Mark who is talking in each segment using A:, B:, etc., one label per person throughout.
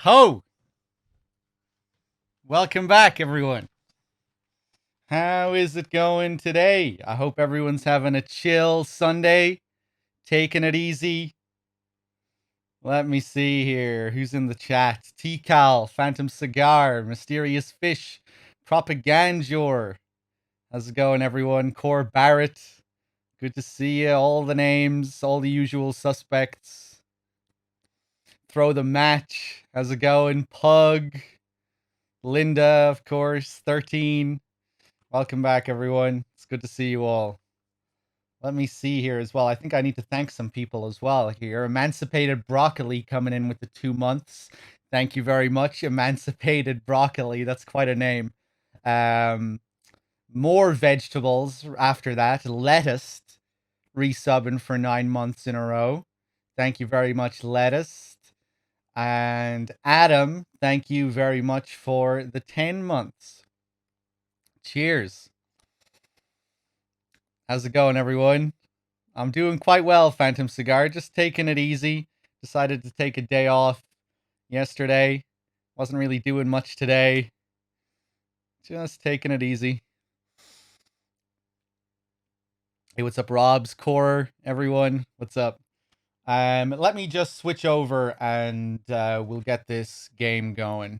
A: Ho! Welcome back, everyone. How is it going today? I hope everyone's having a chill Sunday, taking it easy. Let me see here. Who's in the chat? T-Cal, Phantom Cigar, Mysterious Fish, Propagandor. How's it going, everyone? Core Barrett. Good to see you. All the names, all the usual suspects. Throw the match. How's it going? Pug. Linda, of course. 13. Welcome back, everyone. It's good to see you all. Let me see here as well. I think I need to thank some people as well here. Emancipated Broccoli coming in with the 2 months. Thank you very much, Emancipated Broccoli. That's quite a name. More vegetables after that. Lettuce resubbing for 9 months in a row. Thank you very much, Lettuce. And Adam, thank you very much for the 10 months. Cheers. How's it going, everyone? I'm doing quite well, Phantom Cigar. Just taking it easy. Decided to take a day off yesterday. Wasn't really doing much today. Just taking it easy. Hey, what's up, Rob's Core, everyone? What's up? Let me just switch over and we'll get this game going.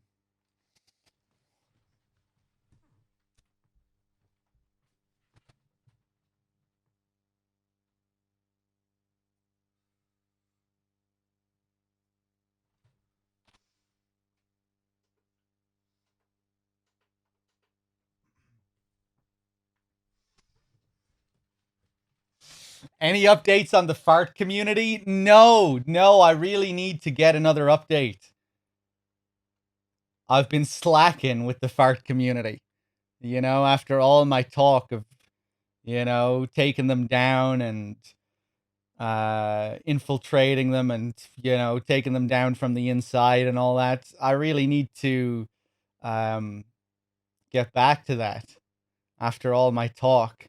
A: Any updates on the fart community? No, I really need to get another update. I've been slacking with the fart community. You know, after all my talk of, taking them down and infiltrating them and, taking them down from the inside and all that, I really need to get back to that after all my talk.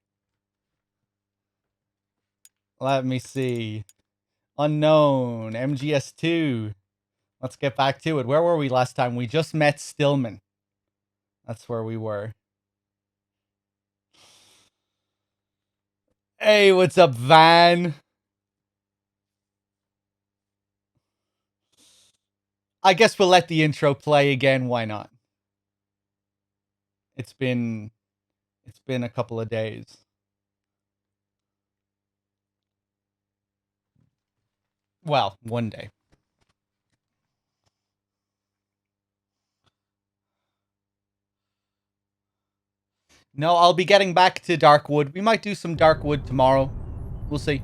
A: Let me see. Unknown, MGS2. Let's get back to it. Where were we last time? We just met Stillman. That's where we were. Hey, what's up, Van? I guess we'll let the intro play again. Why not? It's been a couple of days. Well, one day. No, I'll be getting back to Darkwood. We might do some Darkwood tomorrow. We'll see.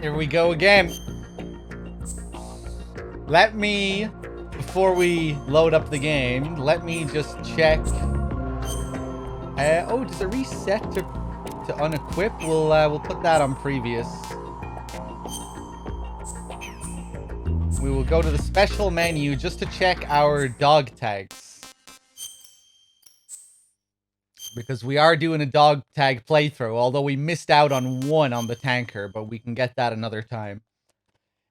A: Here we go again. Let me, before we load up the game, let me just check. Oh, does it reset to unequip? We'll put that on previous. We will go to the special menu just to check our dog tags. Because we are doing a dog tag playthrough, although we missed out on one on the tanker, but we can get that another time.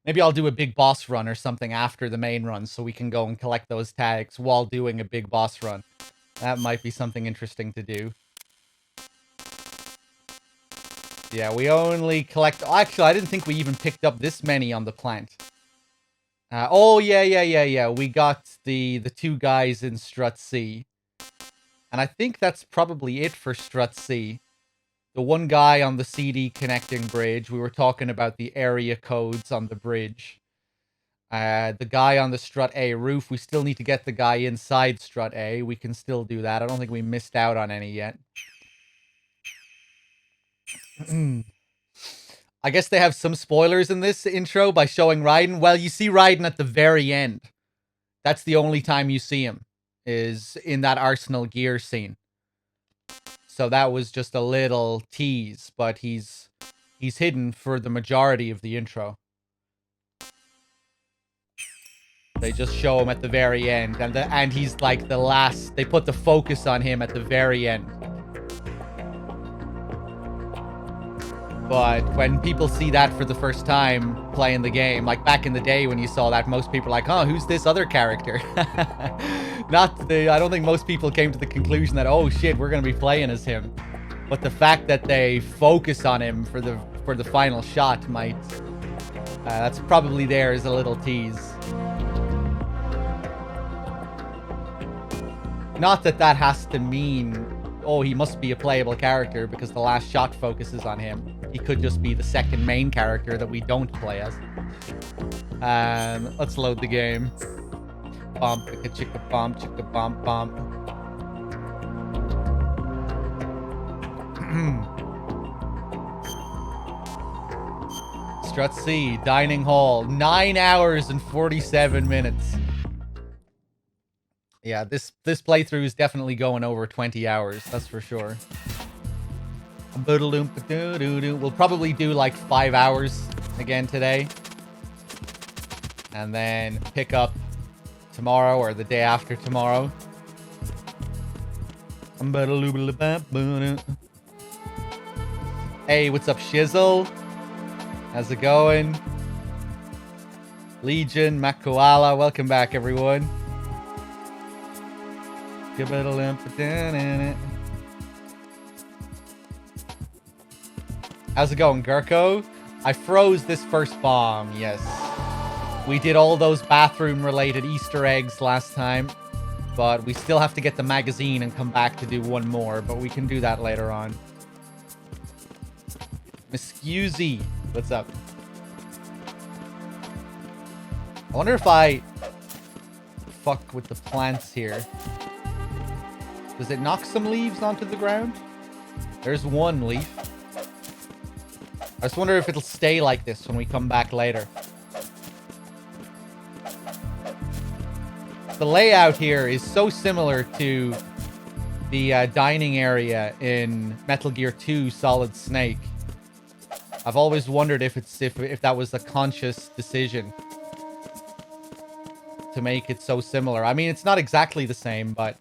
A: Maybe I'll do a big boss run or something after the main run so we can go and collect those tags while doing a big boss run. That might be something interesting to do. Yeah, we only collect... Oh, actually, I didn't think we even picked up this many on the plant. Oh, yeah. We got the two guys in Strut C. And I think that's probably it for Strut C. The one guy on the CD connecting bridge. We were talking about the area codes on the bridge. The guy on the Strut A roof. We still need to get the guy inside Strut A. We can still do that. I don't think we missed out on any yet. I guess they have some spoilers in this intro by showing Raiden. Well, you see Raiden at the very end. That's the only time you see him, is in that Arsenal Gear scene. So that was just a little tease, but he's hidden for the majority of the intro. They just show him at the very end, and he's like the last. They put the focus on him at the very end. But when people see that for the first time playing the game, like back in the day when you saw that, most people are like, "Oh, who's this other character?" I don't think most people came to the conclusion that, oh shit, we're gonna be playing as him. But the fact that they focus on him for the final shot might, that's probably there as a little tease. Not that that has to mean, oh, he must be a playable character because the last shot focuses on him. He could just be the second main character that we don't play as. Let's load the game. Bump, chicka chicka bump, chicka bump bump. Strut C, dining hall, 9 hours and 47 minutes. Yeah, this playthrough is definitely going over 20 hours, that's for sure. We'll probably do like 5 hours again today. And then pick up tomorrow or the day after tomorrow. Hey, what's up, Shizzle? How's it going? Legion, Makoala, welcome back, everyone. Give it a limp down in it. How's it going, Gurko? I froze this first bomb, yes. We did all those bathroom-related Easter eggs last time, but we still have to get the magazine and come back to do one more, but we can do that later on. Miscusey, what's up? I wonder if I fuck with the plants here. Does it knock some leaves onto the ground? There's one leaf. I just wonder if it'll stay like this when we come back later. The layout here is so similar to the dining area in Metal Gear 2 Solid Snake. I've always wondered if that was a conscious decision to make it so similar. I mean, it's not exactly the same, but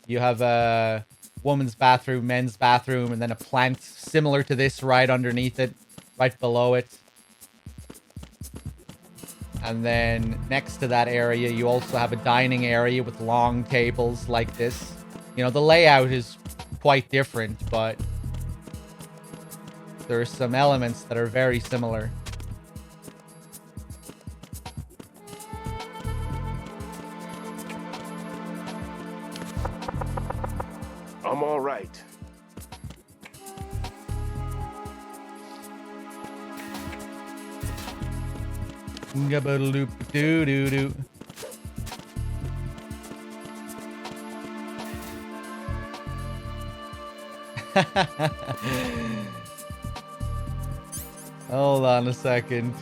A: you have a woman's bathroom, men's bathroom, and then a plant similar to this right underneath it, right below it. And then next to that area, you also have a dining area with long tables like this. You know, the layout is quite different, but there are some elements that are very similar.
B: I'm all right.
A: Gabba-doop-doo-doo-doo. Hold on a second.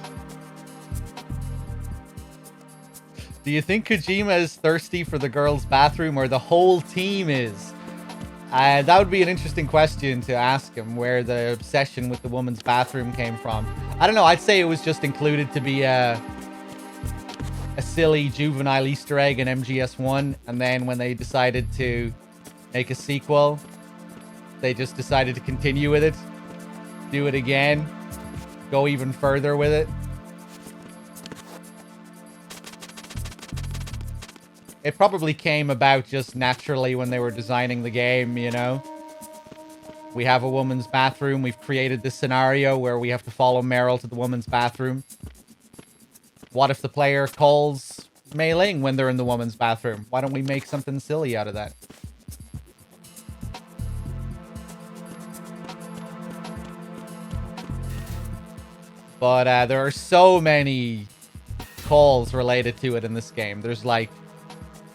A: Do you think Kojima is thirsty for the girls' bathroom, or the whole team is? That would be an interesting question to ask him, where the obsession with the woman's bathroom came from. I don't know. I'd say it was just included to be a silly juvenile Easter egg in MGS1, and then when they decided to make a sequel, they just decided to continue with it, do it again, go even further with it. It probably came about just naturally when they were designing the game, you know? We have a woman's bathroom. We've created this scenario where we have to follow Meryl to the woman's bathroom. What if the player calls Mei Ling when they're in the woman's bathroom? Why don't we make something silly out of that? But there are so many calls related to it in this game. There's like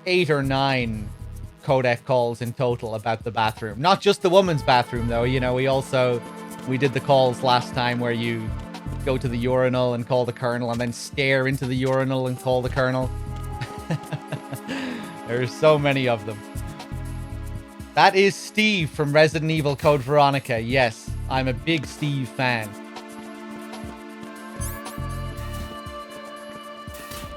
A: 8 or 9 codec calls in total about the bathroom. Not just the woman's bathroom, though. You know, we did the calls last time where you go to the urinal and call the colonel, and then stare into the urinal and call the colonel. There's so many of them. That is Steve from Resident Evil Code Veronica. Yes, I'm a big Steve fan.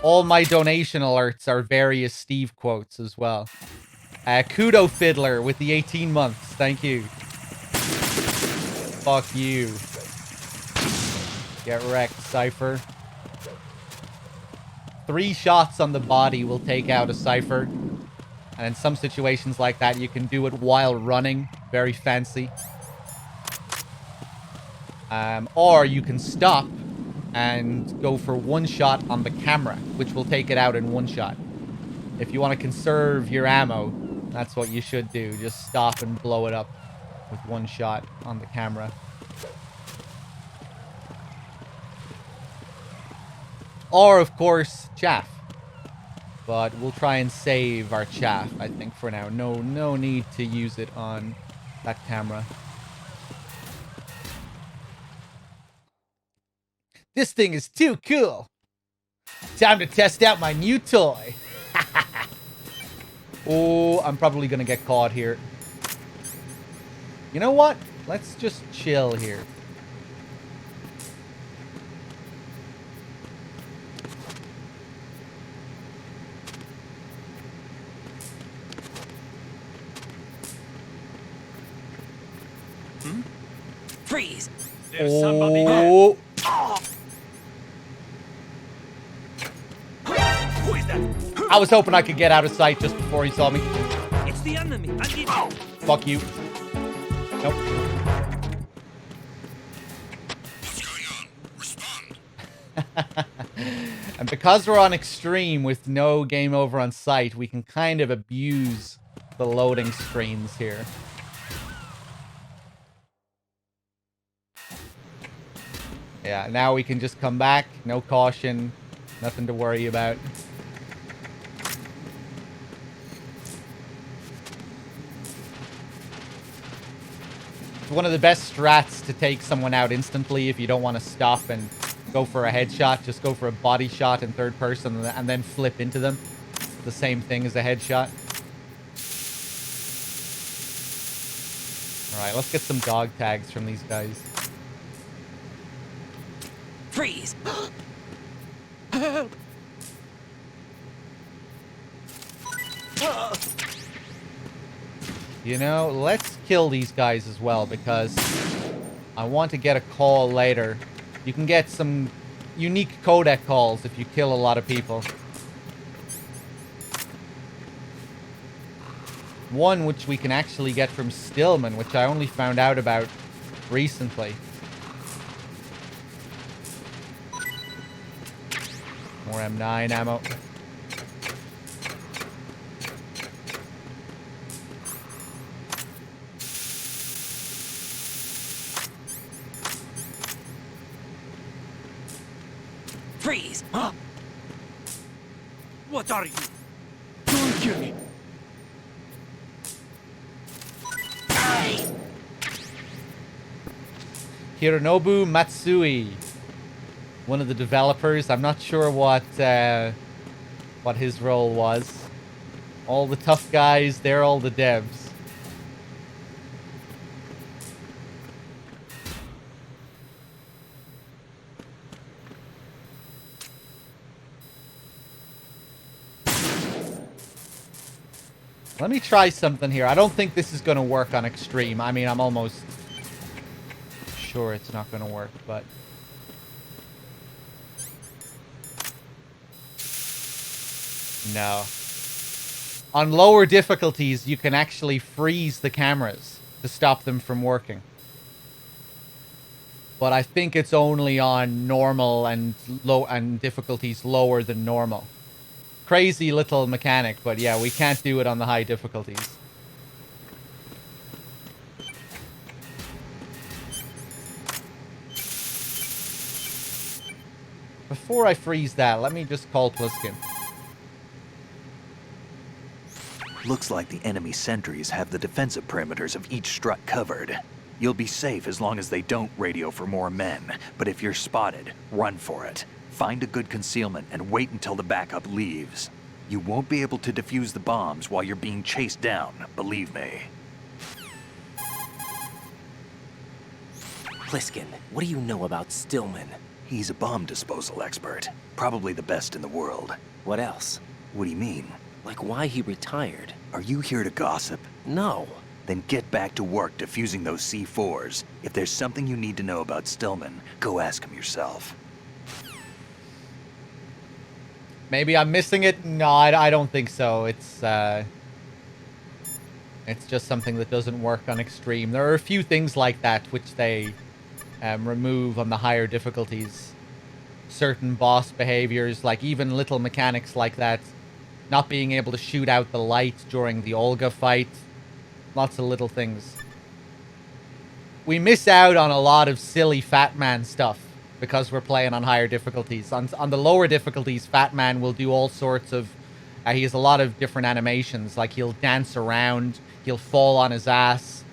A: All my donation alerts are various Steve quotes as well. Kudo Fiddler with the 18 months. Thank you. Fuck you. Get wrecked, Cypher. 3 shots on the body will take out a Cypher. And in some situations like that, you can do it while running. Very fancy. Or you can stop and go for 1 shot on the camera, which will take it out in 1 shot. If you want to conserve your ammo, that's what you should do. Just stop and blow it up with 1 shot on the camera. Or, of course, chaff. But we'll try and save our chaff, I think, for now. No need to use it on that camera. This thing is too cool. Time to test out my new toy. Oh, I'm probably gonna get caught here. You know what? Let's just chill here.
C: Freeze! There's somebody there.
A: Oh.
C: Who is that?
A: I was hoping I could get out of sight just before he saw me.
C: It's the enemy. I need
A: Fuck you. Nope.
D: What's going on? Respond.
A: And because we're on extreme with no game over on site, we can kind of abuse the loading screens here. Yeah, now we can just come back. No caution. Nothing to worry about. It's one of the best strats to take someone out instantly if you don't want to stop and go for a headshot. Just go for a body shot in third person and then flip into them. It's the same thing as a headshot. Alright, let's get some dog tags from these guys.
C: freeze.
A: You know, let's kill these guys as well, because I want to get a call later. You can get some unique codec calls if you kill a lot of people. One which we can actually get from Stillman, which I only found out about recently. More M9 ammo.
C: Freeze! Huh? What are you?
B: Don't kill me.
A: Hironobu Matsui. one of the developers. I'm not sure what his role was. All the tough guys, they're all the devs. Let me try something here. I don't think this is going to work on extreme. I mean, I'm almost sure it's not going to work, but... No. On lower difficulties, you can actually freeze the cameras to stop them from working. But I think it's only on normal and low and difficulties lower than normal. Crazy little mechanic, but yeah, we can't do it on the high difficulties. Before I freeze that, let me just call Pliskin.
E: Looks like the enemy sentries have the defensive perimeters of each strut covered. You'll be safe as long as they don't radio for more men, but if you're spotted, run for it. Find a good concealment and wait until the backup leaves. You won't be able to defuse the bombs while you're being chased down, believe me.
F: Pliskin, what do you know about Stillman?
E: He's a bomb disposal expert, probably the best in the world.
F: What else?
E: What do you mean?
F: Like why he retired?
E: Are you here to gossip?
F: No.
E: Then get back to work defusing those C4s. If there's something you need to know about Stillman, go ask him yourself.
A: Maybe I'm missing it? No, I don't think so. It's just something that doesn't work on extreme. There are a few things like that which they remove on the higher difficulties. Certain boss behaviors, like even little mechanics like that. Not being able to shoot out the light during the Olga fight. Lots of little things. We miss out on a lot of silly Fat Man stuff because we're playing on higher difficulties. On the lower difficulties, Fat Man will do all sorts of... he has a lot of different animations. Like, he'll dance around. He'll fall on his ass.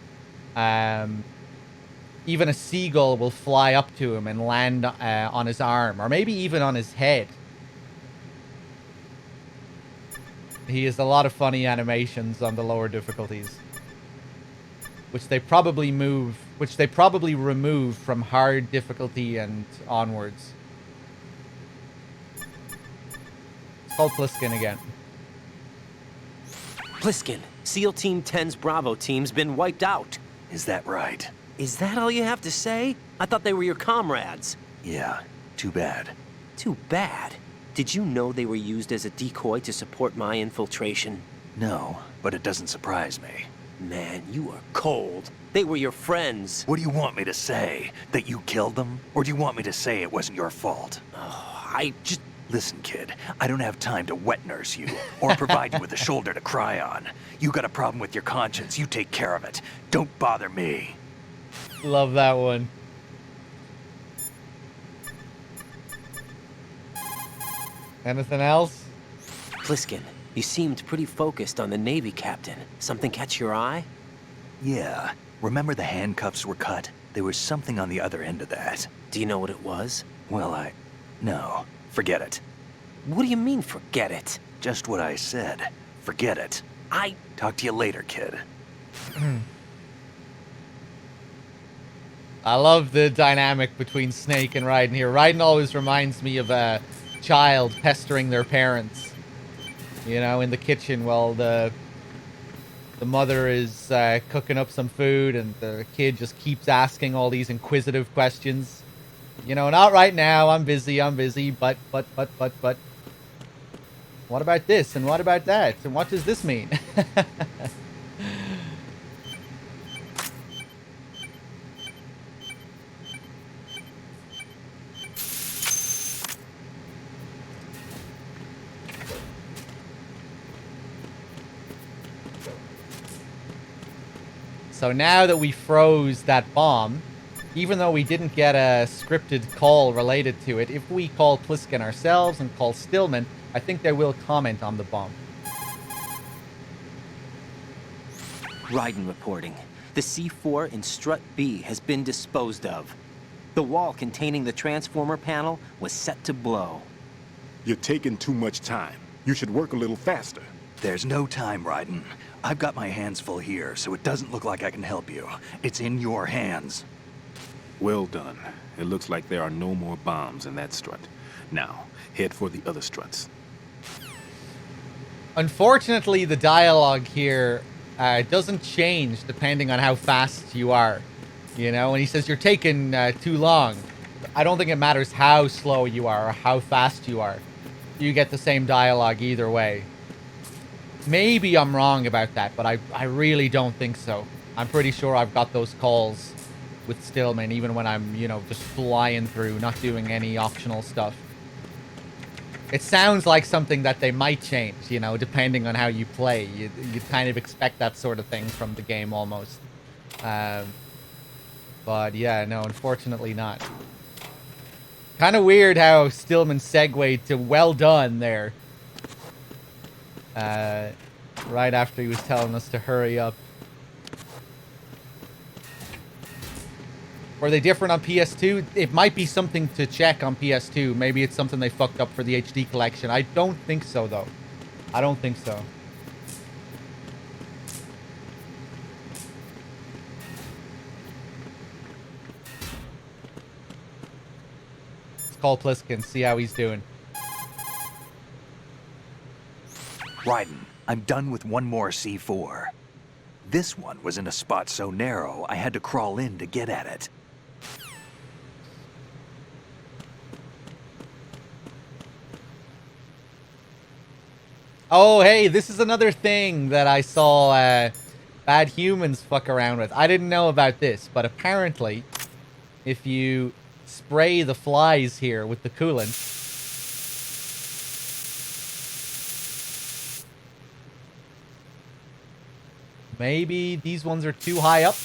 A: Even a seagull will fly up to him and land on his arm. Or maybe even on his head. He has a lot of funny animations on the lower difficulties. Which they probably remove from hard difficulty and onwards. It's called Pliskin again.
F: Pliskin, SEAL Team 10's Bravo team's been wiped out.
E: Is that right?
F: Is that all you have to say? I thought they were your comrades.
E: Yeah, too bad.
F: Too bad. Did you know they were used as a decoy to support my infiltration?
E: No, but it doesn't surprise me.
F: Man, you are cold. They were your friends.
E: What do you want me to say? That you killed them? Or do you want me to say it wasn't your fault?
F: Oh, I just...
E: Listen, kid, I don't have time to wet nurse you, or provide you with a shoulder to cry on. You got a problem with your conscience, you take care of it. Don't bother me.
A: Love that one. Anything else?
F: Pliskin, you seemed pretty focused on the Navy captain. Something catch your eye?
E: Yeah. Remember the handcuffs were cut? There was something on the other end of that.
F: Do you know what it was?
E: Well, no. Forget it.
F: What do you mean, forget it?
E: Just what I said. Forget it. Talk to you later, kid.
A: I love the dynamic between Snake and Raiden here. Raiden always reminds me of a child pestering their parents. You know, in the kitchen while the mother is cooking up some food and the kid just keeps asking all these inquisitive questions. You know, not right now, I'm busy, but. What about this, and what about that, and what does this mean? So now that we froze that bomb, even though we didn't get a scripted call related to it, if we call Pliskin ourselves and call Stillman, I think they will comment on the bomb.
F: Raiden reporting. The C4 in Strut B has been disposed of. The wall containing the transformer panel was set to blow.
B: You're taking too much time. You should work a little faster.
E: There's no time, Raiden. I've got my hands full here, so it doesn't look like I can help you. It's in your hands.
B: Well done. It looks like there are no more bombs in that strut. Now, head for the other struts.
A: Unfortunately, the dialogue here doesn't change depending on how fast you are. You know, when he says you're taking too long, I don't think it matters how slow you are or how fast you are. You get the same dialogue either way. Maybe I'm wrong about that, but I really don't think so. I'm pretty sure I've got those calls with Stillman, even when I'm, you know, just flying through, not doing any optional stuff. It sounds like something that they might change, you know, depending on how you play. You kind of expect that sort of thing from the game almost. But yeah, no, unfortunately not. Kind of weird how Stillman segued to well done there. Right after he was telling us to hurry up. Were they different on PS2? It might be something to check on PS2. Maybe it's something they fucked up for the HD collection. I don't think so, though. I don't think so. Let's call Pliskin, see how he's doing.
E: Raiden, I'm done with one more C4. This one was in a spot so narrow, I had to crawl in to get at it.
A: Oh, hey, this is another thing that I saw bad humans fuck around with. I didn't know about this, but apparently, if you spray the flies here with the coolant, maybe these ones are too high up.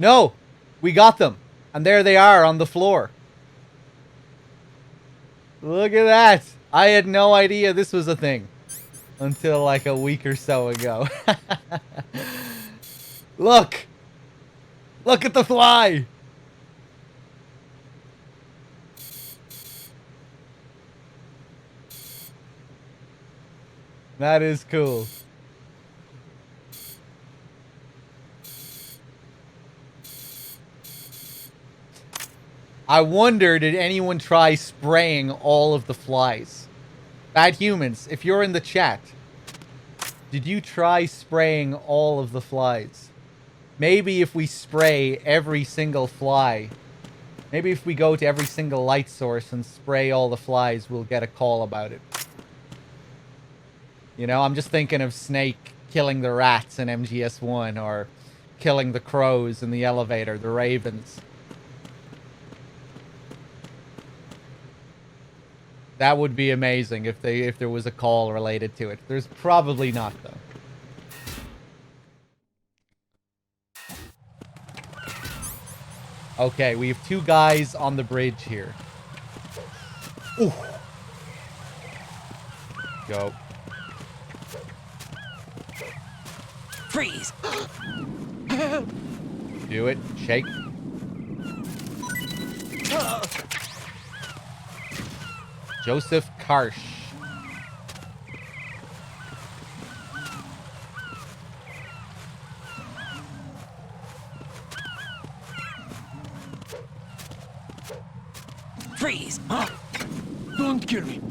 A: No, we got them. And there they are on the floor. Look at that. I had no idea this was a thing until like a week or so ago. Look. Look at the fly. That is cool. I wonder, did anyone try spraying all of the flies? Bad humans, if you're in the chat, did you try spraying all of the flies? Maybe if we spray every single fly, maybe if we go to every single light source and spray all the flies, we'll get a call about it. You know, I'm just thinking of Snake killing the rats in MGS1 or killing the crows in the elevator, the ravens. That would be amazing if there was a call related to it. There's probably not, though. Okay, we have two guys on the bridge here. Ooh. Go.
C: Freeze!
A: Do it. Shake. Joseph Karsh.
C: Freeze!
B: Don't kill me.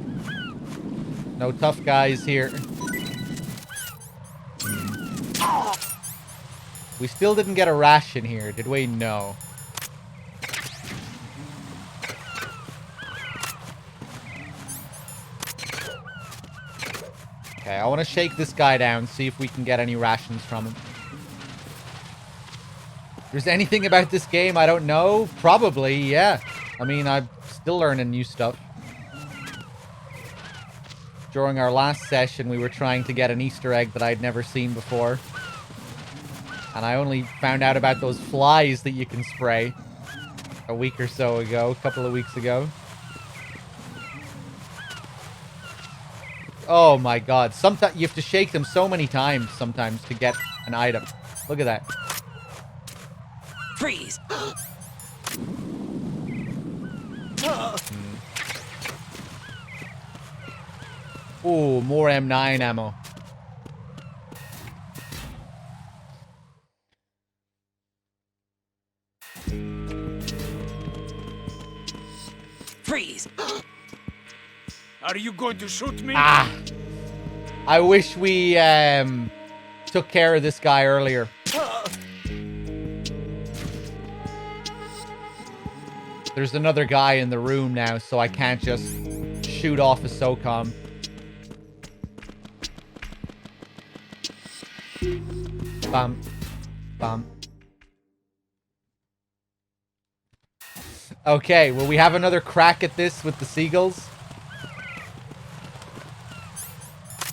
A: No tough guys here. We still didn't get a ration here, did we? No. Okay, I want to shake this guy down, see if we can get any rations from him. If there's anything about this game I don't know, probably, yeah. I mean, I'm still learning new stuff. During our last session, we were trying to get an Easter egg that I'd never seen before. And I only found out about those flies that you can spray a week or so ago, a couple of weeks ago. Oh my god. Sometimes you have to shake them so many times sometimes to get an item. Look at that.
C: Freeze!
A: Ooh, more M9 ammo.
C: Freeze!
D: Are you going to shoot me?
A: Ah! I wish we took care of this guy earlier. There's another guy in the room now, so I can't just shoot off a SOCOM. Bam. Bam. Okay, will we have another crack at this with the seagulls?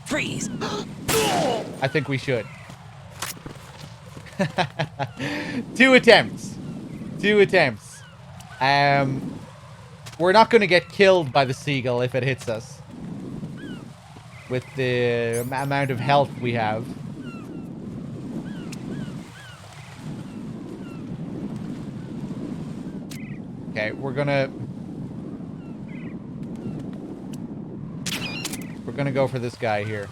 C: Freeze!
A: I think we should. 2 attempts. 2 attempts. We're not going to get killed by the seagull if it hits us. With the amount of health we have. Okay, we're gonna go for this guy here.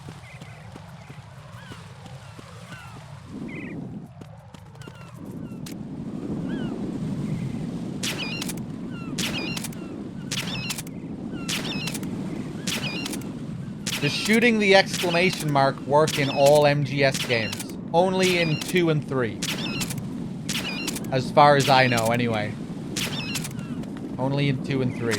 A: Does shooting the exclamation mark work in all MGS games? Only in 2 and 3. As far as I know, anyway. Only in 2 and 3.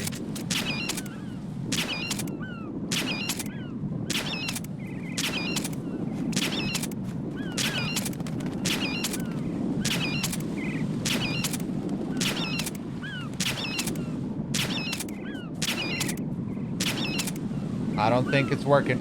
A: I don't think it's working.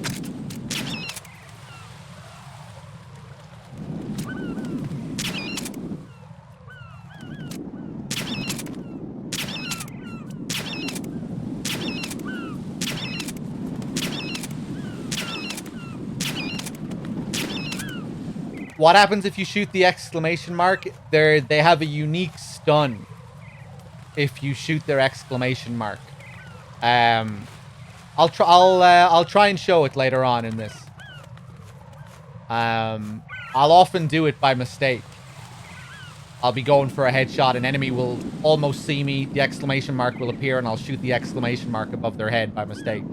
A: What happens if you shoot the exclamation mark? They have a unique stun if you shoot their exclamation mark. I'll try and show it later on in this. I'll often do it by mistake. I'll be going for a headshot, an enemy will almost see me, the exclamation mark will appear, and I'll shoot the exclamation mark above their head by mistake.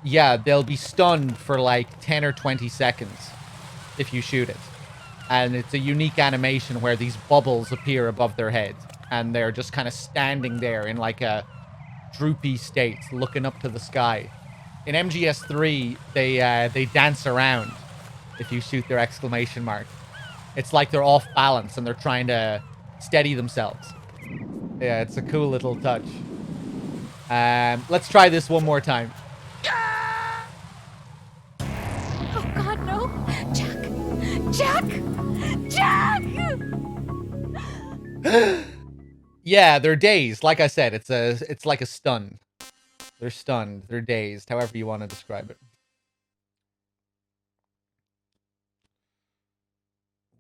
A: Yeah, they'll be stunned for like 10 or 20 seconds if you shoot it. And it's a unique animation where these bubbles appear above their head, and they're just kind of standing there in like a droopy state, looking up to the sky. In MGS3, they dance around if you shoot their exclamation mark. It's like they're off balance and they're trying to steady themselves. Yeah, it's a cool little touch. Let's try this one more time.
G: Oh God, no! Jack! Jack!
A: Yeah, they're dazed. Like I said, it's like a stun. They're stunned. They're dazed. However you want to describe it.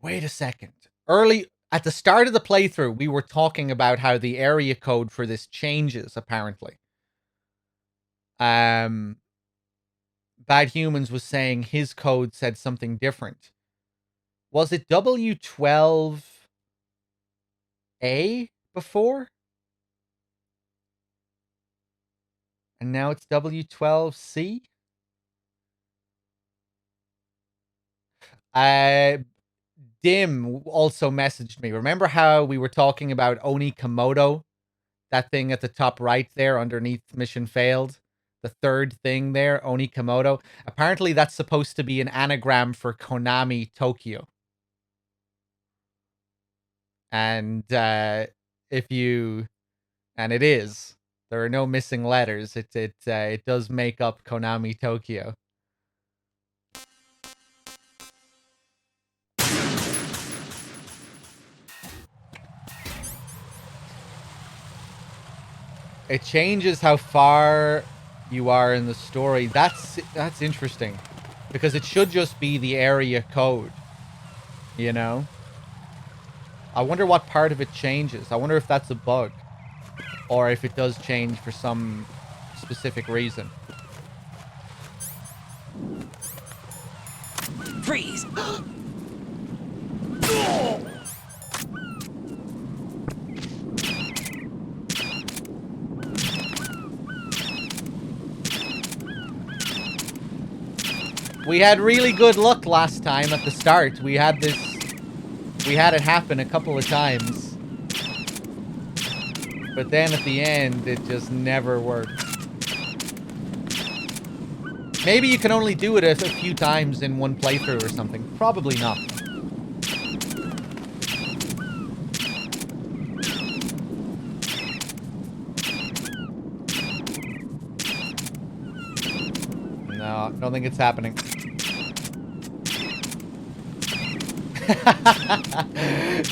A: Wait a second. Early at the start of the playthrough, we were talking about how the area code for this changes, apparently. Bad Humans was saying his code said something different. Was it W12A before? And now it's W12C? Dim also messaged me. Remember how we were talking about Oni Komodo? That thing at the top right there underneath Mission Failed? The third thing there, Oni Komodo. Apparently that's supposed to be an anagram for Konami Tokyo. And if you... And it is. There are no missing letters. It does make up Konami Tokyo. It changes how far you are in the story. That's interesting. Because it should just be the area code. You know? I wonder what part of it changes. I wonder if that's a bug. Or if it does change for some specific reason.
C: Freeze!
A: We had really good luck last time at the start. We had it happen a couple of times. But then at the end, it just never worked. Maybe you can only do it a few times in one playthrough or something. Probably not. No, I don't think it's happening.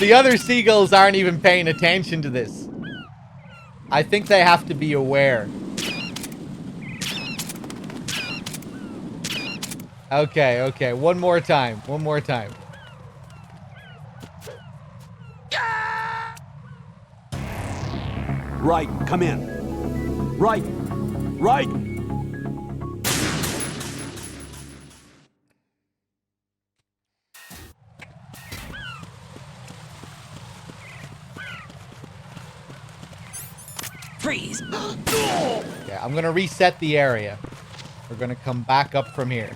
A: The other seagulls aren't even paying attention to this. I think they have to be aware. Okay, okay. One more time. One more time.
H: Right, come in. Right. Right.
C: Freeze!
A: Okay, I'm gonna reset the area. We're gonna come back up from here.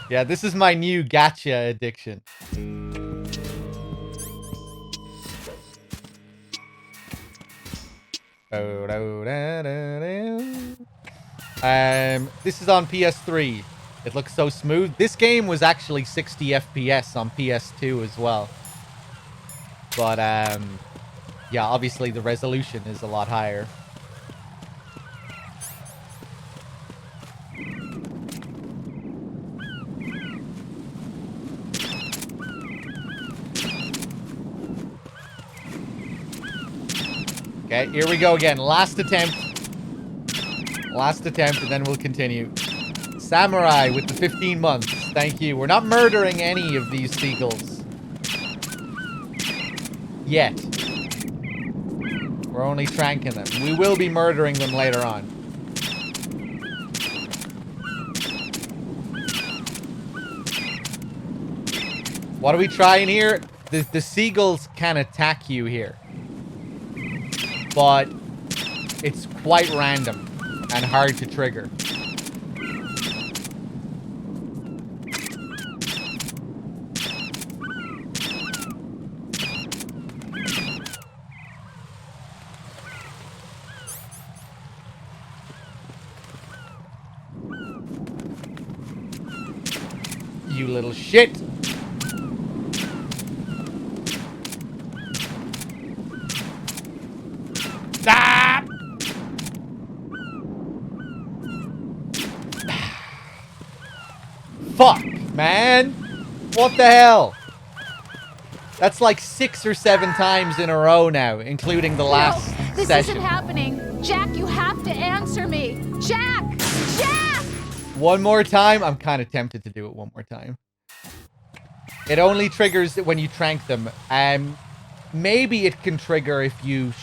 A: Yeah, this is my new gacha addiction. This is on PS3. It looks so smooth. This game was actually 60 FPS on PS2 as well. But, yeah, obviously the resolution is a lot higher. Okay, here we go again. Last attempt. Last attempt, and then we'll continue. Samurai with the 15 months. Thank you. We're not murdering any of these seagulls. Yet. We're only tranking them. We will be murdering them later on. What are we trying here? The seagulls can attack you here. But it's quite random and hard to trigger. You little shit. Ah! Fuck, man. What the hell? That's like 6 or 7 times in a row now, including the last
G: This
A: session.
G: isn't happening. Jack, you have to answer me. Jack! Jack!
A: One more time? I'm kind of tempted to do it one more time. It only triggers when you trank them. Maybe it can trigger if you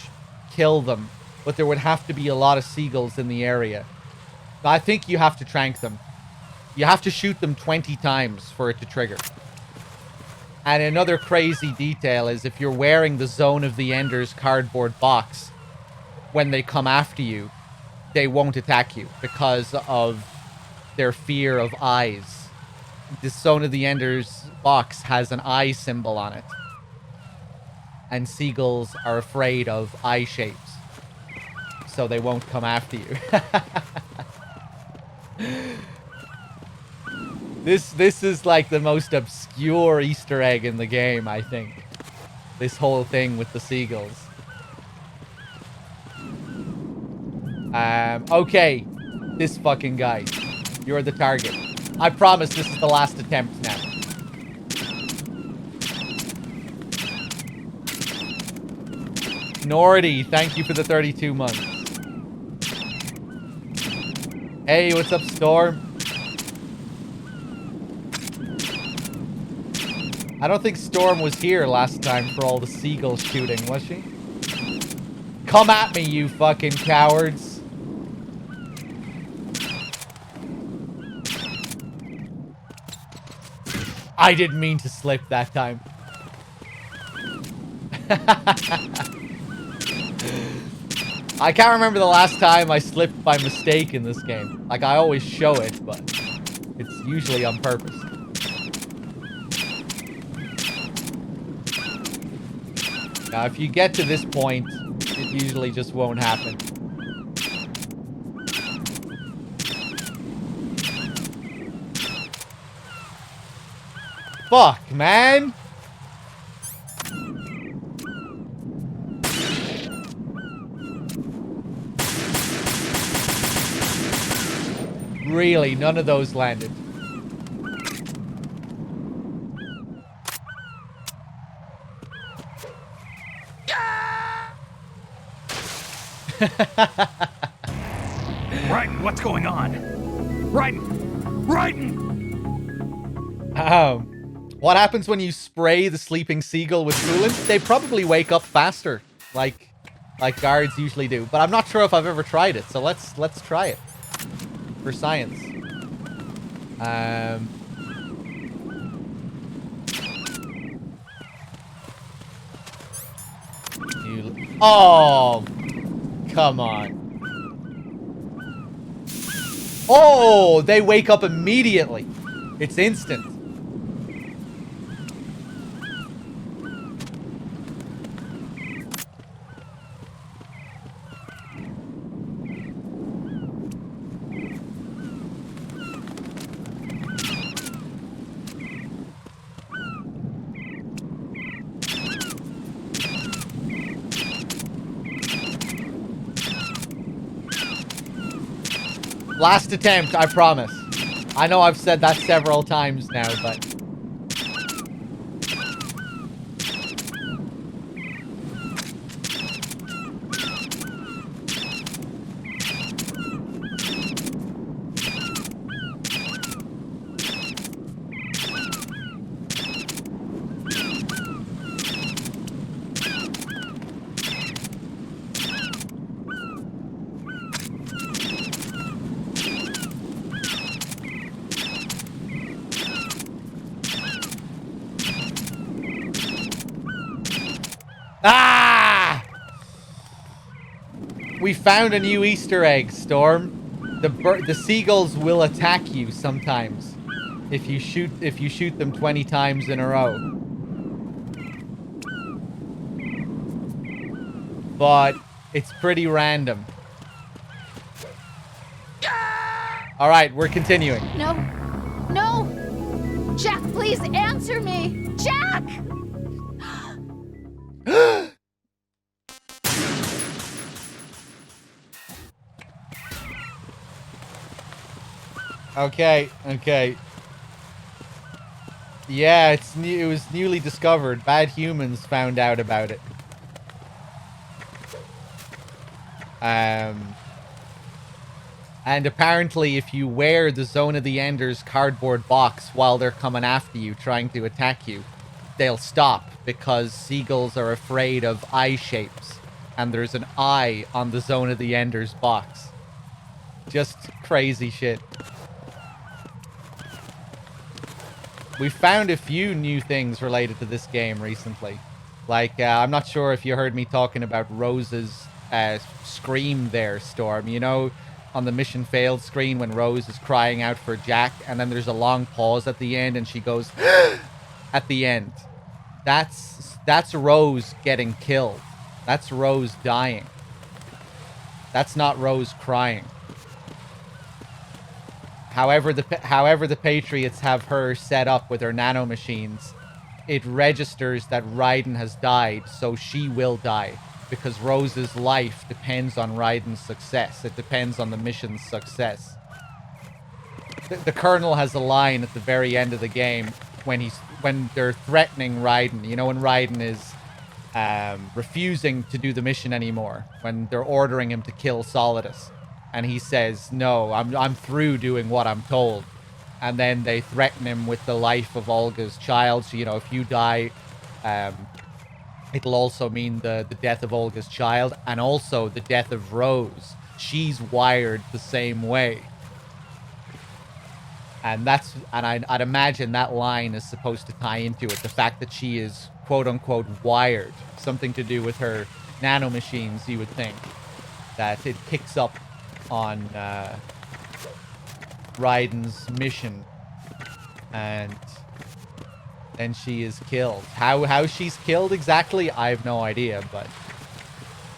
A: kill them, but there would have to be a lot of seagulls in the area. I think you have to trank them. You have to shoot them 20 times for it to trigger. And another crazy detail is if you're wearing the Zone of the Enders cardboard box, when they come after you, they won't attack you because of their fear of eyes. The Zone of the Enders box has an eye symbol on it. And seagulls are afraid of eye shapes. So they won't come after you. This is like the most obscure Easter egg in the game, I think. This whole thing with the seagulls. Okay. This fucking guy. You're the target. I promise this is the last attempt now. Nordy, thank you for the 32 months. Hey, what's up, Storm? I don't think Storm was here last time for all the seagull shooting, was she? Come at me, you fucking cowards. I didn't mean to slip that time. I can't remember the last time I slipped by mistake in this game. Like, I always show it, but it's usually on purpose. Now, if you get to this point, it usually just won't happen. Fuck, man! Really, none of those landed.
E: Raiden, what's going on? Raiden! Raiden!
A: What happens when you spray the sleeping seagull with coolant? They probably wake up faster, like guards usually do. But I'm not sure if I've ever tried it, so let's try it for science. Oh, come on. Oh, they wake up immediately. It's instant. Last attempt, I promise. I know I've said that several times now, but... Ah! We found a new Easter egg, Storm. The seagulls will attack you sometimes if you shoot them 20 times in a row. But it's pretty random. All right, we're continuing.
G: No. No! Jack, please answer me! Jack!
A: Okay. Yeah, it was newly discovered. Bad humans found out about it. And apparently if you wear the Zone of the Enders cardboard box while they're coming after you, trying to attack you, they'll stop because seagulls are afraid of eye shapes. And there's an eye on the Zone of the Enders box. Just crazy shit. We found a few new things related to this game recently. Like, I'm not sure if you heard me talking about Rose's scream there, Storm. You know, on the mission failed screen when Rose is crying out for Jack, and then there's a long pause at the end, and she goes, at the end. That's Rose getting killed. That's Rose dying. That's not Rose crying. However the Patriots have her set up with her nanomachines, it registers that Raiden has died, so she will die. Because Rose's life depends on Raiden's success. It depends on the mission's success. The Colonel has a line at the very end of the game when they're threatening Raiden. You know, when Raiden is refusing to do the mission anymore. When they're ordering him to kill Solidus. And he says, no, I'm through doing what I'm told. And then they threaten him with the life of Olga's child. So, you know, if you die, it'll also mean the death of Olga's child and also the death of Rose. She's wired the same way. And I'd imagine that line is supposed to tie into it. The fact that she is, quote unquote, wired. Something to do with her nanomachines, you would think. That it picks up on Raiden's mission. And then she is killed. How she's killed exactly, I have no idea, but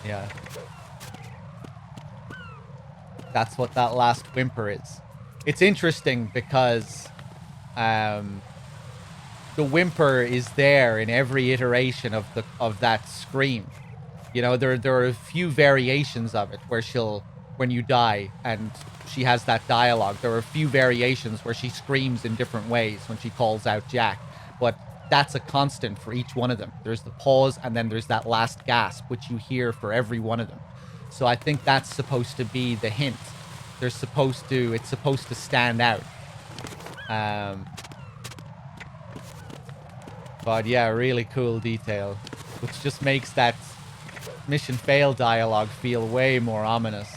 A: yeah. That's what that last whimper is. It's interesting because the whimper is there in every iteration of that scream. You know, there are a few variations of it where when you die and she has that dialogue, there are a few variations where she screams in different ways when she calls out Jack. But that's a constant for each one of them. There's the pause and then there's that last gasp, which you hear for every one of them. So I think that's supposed to be the hint. It's supposed to stand out. But yeah, really cool detail, which just makes that mission fail dialogue feel way more ominous.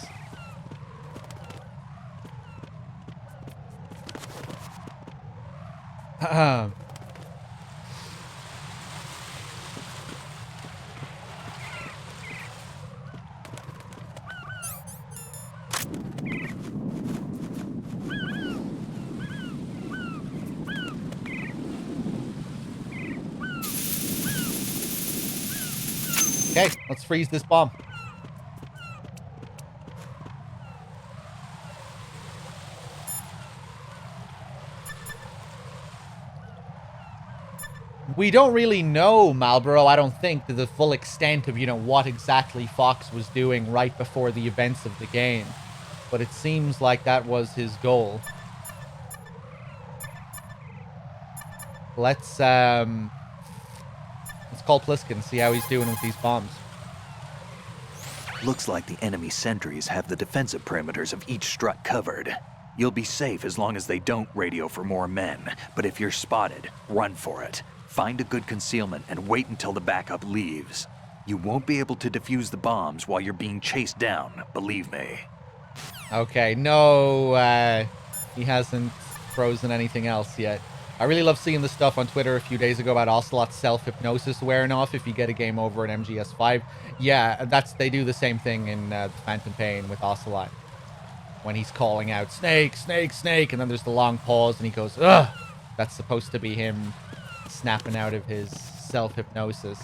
A: Okay, let's freeze this bomb. We don't really know, Marlboro, I don't think, to the full extent of, you know, what exactly Fox was doing right before the events of the game. But it seems like that was his goal. Let's call Pliskin, see how he's doing with these bombs.
E: Looks like the enemy sentries have the defensive perimeters of each strut covered. You'll be safe as long as they don't radio for more men, but if you're spotted, run for it. Find a good concealment and wait until the backup leaves. You won't be able to defuse the bombs while you're being chased down, believe me.
A: Okay, no, he hasn't frozen anything else yet. I really love seeing the stuff on Twitter a few days ago about Ocelot's self-hypnosis wearing off if you get a game over in MGS5. Yeah, they do the same thing in Phantom Pain with Ocelot. When he's calling out, snake, snake, snake, and then there's the long pause and he goes, ugh! That's supposed to be him snapping out of his self-hypnosis,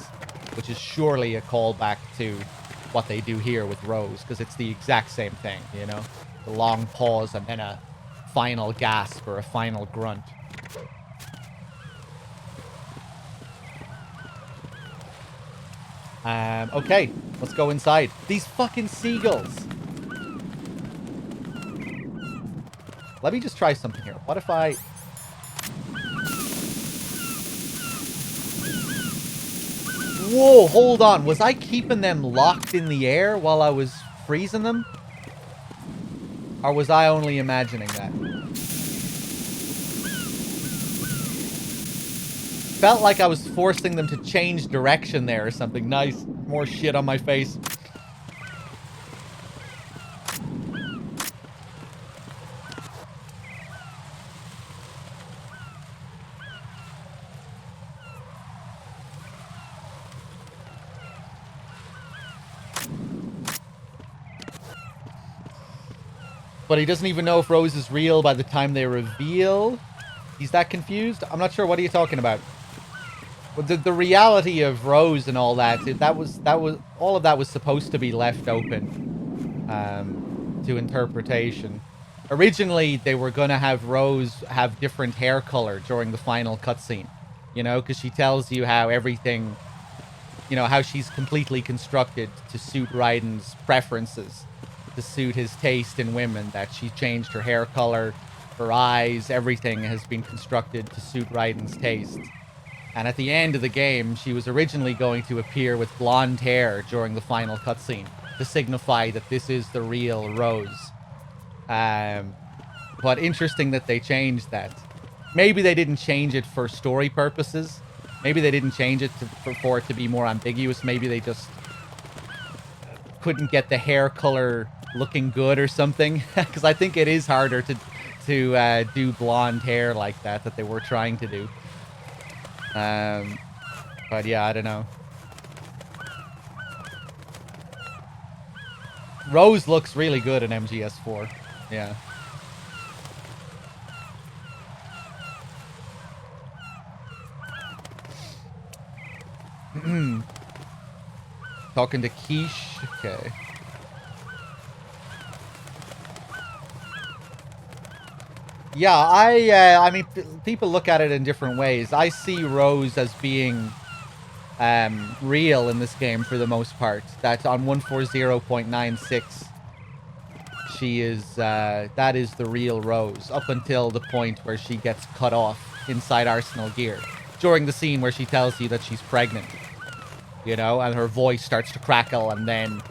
A: which is surely a callback to what they do here with Rose, because it's the exact same thing, you know? The long pause and then a final gasp or a final grunt. Okay, let's go inside. These fucking seagulls. Let me just try something here. What if I... Whoa, hold on. Was I keeping them locked in the air while I was freezing them? Or was I only imagining that? Felt like I was forcing them to change direction there or something. Nice. More shit on my face. But he doesn't even know if Rose is real by the time they reveal. He's that confused? I'm not sure. What are you talking about? But the reality of Rose and all that, all of that was supposed to be left open to interpretation. Originally, they were going to have Rose have different hair color during the final cutscene. You know, because she tells you how everything, you know, how she's completely constructed to suit Raiden's preferences, to suit his taste in women, that she changed her hair color, her eyes, everything has been constructed to suit Raiden's taste. And at the end of the game, she was originally going to appear with blonde hair during the final cutscene to signify that this is the real Rose. But interesting that they changed that. Maybe they didn't change it for story purposes. Maybe they didn't change it for it to be more ambiguous. Maybe they just couldn't get the hair color looking good or something. Because I think it is harder to do blonde hair like that they were trying to do. But yeah, I don't know. Rose looks really good in MGS4. Yeah. Talking to Quiche. Okay. Yeah, I mean, people look at it in different ways. I see Rose as being real in this game for the most part. That on 140.96, she is, that is the real Rose, up until the point where she gets cut off inside Arsenal Gear. During the scene where she tells you that she's pregnant. You know, and her voice starts to crackle, and then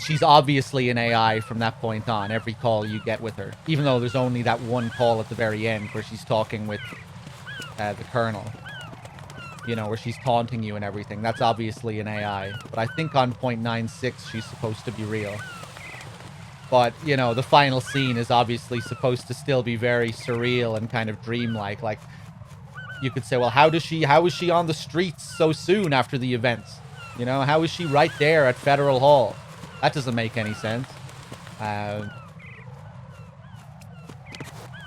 A: she's obviously an AI from that point on, every call you get with her. Even though there's only that one call at the very end where she's talking with the Colonel. You know, where she's taunting you and everything. That's obviously an AI. But I think on .96 she's supposed to be real. But, you know, the final scene is obviously supposed to still be very surreal and kind of dreamlike. Like, you could say, well, how is she on the streets so soon after the events? You know, how is she right there at Federal Hall? That doesn't make any sense. But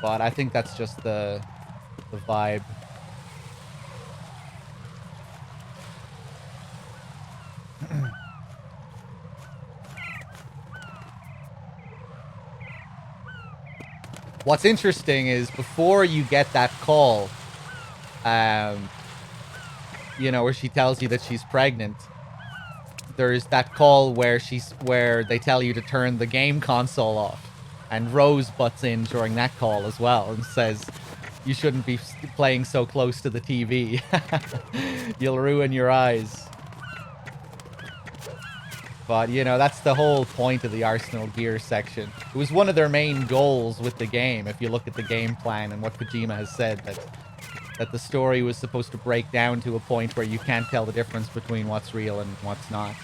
A: I think that's just the vibe. What's interesting is before you get that call, you know, where she tells you that she's pregnant, there's that call where they tell you to turn the game console off, and Rose butts in during that call as well and says, you shouldn't be playing so close to the TV. You'll ruin your eyes. But, you know, that's the whole point of the Arsenal Gear section. It was one of their main goals with the game, if you look at the game plan and what Kojima has said, that the story was supposed to break down to a point where you can't tell the difference between what's real and what's not.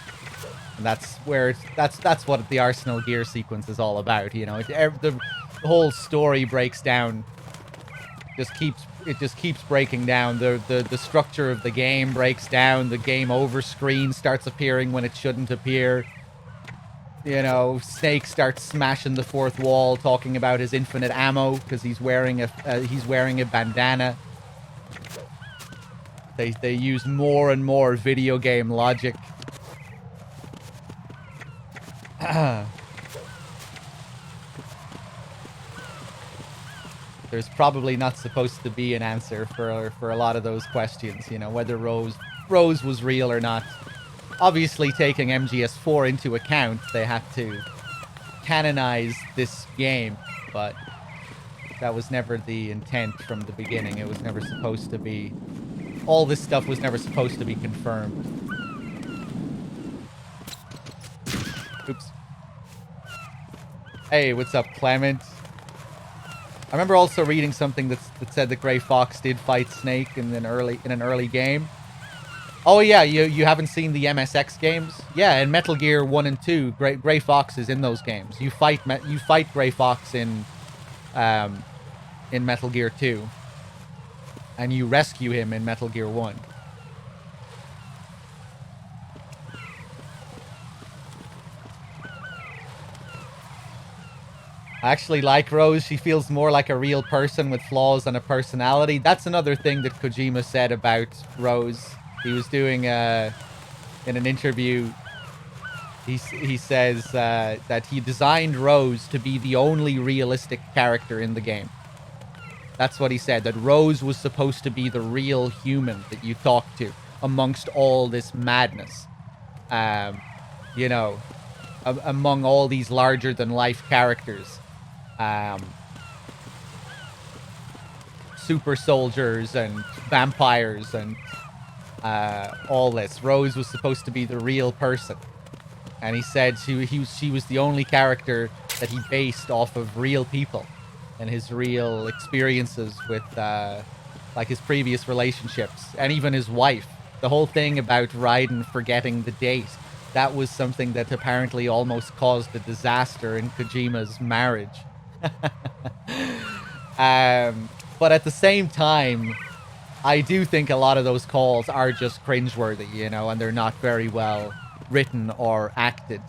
A: And that's where that's what the Arsenal Gear sequence is all about, you know. The whole story breaks down. It just keeps breaking down. The structure of the game breaks down. The game over screen starts appearing when it shouldn't appear. You know, Snake starts smashing the fourth wall, talking about his infinite ammo because he's wearing a bandana. They use more and more video game logic. There's probably not supposed to be an answer for a lot of those questions, you know, whether Rose was real or not. Obviously, taking MGS4 into account, they had to canonize this game, but that was never the intent from the beginning. It was never supposed to be... All this stuff was never supposed to be confirmed. Oops. Hey, what's up, Clement? I remember also reading something that said that Gray Fox did fight Snake in an early game. Oh yeah, you haven't seen the MSX games? Yeah, in Metal Gear 1 and 2, Gray Fox is in those games. You fight Gray Fox in Metal Gear 2. And you rescue him in Metal Gear 1. I actually like Rose. She feels more like a real person with flaws and a personality. That's another thing that Kojima said about Rose. He was doing in an interview, he says that he designed Rose to be the only realistic character in the game. That's what he said, that Rose was supposed to be the real human that you talk to amongst all this madness. You know, among all these larger-than-life characters. Super soldiers and vampires and all this. Rose was supposed to be the real person. And he said she was the only character that he based off of real people and his real experiences with like his previous relationships and even his wife. The whole thing about Raiden forgetting the date, that was something that apparently almost caused a disaster in Kojima's marriage. But at the same time, I do think a lot of those calls are just cringeworthy, you know, and they're not very well written or acted.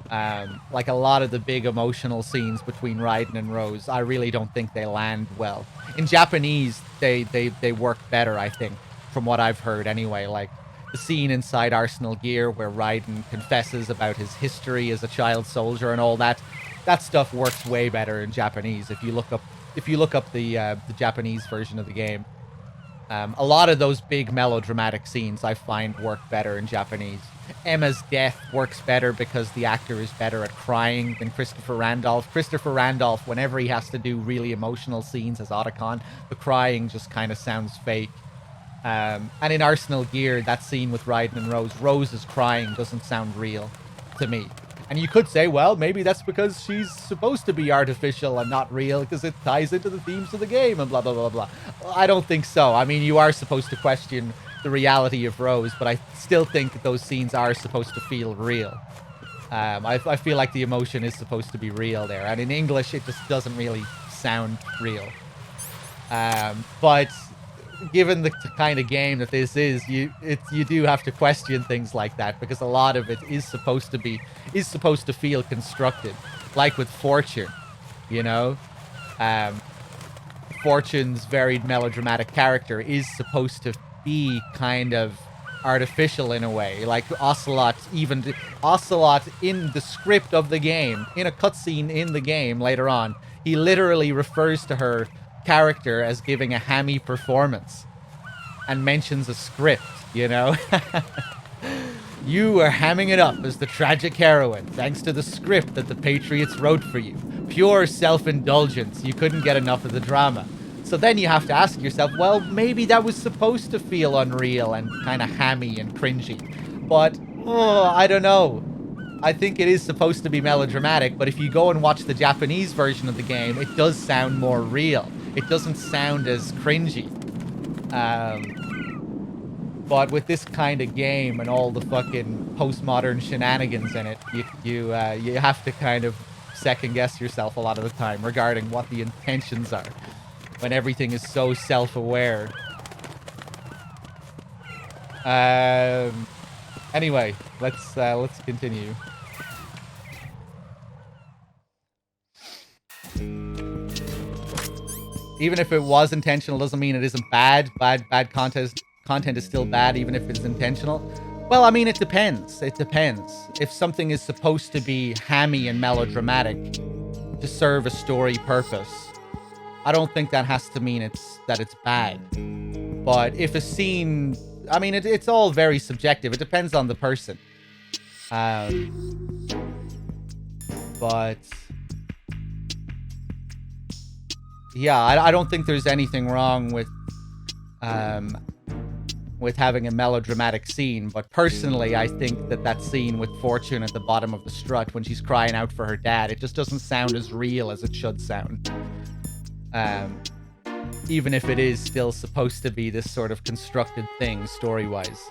A: Like a lot of the big emotional scenes between Raiden and Rose, I really don't think they land well. In Japanese, they work better, I think, from what I've heard anyway. Like the scene inside Arsenal Gear where Raiden confesses about his history as a child soldier and all that. That stuff works way better in Japanese. If you look up the Japanese version of the game, a lot of those big melodramatic scenes I find work better in Japanese. Emma's death works better because the actor is better at crying than Christopher Randolph. Christopher Randolph, whenever he has to do really emotional scenes as Otacon, the crying just kind of sounds fake. And in Arsenal Gear, that scene with Raiden and Rose, Rose's crying doesn't sound real to me. And you could say, well, maybe that's because she's supposed to be artificial and not real because it ties into the themes of the game and blah, blah, blah, blah. Well, I don't think so. I mean, you are supposed to question the reality of Rose, but I still think that those scenes are supposed to feel real. I feel like the emotion is supposed to be real there. And in English, it just doesn't really sound real. But given the kind of game that this is, you do have to question things like that because a lot of it is supposed to feel constructed, like with Fortune, you know. Fortune's very melodramatic character is supposed to be kind of artificial in a way, like Ocelot in the script of the game, in a cutscene in the game later on, he literally refers to her character as giving a hammy performance and mentions a script, you know. You are hamming it up as the tragic heroine thanks to the script that the Patriots wrote for you. Pure self-indulgence. You couldn't get enough of the drama. So then you have to ask yourself, well, maybe that was supposed to feel unreal and kind of hammy and cringy. But, I don't know. I think it is supposed to be melodramatic, but if you go and watch the Japanese version of the game, it does sound more real. It doesn't sound as cringy. But with this kind of game and all the fucking postmodern shenanigans in it, you have to kind of second guess yourself a lot of the time regarding what the intentions are when everything is so self-aware. Anyway, let's continue. Even if it was intentional doesn't mean it isn't bad. Bad content is still bad even if it's intentional. Well, I mean, it depends. It depends. If something is supposed to be hammy and melodramatic to serve a story purpose, I don't think that has to mean it's bad. But if a scene, I mean, it's all very subjective. It depends on the person. But yeah, I don't think there's anything wrong with having a melodramatic scene. But personally, I think that scene with Fortune at the bottom of the strut when she's crying out for her dad, it just doesn't sound as real as it should sound. Even if it is still supposed to be this sort of constructed thing story-wise.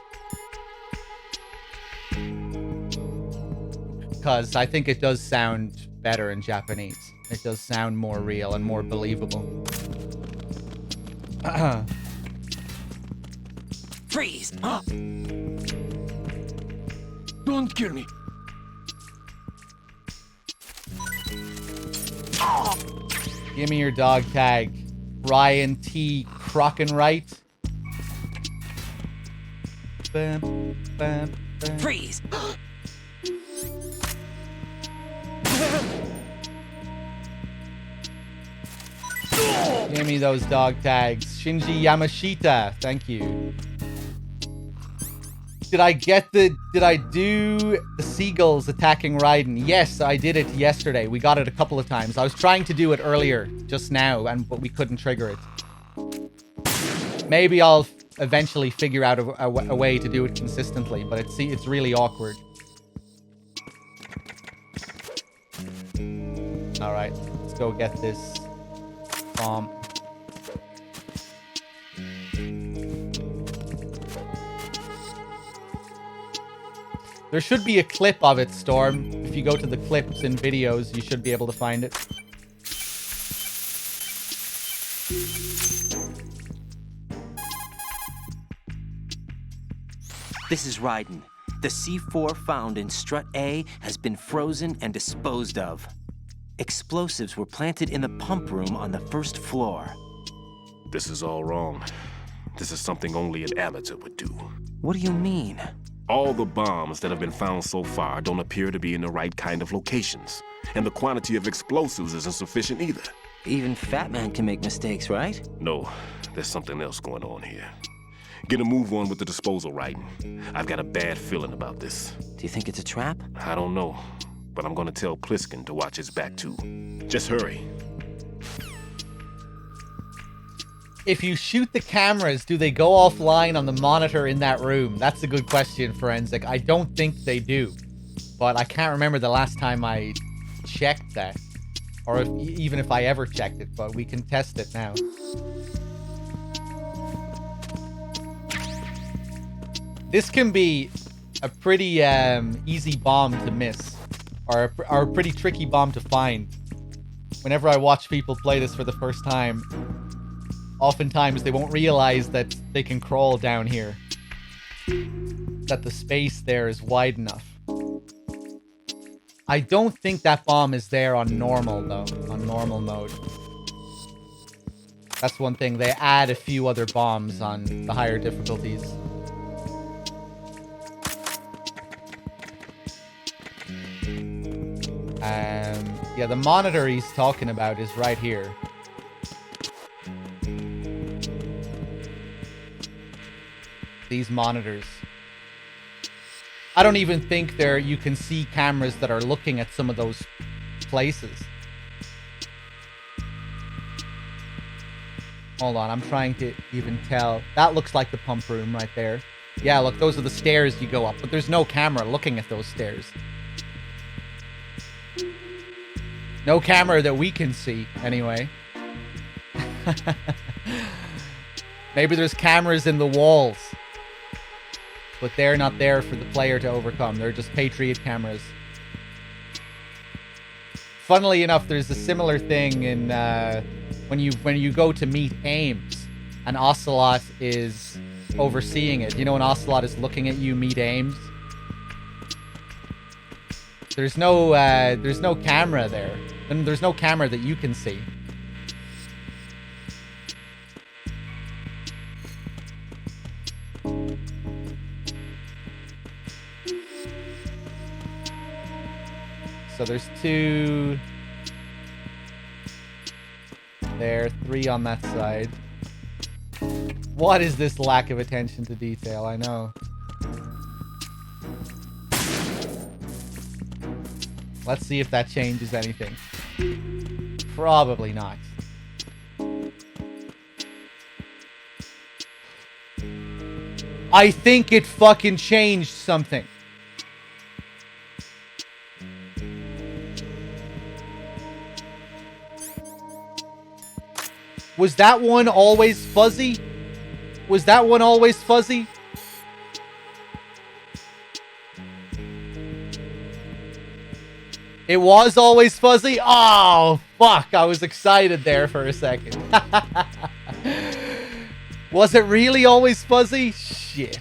A: Because I think it does sound better in Japanese. It does sound more real and more believable.
C: Freeze!
D: Don't kill me.
A: Give me your dog tag. Ryan T. Crockenwright. Bam, bam, bam.
C: Freeze!
A: Give me those dog tags. Shinji Yamashita. Thank you. Did I do the seagulls attacking Raiden? Yes, I did it yesterday. We got it a couple of times. I was trying to do it earlier, just now, but we couldn't trigger it. Maybe I'll eventually figure out a way to do it consistently, but it's really awkward. Alright, let's go get this bomb. There should be a clip of it, Storm. If you go to the clips and videos, you should be able to find it.
F: This is Raiden. The C4 found in Strut A has been frozen and disposed of. Explosives were planted in the pump room on the first floor.
B: This is all wrong. This is something only an amateur would do.
F: What do you mean?
B: All the bombs that have been found so far don't appear to be in the right kind of locations. And the quantity of explosives isn't sufficient either.
F: Even Fat Man can make mistakes, right?
B: No, there's something else going on here. Get a move on with the disposal, Raiden. I've got a bad feeling about this.
F: Do you think it's a trap?
B: I don't know, but I'm gonna tell Pliskin to watch his back too. Just hurry.
A: If you shoot the cameras, do they go offline on the monitor in that room? That's a good question, Forensic. I don't think they do. But I can't remember the last time I checked that. Or even if I ever checked it, but we can test it now. This can be a pretty easy bomb to miss. Or a pretty tricky bomb to find. Whenever I watch people play this for the first time, oftentimes they won't realize that they can crawl down here. That the space there is wide enough. I don't think that bomb is there on normal, though. On normal mode. That's one thing. They add a few other bombs on the higher difficulties. Yeah, the monitor he's talking about is right here. These monitors. I don't even think you can see cameras that are looking at some of those places. Hold on, I'm trying to even tell. That looks like the pump room right there. Yeah, look, those are the stairs you go up, but there's no camera looking at those stairs. No camera that we can see, anyway. Maybe there's cameras in the walls. But they're not there for the player to overcome. They're just Patriot cameras. Funnily enough, there's a similar thing in when you go to meet Ames, and Ocelot is overseeing it. You know when Ocelot is looking at you meet Ames? There's no camera there. And there's no camera that you can see. So there's 2 there, 3 on that side. What is this lack of attention to detail? I know. Let's see if that changes anything. Probably not. I think it fucking changed something. Was that one always fuzzy? Was that one always fuzzy? It was always fuzzy? Oh, fuck. I was excited there for a second. Was it really always fuzzy? Shit.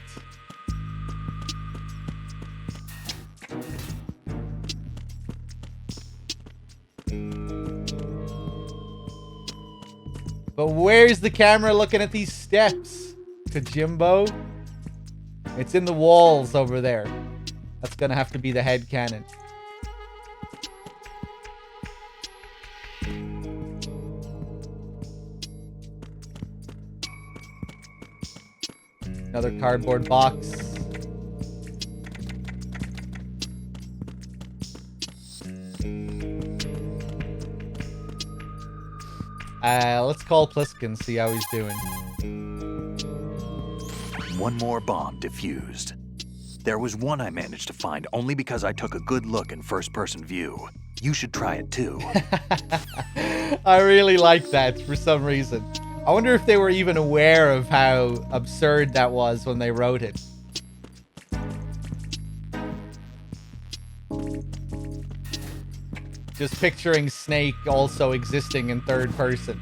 A: But where's the camera looking at these steps? Kajimbo? It's in the walls over there. That's gonna have to be the head cannon. Another cardboard box. Let's call Pliskin, see how he's doing.
E: One more bomb defused. There was one I managed to find only because I took a good look in first-person view. You should try it too.
A: I really like that for some reason. I wonder if they were even aware of how absurd that was when they wrote it. Just picturing Snake also existing in third person.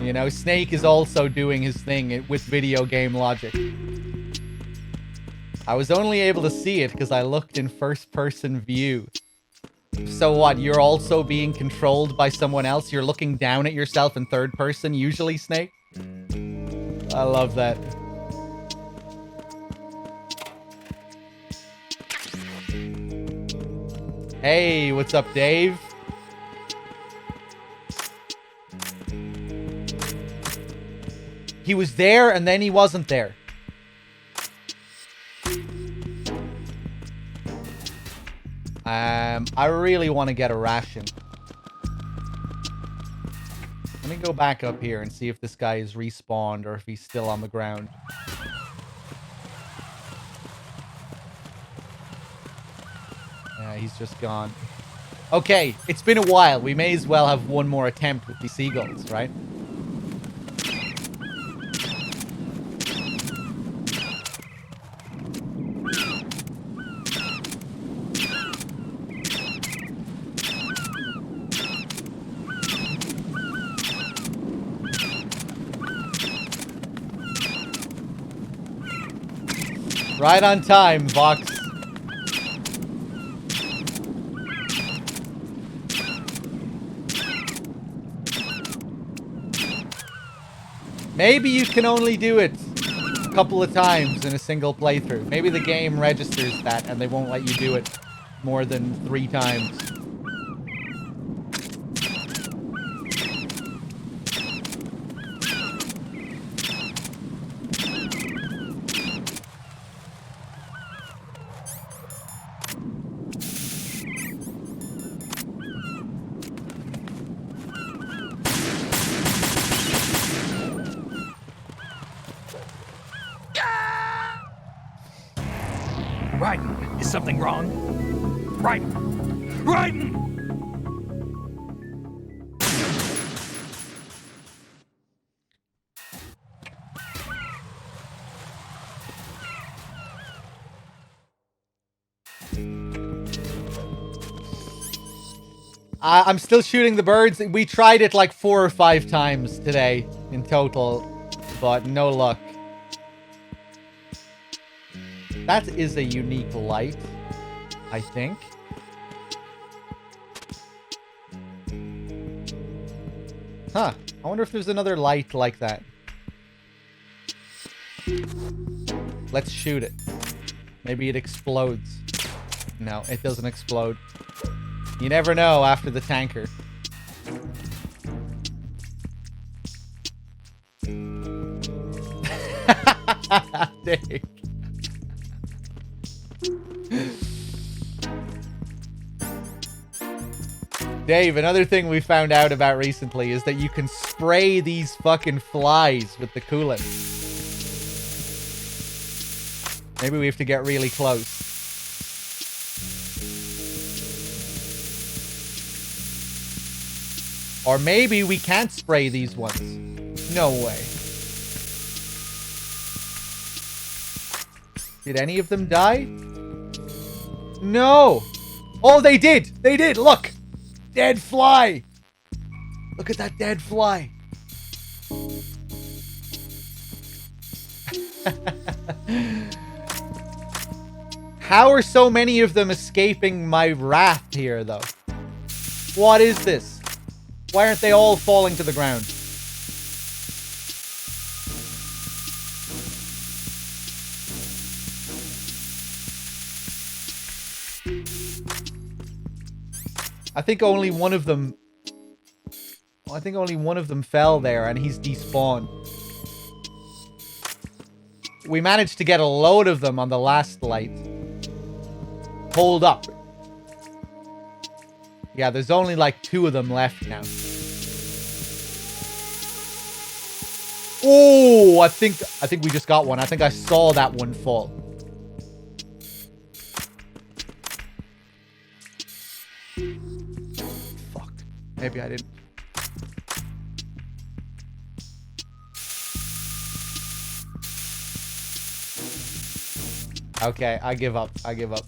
A: You know, Snake is also doing his thing with video game logic. I was only able to see it because I looked in first person view. So what, you're also being controlled by someone else? You're looking down at yourself in third person, usually, Snake? I love that. Hey, what's up, Dave? He was there and then he wasn't there. I really want to get a ration. Let me go back up here and see if this guy is respawned or if he's still on the ground. Yeah, he's just gone. Okay, it's been a while. We may as well have one more attempt with the seagulls, right? Right on time, Vox. Maybe you can only do it a couple of times in a single playthrough. Maybe the game registers that and they won't let you do it more than 3 times.
E: Raiden, is something wrong? Raiden! Raiden!
A: I'm still shooting the birds. We tried it like 4 or 5 times today in total, but no luck. That is a unique light, I think. Huh. I wonder if there's another light like that. Let's shoot it. Maybe it explodes. No, it doesn't explode. You never know after the tanker. Dang. Dave, another thing we found out about recently is that you can spray these fucking flies with the coolant. Maybe we have to get really close. Or maybe we can't spray these ones. No way. Did any of them die? No! Oh, they did! They did! Look! Dead fly! Look at that dead fly. How are so many of them escaping my wrath here, though? What is this? Why aren't they all falling to the ground? I think only one of them... I think only one of them fell there and he's despawned. We managed to get a load of them on the last light. Hold up. Yeah, there's only like 2 of them left now. Oh, I think we just got one. I think I saw that one fall. Maybe I didn't. Okay, I give up. I give up.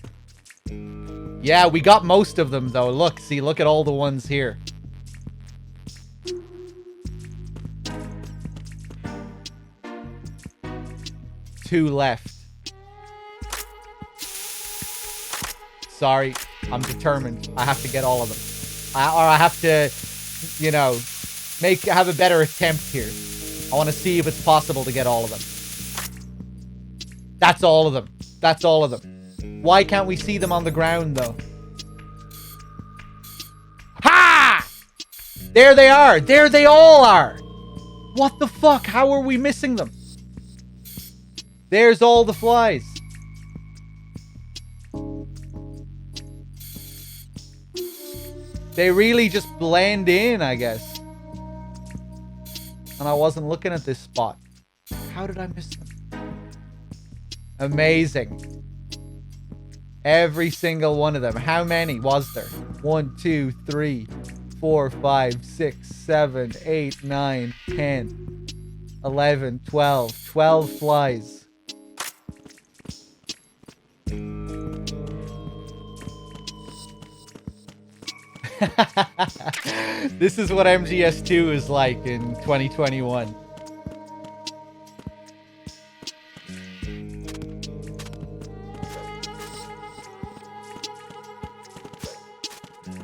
A: Yeah, we got most of them, though. Look, see, look at all the ones here. Two left. Sorry, I'm determined. I have to get all of them. Or I have to, you know, have a better attempt here. I want to see if it's possible to get all of them. That's all of them. That's all of them. Why can't we see them on the ground, though? Ha! There they are. There they all are. What the fuck? How are we missing them? There's all the flies. They really just blend in, I guess. And I wasn't looking at this spot. How did I miss them? Amazing. Every single one of them. How many was there? 1, 2, 3, 4, 5, 6, 7, 8, 9, 10, 11, 12. 12 flies. This is what MGS2 is like in 2021.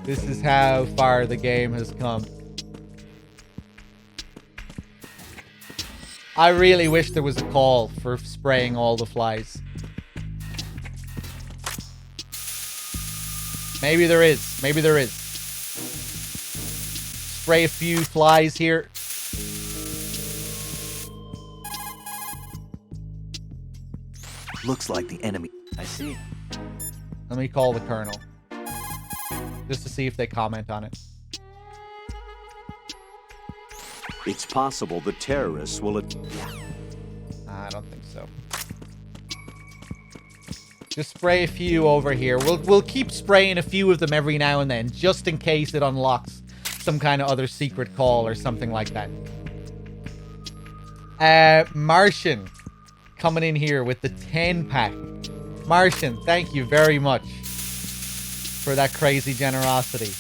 A: This is how far the game has come. I really wish there was a call for spraying all the flies. Maybe there is. Maybe there is. Spray a few flies here.
E: Looks like the enemy.
F: I see.
A: Let me call the colonel. Just to see if they comment on it.
H: It's possible the terrorists will...
A: I don't think so. Just spray a few over here. We'll keep spraying a few of them every now and then, just in case it unlocks some kind of other secret call or something like that. Martian coming in here with the 10-pack. Martian, thank you very much for that crazy generosity.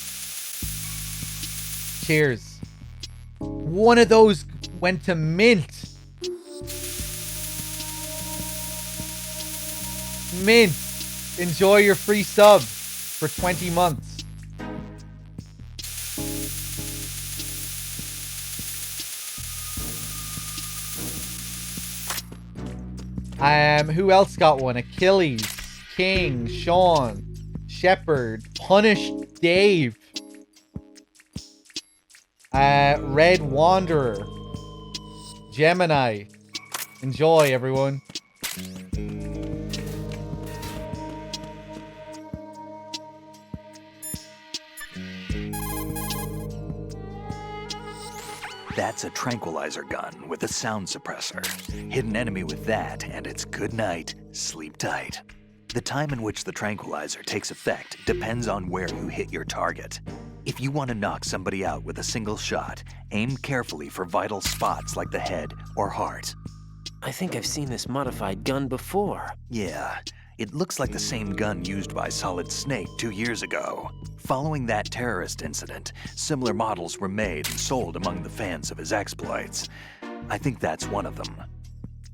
A: Cheers. One of those went to mint. Mint. Enjoy your free sub for 20 months. Who else got one? Achilles, King, Sean, Shepherd, Punished Dave, Red Wanderer, Gemini. Enjoy, everyone.
E: That's a tranquilizer gun with a sound suppressor. Hit an enemy with that, and it's good night, sleep tight. The time in which the tranquilizer takes effect depends on where you hit your target. If you want to knock somebody out with a single shot, aim carefully for vital spots like the head or heart.
F: I think I've seen this modified gun before.
E: Yeah, it looks like the same gun used by Solid Snake 2 years ago. Following that terrorist incident, similar models were made and sold among the fans of his exploits. I think that's one of them.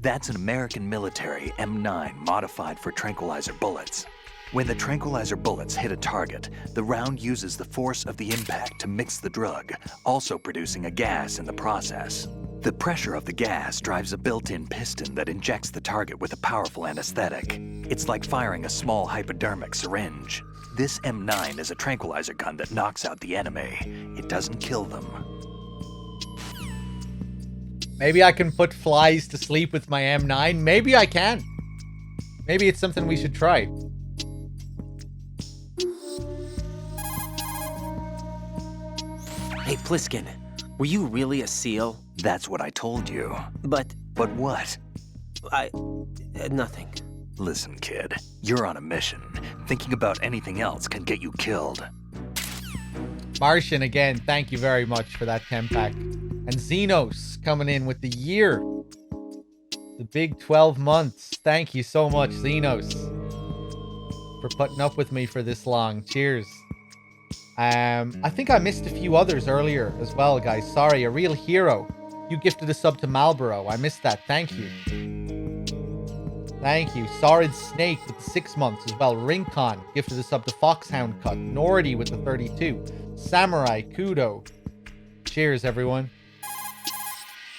E: That's an American military M9 modified for tranquilizer bullets. When the tranquilizer bullets hit a target, the round uses the force of the impact to mix the drug, also producing a gas in the process. The pressure of the gas drives a built-in piston that injects the target with a powerful anesthetic. It's like firing a small hypodermic syringe. This M9 is a tranquilizer gun that knocks out the enemy. It doesn't kill them.
A: Maybe I can put flies to sleep with my M9. Maybe I can. Maybe it's something we should try.
F: Hey, Pliskin, were you really a SEAL?
E: That's what I told you.
F: But
E: But what?
F: nothing.
E: Listen, kid, you're on a mission. Thinking about anything else can get you killed.
A: Martian, again, thank you very much for that 10-pack. And Xenos coming in with the year. The big 12 months. Thank you so much, Xenos, for putting up with me for this long. Cheers. I think I missed a few others earlier as well, guys. Sorry, a real hero. You gifted a sub to Marlboro. I missed that. Thank you. Thank you. Sorid Snake with the 6 months as well. Rincon gifted a sub to Foxhound Cut. Nordy with the 32. Samurai Kudo. Cheers, everyone.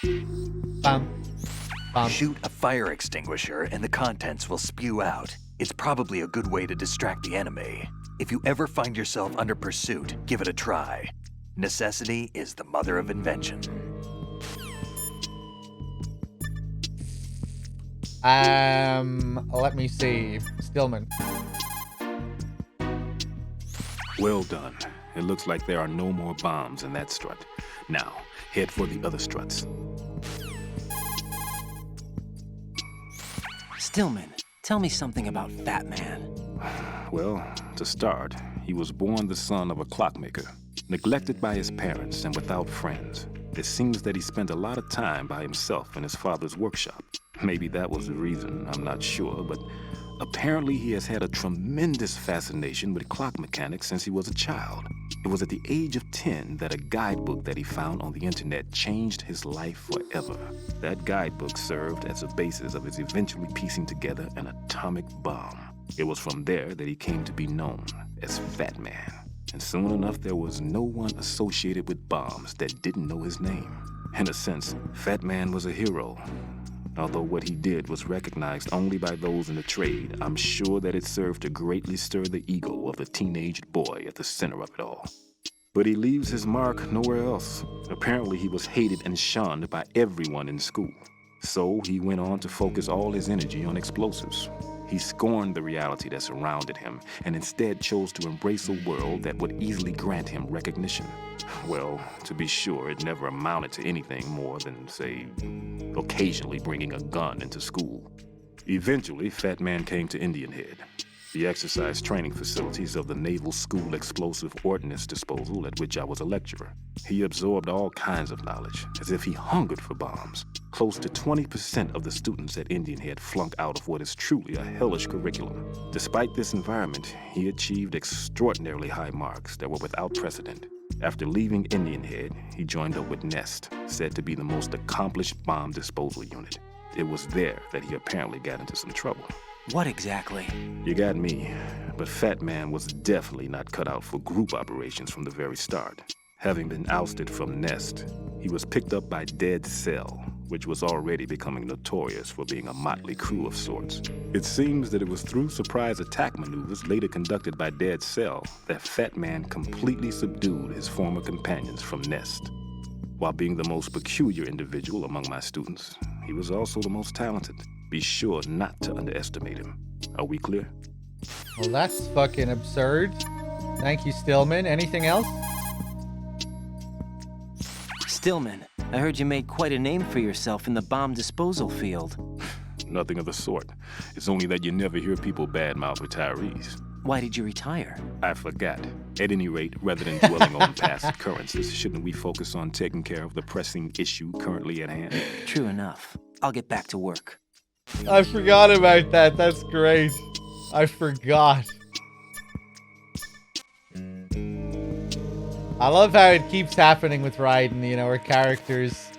A: Bam. Bam.
E: Shoot a fire extinguisher and the contents will spew out. It's probably a good way to distract the enemy. If you ever find yourself under pursuit, give it a try. Necessity is the mother of invention.
A: Let me see. Stillman.
B: Well done. It looks like there are no more bombs in that strut. Now, head for the other struts.
F: Stillman, tell me something about Fat Man.
B: Well, to start, he was born the son of a clockmaker, neglected by his parents and without friends. It seems that he spent a lot of time by himself in his father's workshop. Maybe that was the reason, I'm not sure, but apparently he has had a tremendous fascination with clock mechanics since he was a child. It was at the age of 10 that a guidebook that he found on the internet changed his life forever. That guidebook served as a basis of his eventually piecing together an atomic bomb. It was from there that he came to be known as Fat Man. And soon enough, there was no one associated with bombs that didn't know his name. In a sense, Fat Man was a hero. Although what he did was recognized only by those in the trade, I'm sure that it served to greatly stir the ego of the teenage boy at the center of it all. But he leaves his mark nowhere else. Apparently he was hated and shunned by everyone in school. So he went on to focus all his energy on explosives. He scorned the reality that surrounded him and instead chose to embrace a world that would easily grant him recognition. Well, to be sure, it never amounted to anything more than, say, occasionally bringing a gun into school. Eventually, Fat Man came to Indian Head, the exercise training facilities of the Naval School Explosive Ordnance Disposal at which I was a lecturer. He absorbed all kinds of knowledge, as if he hungered for bombs. Close to 20% of the students at Indian Head flunked out of what is truly a hellish curriculum. Despite this environment, he achieved extraordinarily high marks that were without precedent. After leaving Indian Head, he joined up with Nest, said to be the most accomplished bomb disposal unit. It was there that he apparently got into some trouble.
F: What exactly?
B: You got me, but Fat Man was definitely not cut out for group operations from the very start. Having been ousted from Nest, he was picked up by Dead Cell, which was already becoming notorious for being a motley crew of sorts. It seems that it was through surprise attack maneuvers later conducted by Dead Cell that Fat Man completely subdued his former companions from Nest. While being the most peculiar individual among my students, he was also the most talented. Be sure not to underestimate him. Are we clear?
A: Well, that's fucking absurd. Thank you, Stillman. Anything else?
F: Stillman, I heard you made quite a name for yourself in the bomb disposal field.
B: Nothing of the sort. It's only that you never hear people badmouth retirees.
F: Why did you retire?
B: I forgot. At any rate, rather than dwelling on past occurrences, shouldn't we focus on taking care of the pressing issue currently at hand?
F: True enough. I'll get back to work.
A: I forgot about that. That's great. I forgot. I love how it keeps happening with Raiden, you know, where characters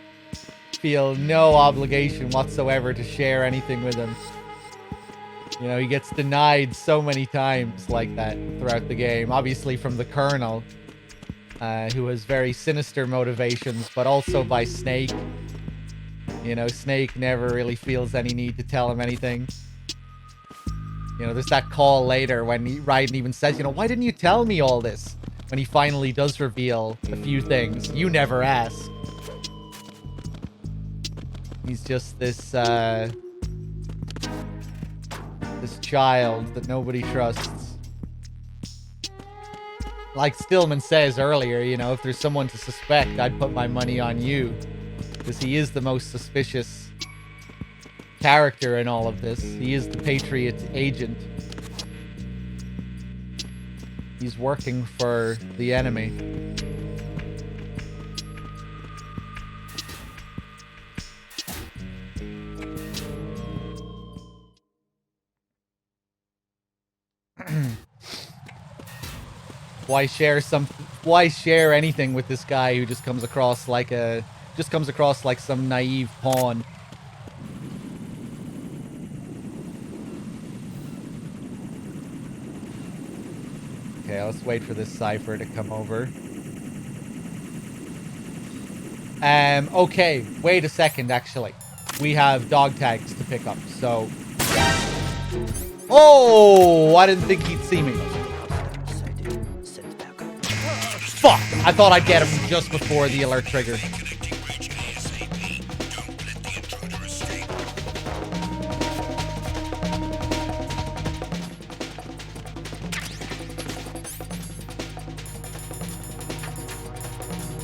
A: feel no obligation whatsoever to share anything with him. You know, he gets denied so many times like that throughout the game. Obviously from the Colonel, who has very sinister motivations, but also by Snake. You know, Snake never really feels any need to tell him anything. You know, there's that call later when Raiden even says, you know, why didn't you tell me all this? When he finally does reveal a few things. You never ask. He's just this child that nobody trusts. Like Stillman says earlier, you know, if there's someone to suspect, I'd put my money on you. Because he is the most suspicious character in all of this. He is the Patriot agent. He's working for the enemy. Why share anything with this guy who just comes across like some naive pawn? Okay, let's wait for this cipher to come over. Okay, wait a second, actually. We have dog tags to pick up, so... Oh! I didn't think he'd see me. Fuck! I thought I'd get him just before the alert trigger.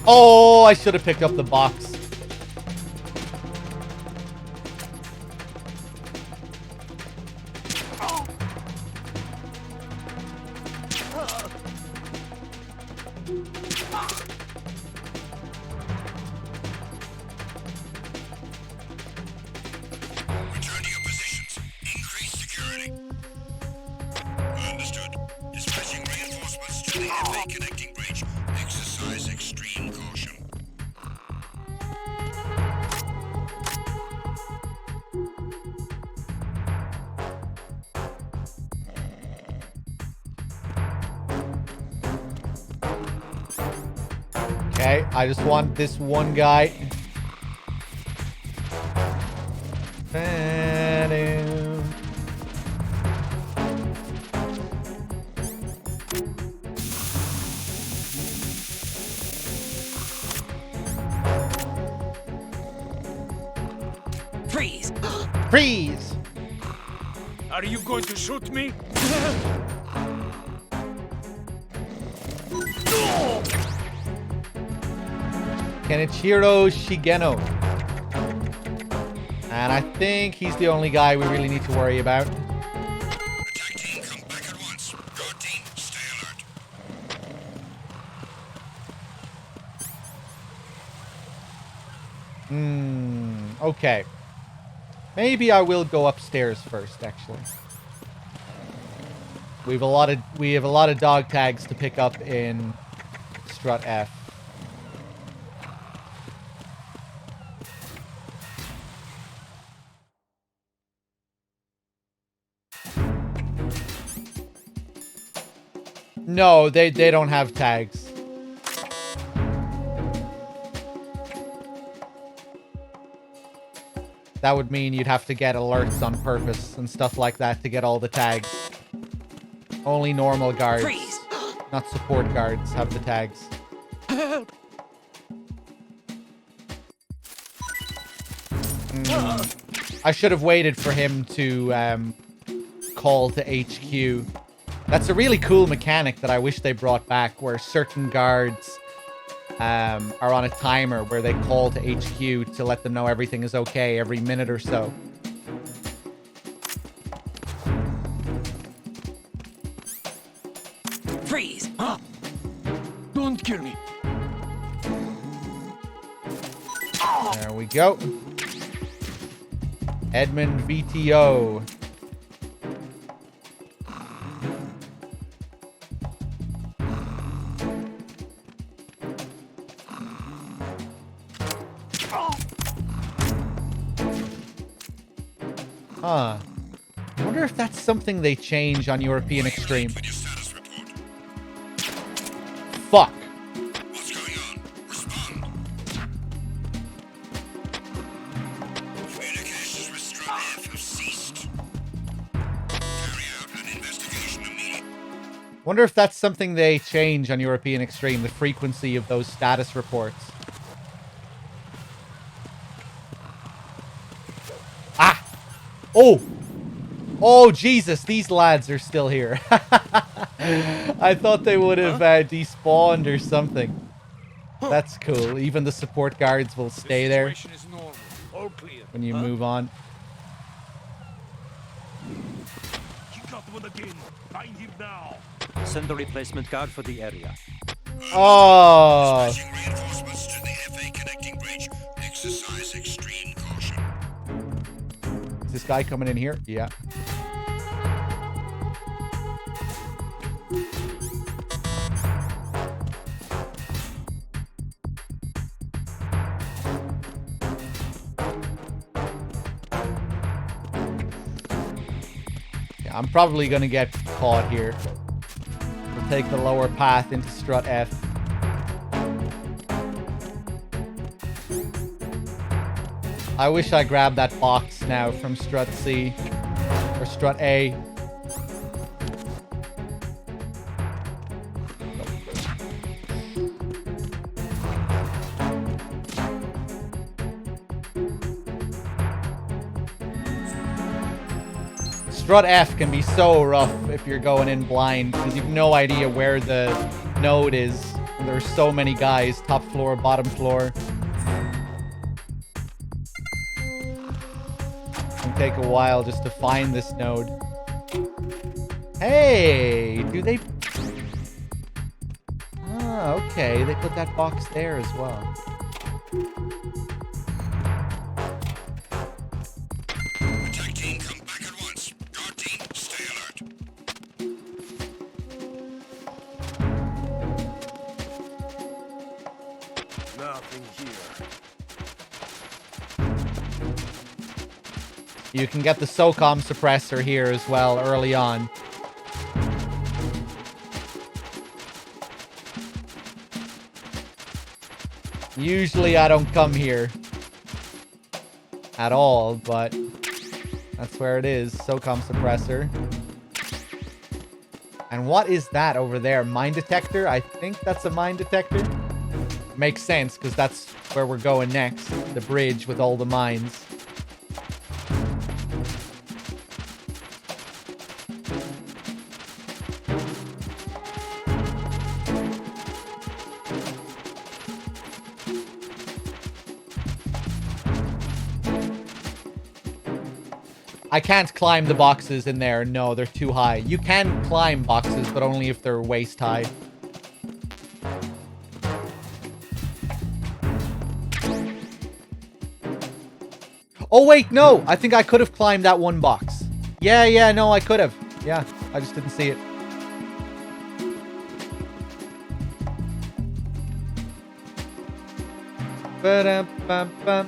A: Oh, I should have picked up the box.
I: Return to your positions. Increase security. Understood. Dispatching reinforcements to the FA connecting bridge. Exercise extreme caution.
A: Okay, I just want this one guy.
C: Freeze!
A: Freeze!
D: Are you going to shoot me?
A: Kenichiro Shigeno. And I think he's the only guy we really need to worry about.
I: Attack team, come back at once. Guard team, stay alert.
A: Okay. Maybe I will go upstairs first, actually. We have a lot of dog tags to pick up in Strut F. No, they don't have tags. That would mean you'd have to get alerts on purpose and stuff like that to get all the tags. Only normal guards,
C: Freeze!
A: not support guards, have the tags. I should have waited for him to call to HQ. That's a really cool mechanic that I wish they brought back, where certain guards are on a timer where they call to HQ to let them know everything is okay every minute or so.
C: Freeze!
D: Don't kill me.
A: There we go. Edmund VTO. Huh. I wonder if that's something they change on European Extreme.
I: With your status report.
A: Fuck.
I: What's going on? Respond. Communications with Strut F have ceased. Carry out an investigation immediately.
A: Wonder if that's something they change on European Extreme, the frequency of those status reports. Ah! Oh! Oh, Jesus, these lads are still here. I thought they would have despawned or something. That's cool. Even the support guards will stay there
D: Situation is normal. All clear.
A: when you move on.
D: You got one again. Find him now.
H: Send a replacement guard for the area.
A: Oh.
I: Dispatching reinforcements to the FA connecting bridge. Exercise extreme caution.
A: Is this guy coming in here? Yeah. I'm probably gonna get caught here. We'll take the lower path into strut F. I wish I grabbed that box now from strut C or strut A. Strut F can be so rough if you're going in blind because you've no idea where the node is. And there's so many guys, top floor, bottom floor. It can take a while just to find this node. Hey, do they... Ah, okay, they put that box there as well.
I: Attack team, come back at once. Guard team, stay alert.
D: Nothing here.
A: You can get the SOCOM suppressor here as well early on. Usually I don't come here at all, but that's where it is. SOCOM suppressor. And what is that over there? Mine detector? I think that's a mine detector. Makes sense because that's where we're going next. The bridge with all the mines. I can't climb the boxes in there. No, they're too high. You can climb boxes, but only if they're waist high. Oh, wait, no. I think I could have climbed that one box. Yeah, no, I could have. Yeah, I just didn't see it. Ba-da-ba-ba.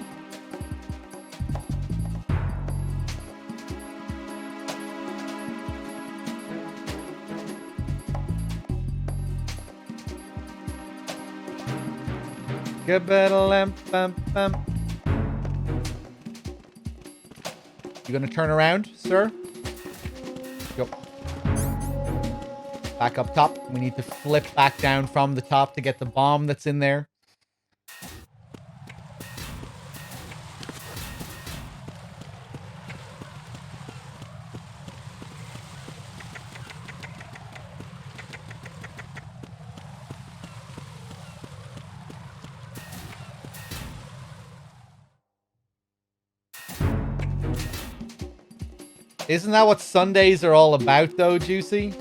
A: Ga-ba-da-lam-bam-bam. You gonna turn around, sir? Go. Back up top. We need to flip back down from the top to get the bomb that's in there. Isn't that what Sundays are all about, though, Juicy?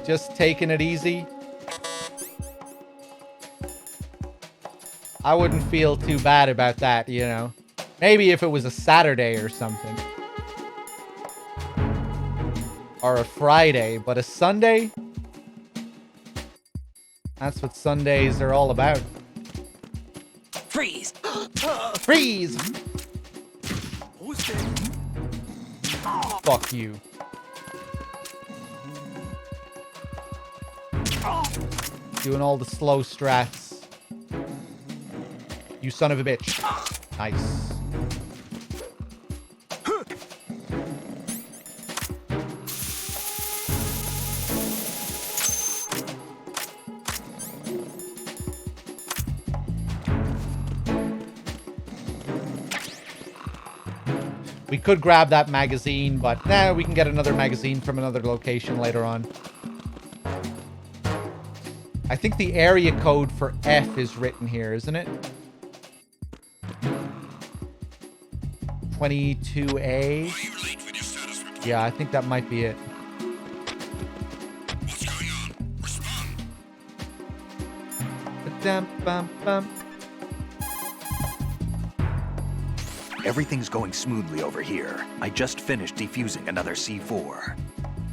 A: Just taking it easy. I wouldn't feel too bad about that, you know. Maybe if it was a Saturday or something. Or a Friday, but a Sunday? That's what Sundays are all about.
C: Freeze!
A: Freeze! Fuck you. Doing all the slow strats. You son of a bitch. Nice. We could grab that magazine, but nah, we can get another magazine from another location later on. I think the area code for F is written here, isn't it? 22A.
I: Are you late with your status report?
A: Yeah, I think that might be it.
I: What's going on? Respond.
A: Ba-dum-bum-bum.
E: Everything's going smoothly over here. I just finished defusing another C4.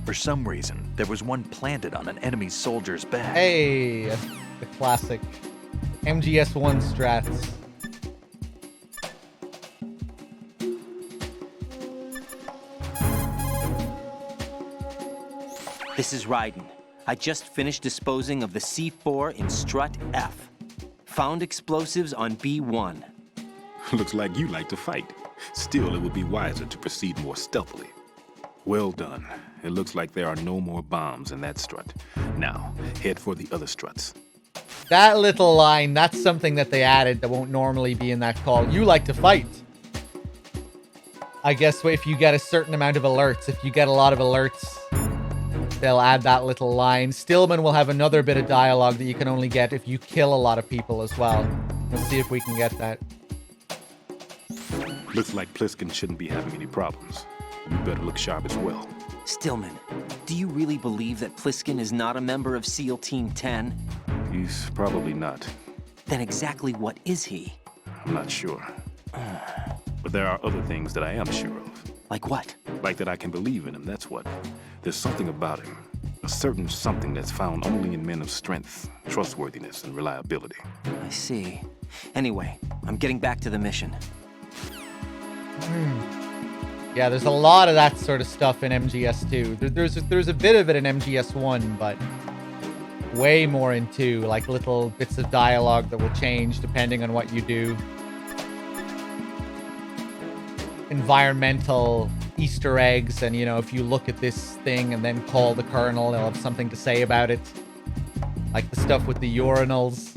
E: For some reason, there was one planted on an enemy soldier's back.
A: Hey, the classic MGS1 strats.
F: This is Raiden. I just finished disposing of the C4 in Strut F. Found explosives on B1.
B: Looks like you like to fight. Still, it would be wiser to proceed more stealthily. Well done. It looks like there are no more bombs in that strut. Now, head for the other struts.
A: That little line, that's something that they added that won't normally be in that call. You like to fight. I guess if you get a certain amount of alerts, if you get a lot of alerts, they'll add that little line. Stillman will have another bit of dialogue that you can only get if you kill a lot of people as well. Let's see if we can get that.
B: Looks like Pliskin shouldn't be having any problems. You better look sharp as well.
F: Stillman, do you really believe that Pliskin is not a member of SEAL Team 10?
B: He's probably not.
F: Then exactly what is he?
B: I'm not sure. But there are other things that I am sure of.
F: Like what?
B: Like that I can believe in him, that's what. There's something about him. A certain something that's found only in men of strength, trustworthiness, and reliability.
F: I see. Anyway, I'm getting back to the mission.
A: Yeah, there's a lot of that sort of stuff in MGS2. There's a bit of it in MGS1, but way more in 2, like little bits of dialogue that will change depending on what you do. Environmental Easter eggs, and if you look at this thing and then call the colonel, they'll have something to say about it. Like the stuff with the urinals.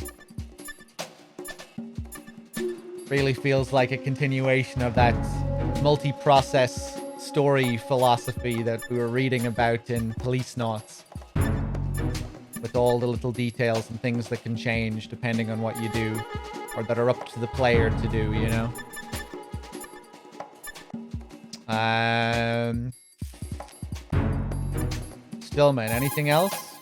A: Really feels like a continuation of that multi-process story philosophy that we were reading about in Police Knots. With all the little details and things that can change depending on what you do, or that are up to the player to do, Stillman, anything else?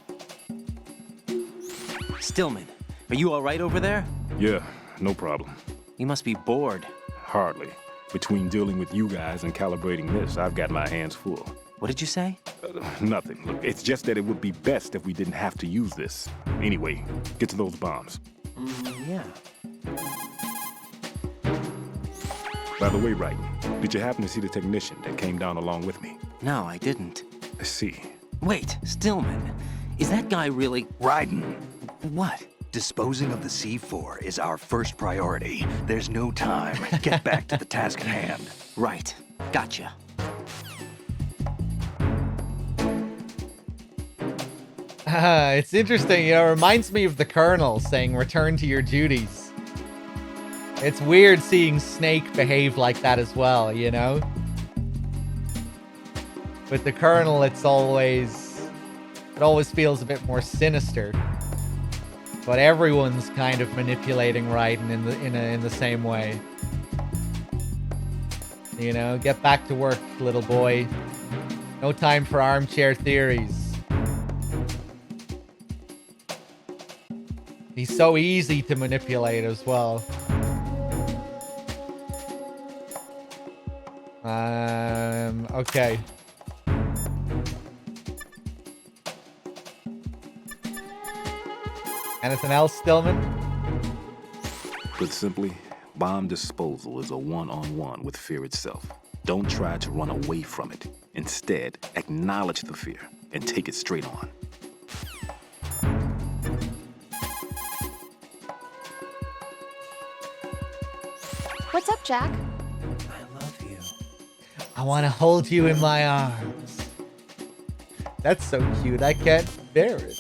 F: Stillman, are you all right over there?
B: Yeah, no problem.
F: You must be bored.
B: Hardly. Between dealing with you guys and calibrating this, I've got my hands full.
F: What did you say?
B: Nothing. Look, it's just that it would be best if we didn't have to use this. Anyway, get to those bombs.
F: Yeah.
B: By the way, Raiden, did you happen to see the technician that came down along with me?
F: No, I didn't.
B: I see.
F: Wait, Stillman, is that guy really...
E: Raiden,
F: What?
E: disposing of the C4 is our first priority. There's no time. Get back to the task at hand.
F: Right. Gotcha.
A: It's interesting, it reminds me of the Colonel saying, return to your duties. It's weird seeing Snake behave like that as well, With the Colonel, it always feels a bit more sinister. But everyone's kind of manipulating Raiden in the same way. Get back to work, little boy. No time for armchair theories. He's so easy to manipulate as well. Okay. Anything else, Stillman?
B: Put simply, bomb disposal is a one-on-one with fear itself. Don't try to run away from it. Instead, acknowledge the fear and take it straight on.
G: What's up, Jack?
F: I love you.
A: I want to hold you in my arms. That's so cute, I can't bear it.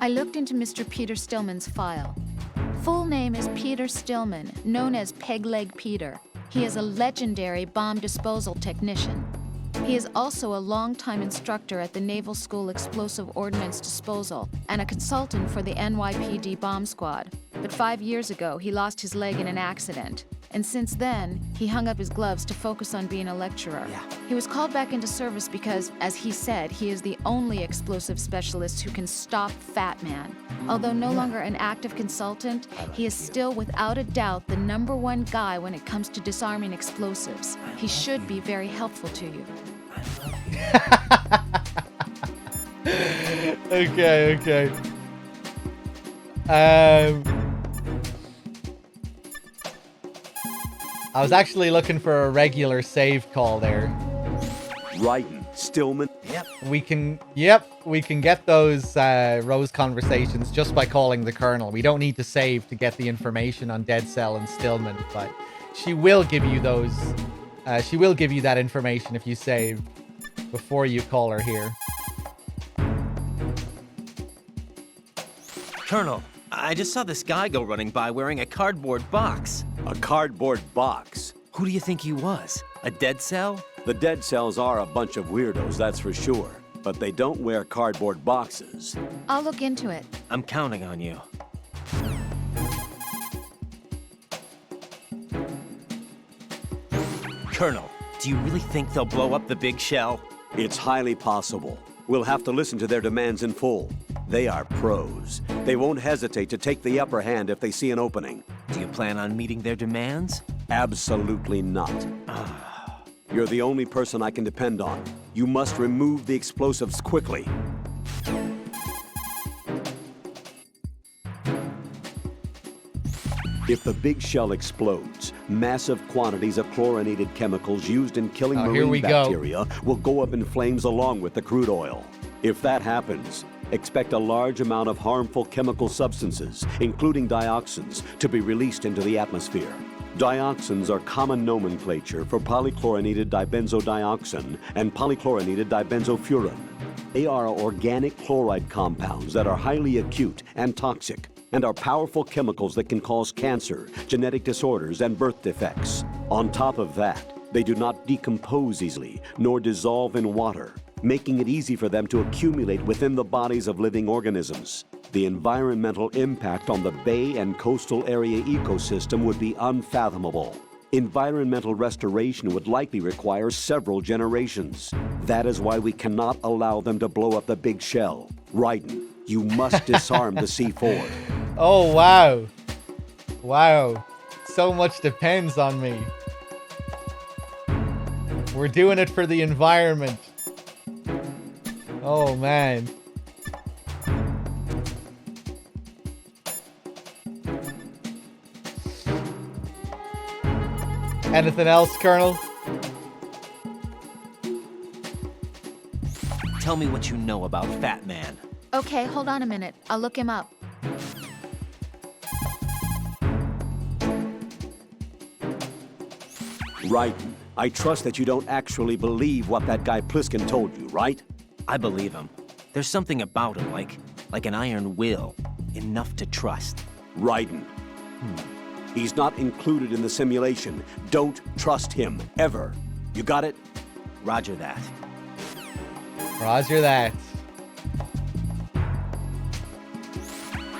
G: I looked into Mr. Peter Stillman's file. Full name is Peter Stillman, known as Peg Leg Peter. He is a legendary bomb disposal technician. He is also a longtime instructor at the Naval School Explosive Ordnance Disposal and a consultant for the NYPD Bomb Squad. but 5 years ago he lost his leg in an accident. And since then, he hung up his gloves to focus on being a lecturer.
F: Yeah.
G: He was called back into service because, as he said, he is the only explosive specialist who can stop Fat Man. Although no longer an active consultant, he is still without a doubt the #1 guy when it comes to disarming explosives. He should be very helpful to you.
A: Okay. I was actually looking for a regular save call there.
H: Writing. Stillman.
A: We can get those Rose conversations just by calling the Colonel. We don't need to save to get the information on Dead Cell and Stillman, but she will give you those. She will give you that information if you save before you call her here.
F: Colonel, I just saw this guy go running by wearing a cardboard box.
H: A cardboard box.
F: Who do you think he was? A dead cell?
H: The dead cells are a bunch of weirdos, that's for sure. But they don't wear cardboard boxes.
G: I'll look into it.
F: I'm counting on you. Colonel, do you really think they'll blow up the big shell?
H: It's highly possible. We'll have to listen to their demands in full. They are pros. They won't hesitate to take the upper hand if they see an opening.
F: Do you plan on meeting their demands?
H: Absolutely not. You're the only person I can depend on. You must remove the explosives quickly. If the big shell explodes, massive quantities of chlorinated chemicals used in killing marine bacteria will go up in flames along with the crude oil. If that happens, expect a large amount of harmful chemical substances, including dioxins, to be released into the atmosphere. Dioxins are common nomenclature for polychlorinated dibenzodioxin and polychlorinated dibenzofuran. They are organic chloride compounds that are highly acute and toxic, and are powerful chemicals that can cause cancer, genetic disorders, and birth defects. On top of that, they do not decompose easily, nor dissolve in water, making it easy for them to accumulate within the bodies of living organisms. The environmental impact on the bay and coastal area ecosystem would be unfathomable. Environmental restoration would likely require several generations. That is why we cannot allow them to blow up the big shell. Raiden, you must disarm the C4.
A: Oh, wow. Wow. So much depends on me. We're doing it for the environment. Oh, man. Anything else, Colonel?
F: Tell me what you know about Fat Man.
G: Okay, hold on a minute. I'll look him up.
H: Raiden, I trust that you don't actually believe what that guy Pliskin told you, right?
F: I believe him. There's something about him, like an iron will. Enough to trust.
H: Raiden. He's not included in the simulation. Don't trust him, ever. You got it?
F: Roger that.
A: Roger that.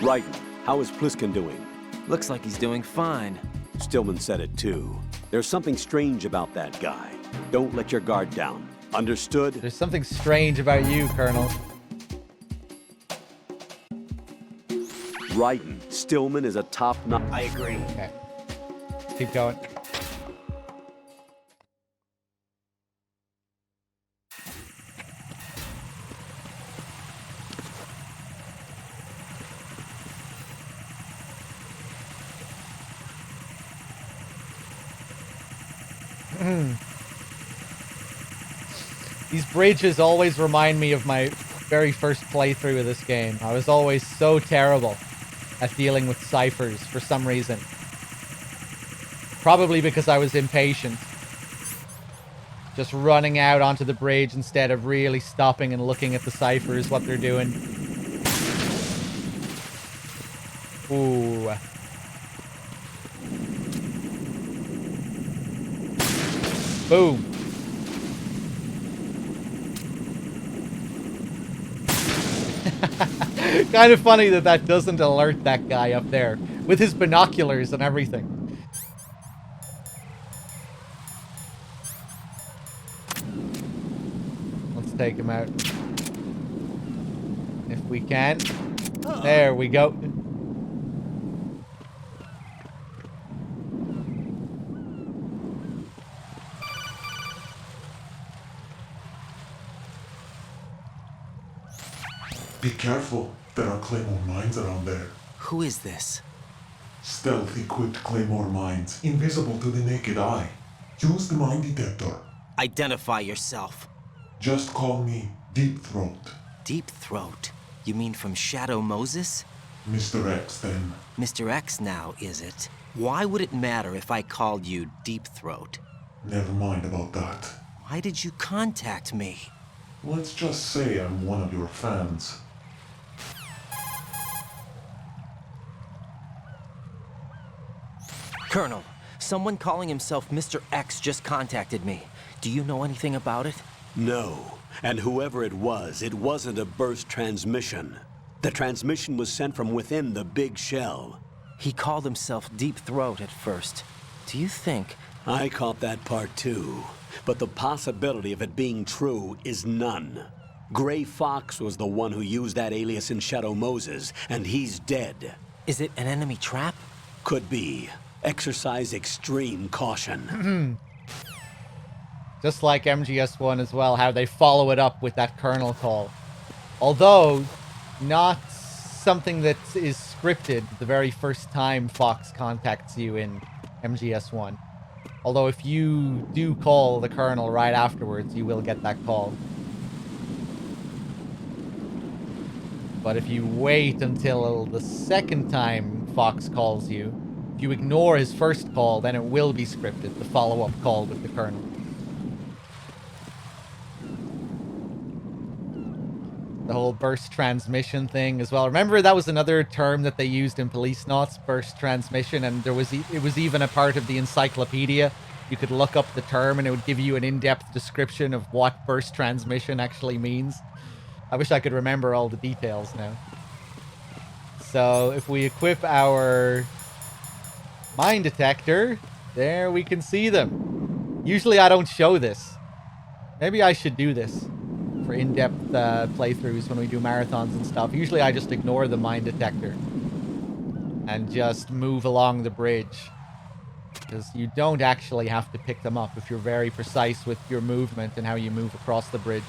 H: Raiden, how is Pliskin doing?
F: Looks like he's doing fine.
H: Stillman said it too. There's something strange about that guy. Don't let your guard down. Understood?
A: There's something strange about you, Colonel.
H: Raiden, Stillman is a top-notch.
F: I agree.
A: Okay. Keep going. These bridges always remind me of my very first playthrough of this game. I was always so terrible at dealing with ciphers for some reason. Probably because I was impatient. Just running out onto the bridge instead of really stopping and looking at the ciphers, what they're doing. Ooh. Boom. Kind of funny that that doesn't alert that guy up there With his binoculars and everything. Let's take him out. If we can. There we go.
J: Be careful. There are claymore mines around there.
F: Who is this?
J: Stealth-equipped claymore mines, invisible to the naked eye. Use the mine detector.
F: Identify yourself.
J: Just call me Deep Throat.
F: Deep Throat? You mean from Shadow Moses?
J: Mr. X, then.
F: Mr. X now, is it? Why would it matter if I called you Deep Throat?
J: Never mind about that.
F: Why did you contact me?
J: Let's just say I'm one of your fans.
F: Colonel, someone calling himself Mr. X just contacted me. Do you know anything about it?
H: No. And whoever it wasn't a burst transmission. The transmission was sent from within the big shell.
F: He called himself Deep Throat at first. Do you think...
H: I caught that part too. But the possibility of it being true is none. Gray Fox was the one who used that alias in Shadow Moses, and he's dead.
F: Is it an enemy trap?
H: Could be. Exercise extreme caution.
A: Just like MGS1 as well, how they follow it up with that Colonel call. Although, not something that is scripted the very first time Fox contacts you in MGS1. Although if you do call the Colonel right afterwards, you will get that call. But if you wait until the second time Fox calls you, if you ignore his first call, then it will be scripted, the follow-up call with the Colonel. The whole burst transmission thing as well. Remember, that was another term that they used in Police Knots, burst transmission, and it was even a part of the encyclopedia. You could look up the term and it would give you an in-depth description of what burst transmission actually means. I wish I could remember all the details now. So if we equip our mine detector, there we can see them. Usually I don't show this. Maybe I should do this for in-depth playthroughs when we do marathons and stuff. Usually I just ignore the mine detector and just move along the bridge, because you don't actually have to pick them up if you're very precise with your movement and how you move across the bridge.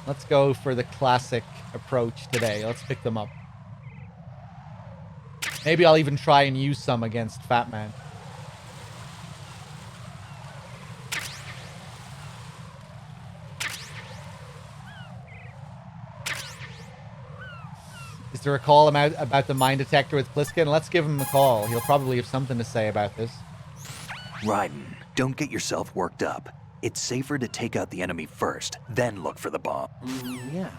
A: Let's go for the classic approach today. Let's pick them up. Maybe I'll even try and use some against Fat Man. Is there a call about the mine detector with Pliskin? Let's give him a call. He'll probably have something to say about this.
E: Raiden, don't get yourself worked up. It's safer to take out the enemy first, then look for the bomb.
F: Yeah.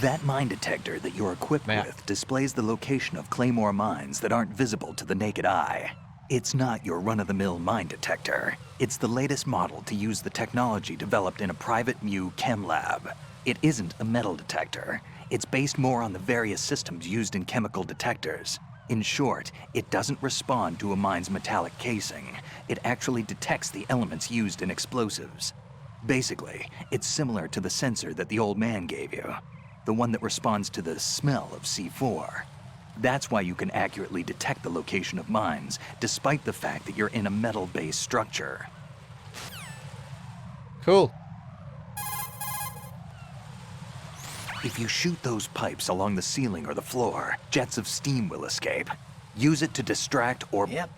E: That mine detector that you're equipped with displays the location of claymore mines that aren't visible to the naked eye. It's not your run-of-the-mill mine detector. It's the latest model to use the technology developed in a private Mu chem lab. It isn't a metal detector. It's based more on the various systems used in chemical detectors. In short, it doesn't respond to a mine's metallic casing. It actually detects the elements used in explosives. Basically, it's similar to the sensor that the old man gave you, the one that responds to the smell of C4. That's why you can accurately detect the location of mines, despite the fact that you're in a metal-based structure.
A: Cool.
E: If you shoot those pipes along the ceiling or the floor, jets of steam will escape. Use it to distract or...
F: Yep.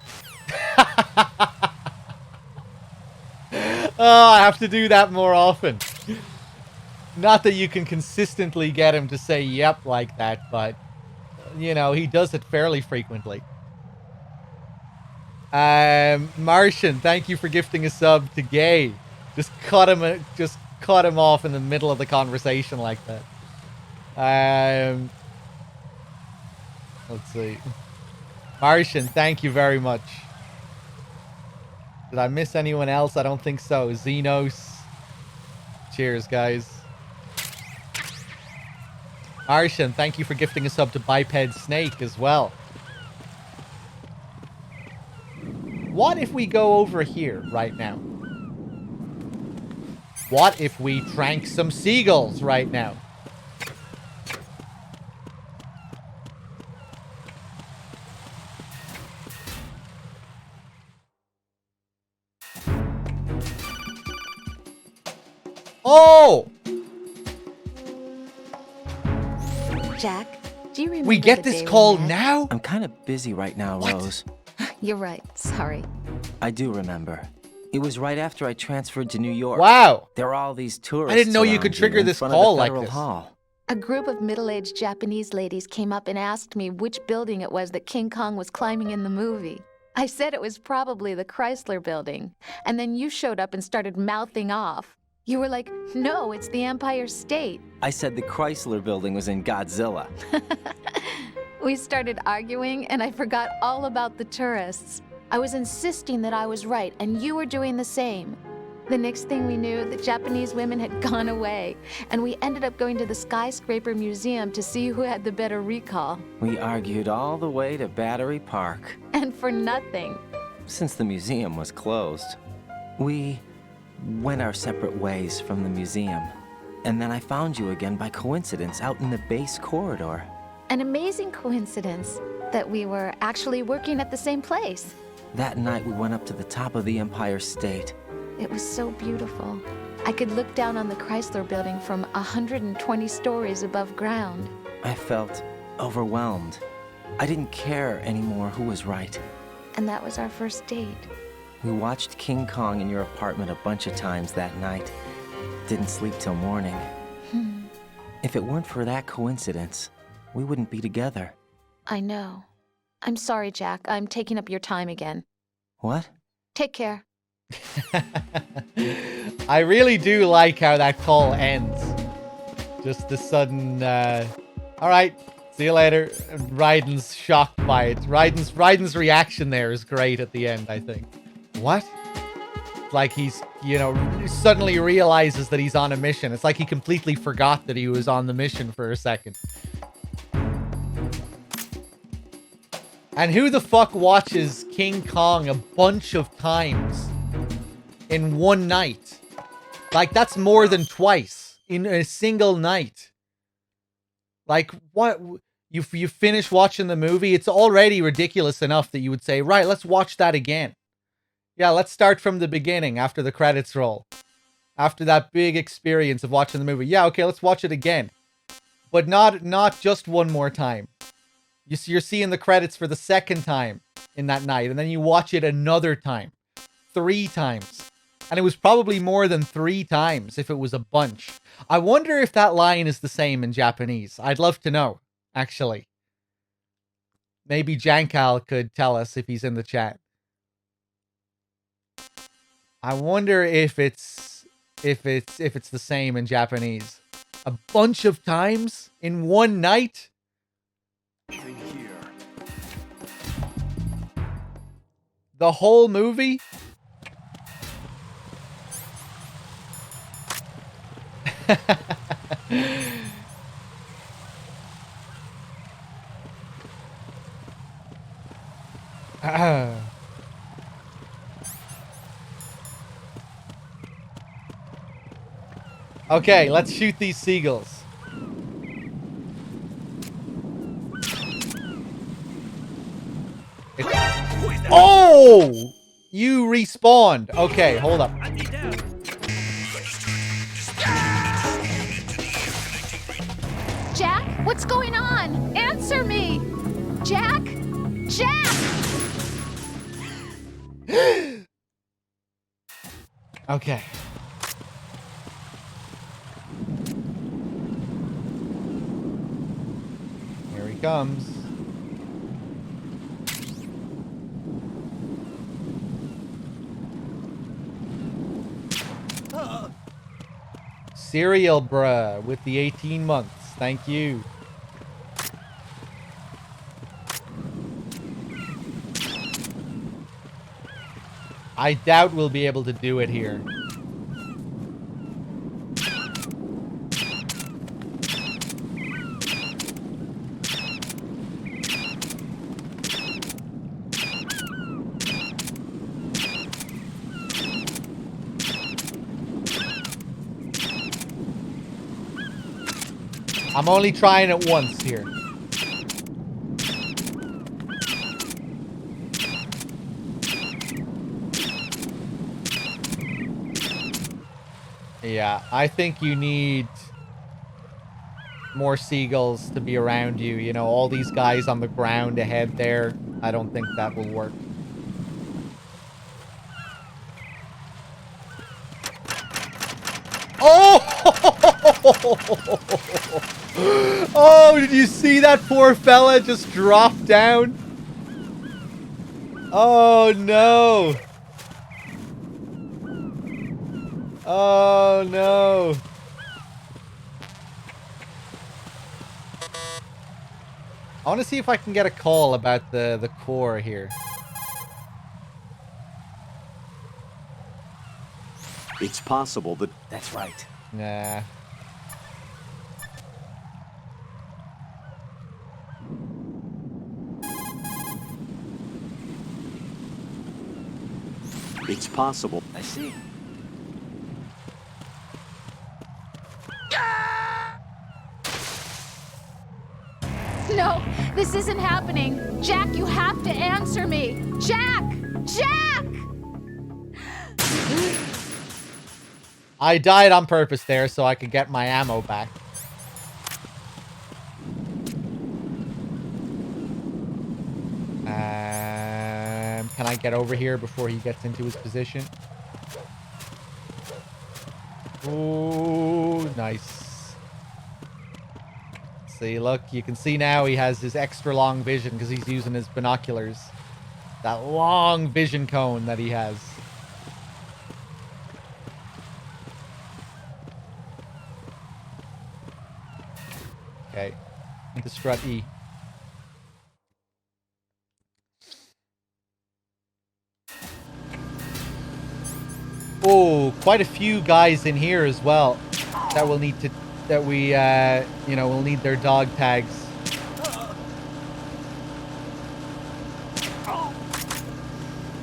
A: Oh, I have to do that more often. Not that you can consistently get him to say yep like that, but, you know, he does it fairly frequently. Martian, thank you for gifting a sub to Gay. Just cut him off in the middle of the conversation like that. Let's see. Martian, thank you very much. Did I miss anyone else? I don't think so. Xenos. Cheers, guys. Martian, thank you for gifting a sub to Biped Snake as well. What if we go over here right now? What if we drank some seagulls right now? Oh!
G: Jack, do you remember
A: We get
G: the
A: this
G: day
A: call
G: we met?
A: now?
F: I'm kind of busy right now,
A: What?
F: Rose.
G: You're right. Sorry.
F: I do remember. It was right after I transferred to New York.
A: Wow.
F: There were all these tourists.
A: I didn't know you
F: around
A: could trigger
F: in
A: this
F: front
A: call
F: of the
A: like
F: Federal
A: this.
F: Hall.
G: A group of middle-aged Japanese ladies came up and asked me which building it was that King Kong was climbing in the movie. I said it was probably the Chrysler Building, and then you showed up and started mouthing off. You were like, no, it's the Empire State.
F: I said the Chrysler Building was in Godzilla.
G: We started arguing, and I forgot all about the tourists. I was insisting that I was right, and you were doing the same. The next thing we knew, the Japanese women had gone away, and we ended up going to the Skyscraper Museum to see who had the better recall.
F: We argued all the way to Battery Park.
G: And for nothing.
F: Since the museum was closed, we went our separate ways from the museum. And then I found you again by coincidence out in the base corridor.
G: An amazing coincidence that we were actually working at the same place.
F: That night we went up to the top of the Empire State.
G: It was so beautiful. I could look down on the Chrysler Building from 120 stories above ground.
F: I felt overwhelmed. I didn't care anymore who was right.
G: And that was our first date.
F: We watched King Kong in your apartment a bunch of times that night. Didn't sleep till morning. If it weren't for that coincidence, we wouldn't be together.
G: I know. I'm sorry, Jack. I'm taking up your time again.
F: What?
G: Take care.
A: I really do like how that call ends. Just the sudden, all right, see you later. Raiden's shocked by it. Raiden's reaction there is great at the end, I think. What? Like he's, you know, suddenly realizes that he's on a mission. It's like he completely forgot that he was on the mission for a second. And who the fuck watches King Kong a bunch of times in one night? Like, that's more than twice in a single night. Like, what? You finish watching the movie, it's already ridiculous enough that you would say, right, let's watch that again. Yeah, let's start from the beginning after the credits roll. After that big experience of watching the movie. Yeah, okay, let's watch it again. But not just one more time. You're seeing the credits for the second time in that night, and then you watch it another time. 3 times. And it was probably more than 3 times if it was a bunch. I wonder if that line is the same in Japanese. I'd love to know, actually. Maybe Jankal could tell us if he's in the chat. I wonder if it's the same in Japanese. A bunch of times in one night? The whole movie? Okay, let's shoot these seagulls. Oh! You respawned. Okay, hold up.
G: Jack, what's going on? Answer me! Jack? Jack!
A: Okay. Here he comes. Cereal bruh with the 18 months. Thank you. I doubt we'll be able to do it here. I'm only trying it once here. Yeah, I think you need more seagulls to be around you. You know, all these guys on the ground ahead there. I don't think that will work. Oh! Oh, did you see that poor fella just drop down? Oh, no. Oh, no. I want to see if I can get a call about the core here.
H: It's possible that...
F: That's right.
A: Nah.
H: It's possible.
F: I see.
G: No, this isn't happening. Jack, you have to answer me. Jack! Jack!
A: I died on purpose there so I could get my ammo back. Can I get over here before he gets into his position? Ooh, nice. See, look, you can see now he has his extra long vision because he's using his binoculars. That long vision cone that he has. Okay, into strut E. Oh, quite a few guys in here as well that will need to, that we, you know, will need their dog tags.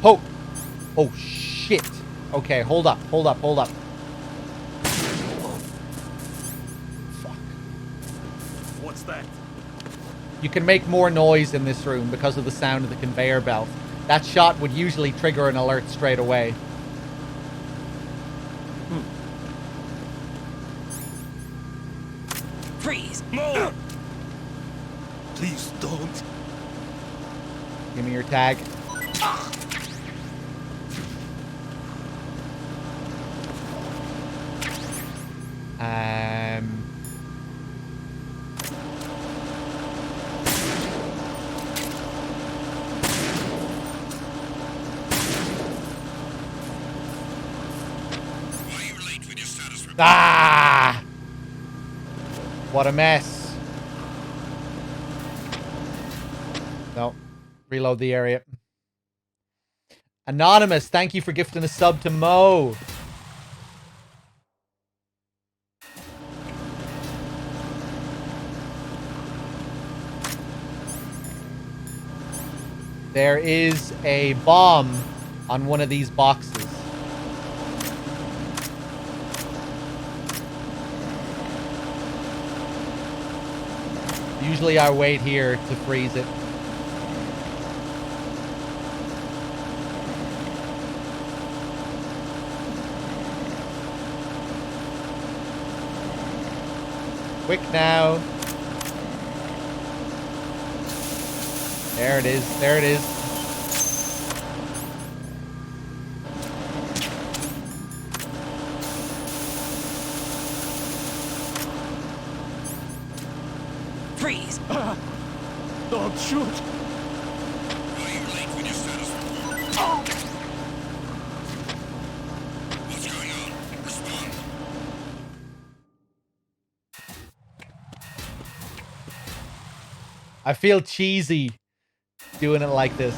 A: Oh, oh shit. Okay, hold up, hold up, hold up. Fuck.
D: What's that?
A: You can make more noise in this room because of the sound of the conveyor belt. That shot would usually trigger an alert straight away.
C: Freeze!
D: No! Please don't.
A: Give me your tag. Ah! What a mess. No. Reload the area. Anonymous, thank you for gifting a sub to Mo. There is a bomb on one of these boxes. Usually I wait here to freeze it. Quick now. There it is. There it is.
C: Freeze!
D: Don't shoot!
I: Why are you late with your status report? What's going on? Respond.
A: I feel cheesy doing it like this.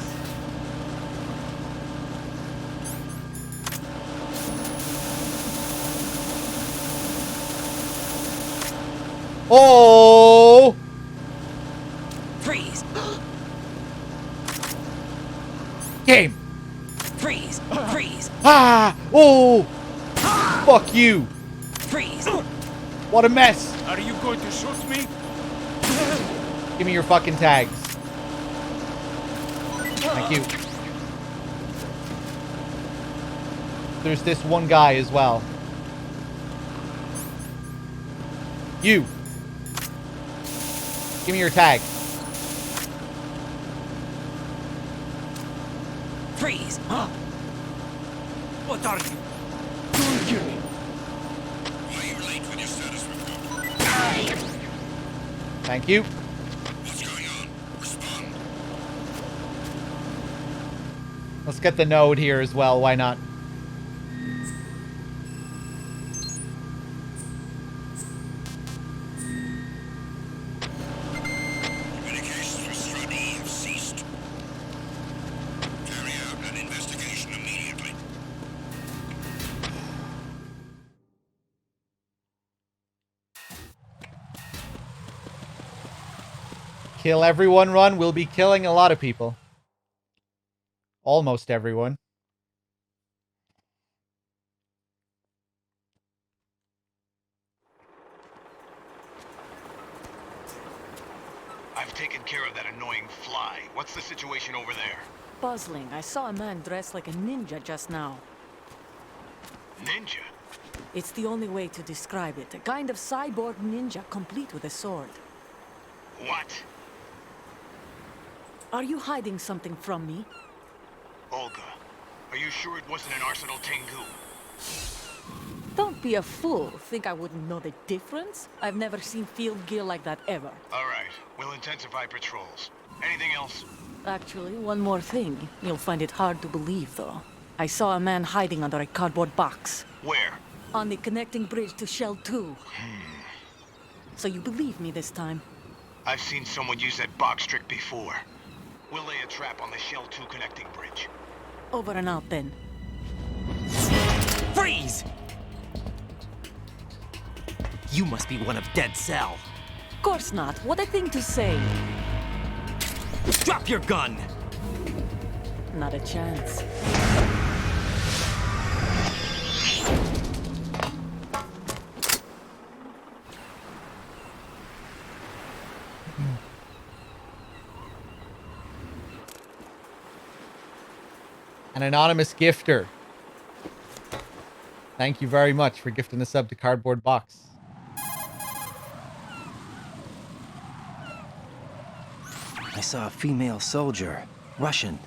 A: Oh!
C: Freeze!
A: Game!
C: Freeze! Freeze!
A: Ah! Oh! Fuck you!
C: Freeze!
A: What a mess!
D: Are you going to shoot me?
A: Give me your fucking tags. Thank you. There's this one guy as well. You. Give me your tag.
C: Freeze!
D: Huh? What are you doing here?
I: Why are you late with your status report?
A: Thank you.
I: What's going on? Respond.
A: Let's get the node here as well. Why not?
I: Communications with Stradi have ceased. Carry out an investigation immediately.
A: Kill everyone, run. We'll be killing a lot of people. Almost everyone.
K: I've taken care of that annoying fly. What's the situation over there?
C: Puzzling. I saw a man dressed like a ninja just now.
K: Ninja?
C: It's the only way to describe it. A kind of cyborg ninja, complete with a sword.
K: What?
C: Are you hiding something from me?
K: Olga, are you sure it wasn't an Arsenal Tengu?
C: Don't be a fool. Think I wouldn't know the difference? I've never seen field gear like that ever.
K: All right, we'll intensify patrols. Anything else?
C: Actually, one more thing. You'll find it hard to believe, though. I saw a man hiding under a cardboard box.
K: Where?
C: On the connecting bridge to Shell 2. So you believe me this time?
K: I've seen someone use that box trick before. We'll lay a trap on the Shell 2 connecting bridge.
C: Over and out, then.
F: Freeze! You must be one of Dead Cell.
C: Of course not. What a thing to say.
F: Drop your gun!
C: Not a chance.
A: An anonymous gifter. Thank you very much for gifting a sub to Cardboard Box.
E: I saw a female soldier. Russian.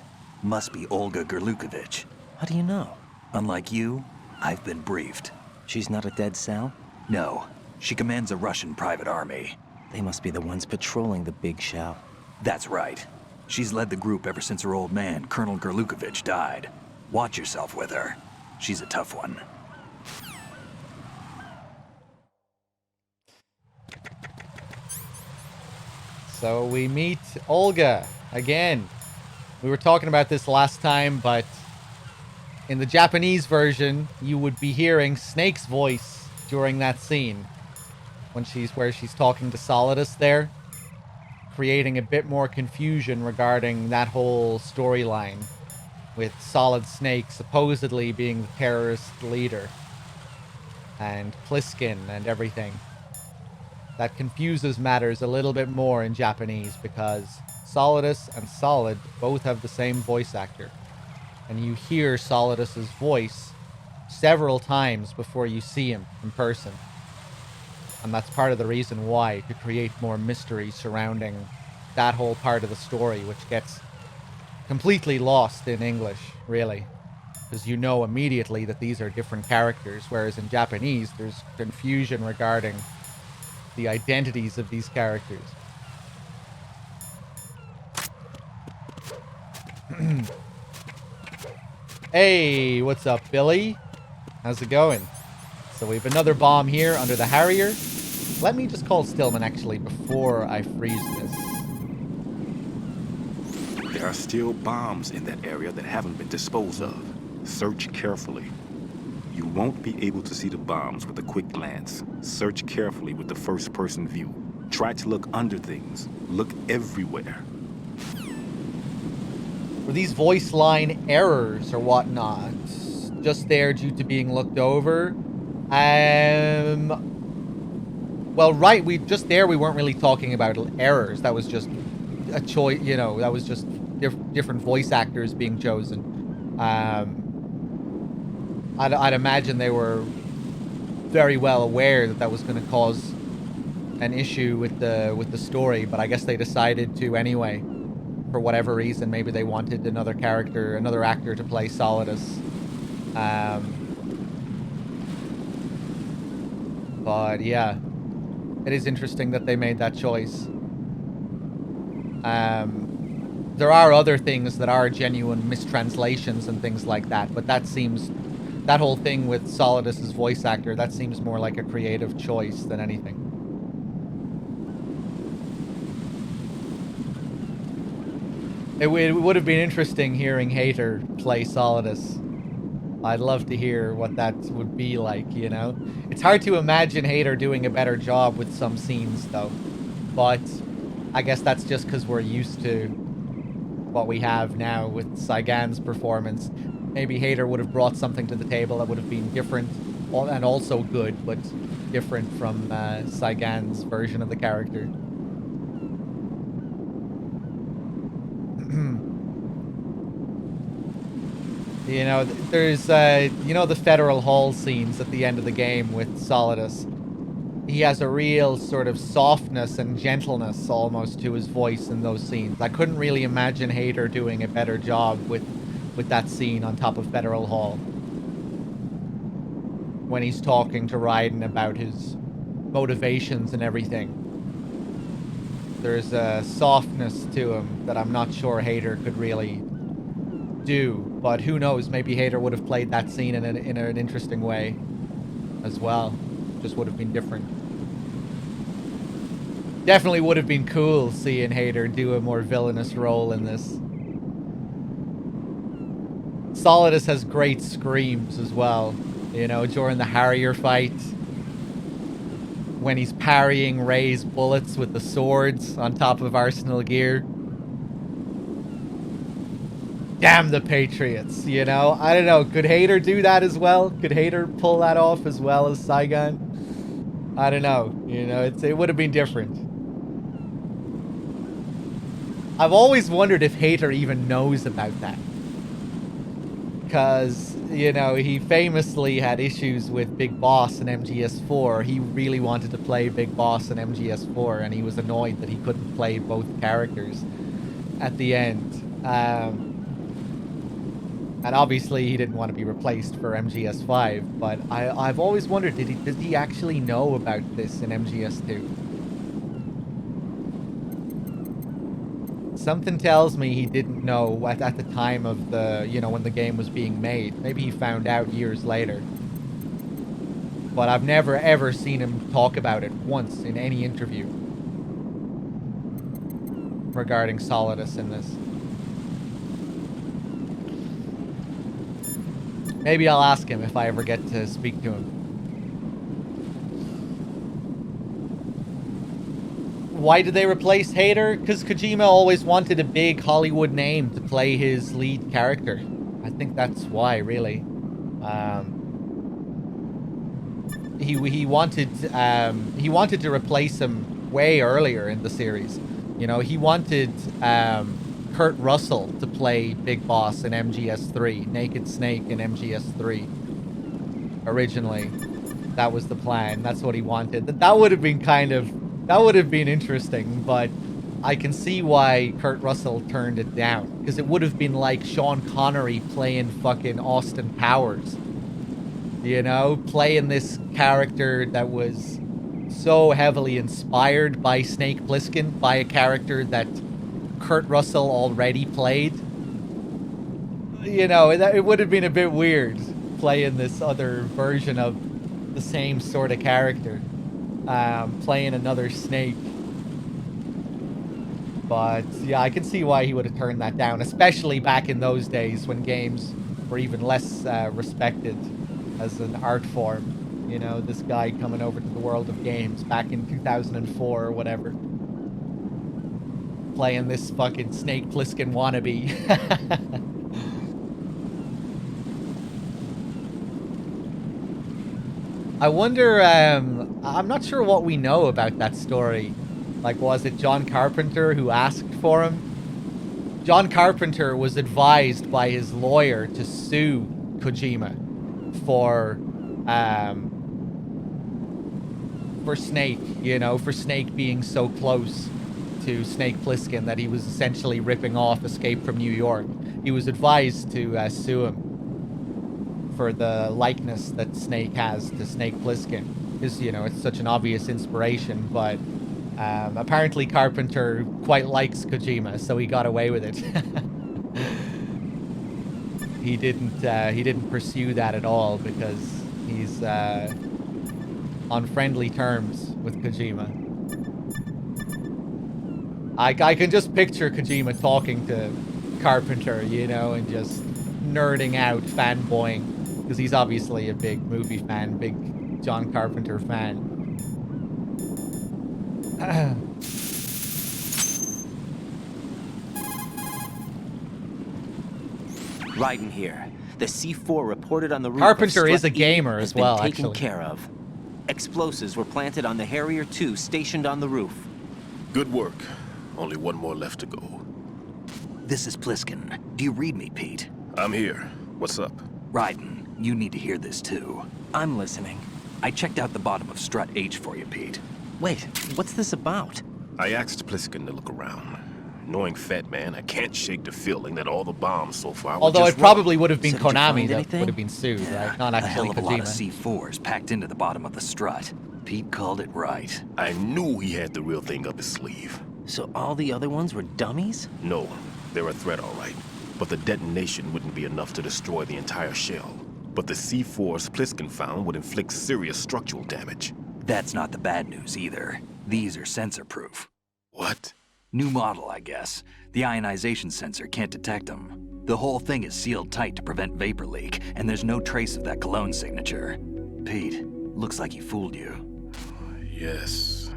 E: Must be Olga Gerlukovich.
F: How do you know?
E: Unlike you, I've been briefed.
F: She's not a Dead Cell?
E: No. She commands a Russian private army.
F: They must be the ones patrolling the big shell.
E: That's right. She's led the group ever since her old man, Colonel Gerlukovich, died. Watch yourself with her. She's a tough one.
A: So we meet Olga again. We were talking about this last time, but in the Japanese version, you would be hearing Snake's voice during that scene when where she's talking to Solidus there, creating a bit more confusion regarding that whole storyline with Solid Snake supposedly being the terrorist leader and Pliskin and everything. That confuses matters a little bit more in Japanese because Solidus and Solid both have the same voice actor. And you hear Solidus's voice several times before you see him in person. And that's part of the reason why, to create more mystery surrounding that whole part of the story, which gets completely lost in English, really. Because you know immediately that these are different characters, whereas in Japanese, there's confusion regarding the identities of these characters. Hey, what's up, Billy? How's it going? So we have another bomb here under the Harrier. Let me just call Stillman, actually, before I freeze this.
B: There are still bombs in that area that haven't been disposed of. Search carefully. You won't be able to see the bombs with a quick glance. Search carefully with the first-person view. Try to look under things. Look everywhere.
A: Were these voice line errors or whatnot just there due to being looked over? Well, right, we weren't really talking about errors. That was just a choice, you know, that was just different voice actors being chosen. I'd imagine they were very well aware that that was going to cause an issue with the story, but I guess they decided to anyway, for whatever reason. Maybe they wanted another actor to play Solidus. But yeah, it is interesting that they made that choice. There are other things that are genuine mistranslations and things like that, but that whole thing with Solidus's voice actor, that seems more like a creative choice than anything. It would have been interesting hearing Hater play Solidus. I'd love to hear what that would be like, you know? It's hard to imagine Hater doing a better job with some scenes, though. But I guess that's just because we're used to what we have now with Saigan's performance. Maybe Hater would have brought something to the table that would have been different, and also good, but different from Saigan's version of the character. You know, there's, you know, the Federal Hall scenes at the end of the game with Solidus. He has a real sort of softness and gentleness almost to his voice in those scenes. I couldn't really imagine Hater doing a better job with that scene on top of Federal Hall. When he's talking to Raiden about his motivations and everything. There's a softness to him that I'm not sure Hater could really do. But who knows, maybe Hater would have played that scene in an interesting way as well. Just would have been different. Definitely would have been cool seeing Hater do a more villainous role in this. Solidus has great screams as well. You know, during the Harrier fight. When he's parrying Ray's bullets with the swords on top of Arsenal gear. Damn the Patriots, you know? I don't know, could Hater do that as well? Could Hater pull that off as well as Saigan? I don't know, you know, it would have been different. I've always wondered if Hater even knows about that. Because, you know, he famously had issues with Big Boss in MGS4. He really wanted to play Big Boss in MGS4, and he was annoyed that he couldn't play both characters at the end. And obviously he didn't want to be replaced for MGS5, but I've always wondered, did he actually know about this in MGS2? Something tells me he didn't know at the time of the, you know, when the game was being made. Maybe he found out years later. But I've never ever seen him talk about it once in any interview regarding Solidus in this. Maybe I'll ask him if I ever get to speak to him. Why did they replace Hater? Because Kojima always wanted a big Hollywood name to play his lead character. I think that's why, really. He wanted to replace him way earlier in the series. You know, he wanted Kurt Russell to play Big Boss in MGS3, Naked Snake in MGS3. Originally, that was the plan. That's what he wanted. That would have been that would have been interesting, but I can see why Kurt Russell turned it down. Because it would have been like Sean Connery playing fucking Austin Powers. You know, playing this character that was so heavily inspired by Snake Plissken, by a character that Kurt Russell already played. You know, it would have been a bit weird playing this other version of the same sort of character. Playing another Snake. But yeah, I can see why he would have turned that down, especially back in those days when games were even less respected as an art form. You know, this guy coming over to the world of games back in 2004 or whatever. Playing this fucking Snake Plissken wannabe. I wonder I'm not sure what we know about that story. Like, was it John Carpenter who asked for him? John Carpenter was advised by his lawyer to sue Kojima for Snake, you know, for Snake being so close to Snake Plissken that he was essentially ripping off Escape from New York. He was advised to sue him for the likeness that Snake has to Snake Plissken. Because, you know, it's such an obvious inspiration, but apparently Carpenter quite likes Kojima, so he got away with it. He didn't pursue that at all because he's on friendly terms with Kojima. I can just picture Kojima talking to Carpenter, you know, and just nerding out, fanboying, because he's obviously a big movie fan, big John Carpenter fan.
F: Raiden here. The C4 reported on the roof.
A: Carpenter is a gamer as well,
F: taken
A: actually.
F: care of. Explosives were planted on the Harrier 2 stationed on the roof.
B: Good work. Only one more left to go.
E: This is Plissken. Do you read me, Pete?
B: I'm here. What's up?
E: Raiden, you need to hear this too.
F: I'm listening.
E: I checked out the bottom of Strut H for you, Pete.
F: Wait, what's this about?
B: I asked Plissken to look around. Knowing Fat Man, I can't shake the feeling that all the bombs so far were
A: Although
B: just
A: it probably
B: wrong.
A: would have been
F: So did you
A: Konami
F: find
A: that
F: anything?
A: would have been sued, right? Not
E: a
A: actually
E: hell of a lot of
A: Kojima.
E: C4s packed into the bottom of the strut. Pete called it right.
B: I knew he had the real thing up his sleeve.
F: So all the other ones were dummies?
B: No, they're a threat, all right. But the detonation wouldn't be enough to destroy the entire shell. But the C4s Plissken found would inflict serious structural damage.
E: That's not the bad news either. These are sensor-proof.
B: What?
E: New model, I guess. The ionization sensor can't detect them. The whole thing is sealed tight to prevent vapor leak, and there's no trace of that cologne signature. Pete, looks like he fooled you.
B: Yes.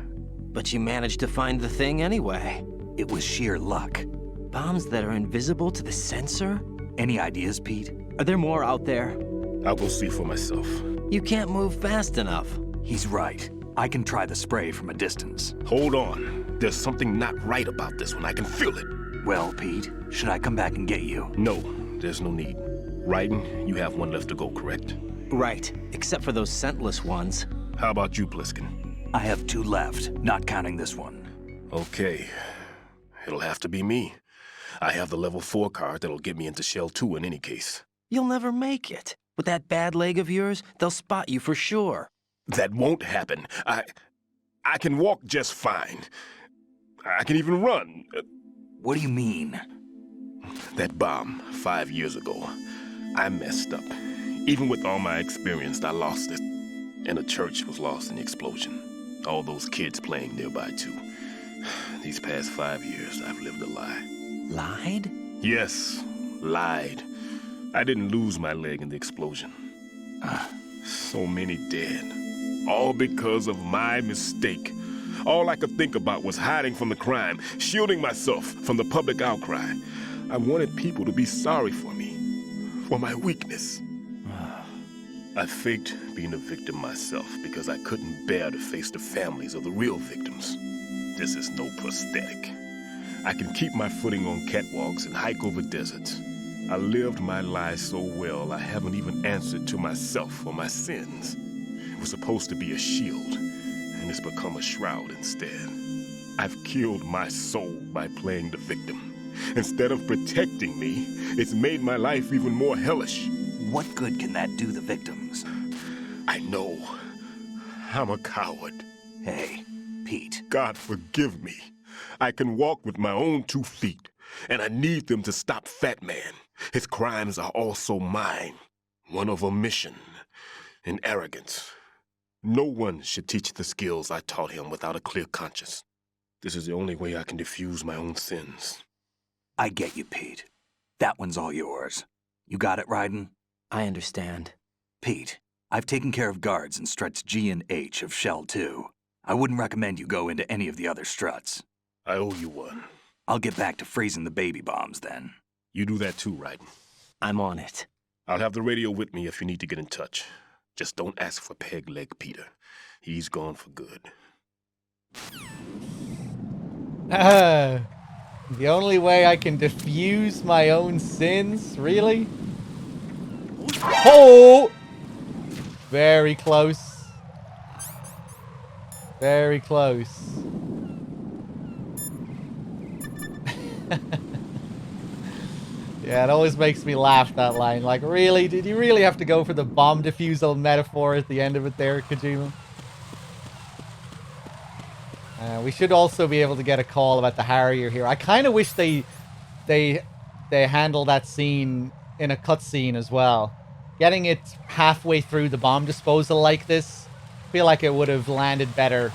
F: But you managed to find the thing anyway.
E: It was sheer luck.
F: Bombs that are invisible to the sensor?
E: Any ideas, Pete?
F: Are there more out there?
B: I'll go see for myself.
F: You can't move fast enough.
E: He's right. I can try the spray from a distance.
B: Hold on. There's something not right about this one. I can feel it.
E: Well, Pete, should I come back and get you?
B: No, there's no need. Raiden, you have one left to go, correct?
F: Right, except for those scentless ones.
B: How about you, Plissken?
E: I have 2 left, not counting this one.
B: Okay. It'll have to be me. I have the level 4 card that'll get me into Shell 2 in any case.
F: You'll never make it. With that bad leg of yours, they'll spot you for sure.
B: That won't happen. I can walk just fine. I can even run.
E: What do you mean?
B: That bomb 5 years ago, I messed up. Even with all my experience, I lost it. And the church was lost in the explosion. All those kids playing nearby, too. These past 5 years, I've lived a lie.
F: Lied?
B: Yes, lied. I didn't lose my leg in the explosion. So many dead. All because of my mistake. All I could think about was hiding from the crime, shielding myself from the public outcry. I wanted people to be sorry for me, for my weakness. I faked being a victim myself because I couldn't bear to face the families of the real victims. This is no prosthetic. I can keep my footing on catwalks and hike over deserts. I lived my life so well, I haven't even answered to myself for my sins. It was supposed to be a shield, and it's become a shroud instead. I've killed my soul by playing the victim. Instead of protecting me, it's made my life even more hellish.
E: What good can that do the victims?
B: I know. I'm a coward.
E: Hey, Pete.
B: God forgive me. I can walk with my own 2 feet, and I need them to stop Fat Man. His crimes are also mine. One of omission and arrogance. No one should teach the skills I taught him without a clear conscience. This is the only way I can diffuse my own sins.
E: I get you, Pete. That one's all yours. You got it, Raiden?
F: I understand.
E: Pete, I've taken care of guards in struts G and H of Shell 2. I wouldn't recommend you go into any of the other struts.
B: I owe you one.
E: I'll get back to freezing the baby bombs then.
B: You do that too, Raiden.
F: I'm on it.
B: I'll have the radio with me if you need to get in touch. Just don't ask for Peg Leg Peter. He's gone for good.
A: The only way I can diffuse my own sins? Really? Oh! Very close. Very close. Yeah, it always makes me laugh, that line. Like, really? Did you really have to go for the bomb defusal metaphor at the end of it there, Kojima? We should also be able to get a call about the Harrier here. I kind of wish they handle that scene in a cutscene as well. Getting it halfway through the bomb disposal like this, I feel like it would have landed better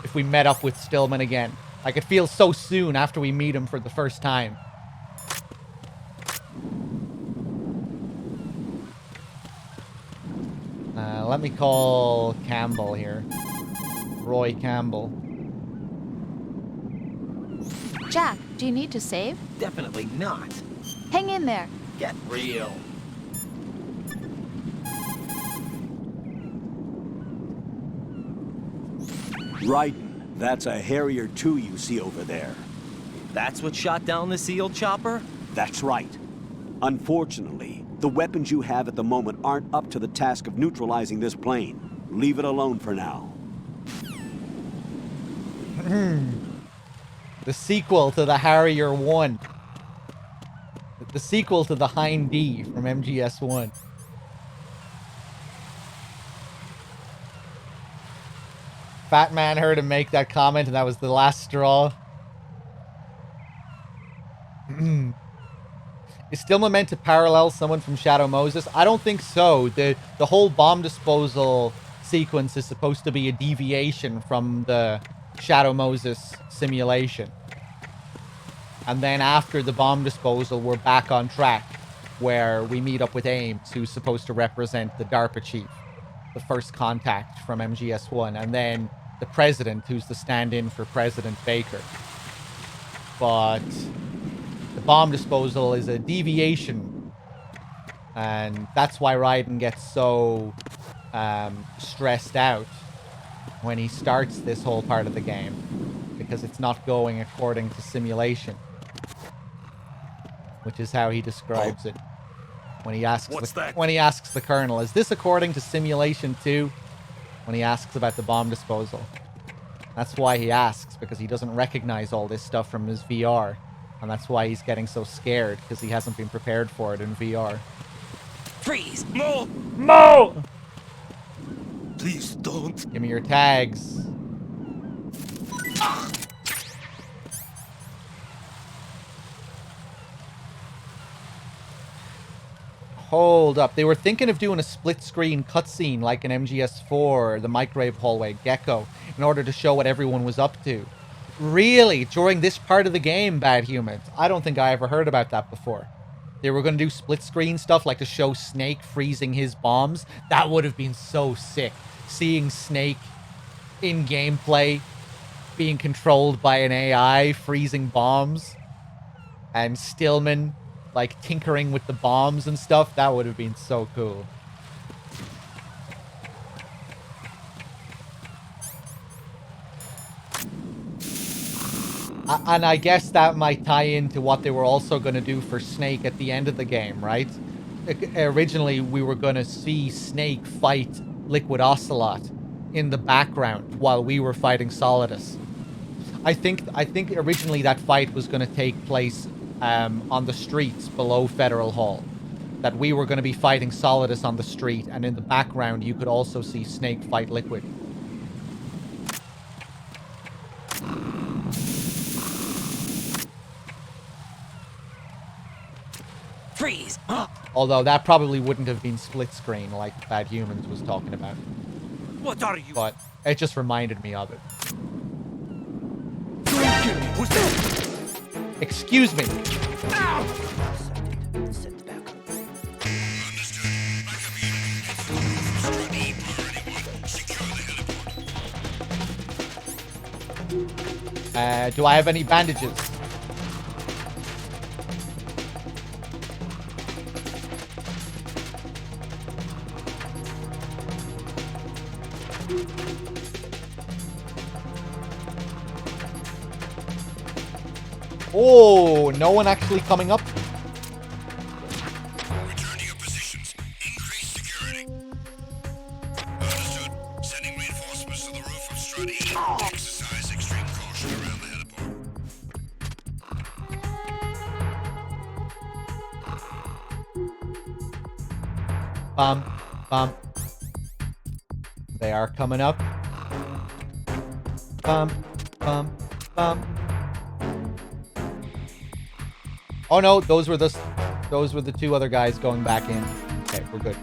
A: if we met up with Stillman again. Like, it feels so soon after we meet him for the first time. Let me call Campbell here. Roy Campbell.
G: Jack, do you need to save?
F: Definitely not.
G: Hang in there.
F: Get real.
H: Raiden, that's a Harrier 2 you see over there.
F: That's what shot down the SEAL chopper?
H: That's right. Unfortunately, the weapons you have at the moment aren't up to the task of neutralizing this plane. Leave it alone for now.
A: The sequel to the Harrier 1. The sequel to the Hind D from MGS1. Fat Man heard him make that comment and that was the last straw. Is Stillman meant to parallel someone from Shadow Moses? I don't think so. The whole bomb disposal sequence is supposed to be a deviation from the Shadow Moses simulation. And then after the bomb disposal, we're back on track where we meet up with Ames, who's supposed to represent the DARPA chief, the first contact from MGS1, and then the president, who's the stand-in for President Baker. But the bomb disposal is a deviation, and that's why Raiden gets so stressed out when he starts this whole part of the game, because it's not going according to simulation, which is how he describes it when he asks the colonel, "Is this according to simulation too?" When he asks about the bomb disposal. That's why he asks, because he doesn't recognize all this stuff from his VR. And that's why he's getting so scared, because he hasn't been prepared for it in VR.
D: Freeze! Mo!
A: Mo!
D: Please don't.
A: Give me your tags. Hold up. They were thinking of doing a split-screen cutscene like in MGS4, the microwave hallway, Gecko, in order to show what everyone was up to. Really? During this part of the game, Bad Humans? I don't think I ever heard about that before. They were going to do split-screen stuff, like to show Snake freezing his bombs. That would have been so sick. Seeing Snake in gameplay, being controlled by an AI, freezing bombs, and Stillman like tinkering with the bombs and stuff. That would have been so cool. And I guess that might tie into what they were also going to do for Snake at the end of the game, right? Originally, we were going to see Snake fight Liquid Ocelot in the background while we were fighting Solidus. I think originally that fight was going to take place on the streets below Federal Hall. That we were going to be fighting Solidus on the street, and in the background you could also see Snake fight Liquid.
D: Freeze!
A: Although that probably wouldn't have been split screen like Bad Humans was talking about.
D: What are you?
A: But it just reminded me of it.
D: Who's that?
A: Excuse me.
D: Ow!
A: Do I have any bandages? Oh, no one actually coming up.
I: Return to your positions. Increase security. Understood. Sending reinforcements to the roof of Strut E. Exercise extreme caution around the heliport.
A: Bum. They are coming up. Bum. Oh no, those were the 2 other guys going back in. Okay, we're good.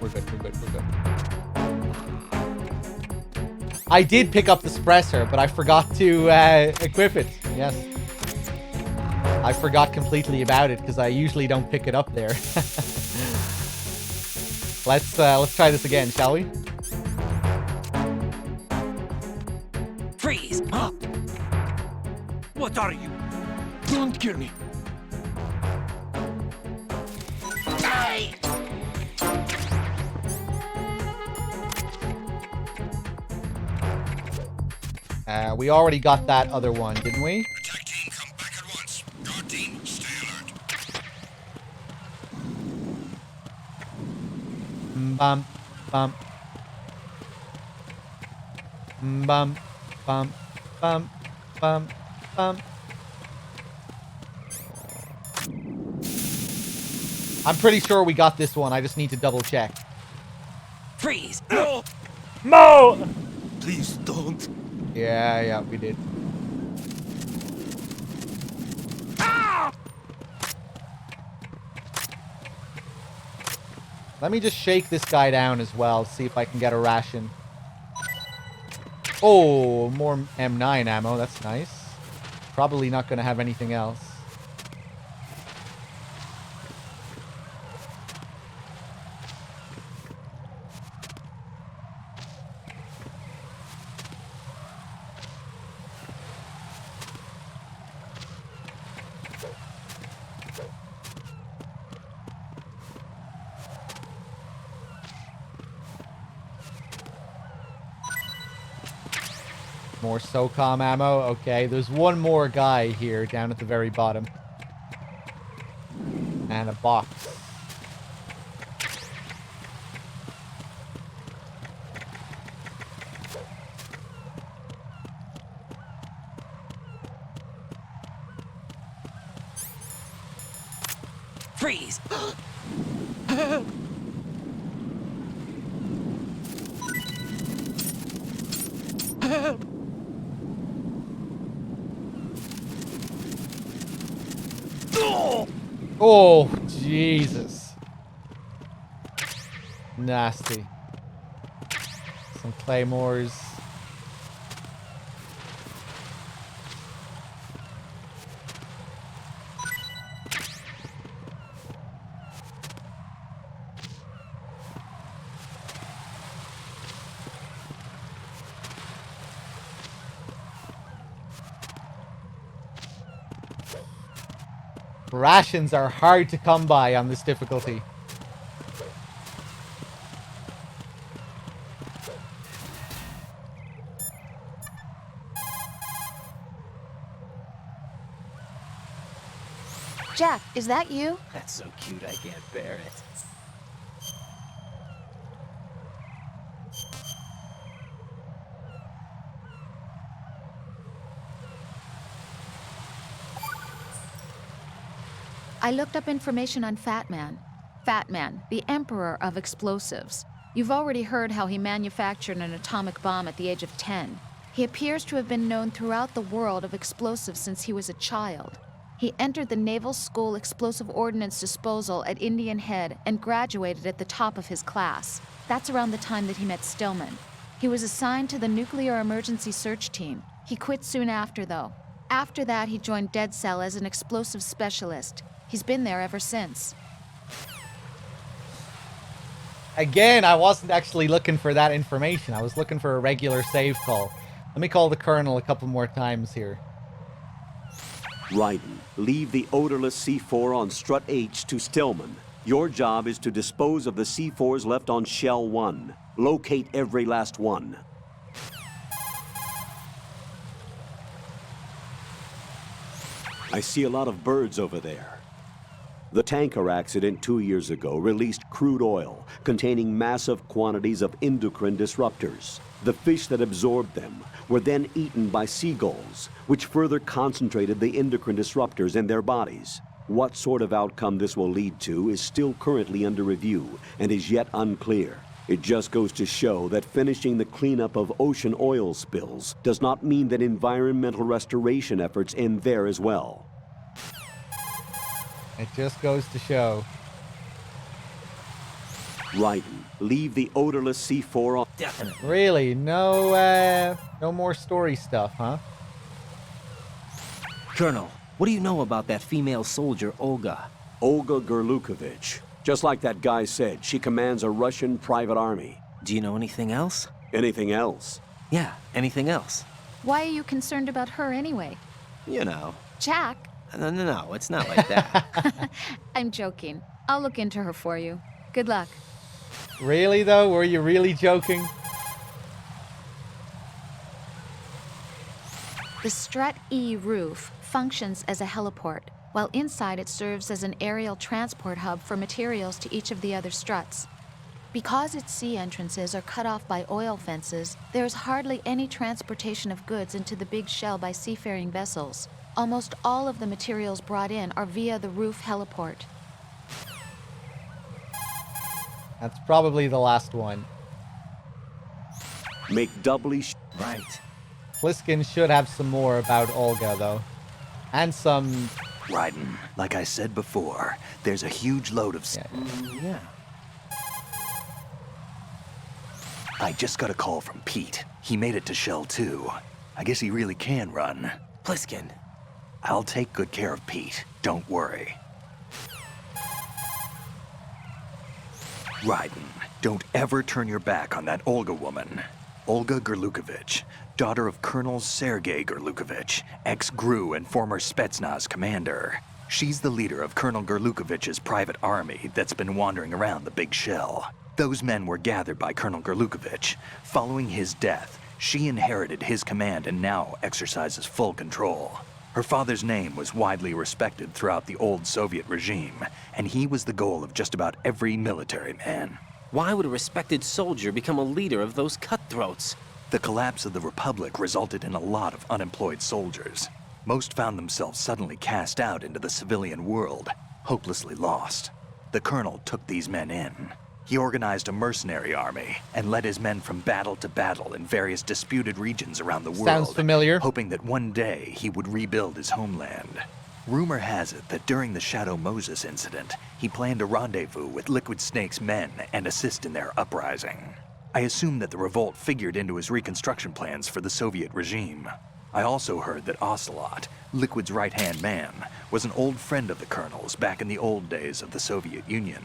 A: I did pick up the suppressor, but I forgot to equip it. Yes. I forgot completely about it because I usually don't pick it up there. Let's try this again, shall we?
D: Freeze! Huh? What are you? Don't kill me.
A: We already got that other one, didn't we?
I: Attack team, come back at once. Guard team, stay alert.
A: Bum. I'm pretty sure we got this one. I just need to double check.
D: Freeze!
A: No!
D: Please don't.
A: Yeah, we did. Let me just shake this guy down as well, see if I can get a ration. Oh, more M9 ammo. That's nice. Probably not going to have anything else. More SOCOM ammo. Okay, there's one more guy here down at the very bottom. And a box.
D: Freeze!
A: Oh, Jesus. Nasty. Some claymores. Rations are hard to come by on this difficulty.
G: Jack, is that you?
F: That's so cute I can't bear it.
G: I looked up information on Fat Man. Fat Man, the emperor of explosives. You've already heard how he manufactured an atomic bomb at the age of 10. He appears to have been known throughout the world of explosives since he was a child. He entered the Naval School Explosive Ordnance Disposal at Indian Head and graduated at the top of his class. That's around the time that he met Stillman. He was assigned to the Nuclear Emergency Search Team. He quit soon after, though. After that, he joined Dead Cell as an explosive specialist. He's been there ever since.
A: Again, I wasn't actually looking for that information. I was looking for a regular save call. Let me call the Colonel a couple more times here.
H: Raiden, leave the odorless C4 on Strut H to Stillman. Your job is to dispose of the C4s left on Shell 1. Locate every last one. I see a lot of birds over there. The tanker accident 2 years ago released crude oil containing massive quantities of endocrine disruptors. The fish that absorbed them were then eaten by seagulls, which further concentrated the endocrine disruptors in their bodies. What sort of outcome this will lead to is still currently under review and is yet unclear. It just goes to show that finishing the cleanup of ocean oil spills does not mean that environmental restoration efforts end there as well.
A: It just goes to show.
H: Raiden, leave the odorless C4 on.
F: Definitely.
A: Really? No more story stuff, huh?
F: Colonel, what do you know about that female soldier, Olga?
H: Olga Gerlukovich. Just like that guy said, she commands a Russian private army.
F: Do you know anything else?
H: Anything else?
F: Yeah, anything else?
G: Why are you concerned about her anyway?
F: You know.
G: Jack?
F: No, it's not like that.
G: I'm joking. I'll look into her for you. Good luck.
A: Really, though? Were you really joking?
G: The Strut E roof functions as a heliport, while inside it serves as an aerial transport hub for materials to each of the other struts. Because its sea entrances are cut off by oil fences, there is hardly any transportation of goods into the big shell by seafaring vessels. Almost all of the materials brought in are via the roof heliport.
A: That's probably the last one.
H: Make doubly
F: Right.
A: Pliskin should have some more about Olga, though. And some...
E: Raiden, like I said before, there's a huge load of...
F: Yeah.
E: I just got a call from Pete. He made it to Shell 2. I guess he really can run.
F: Pliskin.
E: I'll take good care of Pete. Don't worry. Raiden, don't ever turn your back on that Olga woman. Olga Gerlukovich, daughter of Colonel Sergei Gerlukovich, ex-GRU and former Spetsnaz commander. She's the leader of Colonel Gerlukovich's private army that's been wandering around the Big Shell. Those men were gathered by Colonel Gerlukovich. Following his death, she inherited his command and now exercises full control. Her father's name was widely respected throughout the old Soviet regime, and he was the goal of just about every military man.
F: Why would a respected soldier become a leader of those cutthroats?
E: The collapse of the Republic resulted in a lot of unemployed soldiers. Most found themselves suddenly cast out into the civilian world, hopelessly lost. The colonel took these men in. He organized a mercenary army and led his men from battle to battle in various disputed regions around the world.
A: Sounds familiar.
E: Hoping that one day he would rebuild his homeland. Rumor has it that during the Shadow Moses incident, he planned a rendezvous with Liquid Snake's men and assist in their uprising. I assume that the revolt figured into his reconstruction plans for the Soviet regime. I also heard that Ocelot, Liquid's right-hand man, was an old friend of the colonel's back in the old days of the Soviet Union.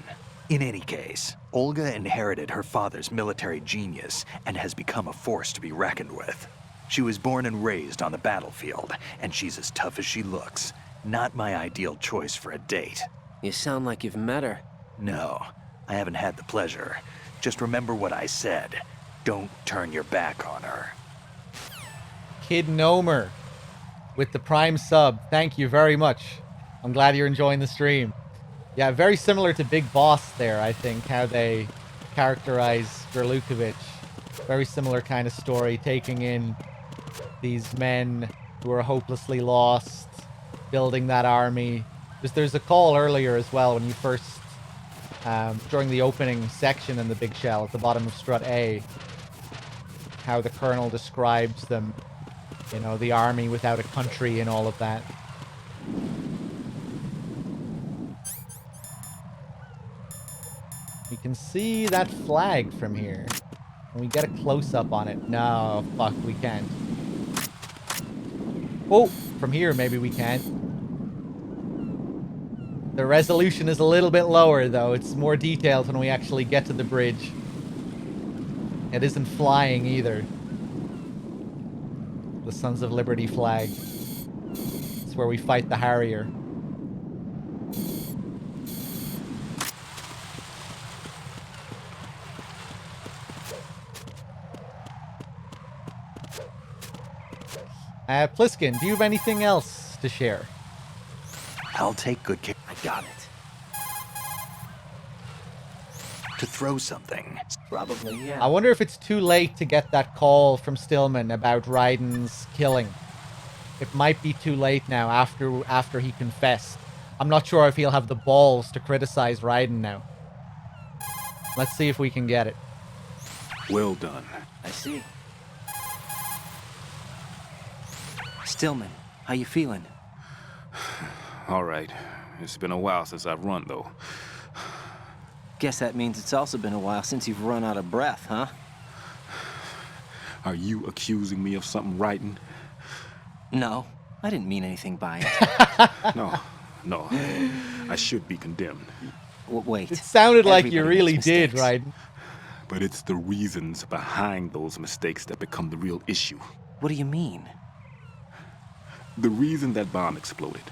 E: In any case, Olga inherited her father's military genius and has become a force to be reckoned with. She was born and raised on the battlefield, and she's as tough as she looks. Not my ideal choice for a date.
F: You sound like you've met her.
E: No, I haven't had the pleasure. Just remember what I said. Don't turn your back on her.
A: Kid Nomer with the Prime sub. Thank you very much. I'm glad you're enjoying the stream. Yeah, very similar to Big Boss there, I think, how they characterize Gerlukovich. Very similar kind of story, taking in these men who are hopelessly lost, building that army. There's a call earlier as well when you first, during the opening section in the Big Shell at the bottom of Strut A, how the colonel describes them, you know, the army without a country and all of that. We can see that flag from here. Can we get a close-up on it? No, fuck, we can't. Oh, from here maybe we can. The resolution is a little bit lower, though. It's more detailed when we actually get to the bridge. It isn't flying either. The Sons of Liberty flag. It's where we fight the Harrier. Pliskin, do you have anything else to share?
E: I'll take good care.
F: I got it.
E: To throw something.
F: Probably, yeah.
A: I wonder if it's too late to get that call from Stillman about Raiden's killing. It might be too late now after he confessed. I'm not sure if he'll have the balls to criticize Raiden now. Let's see if we can get it.
B: Well done.
F: I see. Stillman, how you feeling?
B: All right. It's been a while since I've run, though.
F: Guess that means it's also been a while since you've run out of breath, huh?
B: Are you accusing me of something, Raiden?
F: No, I didn't mean anything by it.
B: No. I should be condemned.
F: Wait.
A: It sounded like you
F: Everybody
A: really
F: makes
A: did,
F: mistakes.
A: Raiden.
B: But it's the reasons behind those mistakes that become the real issue.
F: What do you mean?
B: The reason that bomb exploded,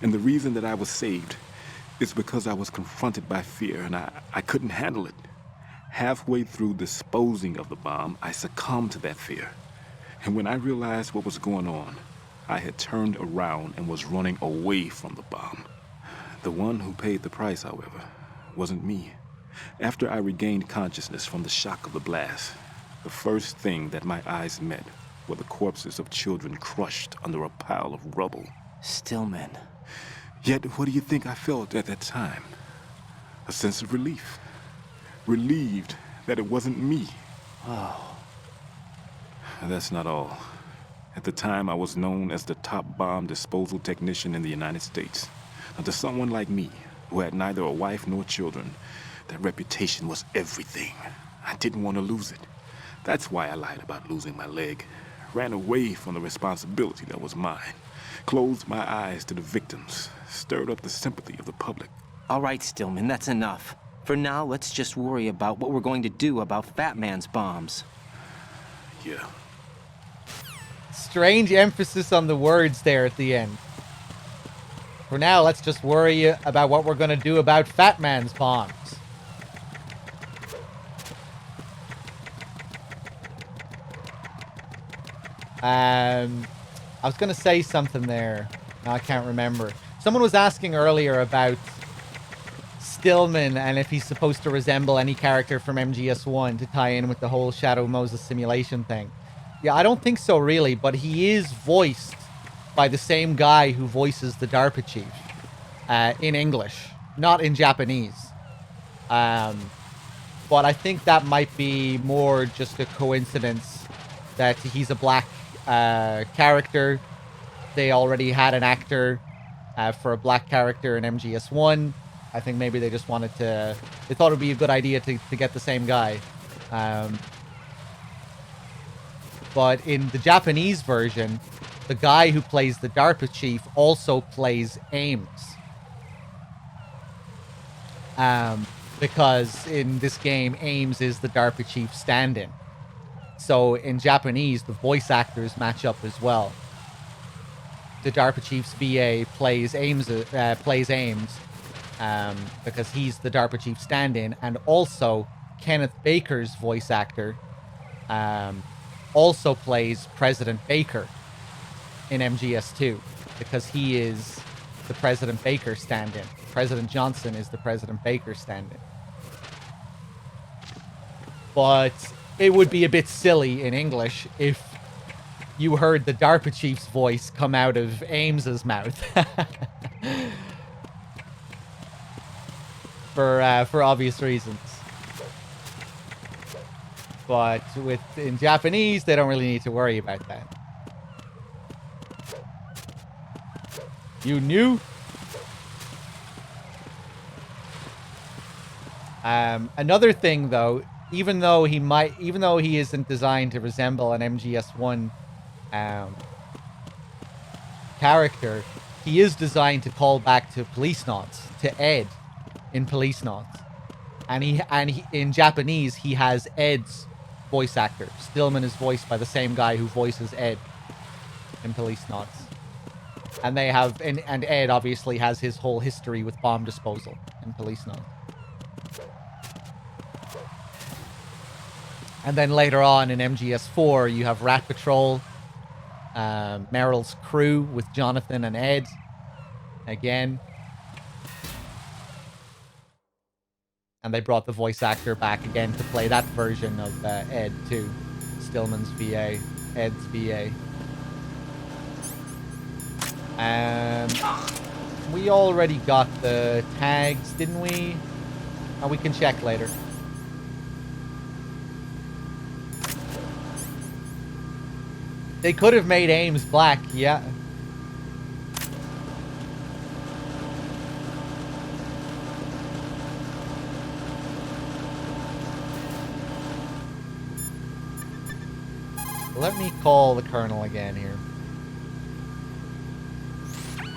B: and the reason that I was saved, is because I was confronted by fear and I couldn't handle it. Halfway through disposing of the bomb, I succumbed to that fear. And when I realized what was going on, I had turned around and was running away from the bomb. The one who paid the price, however, wasn't me. After I regained consciousness from the shock of the blast, the first thing that my eyes met were the corpses of children crushed under a pile of rubble.
F: Stillman.
B: Yet, what do you think I felt at that time? A sense of relief. Relieved that it wasn't me.
F: Oh.
B: That's not all. At the time, I was known as the top bomb disposal technician in the United States. Now, to someone like me, who had neither a wife nor children, that reputation was everything. I didn't want to lose it. That's why I lied about losing my leg. Ran away from the responsibility that was mine. Closed my eyes to the victims. Stirred up the sympathy of the public.
F: All right, Stillman, that's enough. For now, let's just worry about what we're going to do about Fat Man's bombs.
B: Yeah.
A: Strange emphasis on the words there at the end. For now, let's just worry about what we're going to do about Fat Man's bombs. I was going to say something there. No, I can't remember. Someone was asking earlier about Stillman and if he's supposed to resemble any character from MGS1 to tie in with the whole Shadow Moses simulation thing. Yeah, I don't think so really, but he is voiced by the same guy who voices the DARPA chief in English, not in Japanese. But I think that might be more just a coincidence that he's a black character. They already had an actor for a black character in MGS1. I think maybe they just wanted to... They thought it would be a good idea to get the same guy. But in the Japanese version, the guy who plays the DARPA chief also plays Ames. Because in this game, Ames is the DARPA chief stand-in. So in Japanese, the voice actors match up as well. The DARPA chief's VA plays Ames, because he's the DARPA chief stand-in, and also Kenneth Baker's voice actor also plays President Baker in MGS2, because he is the President Baker stand-in. President Johnson is the President Baker stand-in. But it would be a bit silly in English if you heard the DARPA chief's voice come out of Ames's mouth. For obvious reasons. But in Japanese, they don't really need to worry about that. You knew? Another thing, though, even though he isn't designed to resemble an MGS1 character, he is designed to call back to Police Knots, to Ed in Police Knots, and he in Japanese he has Ed's voice actor. Stillman is voiced by the same guy who voices Ed in Police Knots, and they have and Ed obviously has his whole history with bomb disposal in Police Knots. And then later on in MGS4, you have Rat Patrol, Meryl's crew with Jonathan and Ed. again. And they brought the voice actor back again to play that version of Ed too. Stillman's VA. Ed's VA. We already got the tags, didn't we? Oh, we can check later. They could have made Ames black, yeah. Let me call the colonel again here.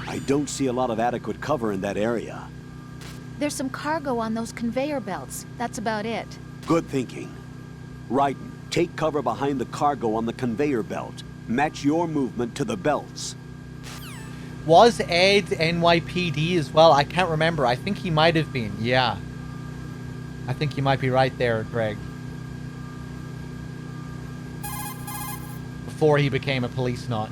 H: I don't see a lot of adequate cover in that area.
G: There's some cargo on those conveyor belts. That's about it.
H: Good thinking. Raiden, take cover behind the cargo on the conveyor belt. Match your movement to the belts.
A: Was Ed NYPD as well? I can't remember. I think he might have been, yeah. I think you might be right there, Greg. Before he became a police nut.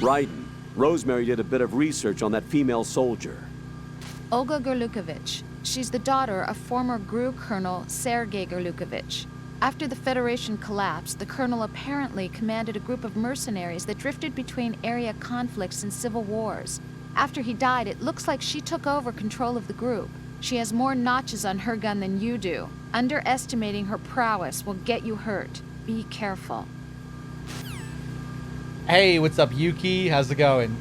H: Raiden, Rosemary did a bit of research on that female soldier.
G: Olga Gorlukovich. She's the daughter of former GRU Colonel Sergei Gorlukovich. After the Federation collapsed, the colonel apparently commanded a group of mercenaries that drifted between area conflicts and civil wars. After he died, it looks like she took over control of the group. She has more notches on her gun than you do. Underestimating her prowess will get you hurt. Be careful.
A: Hey, what's up, Yuki? How's it going?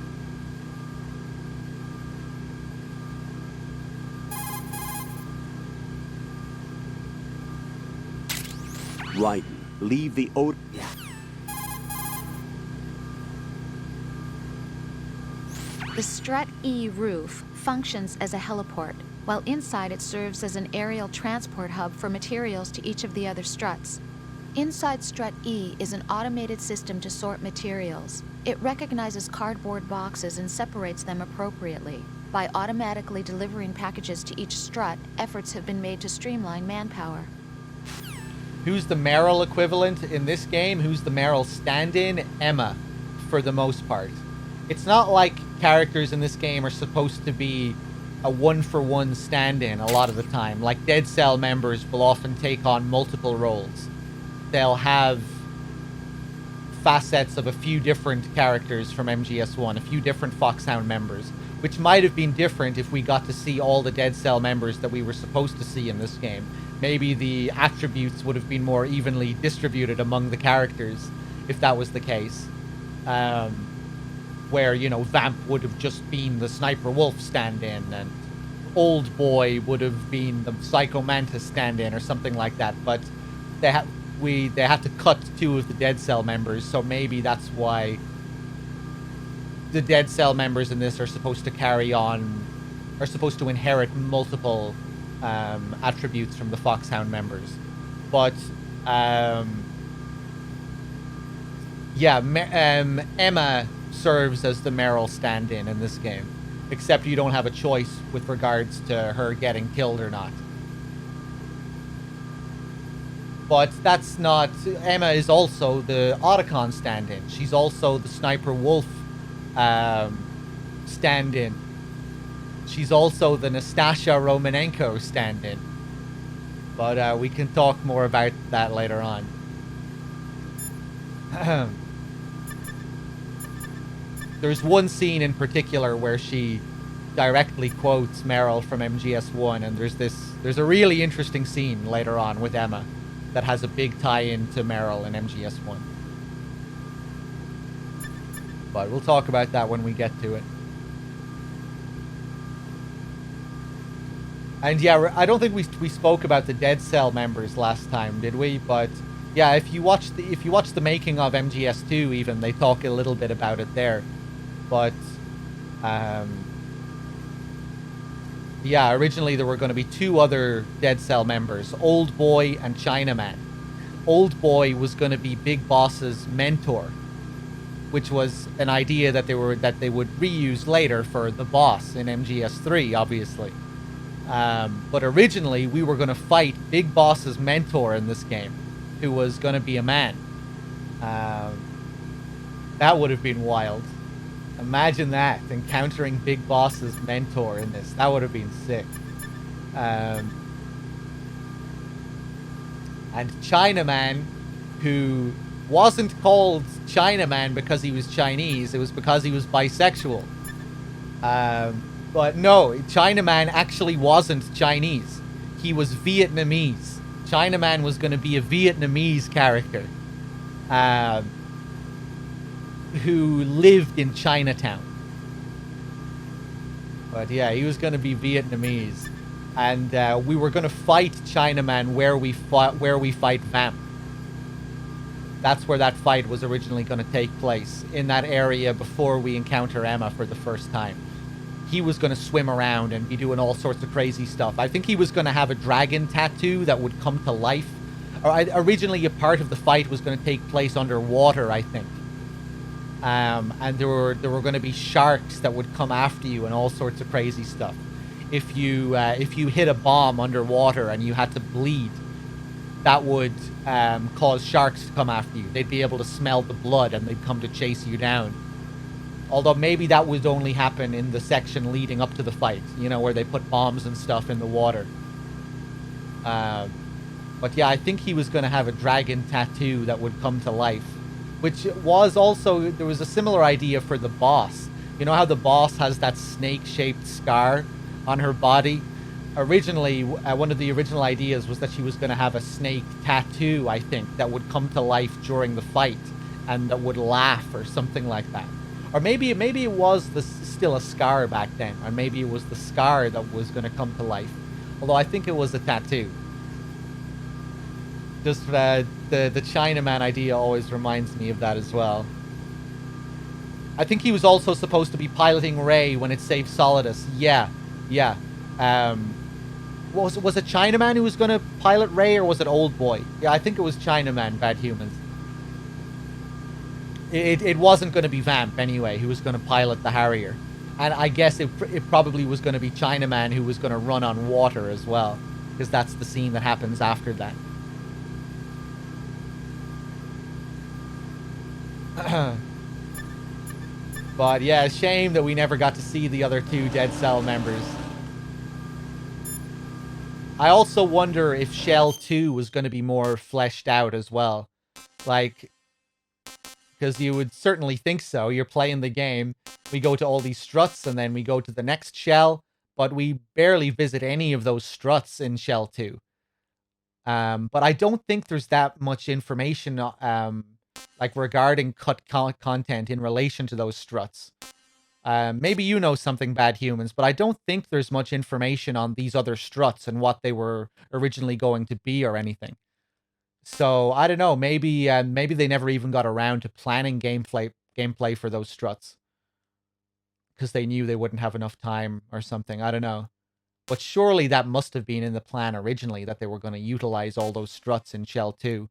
H: Raiden, leave the
G: The Strut E roof functions as a heliport, while inside it serves as an aerial transport hub for materials to each of the other struts. Inside Strut E is an automated system to sort materials. It recognizes cardboard boxes and separates them appropriately. By automatically delivering packages to each strut, efforts have been made to streamline manpower.
A: Who's the Meryl equivalent in this game? Who's the Meryl stand-in? Emma, for the most part. It's not like characters in this game are supposed to be a one-for-one stand-in a lot of the time. Like Dead Cell members will often take on multiple roles. They'll have facets of a few different characters from MGS1, a few different Foxhound members, which might have been different if we got to see all the Dead Cell members that we were supposed to see in this game. Maybe the attributes would have been more evenly distributed among the characters if that was the case. Where, you know, Vamp would have just been the Sniper Wolf stand-in, and Old Boy would have been the Psycho Mantis stand-in or something like that. But they had to cut two of the Dead Cell members, so maybe that's why the Dead Cell members in this are supposed to inherit multiple attributes from the Foxhound members. But Emma serves as the Meryl stand-in in this game, except you don't have a choice with regards to her getting killed or not. But that's not... Emma is also the Otacon stand-in. She's also the Sniper Wolf stand-in. She's also the Nastasha Romanenko stand-in. But we can talk more about that later on. There's one scene in particular where she directly quotes Meryl from MGS1, and there's a really interesting scene later on with Emma that has a big tie-in to Meryl in MGS1. But we'll talk about that when we get to it. And yeah, I don't think we spoke about the Dead Cell members last time, did we? But yeah, if you watch the making of MGS2, even they talk a little bit about it there. But yeah, originally there were going to be two other Dead Cell members, Old Boy and Chinaman. Old Boy was going to be Big Boss's mentor, which was an idea that they would reuse later for the boss in MGS3, obviously. But originally we were going to fight Big Boss's mentor in this game, who was going to be a man. That would have been wild. Imagine that, encountering Big Boss's mentor in this. That would have been sick. And Chinaman, who wasn't called Chinaman because he was Chinese, it was because he was bisexual. But no, Chinaman actually wasn't Chinese. He was Vietnamese. Chinaman was going to be a Vietnamese character who lived in Chinatown. But yeah, he was going to be Vietnamese. And we were going to fight Chinaman where we fight Vamp. That's where that fight was originally going to take place, in that area before we encounter Emma for the first time. He was going to swim around and be doing all sorts of crazy stuff. I think he was going to have a dragon tattoo that would come to life. Originally, a part of the fight was going to take place underwater, I think. And there were going to be sharks that would come after you and all sorts of crazy stuff. If you hit a bomb underwater and you had to bleed, that would cause sharks to come after you. They'd be able to smell the blood and they'd come to chase you down. Although maybe that would only happen in the section leading up to the fight, you know, where they put bombs and stuff in the water. But yeah, I think he was going to have a dragon tattoo that would come to life. Which was also, there was a similar idea for the boss. You know how the boss has that snake-shaped scar on her body? Originally, one of the original ideas was that she was going to have a snake tattoo, I think, that would come to life during the fight and that would laugh or something like that. Or maybe it was still a scar back then, or maybe it was the scar that was going to come to life. Although I think it was a tattoo. Just the Chinaman idea always reminds me of that as well. I think he was also supposed to be piloting Ray when it saved Solidus. Yeah. Was it Chinaman who was going to pilot Ray, or was it Old Boy? Yeah, I think it was Chinaman, Bad Humans. It wasn't going to be Vamp anyway, who was going to pilot the Harrier. And I guess it probably was going to be Chinaman who was going to run on water as well, because that's the scene that happens after that. But yeah, shame that we never got to see the other two Dead Cell members. I also wonder if Shell 2 was going to be more fleshed out as well. Like, because you would certainly think so. You're playing the game, we go to all these struts, and then we go to the next shell, but we barely visit any of those struts in Shell 2. But I don't think there's that much information like regarding cut content in relation to those struts. Maybe you know something, Bad Humans, but I don't think there's much information on these other struts and what they were originally going to be or anything. So I don't know. Maybe they never even got around to planning gameplay for those struts because they knew they wouldn't have enough time or something. I don't know. But surely that must have been in the plan originally, that they were going to utilize all those struts in Shell 2.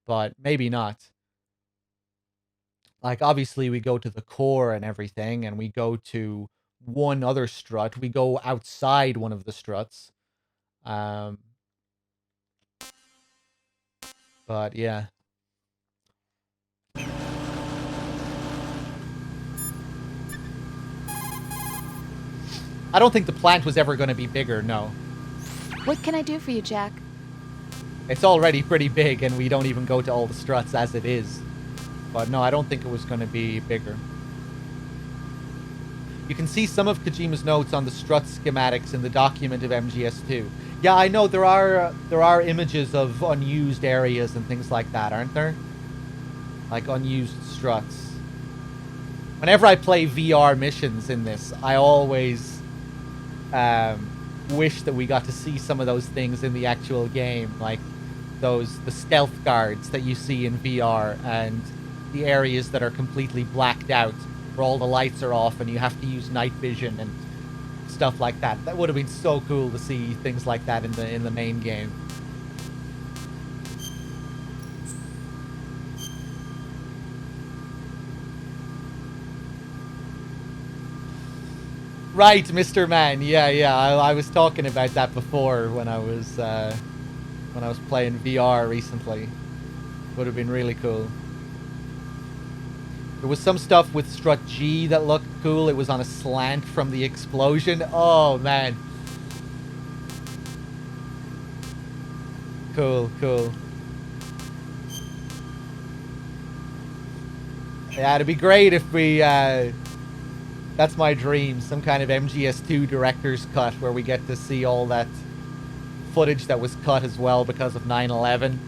A: But maybe not. Like, obviously, we go to the core and everything, and we go to one other strut. We go outside one of the struts. But, yeah. I don't think the plant was ever going to be bigger, no.
G: What can I do for you, Jack?
A: It's already pretty big, and we don't even go to all the struts as it is. But no, I don't think it was going to be bigger. You can see some of Kojima's notes on the strut schematics in the document of MGS2. Yeah, I know there are images of unused areas and things like that, aren't there? Like unused struts. Whenever I play VR missions in this, I always wish that we got to see some of those things in the actual game, like the stealth guards that you see in VR, and the areas that are completely blacked out, where all the lights are off and you have to use night vision and stuff like that. That would have been so cool to see things like that in the main game. Right, Mr. Man. Yeah. I was talking about that before when I was playing VR recently. Would have been really cool. There was some stuff with strut G that looked cool. It was on a slant from the explosion. Oh, man. Cool, cool. Yeah, it'd be great if we, that's my dream. Some kind of MGS2 director's cut where we get to see all that footage that was cut as well because of 9/11.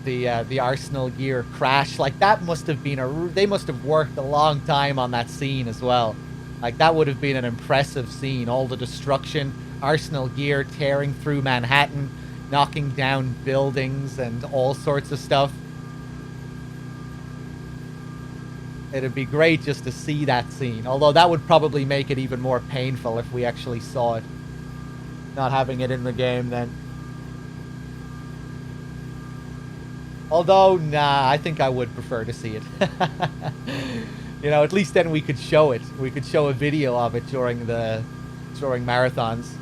A: The Arsenal gear crash. Like, that must have been they must have worked a long time on that scene as well. Like, that would have been an impressive scene. All the destruction, Arsenal gear tearing through Manhattan, knocking down buildings and all sorts of stuff. It'd be great just to see that scene. Although that would probably make it even more painful if we actually saw it. Not having it in the game then. Although, nah, I think I would prefer to see it. You know, at least then we could show it. We could show a video of it during marathons.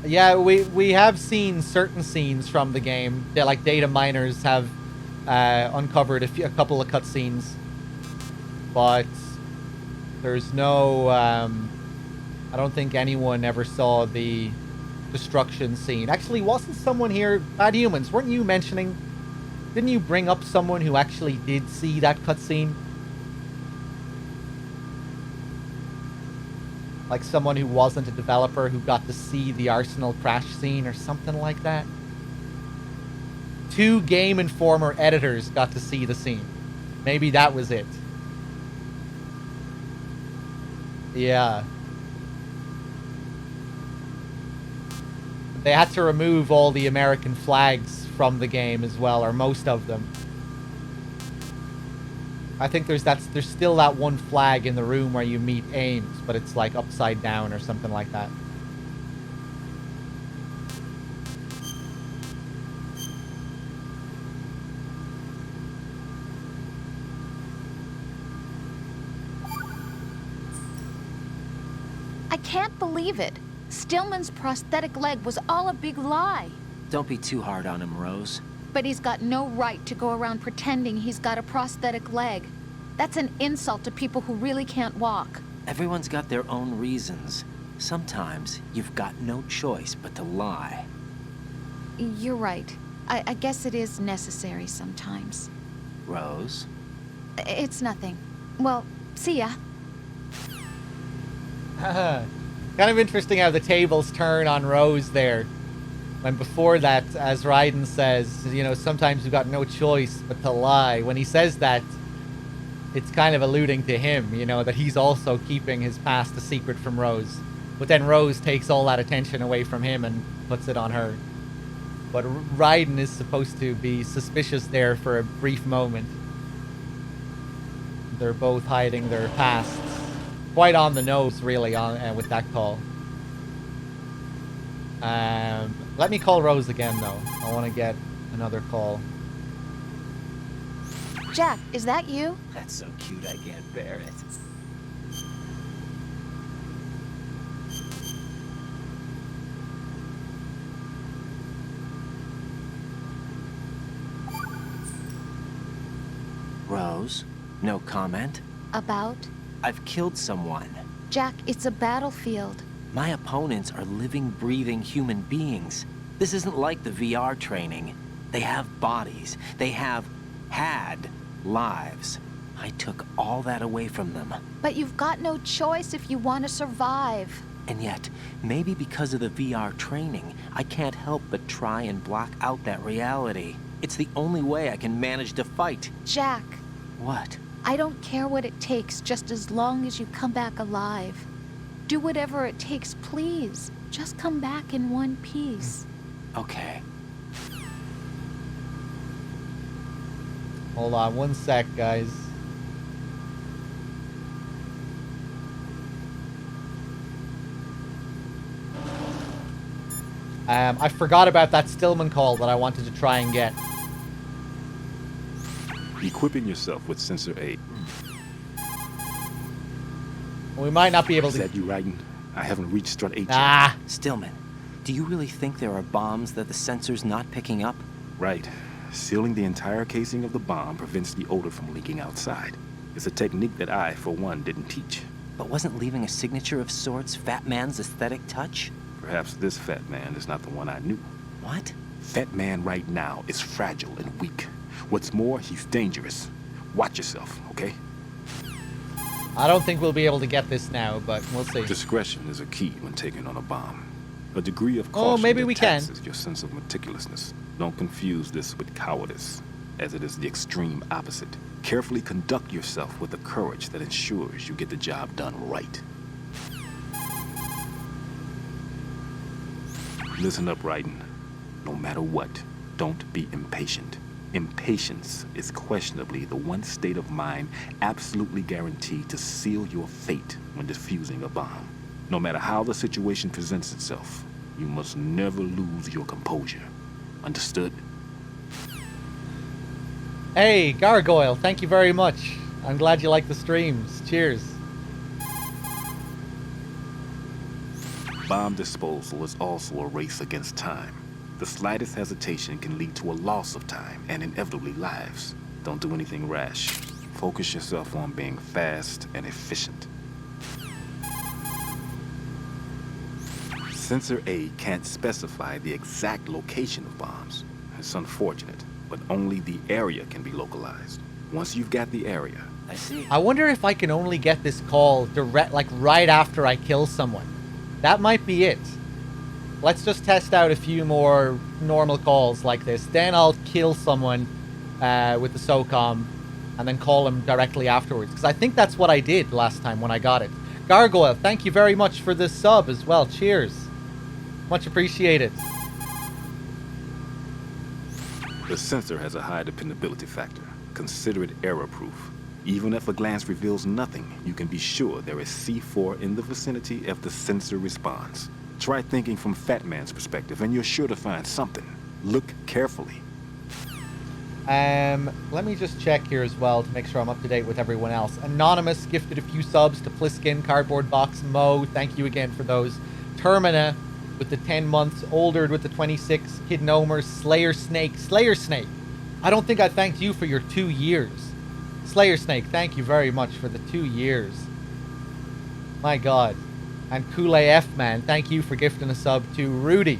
A: Yeah, we have seen certain scenes from the game. They're like data miners have uncovered a couple of cutscenes, but there's no. I don't think anyone ever saw the destruction scene. Actually, wasn't someone here? Bad Humans, weren't you mentioning? Didn't you bring up someone who actually did see that cutscene? Like someone who wasn't a developer who got to see the Arsenal crash scene or something like that. 2 Game Informer editors got to see the scene. Maybe that was it. Yeah. They had to remove all the American flags from the game as well, or most of them. I think there's still that one flag in the room where you meet Ames, but it's like upside down or something like that.
G: I can't believe it. Stillman's prosthetic leg was all a big lie.
F: Don't be too hard on him, Rose.
G: But he's got no right to go around pretending he's got a prosthetic leg. That's an insult to people who really can't walk.
F: Everyone's got their own reasons. Sometimes you've got no choice but to lie.
G: You're right. I guess it is necessary sometimes.
F: Rose?
G: It's nothing. Well, see ya.
A: Kind of interesting how the tables turn on Rose there. When before that, as Raiden says, you know, sometimes you've got no choice but to lie. When he says that, it's kind of alluding to him, you know, that he's also keeping his past a secret from Rose. But then Rose takes all that attention away from him and puts it on her. But Raiden is supposed to be suspicious there for a brief moment. They're both hiding their pasts. Quite on the nose, really, with that call. Let me call Rose again, though. I want to get another call.
G: Jack, is that you?
F: That's so cute I can't bear it. Rose, no comment?
G: About?
F: I've killed someone.
G: Jack, it's a battlefield.
F: My opponents are living, breathing human beings. This isn't like the VR training. They have bodies. They have had lives. I took all that away from them.
G: But you've got no choice if you want to survive.
F: And yet, maybe because of the VR training, I can't help but try and block out that reality. It's the only way I can manage to fight.
G: Jack.
F: What?
G: I don't care what it takes, just as long as you come back alive. Do whatever it takes, please. Just come back in one piece.
F: Okay.
A: Hold on one sec, guys. I forgot about that Stillman call that I wanted to try and get.
B: Equipping yourself with Sensor 8.
A: We might not be able to...
B: Is that you, Raiden? I haven't reached Strut 8 yet.
A: Ah!
F: Stillman, Do you really think there are bombs that the sensor's not picking up?
B: Right. Sealing the entire casing of the bomb prevents the odor from leaking outside. It's a technique that I, for one, didn't teach.
F: But wasn't leaving a signature of sorts Fat Man's aesthetic touch?
B: Perhaps this Fat Man is not the one I knew.
F: What?
B: Fat Man right now is fragile and weak. What's more, he's dangerous. Watch yourself, okay?
A: I don't think we'll be able to get this now, but we'll see.
B: Discretion is a key when taking on a bomb. A degree of caution
A: maybe we can.
B: taxes your sense of meticulousness. Don't confuse this with cowardice, as it is the extreme opposite. Carefully conduct yourself with the courage that ensures you get the job done right. Listen up, Raiden. No matter what, don't be impatient. Impatience is questionably the one state of mind absolutely guaranteed to seal your fate when defusing a bomb. No matter how the situation presents itself, you must never lose your composure. Understood?
A: Hey, Gargoyle, thank you very much. I'm glad you like the streams. Cheers.
B: Bomb disposal is also a race against time. The slightest hesitation can lead to a loss of time and inevitably lives. Don't do anything rash. Focus yourself on being fast and efficient. Sensor A can't specify the exact location of bombs. It's unfortunate, but only the area can be localized. Once you've got the area...
F: I see.
A: I wonder if I can only get this call direct, like right after I kill someone. That might be it. Let's just test out a few more normal calls like this. Then I'll kill someone with the SOCOM and then call him directly afterwards. Because I think that's what I did last time when I got it. Gargoyle, thank you very much for this sub as well. Cheers. Much appreciated.
B: The sensor has a high dependability factor. Consider it error-proof. Even if a glance reveals nothing, you can be sure there is C4 in the vicinity if the sensor responds. Try thinking from Fat Man's perspective, and you're sure to find something. Look carefully.
A: Let me just check here as well to make sure I'm up to date with everyone else. Anonymous gifted a few subs to Pliskin, Cardboard Box, Mo. Thank you again for those. Termina with the 10 months, Oldered with the 26, Kid Nomer, Slayer Snake. I don't think I thanked you for your 2 years. Slayer Snake, thank you very much for the 2 years. My God. And Kool-Aid F Man, thank you for gifting a sub to Rudy.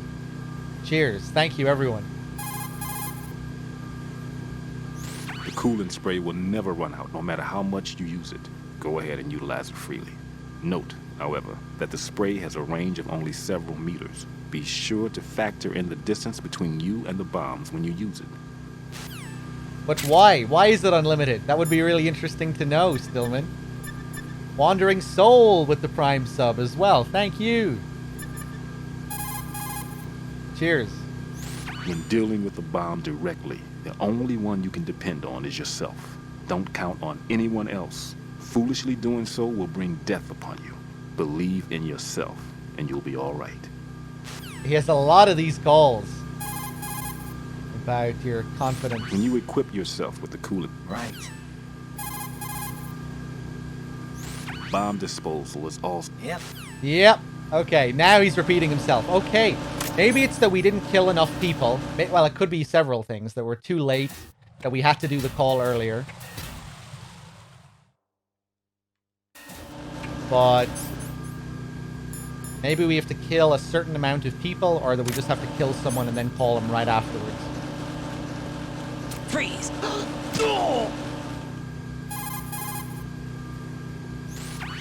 A: Cheers. Thank you, everyone.
B: The coolant spray will never run out, no matter how much you use it. Go ahead and utilize it freely. Note, however, that the spray has a range of only several meters. Be sure to factor in the distance between you and the bombs when you use it.
A: But why? Why is it unlimited? That would be really interesting to know, Stillman. Wandering Soul with the Prime sub as well. Thank you. Cheers.
B: When dealing with the bomb directly, the only one you can depend on is yourself. Don't count on anyone else. Foolishly doing so will bring death upon you. Believe in yourself, and you'll be all right.
A: He has a lot of these calls about your confidence.
B: When you equip yourself with the coolant...
F: Right.
B: Bomb disposal is also...
A: Yep. Okay, now he's repeating himself. Okay. Maybe it's that we didn't kill enough people. Well, it could be several things. That we're too late. That we had to do the call earlier. But... maybe we have to kill a certain amount of people, or that we just have to kill someone and then call them right afterwards.
F: Freeze!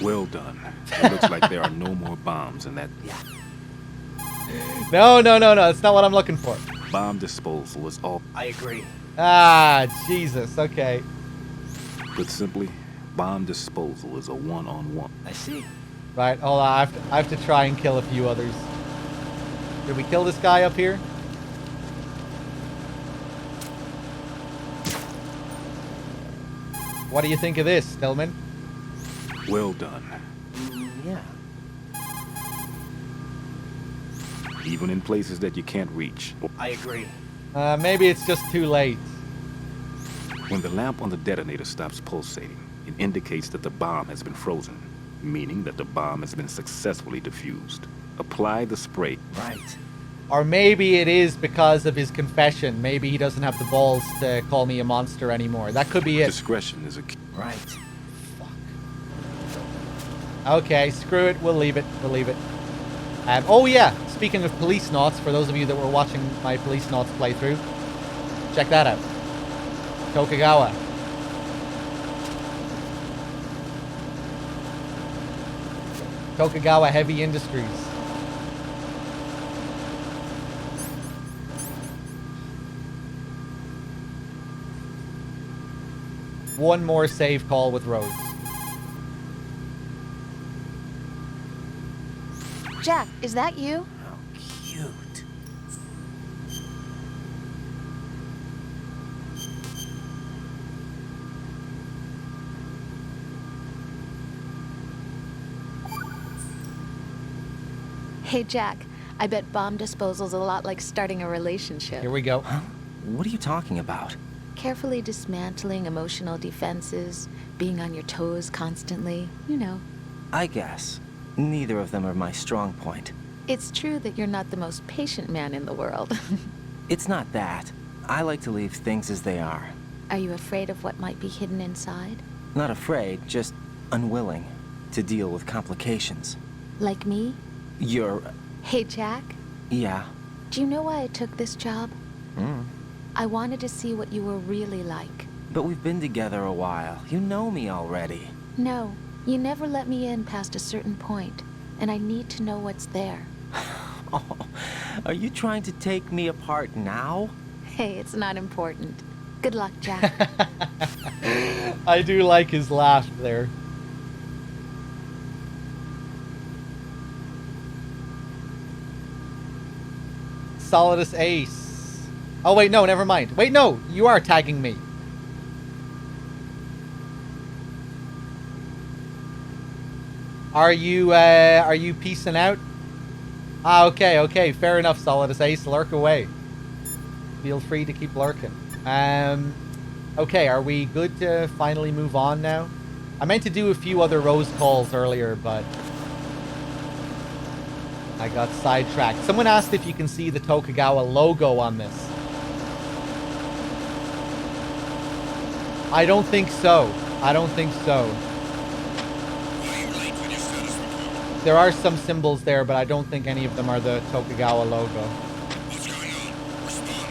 B: Well done. It looks like there are no more bombs in that...
F: Yeah.
A: No. That's not what I'm looking for.
B: Bomb disposal is all...
F: I agree.
A: Ah, Jesus. Okay.
B: Put simply, bomb disposal is a one-on-one.
F: I see.
A: Right, hold on. I have to try and kill a few others. Did we kill this guy up here? What do you think of this, Stillman?
B: Well done.
F: Yeah.
B: Even in places that you can't reach.
F: I agree.
A: Maybe it's just too late.
B: When the lamp on the detonator stops pulsating, it indicates that the bomb has been frozen, meaning that the bomb has been successfully defused. Apply the spray.
F: Right.
A: Or maybe it is because of his confession. Maybe he doesn't have the balls to call me a monster anymore. That could be it.
B: Discretion is a key.
F: Right.
A: Fuck. Okay, screw it. We'll leave it. We'll leave it. Oh yeah, speaking of Police Nauts, for those of you that were watching my Police Nauts playthrough, check that out. Tokugawa. Tokugawa Heavy Industries. One more save call with Rose.
G: Jack, is that you?
F: How cute.
G: Hey, Jack. I bet bomb disposal's a lot like starting a relationship.
A: Here we go.
F: Huh? What are you talking about?
G: Carefully dismantling emotional defenses, being on your toes constantly, you know.
F: I guess. Neither of them are my strong point.
G: It's true that you're not the most patient man in the world.
F: It's not that. I like to leave things as they are.
G: Are you afraid of what might be hidden inside?
F: Not afraid, just unwilling to deal with complications.
G: Like me?
F: You're...
G: Hey, Jack.
F: Yeah.
G: Do you know why I took this job? I wanted to see what you were really like.
F: But we've been together a while. You know me already.
G: No, you never let me in past a certain point, and I need to know what's there.
F: Oh, are you trying to take me apart now?
G: Hey, it's not important. Good luck, Jack.
A: I do like his laugh there. Solidus Ace. Oh, wait, no, never mind. Wait, no, you are tagging me. Are you peacing out? Ah, okay, okay, fair enough, Solidus Ace. Lurk away. Feel free to keep lurking. Okay, are we good to finally move on now? I meant to do a few other Rose calls earlier, but I got sidetracked. Someone asked if you can see the Tokugawa logo on this. I don't think so. I don't think so. There are some symbols there, but I don't think any of them are the Tokugawa logo.
I: What's going on? Respond.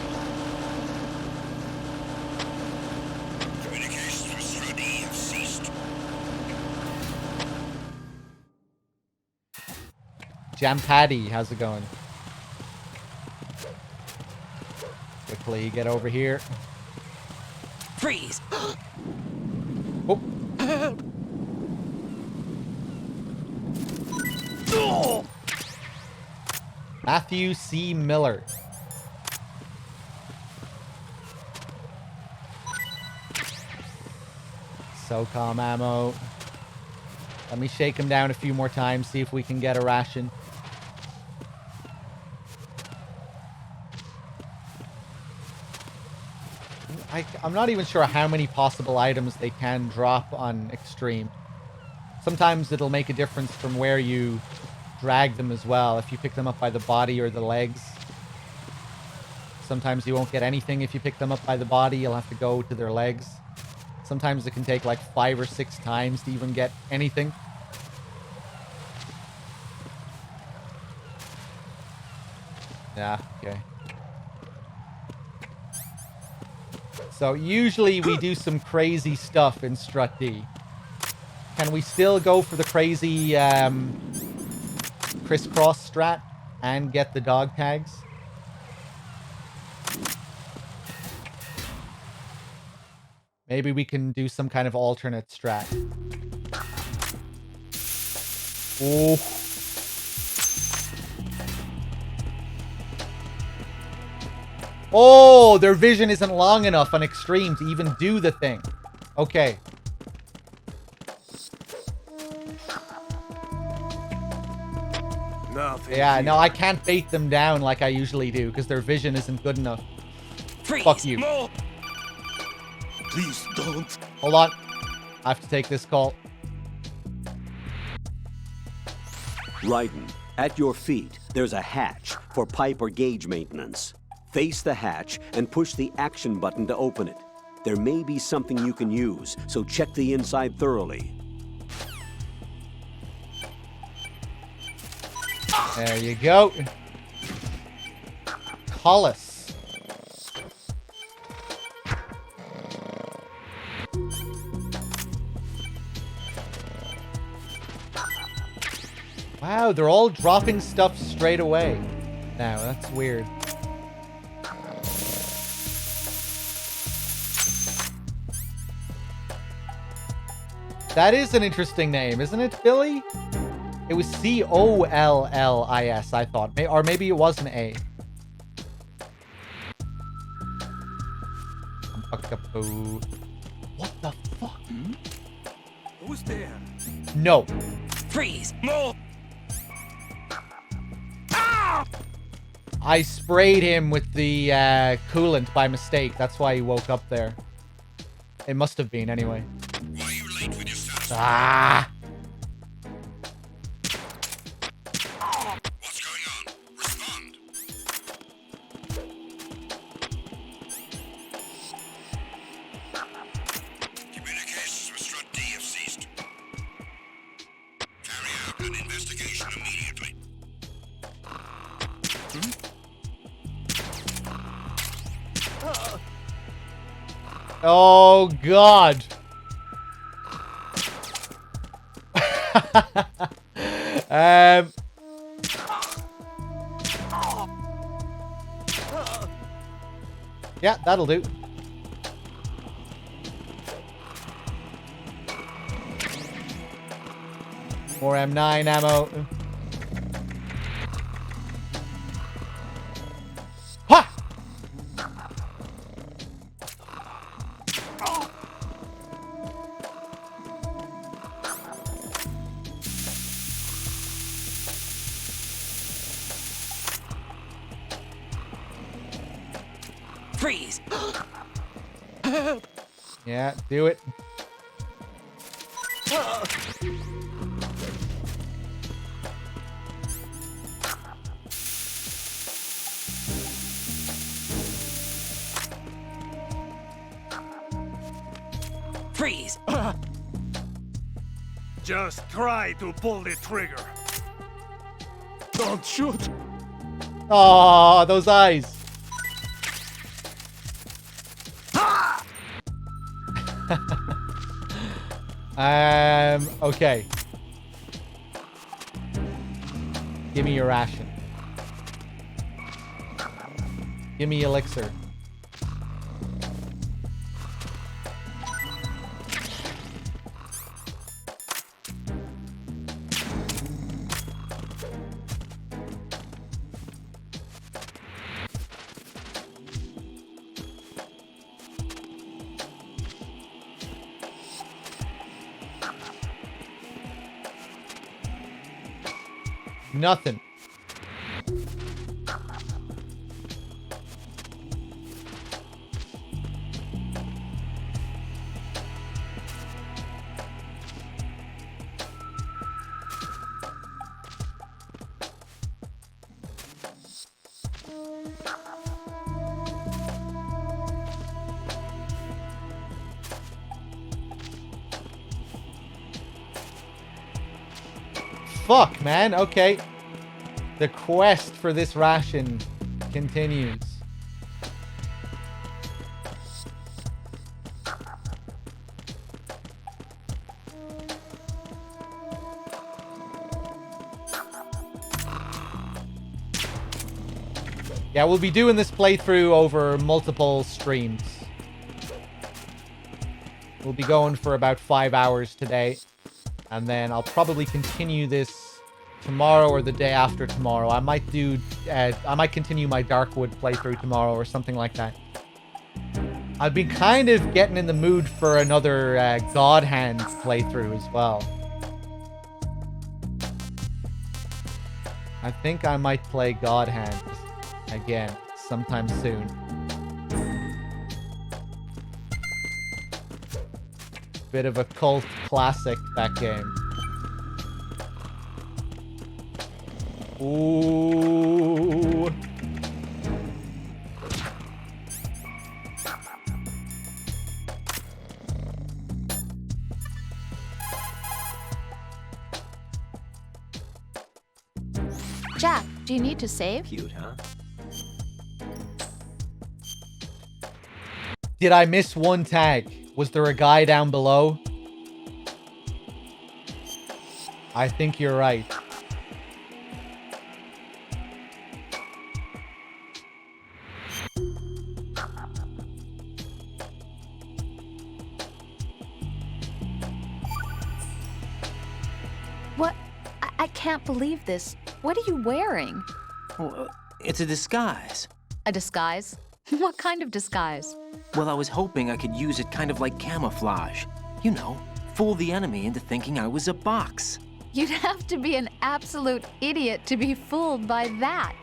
I: Communications with Stradi have ceased.
A: Jam Paddy, how's it going? Quickly get over here.
F: Freeze!
A: Oh. Matthew C. Miller. SOCOM ammo. Let me shake him down a few more times, see if we can get a ration. I'm not even sure how many possible items they can drop on Extreme. Sometimes it'll make a difference from where you drag them as well. If you pick them up by the body or the legs. Sometimes you won't get anything if you pick them up by the body. You'll have to go to their legs. Sometimes it can take like 5 or 6 times to even get anything. Yeah, okay. So usually we do some crazy stuff in Strut D. Can we still go for the crazy crisscross strat and get the dog tags? Maybe we can do some kind of alternate strat. Oh. Oh, their vision isn't long enough on Extreme to even do the thing. Okay.
D: Nothing.
A: Yeah, no, I can't bait them down like I usually do because their vision isn't good enough.
F: Freeze.
A: Fuck you.
D: No. Please don't.
A: Hold on. I have to take this call.
H: Raiden, At your feet, there's a hatch for pipe or gauge maintenance. Face the hatch and push the action button to open it. There may be something you can use, so check the inside thoroughly.
A: There you go. Collis. Wow, they're all dropping stuff straight away. Now, that's weird. That is an interesting name, isn't it, Billy? It was C-O-L-L-I-S, I thought. Or maybe it was an A. What the fuck?
D: Who's there?
A: No.
F: Freeze!
D: No!
A: I sprayed him with the coolant by mistake. That's why he woke up there. It must have been, anyway.
I: Why are you late with your status?
A: Ah!
I: What's going on? Respond. Communications with Strut D have ceased. Carry out an investigation immediately.
A: Oh, God. Yeah, that'll do. More M9 ammo. Ha!
F: Freeze!
A: Yeah, do it.
F: Freeze!
D: Just try to pull the trigger. Don't shoot.
A: Oh, those eyes. Okay. Give me your ration. Give me elixir. Nothing. Fuck, man. Okay. The quest for this ration continues. Yeah, we'll be doing this playthrough over multiple streams. We'll be going for about 5 hours today. And then I'll probably continue this tomorrow or the day after tomorrow. I might do, I might continue my Darkwood playthrough tomorrow or something like that. I've been kind of getting in the mood for another God Hand playthrough as well. I think I might play God Hand again sometime soon. Bit of a cult classic, that game. Ooh.
G: Jack, do you need to save?
F: Cute, huh?
A: Did I miss one tag? Was there a guy down below? I think you're right.
G: What? I can't believe this. What are you wearing?
F: Well, it's a disguise.
G: A disguise? What kind of disguise?
F: Well, I was hoping I could use it kind of like camouflage. You know, fool the enemy into thinking I was a box.
G: You'd have to be an absolute idiot to be fooled by that.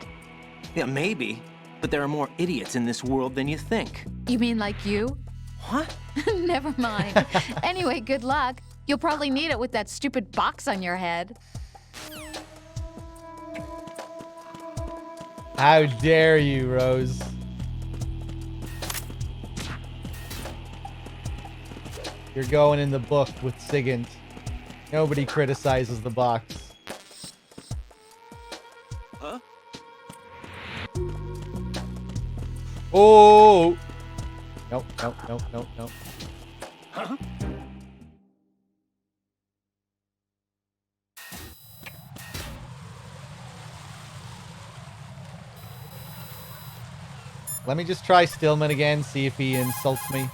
F: Yeah, maybe. But there are more idiots in this world than you think.
G: You mean like you?
F: What?
G: Never mind. Anyway, good luck. You'll probably need it with that stupid box on your head.
A: How dare you, Rose? You're going in the book with Sigint. Nobody criticizes the box.
F: Huh?
A: Oh! Nope, nope, nope, nope, nope.
F: Huh?
A: Let me just try Stillman again, see if he insults me.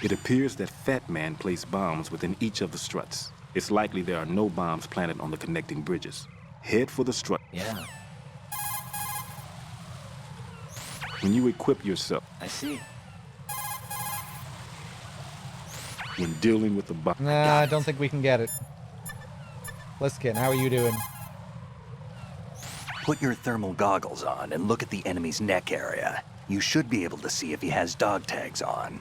B: It appears that Fat Man placed bombs within each of the struts. It's likely there are no bombs planted on the connecting bridges. Head for the strut.
F: Yeah.
B: When you equip yourself,
F: I see.
B: when dealing with the bomb.
A: Nah, I don't think we can get it. Pliskin, how are you doing?
E: Put your thermal goggles on and look at the enemy's neck area. You should be able to see if he has dog tags on.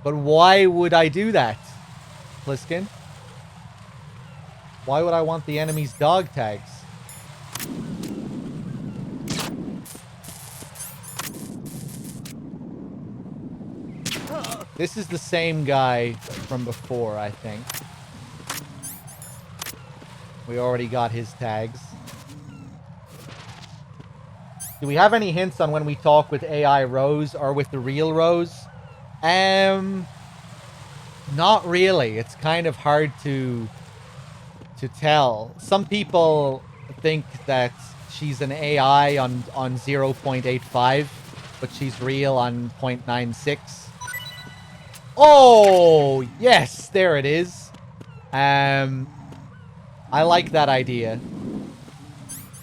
A: But why would I do that, Pliskin? Why would I want the enemy's dog tags? This is the same guy from before, I think. We already got his tags. Do we have any hints on when we talk with AI Rose or with the real Rose? Not really. It's kind of hard to tell. Some people think that she's an AI on 0.85, but she's real on 0.96. Oh, yes, there it is. I like that idea.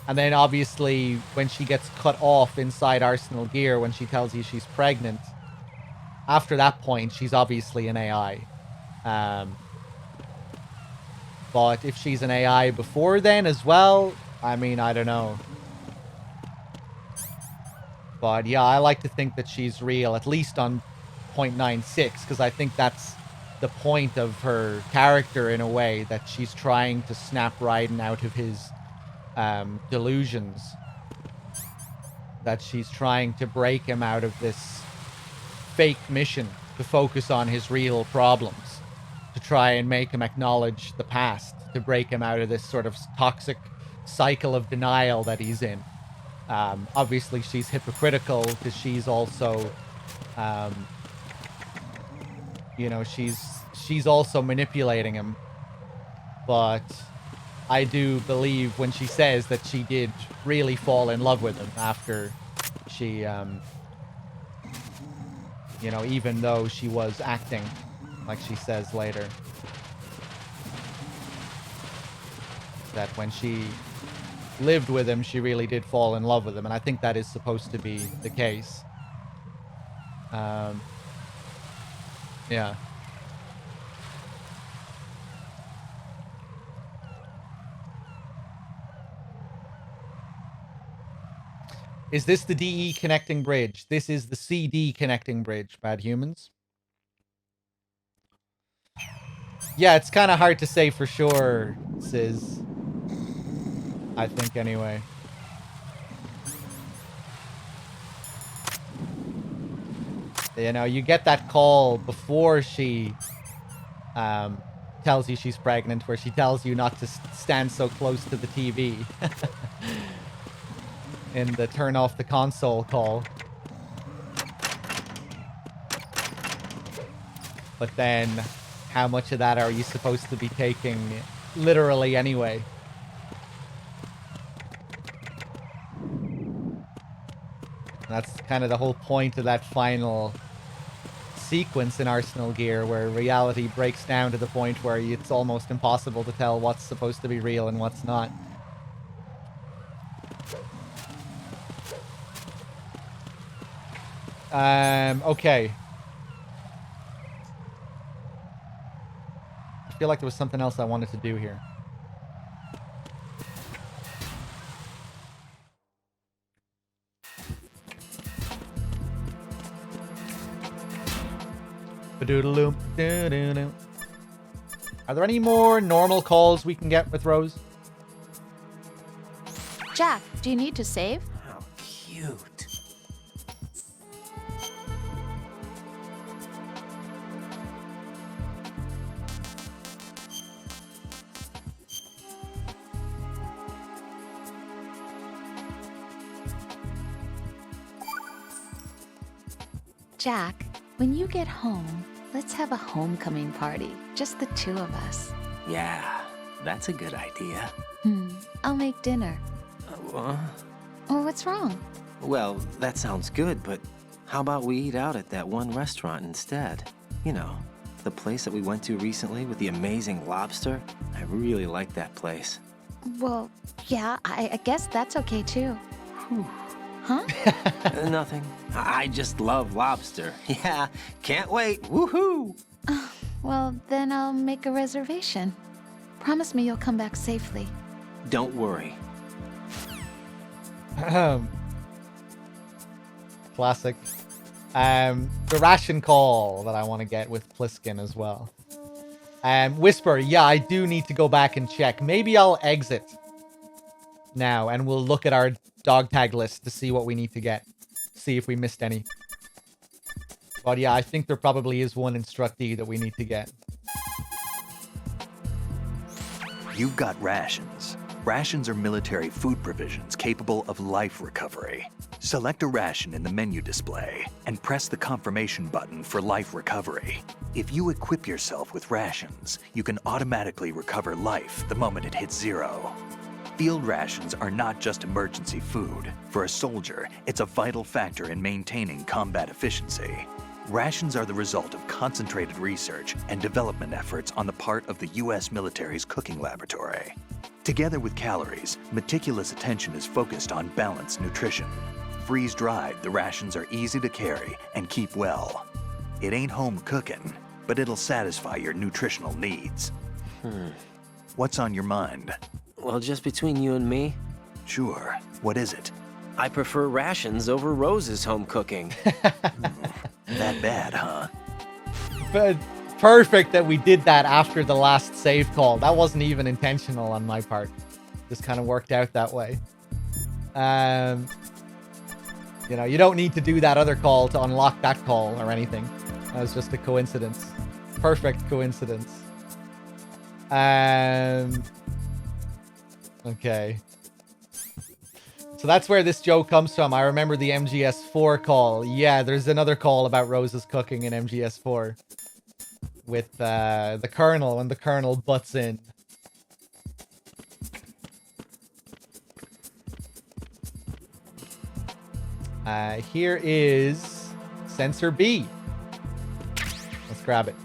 A: And then obviously when she gets cut off inside Arsenal Gear when she tells you she's pregnant, after that point, she's obviously an AI. But if she's an AI before then as well, I mean, I don't know. But yeah, I like to think that she's real, at least on 0.96, because I think that's the point of her character in a way, that she's trying to snap Raiden out of his delusions. That she's trying to break him out of this fake mission to focus on his real problems, to try and make him acknowledge the past, to break him out of this sort of toxic cycle of denial that he's in. Obviously she's hypocritical because she's also you know, she's also manipulating him. But I do believe when she says that she did really fall in love with him after she you know, even though she was acting, like she says later. That when she lived with him, she really did fall in love with him. And I think that is supposed to be the case. Yeah. Is this the DE connecting bridge? This is the CD connecting bridge, bad humans. Yeah, it's kind of hard to say for sure, Sis. I think anyway. You know, you get that call before she tells you she's pregnant, where she tells you not to stand so close to the TV. In the turn off the console call. But then, how much of that are you supposed to be taking literally anyway? That's kind of the whole point of that final sequence in Arsenal Gear, where reality breaks down to the point where it's almost impossible to tell what's supposed to be real and what's not. Okay. I feel like there was something else I wanted to do here. Are there any more normal calls we can get with Rose?
G: Jack, do you need to save?
F: How cute.
G: Jack, when you get home, let's have a homecoming party. Just the two of us.
F: Yeah, that's a good idea.
G: I'll make dinner.
F: What?
G: Oh, what's wrong?
F: Well, that sounds good, but how about we eat out at that one restaurant instead? You know, the place that we went to recently with the amazing lobster. I really like that place.
G: Well, yeah, I guess that's okay too. Huh?
F: Nothing. I just love lobster. Yeah, can't wait. Woohoo!
G: Well, then I'll make a reservation. Promise me you'll come back safely.
F: Don't worry.
A: Classic. The ration call that I want to get with Pliskin as well. Whisper, yeah, I do need to go back and check. Maybe I'll exit now and we'll look at our dog tag list to see what we need to get. See if we missed any. But yeah, I think there probably is one instructee that we need to get.
E: You've got rations. Rations are military food provisions capable of life recovery. Select a ration in the menu display and press the confirmation button for life recovery. If you equip yourself with rations, you can automatically recover life the moment it hits 0. Field rations are not just emergency food. For a soldier, it's a vital factor in maintaining combat efficiency. Rations are the result of concentrated research and development efforts on the part of the U.S. military's cooking laboratory. Together with calories, meticulous attention is focused on balanced nutrition. Freeze-dried, the rations are easy to carry and keep well. It ain't home cooking, but it'll satisfy your nutritional needs. What's on your mind?
F: Well, just between you and me.
E: Sure. What is it?
F: I prefer rations over Rose's home cooking.
E: That bad, huh?
A: But perfect that we did that after the last save call. That wasn't even intentional on my part. Just kind of worked out that way. You know, you don't need to do that other call to unlock that call or anything. That was just a coincidence. Perfect coincidence. Okay. So that's where this joke comes from. I remember the MGS4 call. Yeah, there's another call about Rose's cooking in MGS4. With the Colonel, when the Colonel butts in. Here is Sensor B. Let's grab it.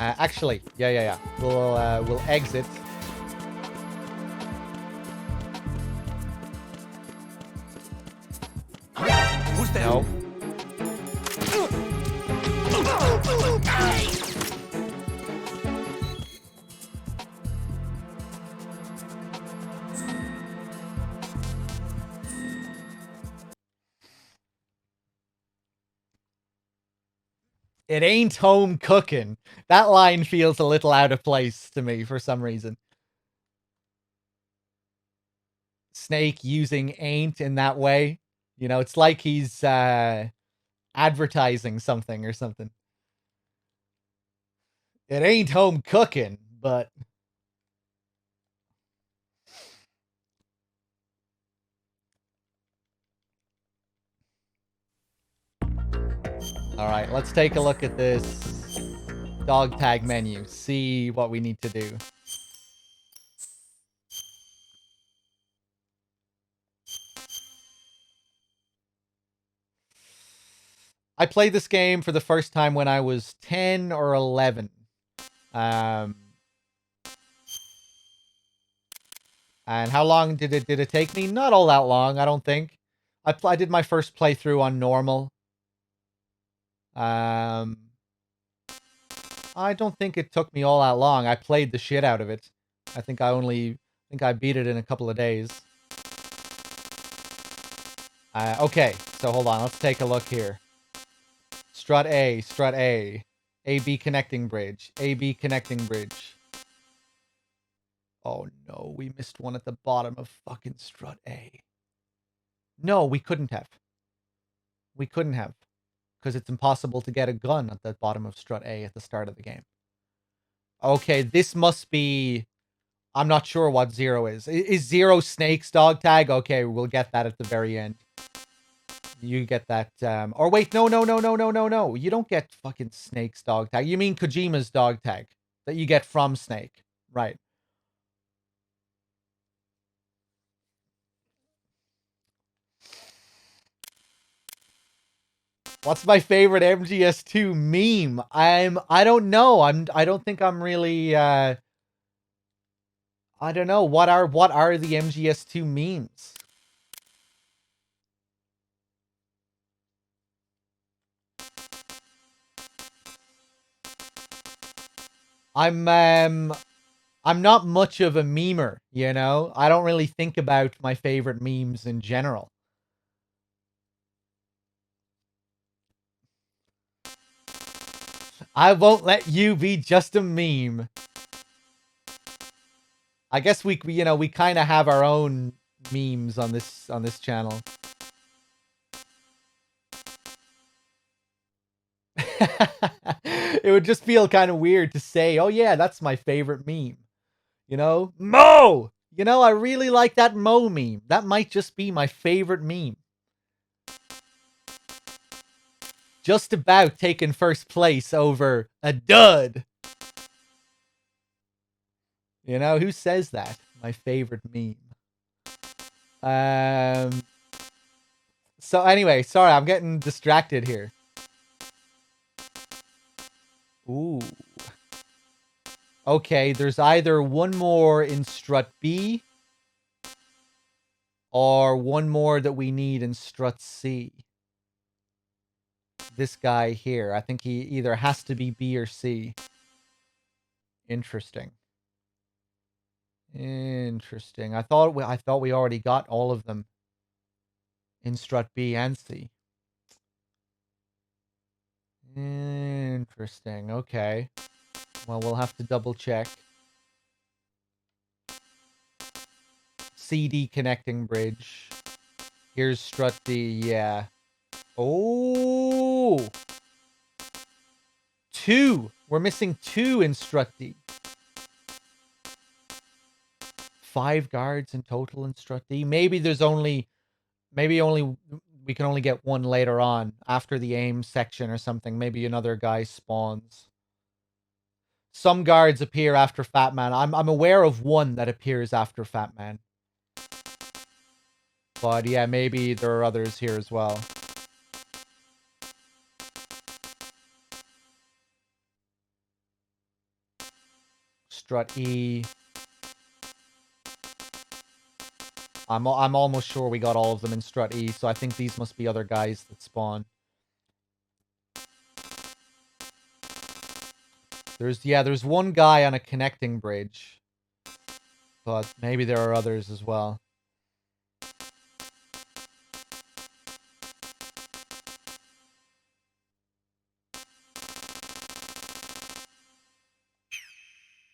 A: Actually, yeah. We'll exit.
D: Who's there?
A: No. It ain't home cooking. That line feels a little out of place to me for some reason. Snake using ain't in that way. You know, it's like he's advertising something or something. It ain't home cooking, but... Alright, let's take a look at this dog tag menu. See what we need to do. I played this game for the first time when I was 10 or 11. And how long did it take me? Not all that long, I don't think. I did my first playthrough on normal. I don't think it took me all that long. I played the shit out of it. I think I beat it in a couple of days. Okay, so hold on. Let's take a look here. Strut A, Strut A. AB connecting bridge. AB connecting bridge. Oh no, we missed one at the bottom of fucking Strut A. No, we couldn't have. We couldn't have. Because it's impossible to get a gun at the bottom of Strut A at the start of the game. Okay, this must be... I'm not sure what 0 is. Is 0 Snake's dog tag? Okay, we'll get that at the very end. You get that, or wait, no. You don't get fucking Snake's dog tag. You mean Kojima's dog tag that you get from Snake. Right. What's my favorite MGS2 meme? I don't know. I don't think I'm really, I don't know. What are the MGS2 memes? I'm not much of a memer, you know? I don't really think about my favorite memes in general. I won't let you be just a meme. I guess we you know, we kind of have our own memes on this channel. It would just feel kind of weird to say, "Oh yeah, that's my favorite meme." You know? Mo! You know, I really like that Mo meme. That might just be my favorite meme. Just about taking first place over a dud. You know, who says that? My favorite meme. So anyway, sorry, I'm getting distracted here. Ooh. Okay, there's either one more in Strut B or one more that we need in Strut C. This guy here. I think he either has to be B or C. Interesting. Interesting. I thought we already got all of them in Strut B and C. Interesting. Okay. Well, we'll have to double check. CD connecting bridge. Here's Strut D. Yeah. Oh! 2! We're missing 2 in Strut D. 5 guards in total in Strut D. Maybe we can only get one later on after the aim section or something. Maybe another guy spawns. Some guards appear after Fat Man. I'm aware of one that appears after Fat Man. But yeah, maybe there are others here as well. Strut E. I'm almost sure we got all of them in Strut E, so I think these must be other guys that spawn. There's one guy on a connecting bridge. But maybe there are others as well.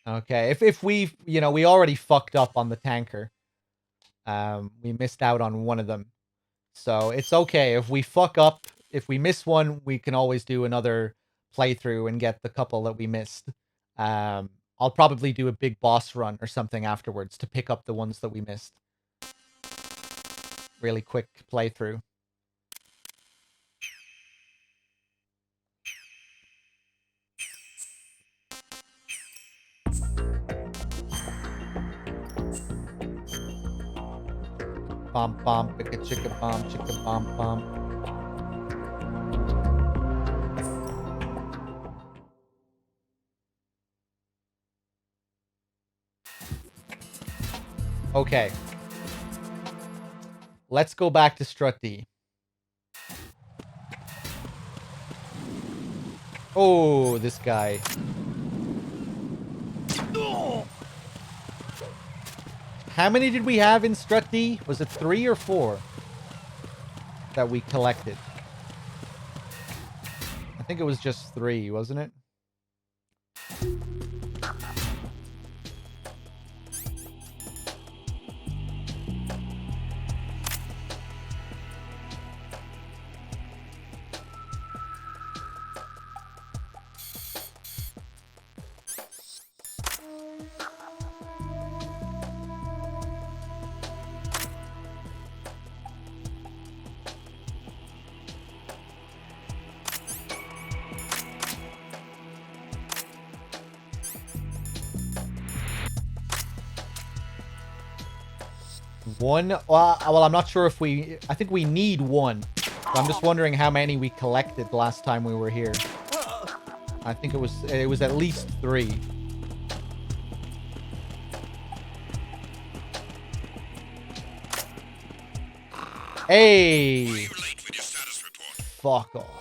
A: Okay, if we, you know, we already fucked up on the tanker. We missed out on one of them. So it's okay. If we fuck up, if we miss one, we can always do another playthrough and get the couple that we missed. I'll probably do a big boss run or something afterwards to pick up the ones that we missed. Really quick playthrough. Bom bom, picka chicka bom bom. Okay. Let's go back to Strut D. Oh, this guy. How many did we have in Strut D? Was it 3 or 4 that we collected? I think it was just 3, wasn't it? One? Well, I'm not sure if we... I think we need 1. So I'm just wondering how many we collected last time we were here. I think it was at least 3. Hey! Fuck off.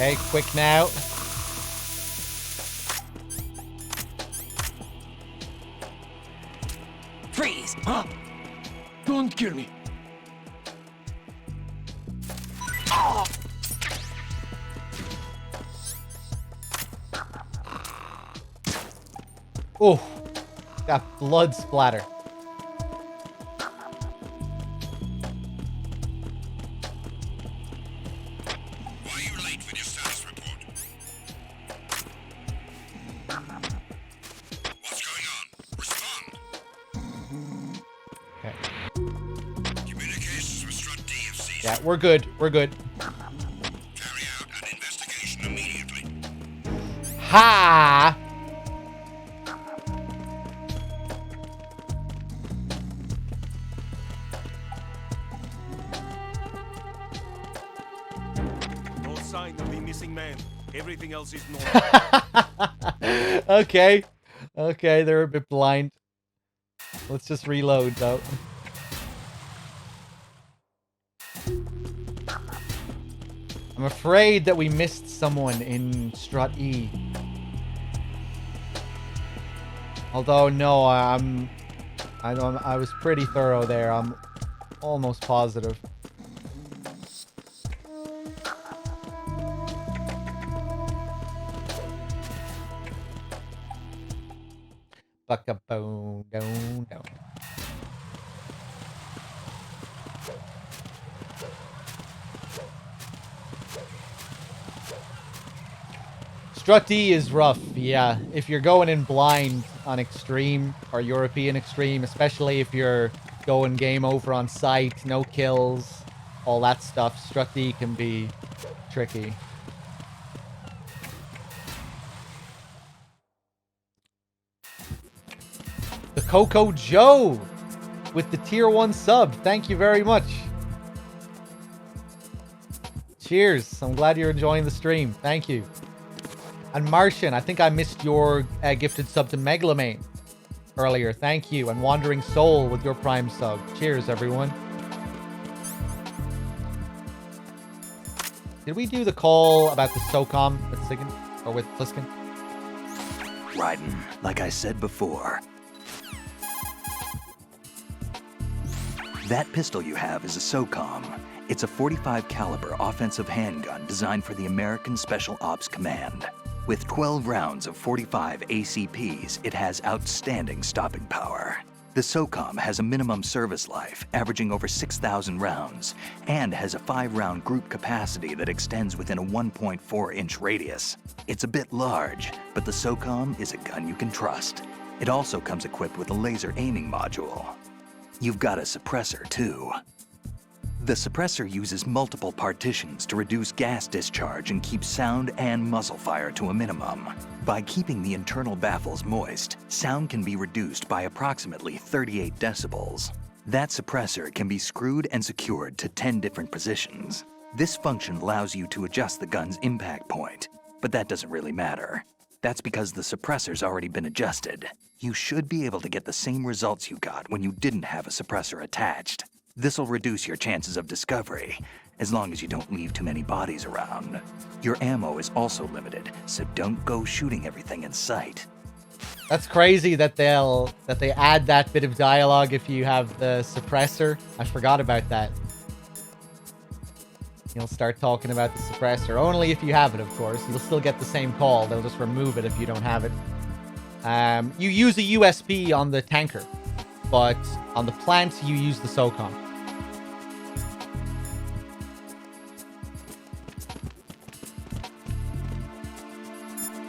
A: Okay, quick now.
D: Freeze! Huh? Don't kill me.
A: Oh, that blood splatter. Yeah, we're good. We're good.
I: Carry out an investigation immediately.
A: Ha!
D: No sign of the missing man. Everything else is normal.
A: Okay. Okay, they're a bit blind. Let's just reload, though. I'm afraid that we missed someone in Strut E. Although, no, I was pretty thorough there. I'm almost positive. Buck-a-boom, down, down. Strut D is rough, yeah. If you're going in blind on Extreme, or European Extreme, especially if you're going game over on sight, no kills, all that stuff, Strut D can be tricky. The Coco Joe with the tier 1 sub. Thank you very much. Cheers. I'm glad you're enjoying the stream. Thank you. And Martian, I think I missed your gifted sub to Megalomane earlier. Thank you. And Wandering Soul with your Prime sub. Cheers, everyone. Did we do the call about the SOCOM with Sigan? Or with Pliskin?
E: Raiden, like I said before, that pistol you have is a SOCOM. It's a .45 caliber offensive handgun designed for the American Special Ops Command. With 12 rounds of .45 ACPs, it has outstanding stopping power. The SOCOM has a minimum service life, averaging over 6,000 rounds, and has a 5-round group capacity that extends within a 1.4-inch radius. It's a bit large, but the SOCOM is a gun you can trust. It also comes equipped with a laser aiming module. You've got a suppressor, too. The suppressor uses multiple partitions to reduce gas discharge and keep sound and muzzle fire to a minimum. By keeping the internal baffles moist, sound can be reduced by approximately 38 decibels. That suppressor can be screwed and secured to 10 different positions. This function allows you to adjust the gun's impact point, but that doesn't really matter. That's because the suppressor's already been adjusted. You should be able to get the same results you got when you didn't have a suppressor attached. This'll reduce your chances of discovery, as long as you don't leave too many bodies around. Your ammo is also limited, so don't go shooting everything in sight.
A: That's crazy that they add that bit of dialogue if you have the suppressor. I forgot about that. You'll start talking about the suppressor. Only if you have it, of course. You'll still get the same call. They'll just remove it if you don't have it. You use a USB on the tanker, but on the plant, you use the SOCOM.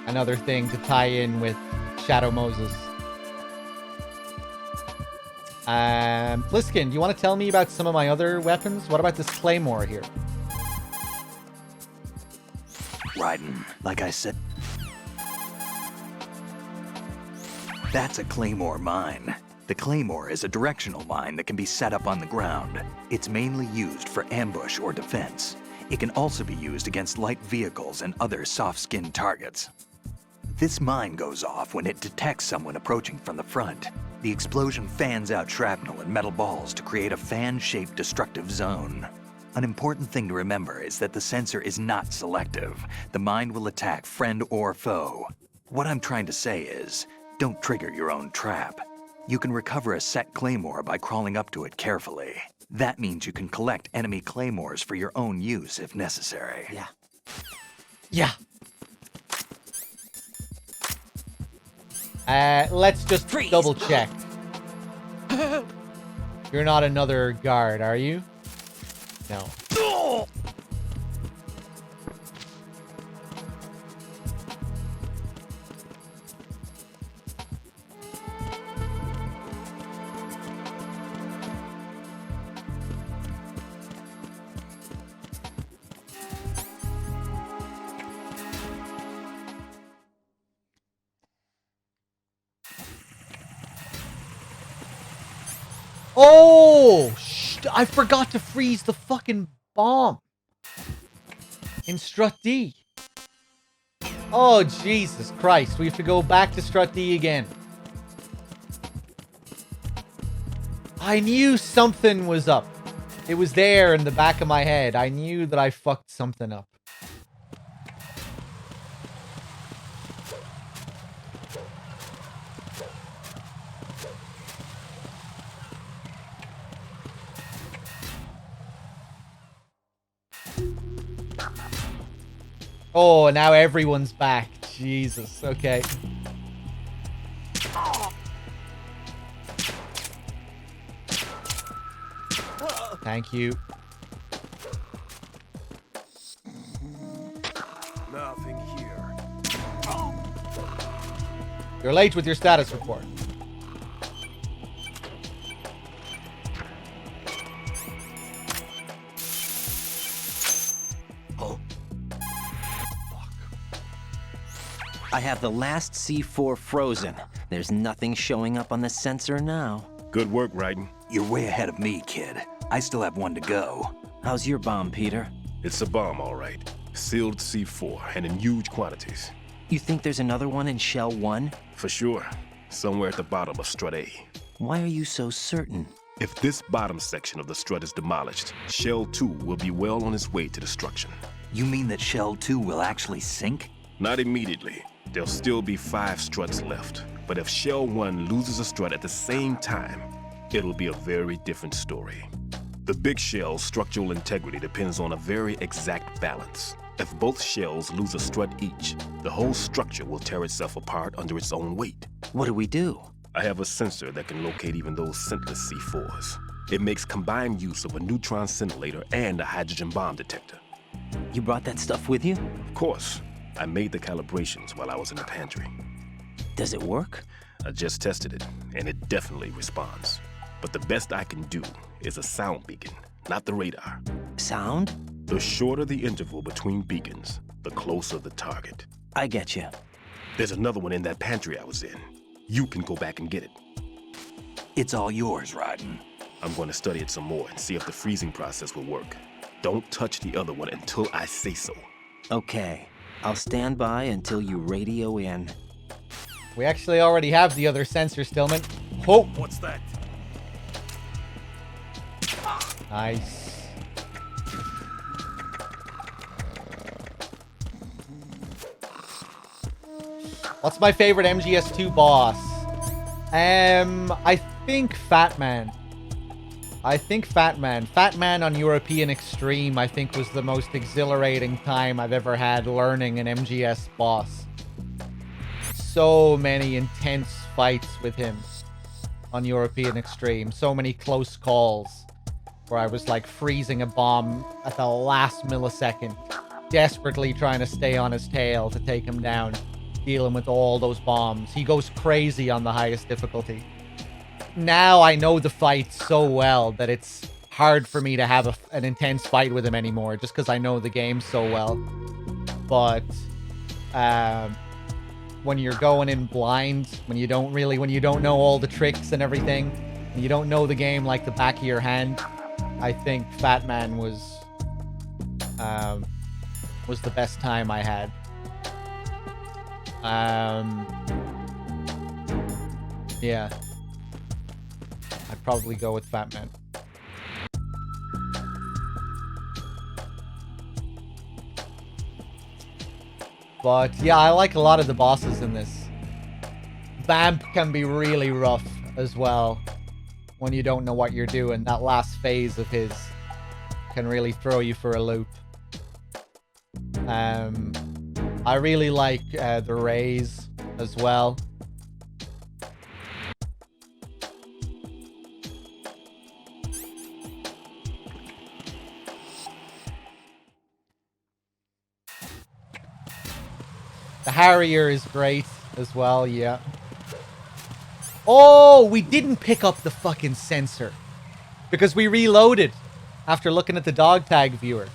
A: Another thing to tie in with Shadow Moses. Pliskin, do you want to tell me about some of my other weapons? What about this Claymore here?
E: Raiden, like I said, that's a Claymore mine. The Claymore is a directional mine that can be set up on the ground. It's mainly used for ambush or defense. It can also be used against light vehicles and other soft-skinned targets. This mine goes off when it detects someone approaching from the front. The explosion fans out shrapnel and metal balls to create a fan-shaped destructive zone. An important thing to remember is that the sensor is not selective. The mine will attack friend or foe. What I'm trying to say is, don't trigger your own trap. You can recover a set Claymore by crawling up to it carefully. That means you can collect enemy Claymores for your own use if necessary.
A: Yeah. Let's just double check. You're not another guard, are you? No. Oh, I forgot to freeze the fucking bomb in Strut D. Oh, Jesus Christ. We have to go back to Strut D again. I knew something was up. It was there in the back of my head. I knew that I fucked something up. Oh, now everyone's back. Jesus. Okay. Thank you.
D: Nothing here.
A: You're late with your status report.
F: I have the last C4 frozen. There's nothing showing up on the sensor now.
B: Good work, Raiden.
E: You're way ahead of me, kid. I still have one to go.
F: How's your bomb, Peter?
B: It's a bomb, all right. Sealed C4 and in huge quantities.
F: You think there's another one in Shell 1?
B: For sure. Somewhere at the bottom of Strut A.
F: Why are you so certain?
B: If this bottom section of the strut is demolished, Shell 2 will be well on its way to destruction.
E: You mean that Shell 2 will actually sink?
B: Not immediately. There'll still be 5 struts left. But if Shell 1 loses a strut at the same time, it'll be a very different story. The big shell's structural integrity depends on a very exact balance. If both shells lose a strut each, the whole structure will tear itself apart under its own weight.
F: What do we do?
B: I have a sensor that can locate even those scentless C4s. It makes combined use of a neutron scintillator and a hydrogen bomb detector.
F: You brought that stuff with you?
B: Of course. I made the calibrations while I was in the pantry.
F: Does it work?
B: I just tested it, and it definitely responds. But the best I can do is a sound beacon, not the radar.
F: Sound?
B: The shorter the interval between beacons, the closer the target.
F: I get you.
B: There's another one in that pantry I was in. You can go back and get it.
E: It's all yours, Raiden.
B: I'm going to study it some more and see if the freezing process will work. Don't touch the other one until I say so.
F: Okay. I'll stand by until you radio in.
A: We actually already have the other sensor, Stillman. Oh!
D: What's that?
A: Nice. What's my favorite MGS2 boss? I think Fat Man. Fat Man on European Extreme, I think, was the most exhilarating time I've ever had learning an MGS boss. So many intense fights with him on European Extreme. So many close calls where I was like freezing a bomb at the last millisecond, desperately trying to stay on his tail to take him down, dealing with all those bombs. He goes crazy on the highest difficulty. Now I know the fight so well that it's hard for me to have an intense fight with him anymore, just because I know the game so well. But when you're going in blind, when you don't know all the tricks and everything, and you don't know the game like the back of your hand, I think Fat Man was the best time I had. Yeah. I'd probably go with Fat Man. But yeah, I like a lot of the bosses in this. Vamp can be really rough as well when you don't know what you're doing. That last phase of his can really throw you for a loop. I really like the Rays as well. The Harrier is great as well, yeah. Oh, we didn't pick up the fucking sensor because we reloaded after looking at the dog tag viewer.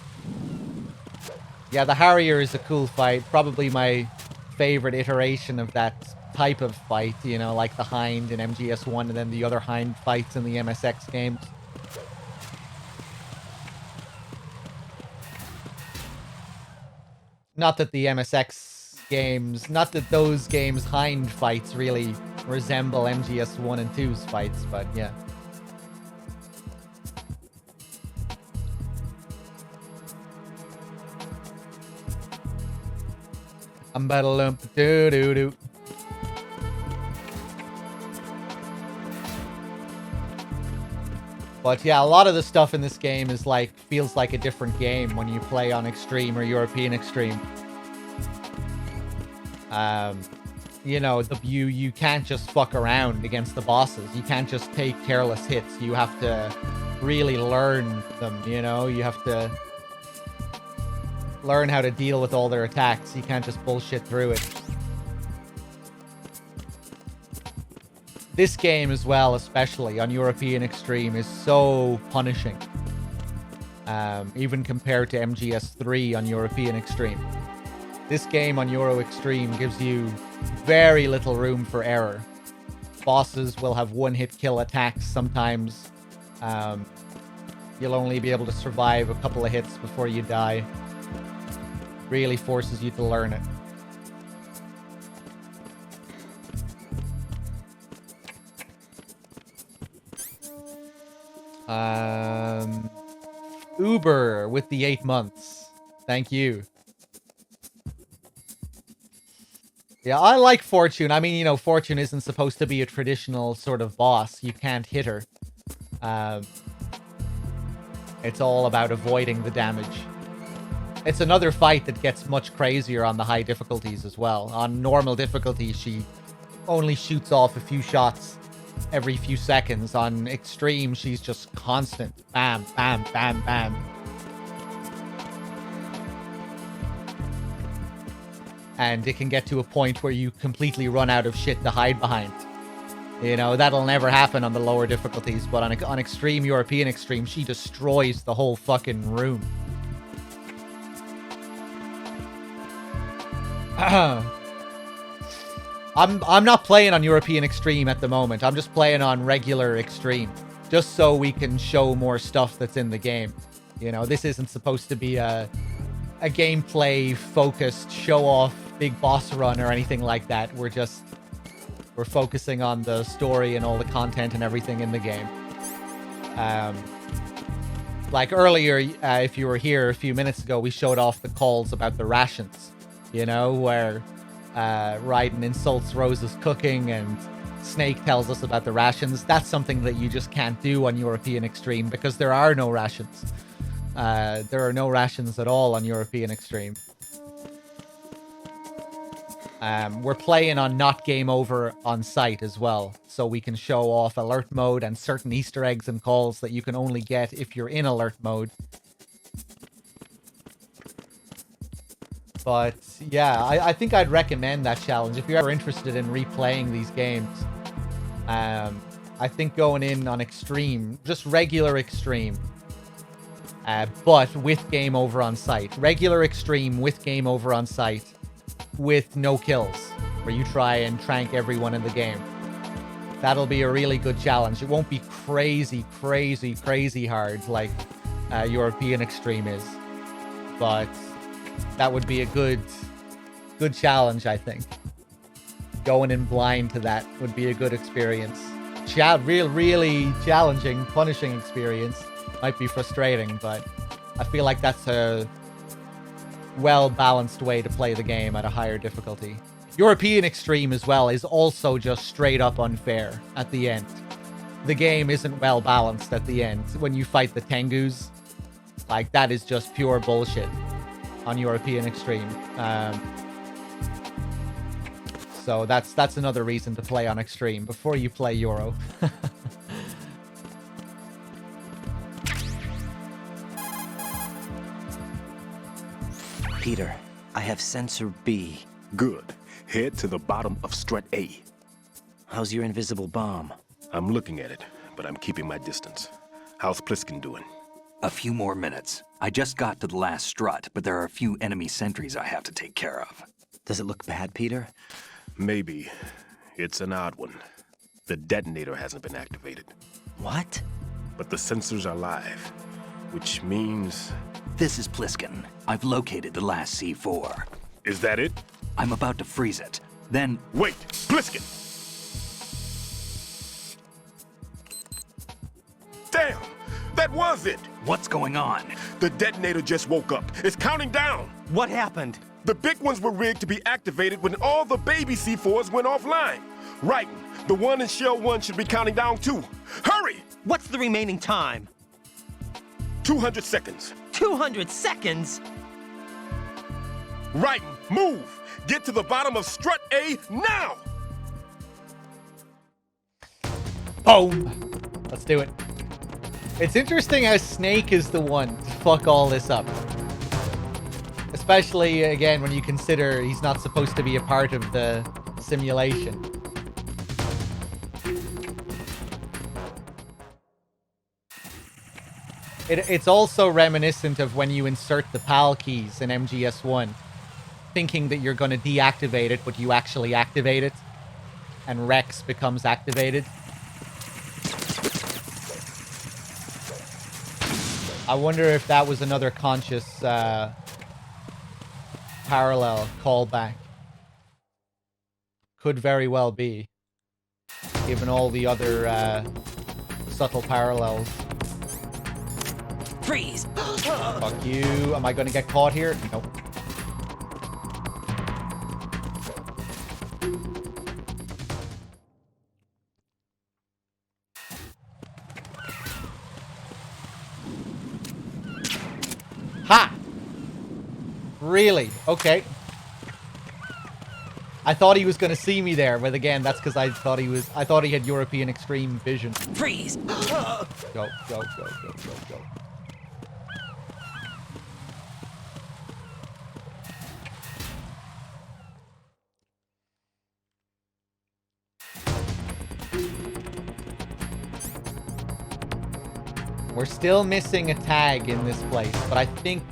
A: Yeah, the Harrier is a cool fight. Probably my favorite iteration of that type of fight, you know, like the Hind in MGS1 and then the other Hind fights in the MSX games. Not that the MSX games, not that those games' Hind fights really resemble MGS1 and 2's fights, but yeah. I'm battle lump doo doo doo. But yeah, a lot of the stuff in this game is like, feels like a different game when you play on Extreme or European Extreme. You know, you can't just fuck around against the bosses. You can't just take careless hits. You have to really learn them, you know? You have to learn how to deal with all their attacks. You can't just bullshit through it. This game as well, especially on European Extreme, is so punishing. Even compared to MGS3 on European Extreme. This game on Euro Extreme gives you very little room for error. Bosses will have one-hit kill attacks sometimes. you'll only be able to survive a couple of hits before you die. Really forces you to learn it. Uber with the 8 months. Thank you. Yeah, I like Fortune. I mean, you know, Fortune isn't supposed to be a traditional sort of boss. You can't hit her. It's all about avoiding the damage. It's another fight that gets much crazier on the high difficulties as well. On normal difficulty, she only shoots off a few shots every few seconds. On extreme, she's just constant. Bam, bam, bam, bam. And it can get to a point where you completely run out of shit to hide behind. You know, that'll never happen on the lower difficulties, but on extreme, European extreme, she destroys the whole fucking room. I'm not playing on European extreme at the moment. I'm just playing on regular extreme, just so we can show more stuff that's in the game. You know, this isn't supposed to be a gameplay focused show off big boss run or anything like that. We're focusing on the story and all the content and everything in the game. Like earlier, if you were here a few minutes ago, we showed off the calls about the rations, you know, where Raiden insults Rose's cooking and Snake tells us about the rations. That's something that you just can't do on European Extreme because there are no rations. There are no rations at all on European Extreme. We're playing on not game over on site as well, so we can show off alert mode and certain Easter eggs and calls that you can only get if you're in alert mode. But yeah, I think I'd recommend that challenge if you're ever interested in replaying these games. I think going in on extreme, just regular extreme, but with game over on site. Regular extreme with game over on site. With no kills, where you try and trank everyone in the game. That'll be a really good challenge. It won't be crazy hard like European Extreme is, but that would be a good challenge, I think. Going in blind to that would be a good experience. Really challenging, punishing experience. Might be frustrating, but I feel like that's a well-balanced way to play the game at a higher difficulty. European Extreme as well is also just straight up unfair at the end. The game isn't well-balanced at the end. When you fight the Tengus, like, that is just pure bullshit on European Extreme. So that's another reason to play on Extreme before you play Euro.
F: Peter, I have sensor B.
B: Good. Head to the bottom of strut A.
F: How's your invisible bomb?
B: I'm looking at it, but I'm keeping my distance. How's Pliskin doing?
E: A few more minutes. I just got to the last strut, but there are a few enemy sentries I have to take care of.
F: Does it look bad, Peter?
B: Maybe. It's an odd one. The detonator hasn't been activated.
F: What?
B: But the sensors are live, which means...
E: This is Pliskin. I've located the last C4.
B: Is that it?
E: I'm about to freeze it. Then...
B: Wait! Pliskin! Damn! That was it!
E: What's going on?
B: The detonator just woke up. It's counting down!
F: What happened?
B: The big ones were rigged to be activated when all the baby C4s went offline. Right. The one in Shell 1 should be counting down too. Hurry!
F: What's the remaining time?
B: 200 seconds.
F: 200 seconds?
B: Right. Move! Get to the bottom of strut A now!
A: Boom! Let's do it. It's interesting how Snake is the one to fuck all this up. Especially, again, when you consider he's not supposed to be a part of the simulation. It's also reminiscent of when you insert the PAL keys in MGS1, thinking that you're going to deactivate it, but you actually activate it, and Rex becomes activated. I wonder if that was another conscious parallel callback. Could very well be, given all the other subtle parallels.
F: Freeze!
A: Fuck you. Am I going to get caught here? Nope. Ha! Really? Okay. I thought he was going to see me there, but again, that's because I thought he had European extreme vision.
F: Freeze!
A: Go, go, go, go, go, go. We're still missing a tag in this place, but I think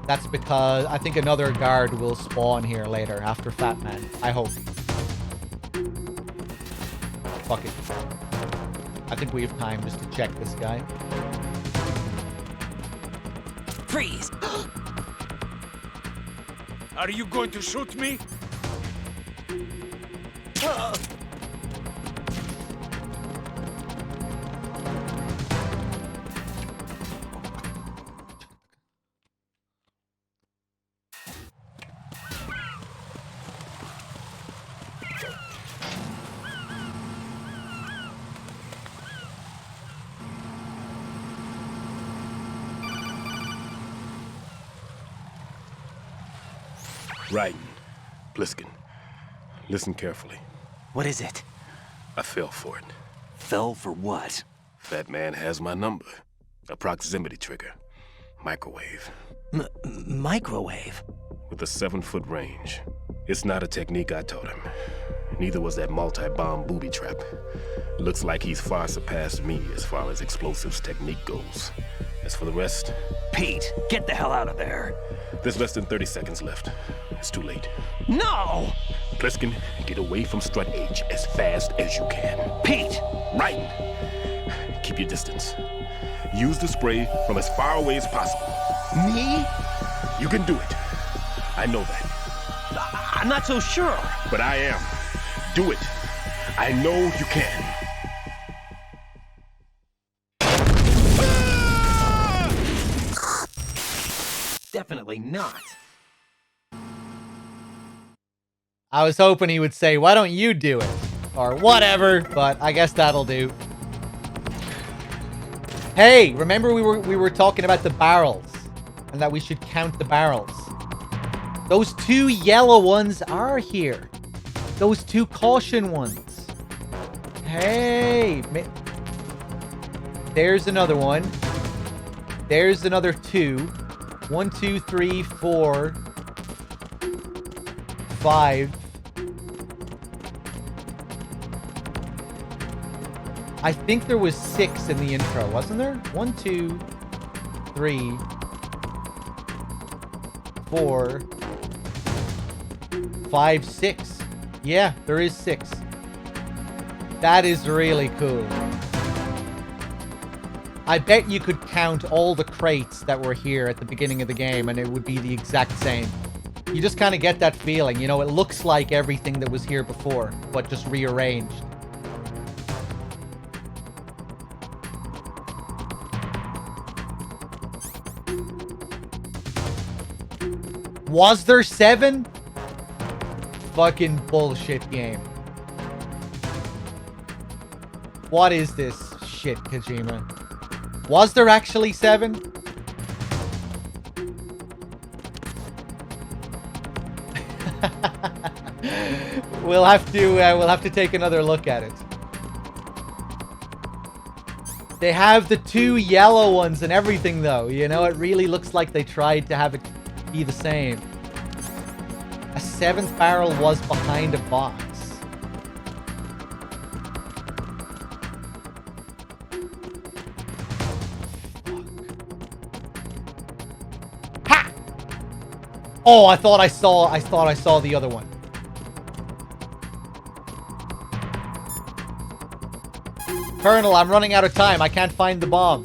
A: that's because I think another guard will spawn here later after Fat Man. I hope. Fuck it. I think we have time just to check this guy.
F: Freeze!
D: Are you going to shoot me?
B: Raiden, Pliskin, listen carefully.
F: What is it?
B: I fell for it.
E: Fell for what?
B: Fat Man has my number. A proximity trigger. Microwave.
F: Microwave?
B: With a 7-foot range. It's not a technique I taught him. Neither was that multi-bomb booby trap. Looks like he's far surpassed me as far as explosives technique goes. As for the rest...
E: Pete, get the hell out of there.
B: There's less than 30 seconds left. It's too late.
F: No!
B: Pliskin, get away from Strut H as fast as you can.
E: Pete!
B: Raiden, keep your distance. Use the spray from as far away as possible.
F: Me?
B: You can do it. I know that.
F: I'm not so sure.
B: But I am. Do it. I know you can.
F: Definitely not.
A: I was hoping he would say, why don't you do it? Or whatever, but I guess that'll do. Hey, remember we were talking about the barrels and that we should count the barrels. Those 2 yellow ones are here. Those 2 caution ones. Hey, there's another one. There's another 2. 1, 2, 3, 4, 5. I think there was 6 in the intro, wasn't there? 1, 2, 3, 4, 5, 6. Yeah, there is 6. That is really cool. I bet you could count all the crates that were here at the beginning of the game and it would be the exact same. You just kind of get that feeling, you know, it looks like everything that was here before, but just rearranged. Was there 7? Fucking bullshit game. What is this shit, Kojima? Was there actually 7? We'll have to take another look at it. They have the 2 yellow ones and everything though, you know, it really looks like they tried to have it be the same. A 7th barrel was behind a box. Ha! Oh, I thought I saw the other one. Colonel, I'm running out of time. I can't find the bomb.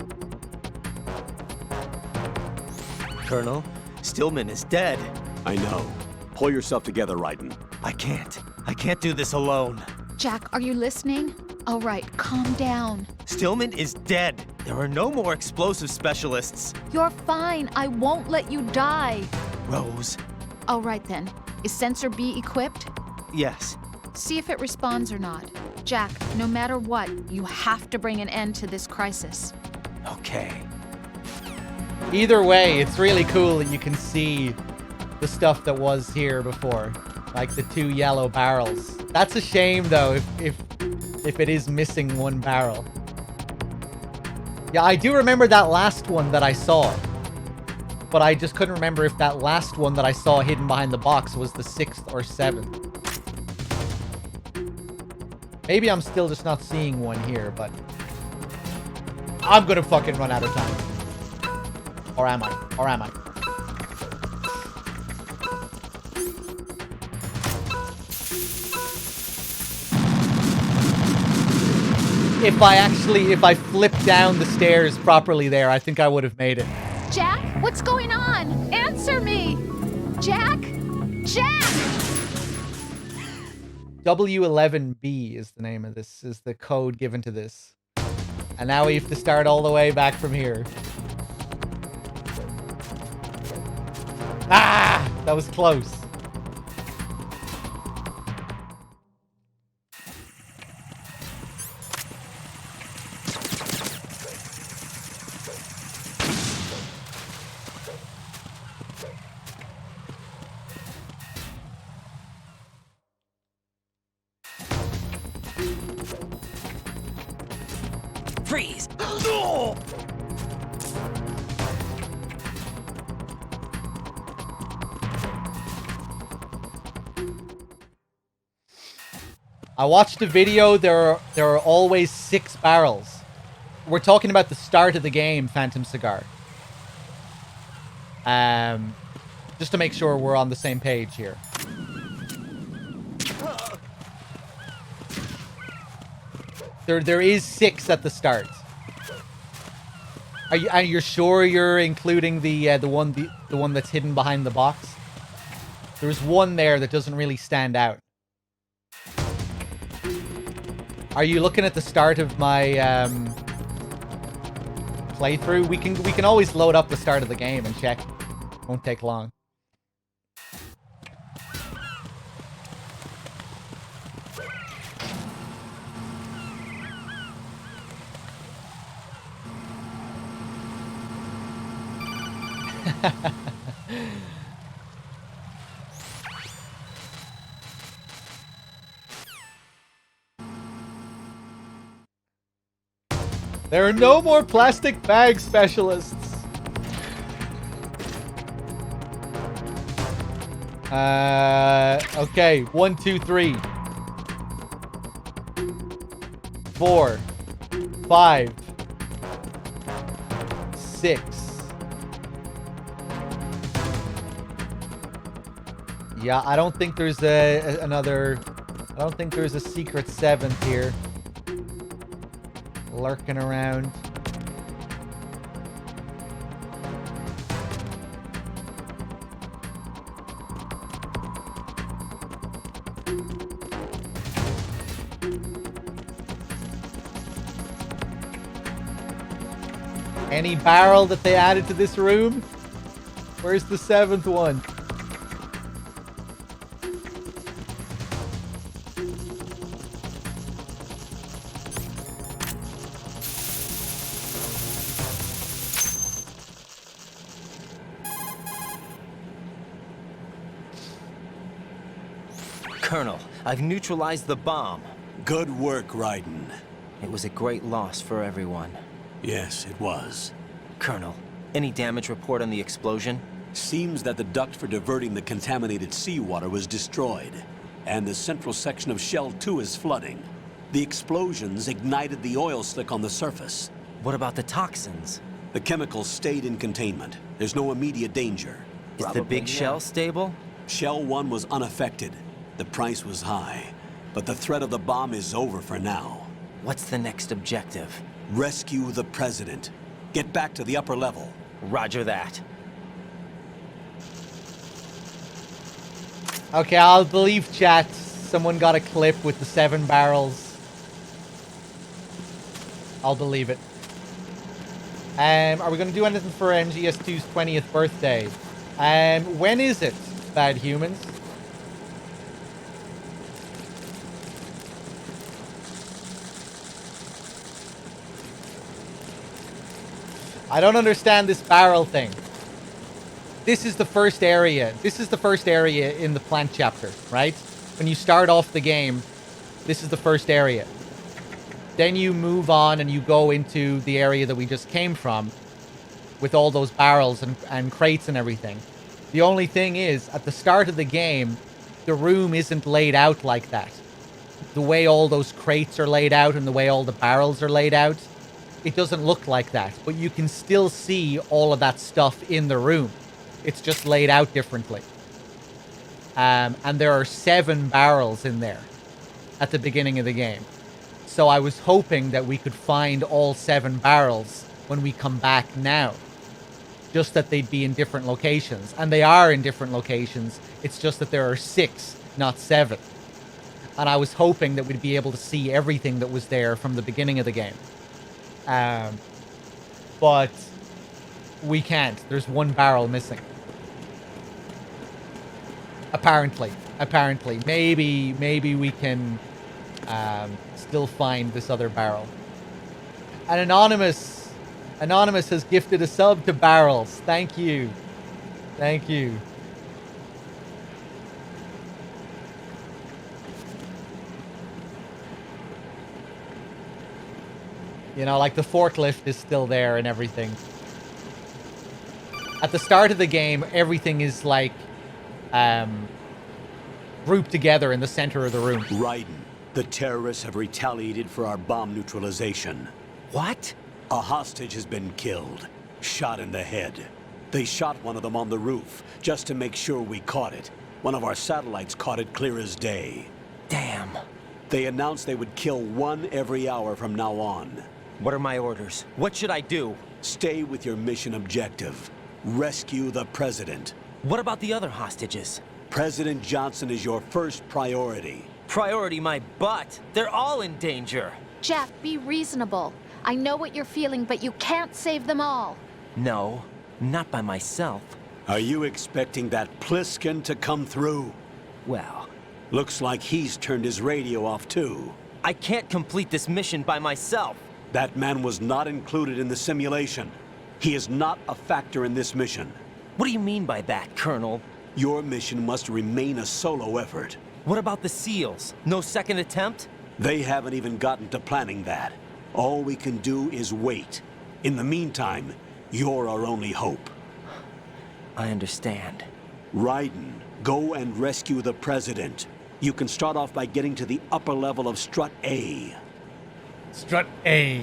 F: Colonel, Stillman is dead.
H: I know. Pull yourself together, Raiden.
F: I can't do this alone.
G: Jack, are you listening? All right, calm down.
F: Stillman is dead. There are no more explosive specialists.
G: You're fine. I won't let you die.
F: Rose.
G: All right then. Is Sensor B equipped?
F: Yes.
G: See if it responds or not. Jack, no matter what, you have to bring an end to this crisis.
F: Okay.
A: Either way, it's really cool that you can see the stuff that was here before. Like the 2 yellow barrels. That's a shame though if it is missing 1 barrel. Yeah, I do remember that last one that I saw. But I just couldn't remember if that last one that I saw hidden behind the box was the 6th or 7th. Maybe I'm still just not seeing one here, but I'm gonna fucking run out of time. Or am I? Or am I? If I flipped down the stairs properly there, I think I would have made it.
G: Jack, what's going on? Answer me! Jack? Jack!
A: W11B is the name of this, is the code given to this. And now we have to start all the way back from here. Ah! That was close.
F: Freeze!
A: I watched a video, there are always 6 barrels. We're talking about the start of the game, Phantom Cigar. Just to make sure we're on the same page here. There is 6 at the start. Are you sure you're including the one that's hidden behind the box? There's one there that doesn't really stand out. Are you looking at the start of my playthrough? We can always load up the start of the game and check. Won't take long. There are no more plastic bag specialists. Okay. 1, 2, 3. 4. 5. 6. Yeah, I don't think there's another... I don't think there's a secret 7th here. Lurking around. Any barrel that they added to this room? Where's the 7th one?
F: Colonel, I've neutralized the bomb.
H: Good work, Raiden.
F: It was a great loss for everyone.
H: Yes, it was.
F: Colonel, any damage report on the explosion?
H: Seems that the duct for diverting the contaminated seawater was destroyed, and the central section of Shell 2 is flooding. The explosions ignited the oil slick on the surface.
F: What about the toxins?
H: The chemicals stayed in containment. There's no immediate danger.
F: Is the big shell stable?
H: Shell 1 was unaffected. The price was high, but the threat of the bomb is over for now.
F: What's the next objective?
H: Rescue the president. Get back to the upper level.
F: Roger that.
A: Okay, I'll believe chat. Someone got a clip with the 7 barrels. I'll believe it. Are we going to do anything for MGS2's 20th birthday? When is it, bad humans? I don't understand this barrel thing. This is the first area. This is the first area in the plant chapter, right? When you start off the game, this is the first area. Then you move on and you go into the area that we just came from with all those barrels and crates and everything. The only thing is, at the start of the game, the room isn't laid out like that. The way all those crates are laid out and the way all the barrels are laid out, it doesn't look like that. But you can still see all of that stuff in the room. It's just laid out differently. And there are 7 barrels in there at the beginning of the game. So I was hoping that we could find all 7 barrels when we come back now. Just that they'd be in different locations. And they are in different locations. It's just that there are 6, not 7. And I was hoping that we'd be able to see everything that was there from the beginning of the game. But we can't. There's 1 barrel missing. Apparently. Maybe we can still find this other barrel. And Anonymous has gifted a sub to Barrels. Thank you. Thank you. You know, like the forklift is still there and everything. At the start of the game, everything is like grouped together in the center of the room.
H: Raiden, the terrorists have retaliated for our bomb neutralization.
F: What?
H: A hostage has been killed, shot in the head. They shot one of them on the roof, just to make sure we caught it. One of our satellites caught it clear as day.
F: Damn.
H: They announced they would kill 1 every hour from now on.
F: What are my orders? What should I do?
H: Stay with your mission objective. Rescue the president.
F: What about the other hostages?
H: President Johnson is your first priority.
F: Priority my butt. They're all in danger.
G: Jeff, be reasonable. I know what you're feeling, but you can't save them all.
F: No, not by myself.
H: Are you expecting that Pliskin to come through?
F: Well...
H: Looks like he's turned his radio off too.
F: I can't complete this mission by myself.
H: That man was not included in the simulation. He is not a factor in this mission.
F: What do you mean by that, Colonel?
H: Your mission must remain a solo effort.
F: What about the SEALs? No second attempt?
H: They haven't even gotten to planning that. All we can do is wait. In the meantime, you're our only hope.
F: I understand.
H: Raiden, go and rescue the president. You can start off by getting to the upper level of Strut A.
A: Strut A.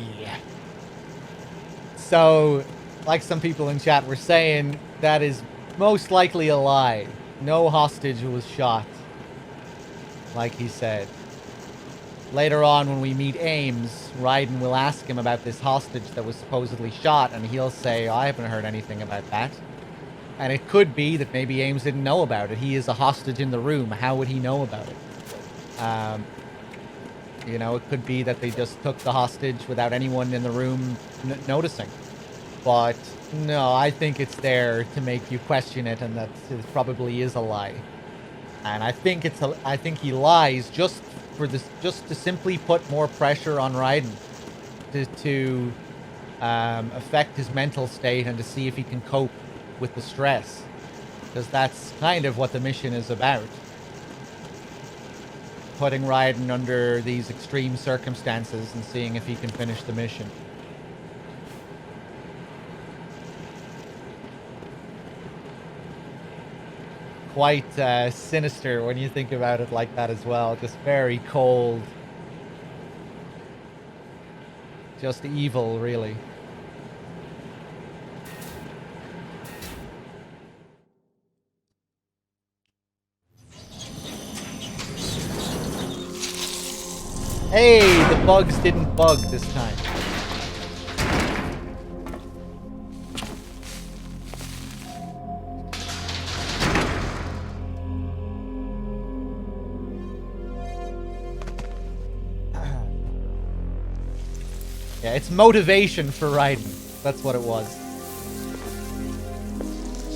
A: So, like some people in chat were saying, that is most likely a lie. No hostage was shot. Like he said. Later on, when we meet Ames, Raiden will ask him about this hostage that was supposedly shot, and he'll say, I haven't heard anything about that. And it could be that maybe Ames didn't know about it. He is a hostage in the room. How would he know about it? You know, it could be that they just took the hostage without anyone in the room noticing. But no, I think it's there to make you question it, and that it probably is a lie. And I think he lies just to simply put more pressure on Raiden to affect his mental state and to see if he can cope with the stress, because that's kind of what the mission is about. Putting Raiden under these extreme circumstances and seeing if he can finish the mission. Quite sinister when you think about it like that as well. Just very cold. Just evil, really. Hey, the bugs didn't bug this time. Yeah, it's motivation for Raiden. That's what it was.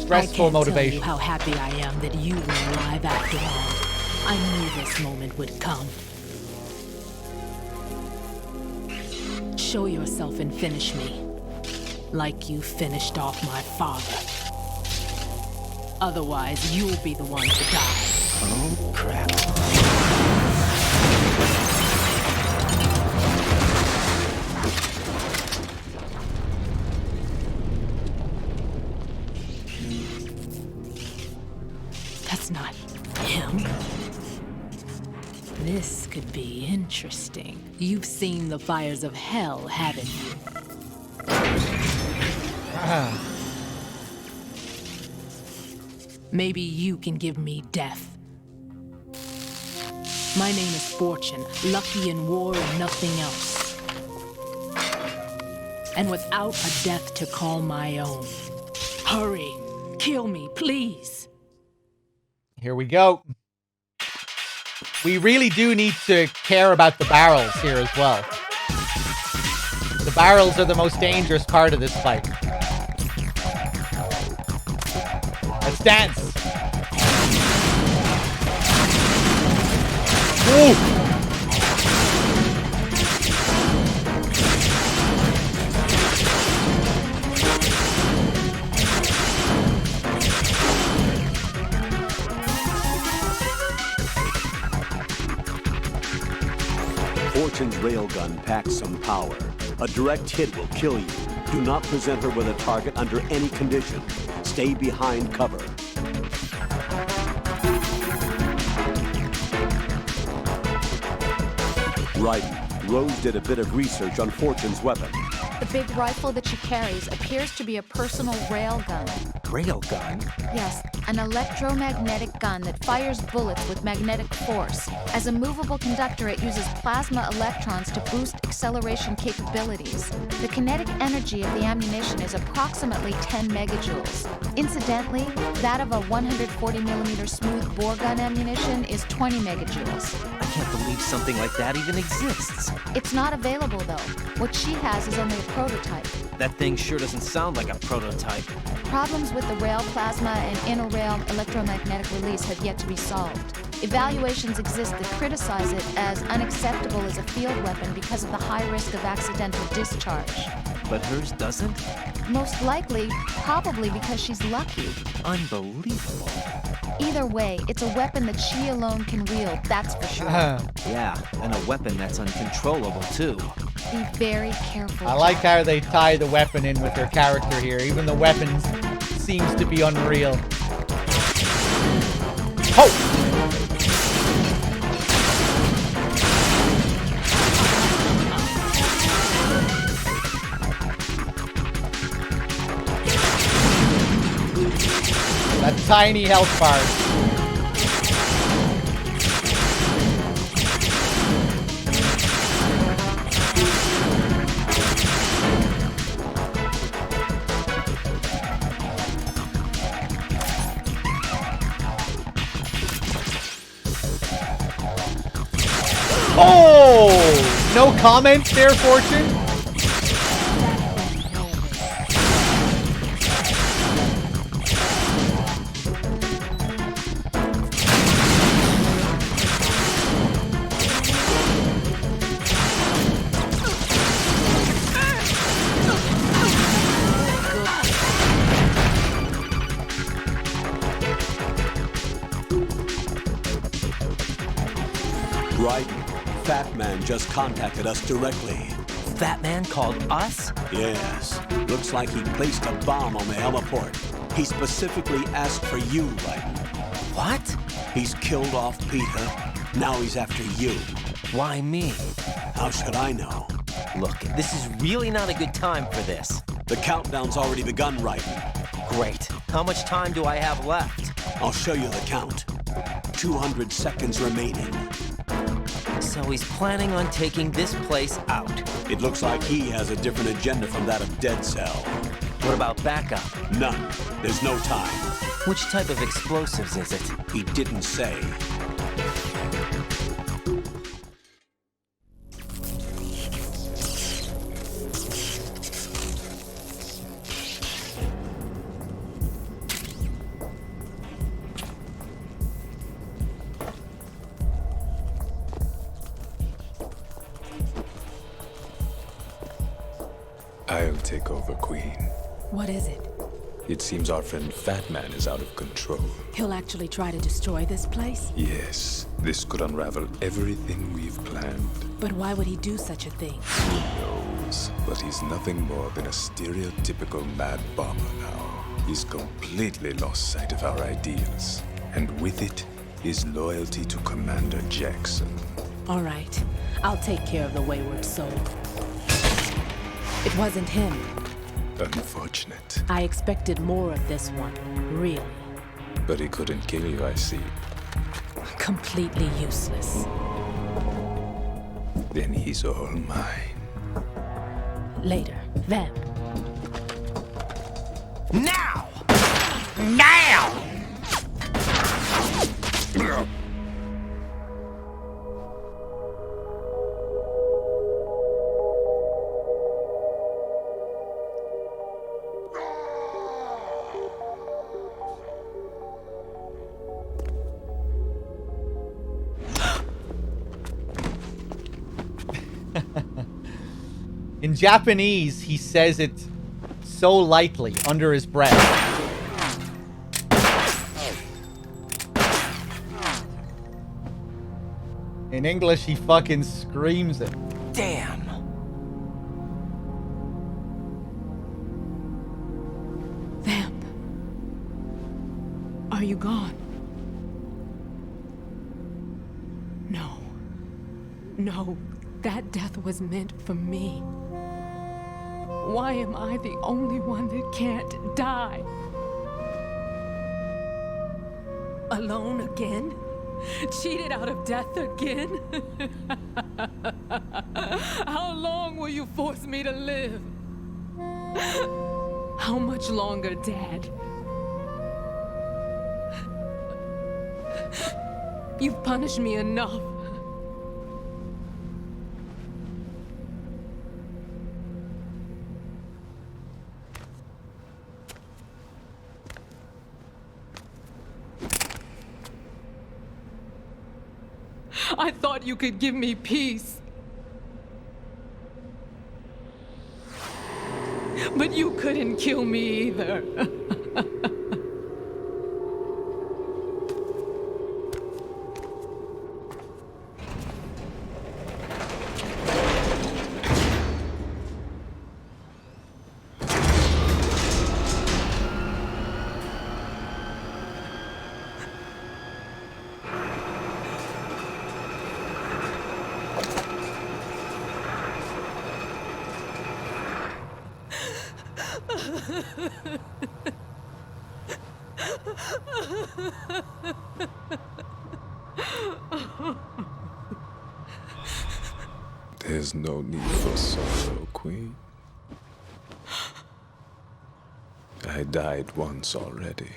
A: Stressful motivation.
C: I can't tell you how happy I am that you were alive after all. I knew this moment would come. Show yourself and finish me. Like you finished off my father. Otherwise, you'll be the one to die.
F: Oh, crap.
C: That's not him. This could be interesting. You've seen the fires of hell, haven't you? Maybe you can give me death. My name is Fortune, lucky in war and nothing else. And without a death to call my own. Hurry, kill me, please.
A: Here we go. We really do need to care about the barrels here as well. The barrels are the most dangerous part of this fight. Let's dance. Ooh.
H: Fortune's railgun packs some power. A direct hit will kill you. Do not present her with a target under any condition. Stay behind cover. Raiden, Rose did a bit of research on Fortune's weapon.
G: The big rifle that she carries appears to be a personal railgun.
F: Railgun?
G: Yes, an electromagnetic gun that fires bullets with magnetic force. As a movable conductor, it uses plasma electrons to boost acceleration capabilities. The kinetic energy of the ammunition is approximately 10 megajoules. Incidentally, that of a 140mm smooth bore gun ammunition is 20 megajoules.
F: I can't believe something like that even exists.
G: It's not available, though. What she has is only a prototype.
F: That thing sure doesn't sound like a prototype.
G: Problems with the rail plasma and inner rail electromagnetic release have yet to be solved. Evaluations exist that criticize it as unacceptable as a field weapon because of the high risk of accidental discharge.
F: But hers doesn't?
G: Most likely, probably because she's lucky.
F: Unbelievable.
G: Either way, it's a weapon that she alone can wield, that's for sure.
F: Yeah, and a weapon that's uncontrollable, too.
G: Be very careful.
A: I like how they tie the weapon in with her character here. Even the weapon seems to be unreal. Oh! That tiny health bar. Oh! No comment there, Fortune?
H: Fat Man just contacted us directly.
F: Fat Man called us?
H: Yes. Looks like he placed a bomb on the heliport. He specifically asked for you, Raiden.
F: What?
H: He's killed off Peter. Now he's after you.
F: Why me?
H: How should I know?
F: Look, this is really not a good time for this.
H: The countdown's already begun, Raiden.
F: Great. How much time do I have left?
H: I'll show you the count. 200 seconds remaining.
F: So he's planning on taking this place out.
H: It looks like he has a different agenda from that of Dead Cell.
F: What about backup?
H: None. There's no time.
F: Which type of explosives is it?
H: He didn't say.
L: take over, Queen.
C: What is it?
L: It seems our friend Fat Man is out of control.
C: He'll actually try to destroy this place?
L: Yes, this could unravel everything we've planned.
C: But why would he do such a thing?
L: Who knows? But he's nothing more than a stereotypical mad bomber now. He's completely lost sight of our ideas. And with it, his loyalty to Commander Jackson.
C: All right. I'll take care of the wayward soul. It wasn't him.
L: Unfortunate.
C: I expected more of this one, really.
L: But he couldn't kill you, I see.
C: Completely useless.
L: Then he's all mine.
C: Later, Vamp.
F: Now! Now!
A: In Japanese, he says it so lightly, under his breath. In English, he fucking screams it.
F: Damn.
C: Vamp. Are you gone? No. No, that death was meant for me. Why am I the only one that can't die? Alone again? Cheated out of death again? How long will you force me to live? How much longer, Dad? You've punished me enough. I thought you could give me peace. But you couldn't kill me either.
L: There's no need for sorrow, Queen. I died once already.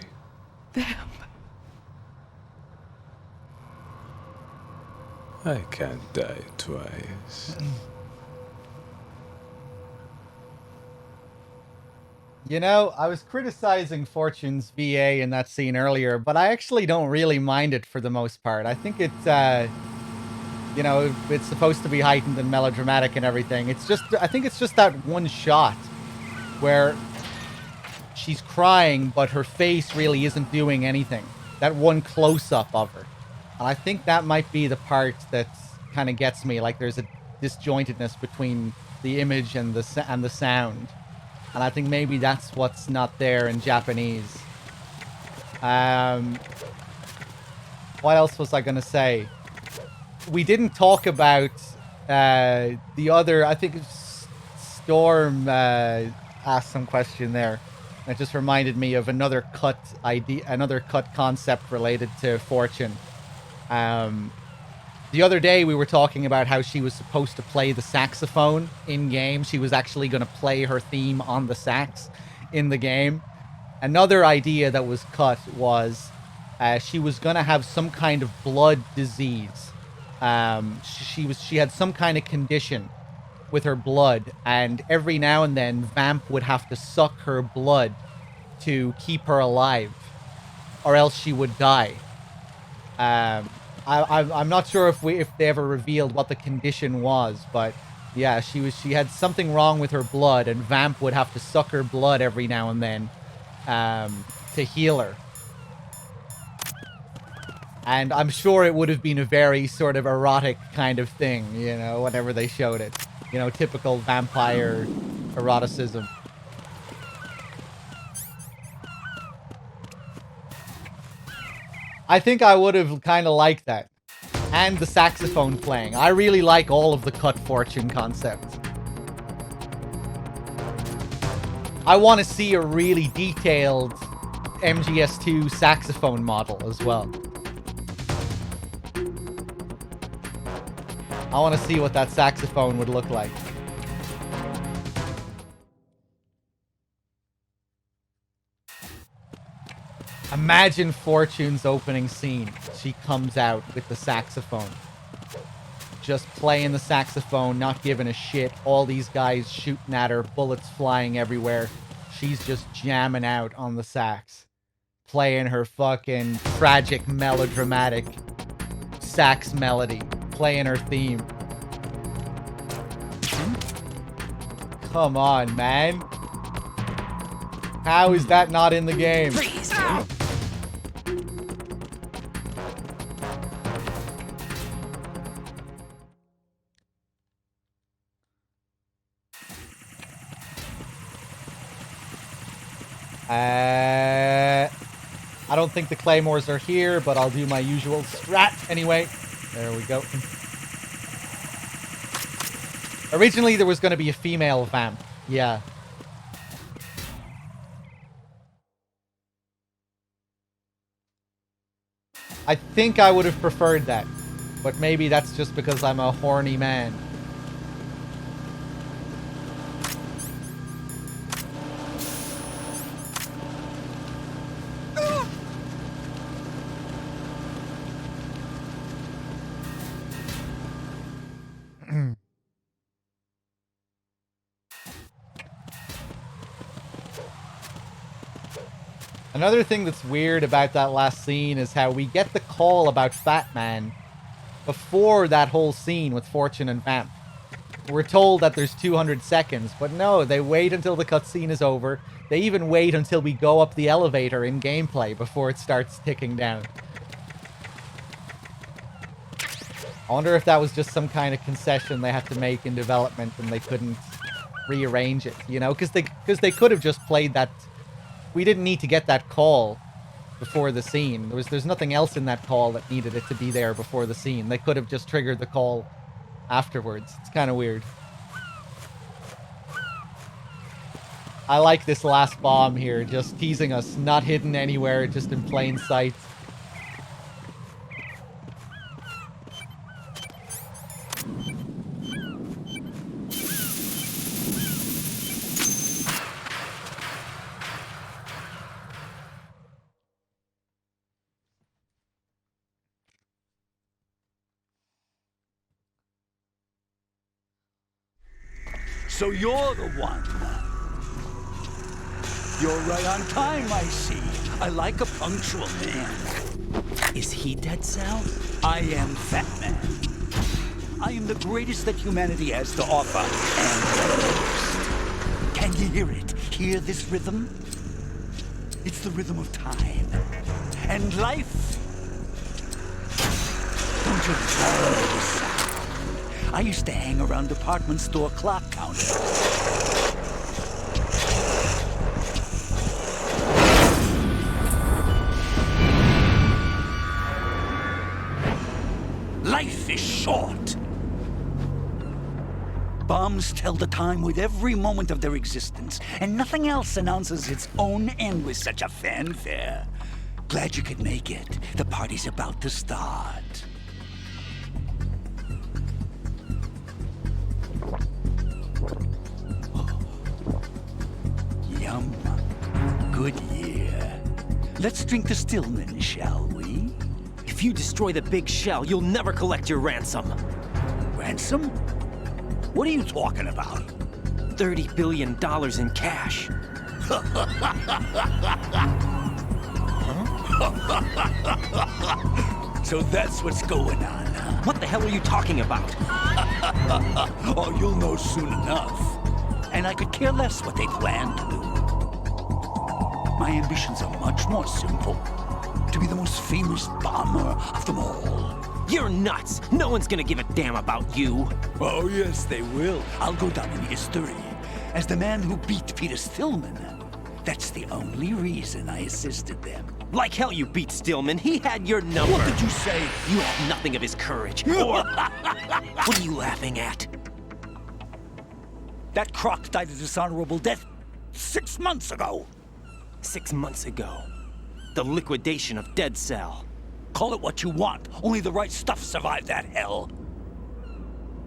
C: Vamp.
L: I can't die twice.
A: You know, I was criticizing Fortune's VA in that scene earlier, but I actually don't really mind it for the most part. I think it's, you know, it's supposed to be heightened and melodramatic and everything. It's just, I think it's just that one shot where she's crying, but her face really isn't doing anything. That one close-up of her. And I think that might be the part that kind of gets me. Like, there's a disjointedness between the image and the sound. And I think maybe that's what's not there in Japanese. What else was I going to say? We didn't talk about the other... I think Storm asked some question there. It just reminded me of another cut idea, another cut concept related to Fortune. The other day we were talking about how she was supposed to play the saxophone in game. She was actually going to play her theme on the sax in the game. Another idea that was cut was she was going to have some kind of blood disease. She had some kind of condition with her blood, and every now and then Vamp would have to suck her blood to keep her alive, or else she would die. I'm not sure if they ever revealed what the condition was, but Yeah, she had something wrong with her blood, and Vamp would have to suck her blood every now and then to heal her. And I'm sure it would have been a very sort of erotic kind of thing, you know, whenever they showed it. You know, typical vampire eroticism. I think I would have kind of liked that. And the saxophone playing. I really like all of the cut fortune concepts. I want to see a really detailed MGS2 saxophone model as well. I want to see what that saxophone would look like. Imagine Fortune's opening scene. She comes out with the saxophone. Just playing the saxophone, not giving a shit. All these guys shooting at her, bullets flying everywhere. She's just jamming out on the sax. Playing her fucking tragic, melodramatic sax melody. Playing her theme. Come on, man. How is that not in the game?
F: Freeze!
A: I don't think the claymores are here, but I'll do my usual strat anyway. There we go. Originally, there was going to be a female vamp. Yeah. I think I would have preferred that. But maybe that's just because I'm a horny man. Another thing that's weird about that last scene is how we get the call about Fat Man before that whole scene with Fortune and Vamp. We're told that there's 200 seconds, but no, they wait until the cutscene is over. They even wait until we go up the elevator in gameplay before it starts ticking down. I wonder if that was just some kind of concession they had to make in development and they couldn't rearrange it, you know? Because they could have just played that. We didn't need to get that call before the scene. There's nothing else in that call that needed it to be there before the scene. They could have just triggered the call afterwards. It's kind of weird. I like this last bomb here, just teasing us, not hidden anywhere, just in plain sight.
M: So you're the one. You're right on time, I see. I like a punctual man.
F: Is he dead, Sal?
M: I am Fat Man. I am the greatest that humanity has to offer, and the most. Can you hear it? Hear this rhythm? It's the rhythm of time. And life. Don't you love this sound? I used to hang around department store clock counters. Life is short. Bombs tell the time with every moment of their existence, and nothing else announces its own end with such a fanfare. Glad you could make it. The party's about to start. Yum. Good year. Let's drink the Stillman, shall we?
F: If you destroy the big shell, you'll never collect your ransom.
M: Ransom? What are you talking about?
F: $30 billion in cash.
M: So that's what's going on, huh?
F: What the hell are you talking about?
M: Oh, you'll know soon enough. And I could care less what they plan to do. My ambitions are much more simple. To be the most famous bomber of them all.
F: You're nuts! No one's gonna give a damn about you.
M: Oh, yes, they will. I'll go down in history as the man who beat Peter Stillman. That's the only reason I assisted them.
F: Like hell you beat Stillman. He had your number.
M: What did you say?
F: You have nothing of his courage. Or... What are you laughing at?
M: That croc died a dishonorable death 6 months ago.
F: 6 months ago. The liquidation of Dead Cell.
M: Call it what you want. Only the right stuff survived that hell.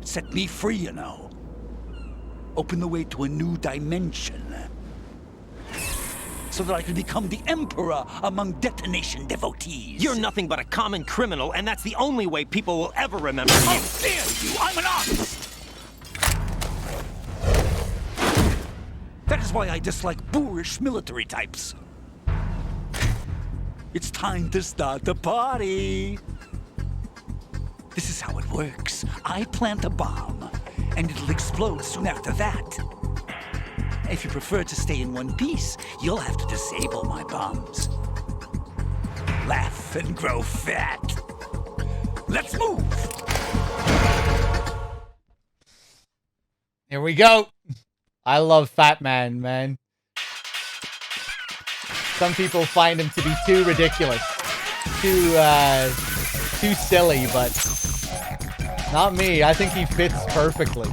M: It set me free, you know. Opened the way to a new dimension. So that I could become the emperor among detonation devotees.
F: You're nothing but a common criminal, and that's the only way people will ever remember you.
M: How dare you! I'm an artist! That is why I dislike boorish military types. It's time to start the party. This is how it works. I plant a bomb, and it'll explode soon after that. If you prefer to stay in one piece, you'll have to disable my bombs. Laugh and grow fat. Let's move!
A: Here we go. I love Fat Man. Some people find him to be too ridiculous. Too silly, but not me. I think he fits perfectly.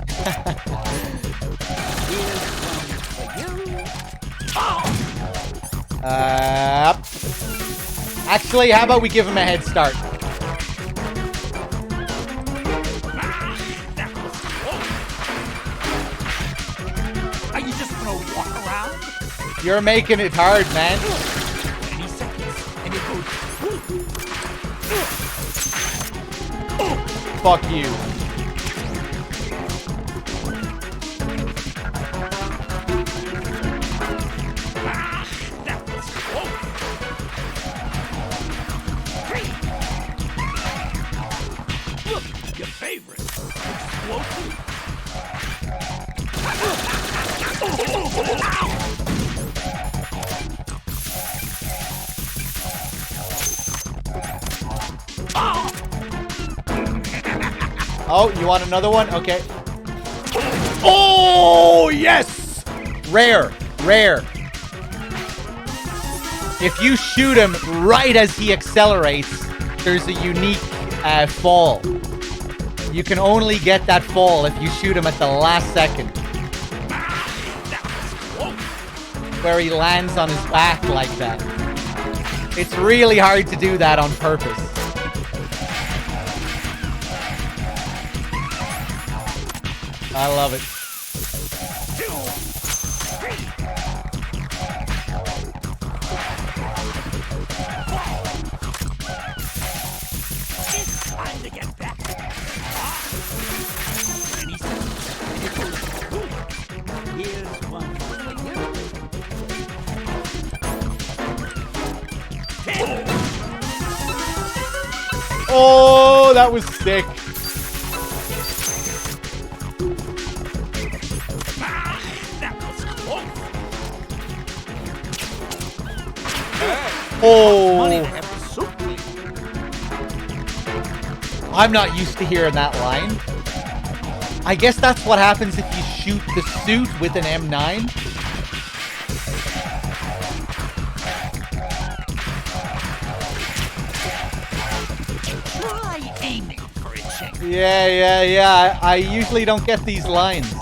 A: Actually, how about we give him a head start?
M: Are you just gonna walk around?
A: You're making it hard, man.
M: 20 seconds, and it goes.
A: Fuck you.
M: Look, your favorite. Explosive.
A: Oh, you want another one? Okay. Oh, yes! Rare. If you shoot him right as he accelerates, there's a unique fall. You can only get that fall if you shoot him at the last second. Where he lands on his back like that. It's really hard to do that on purpose. I love it.
M: 2, 3. It's time to get back. Here's one for you. 10.
A: Oh, that was sick. Oh, I'm not used to hearing that line. I guess that's what happens if you shoot the suit with an M9.
M: Try aiming for a check.
A: Yeah. I usually don't get these lines.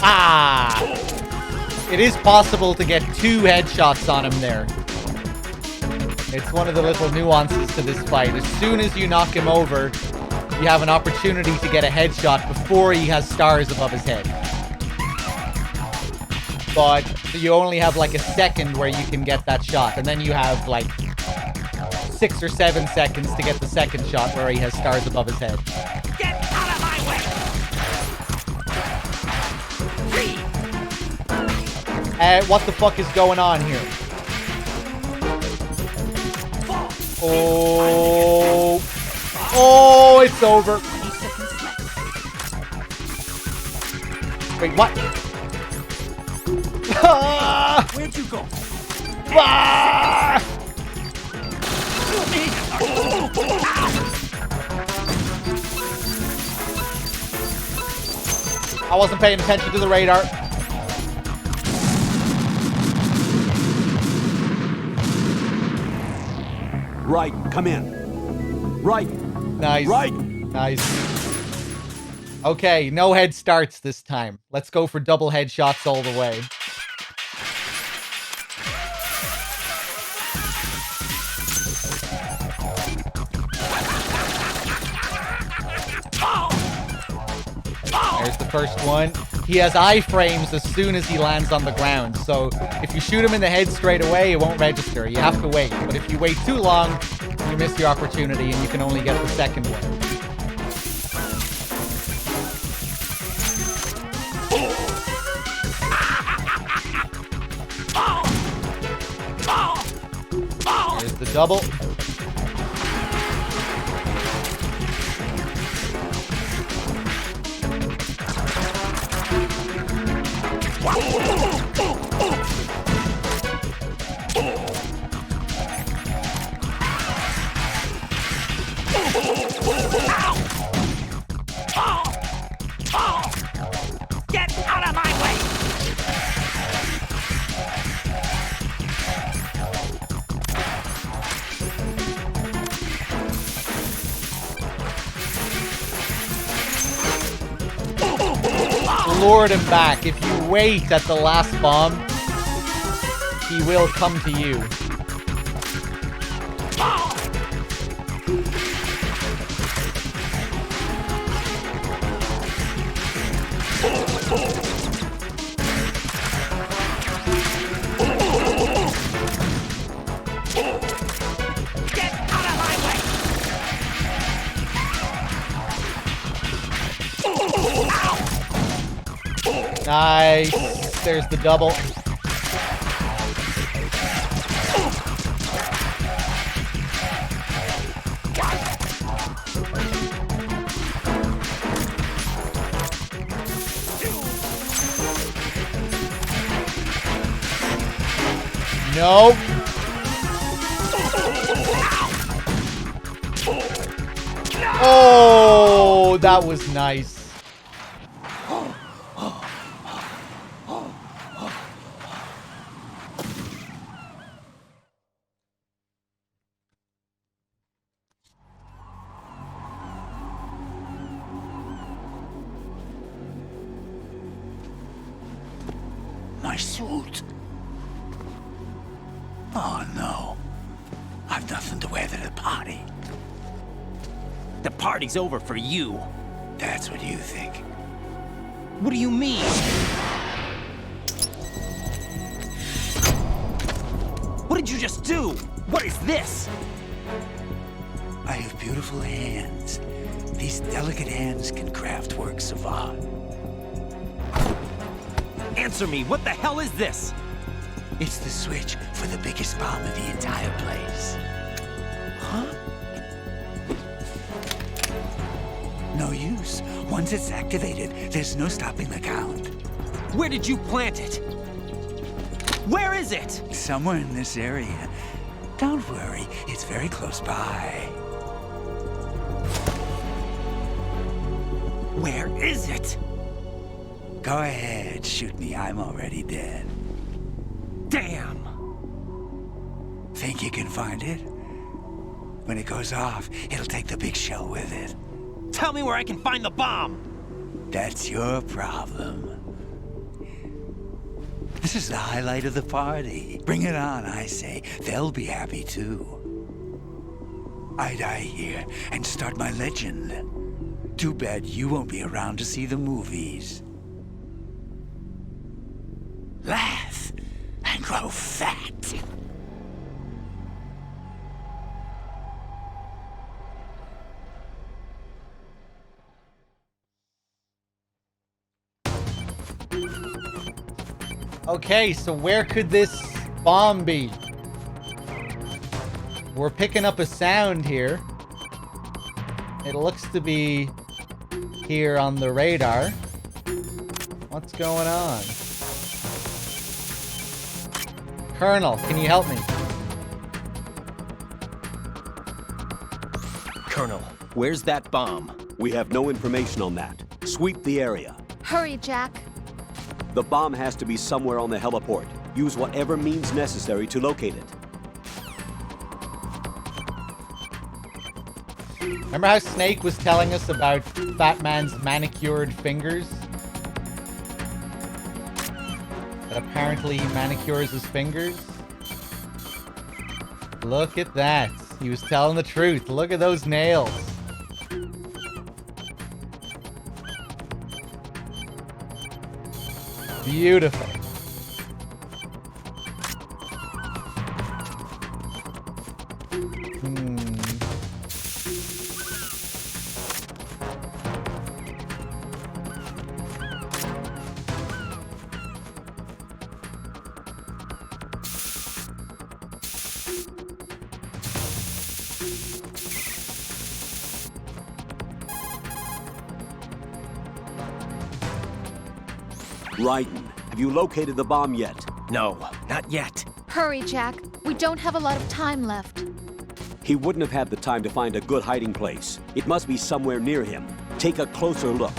A: Ah! It is possible to get 2 headshots on him there. It's one of the little nuances to this fight. As soon as you knock him over, you have an opportunity to get a headshot before he has stars above his head. But you only have like a second where you can get that shot, and then you have like 6 or 7 seconds to get the second shot where he has stars above his head.
M: Get out of my way!
A: What the fuck is going on here? Oh. Oh, it's over. Wait, what? Ah!
M: Where'd you go?
A: Ah! I wasn't paying attention to the radar.
H: Right, come in. Right.
A: Nice.
H: Right.
A: Nice. Okay, no head starts this time. Let's go for double headshots all the way. There's the first one. He has iframes as soon as he lands on the ground, so if you shoot him in the head straight away, it won't register. You have to wait. But if you wait too long, you miss your opportunity and you can only get the second one. There's the double.
M: Get out of my way!
A: Lured him back. If you wait at the last bomb, he will come to you.
M: Get out of my way!
A: Nice. There's the double. Nope. Oh, that was nice.
M: My suit. Oh no. I've nothing to wear to the party.
F: The party's over for you.
M: That's what you think.
F: What do you mean? What did you just do? What is this?
M: I have beautiful hands. These delicate hands can craft works of art.
F: Answer me, what the hell is this?
M: It's the switch for the biggest bomb in the entire place. Huh? No use. Once it's activated, there's no stopping the count.
F: Where did you plant it? Where is it?
M: Somewhere in this area. Don't worry, it's very close by.
F: Where is it?
M: Go ahead, shoot me. I'm already dead.
F: Damn!
M: Think you can find it? When it goes off, it'll take the big shell with it.
F: Tell me where I can find the bomb!
M: That's your problem. This is the highlight of the party. Bring it on, I say. They'll be happy too. I die here and start my legend. Too bad you won't be around to see the movies. Laugh and grow fat.
A: Okay, so where could this bomb be? We're picking up a sound here. It looks to be here on the radar. What's going on? Colonel, can you help me?
F: Colonel, where's that bomb?
H: We have no information on that. Sweep the area.
G: Hurry, Jack.
H: The bomb has to be somewhere on the heliport. Use whatever means necessary to locate it.
A: Remember how Snake was telling us about Fat Man's manicured fingers? That apparently he manicures his fingers? Look at that. He was telling the truth. Look at those nails. Beautiful.
H: Raiden, have you located the bomb yet?
F: No, not yet.
G: Hurry, Jack. We don't have a lot of time left.
H: He wouldn't have had the time to find a good hiding place. It must be somewhere near him. Take a closer look.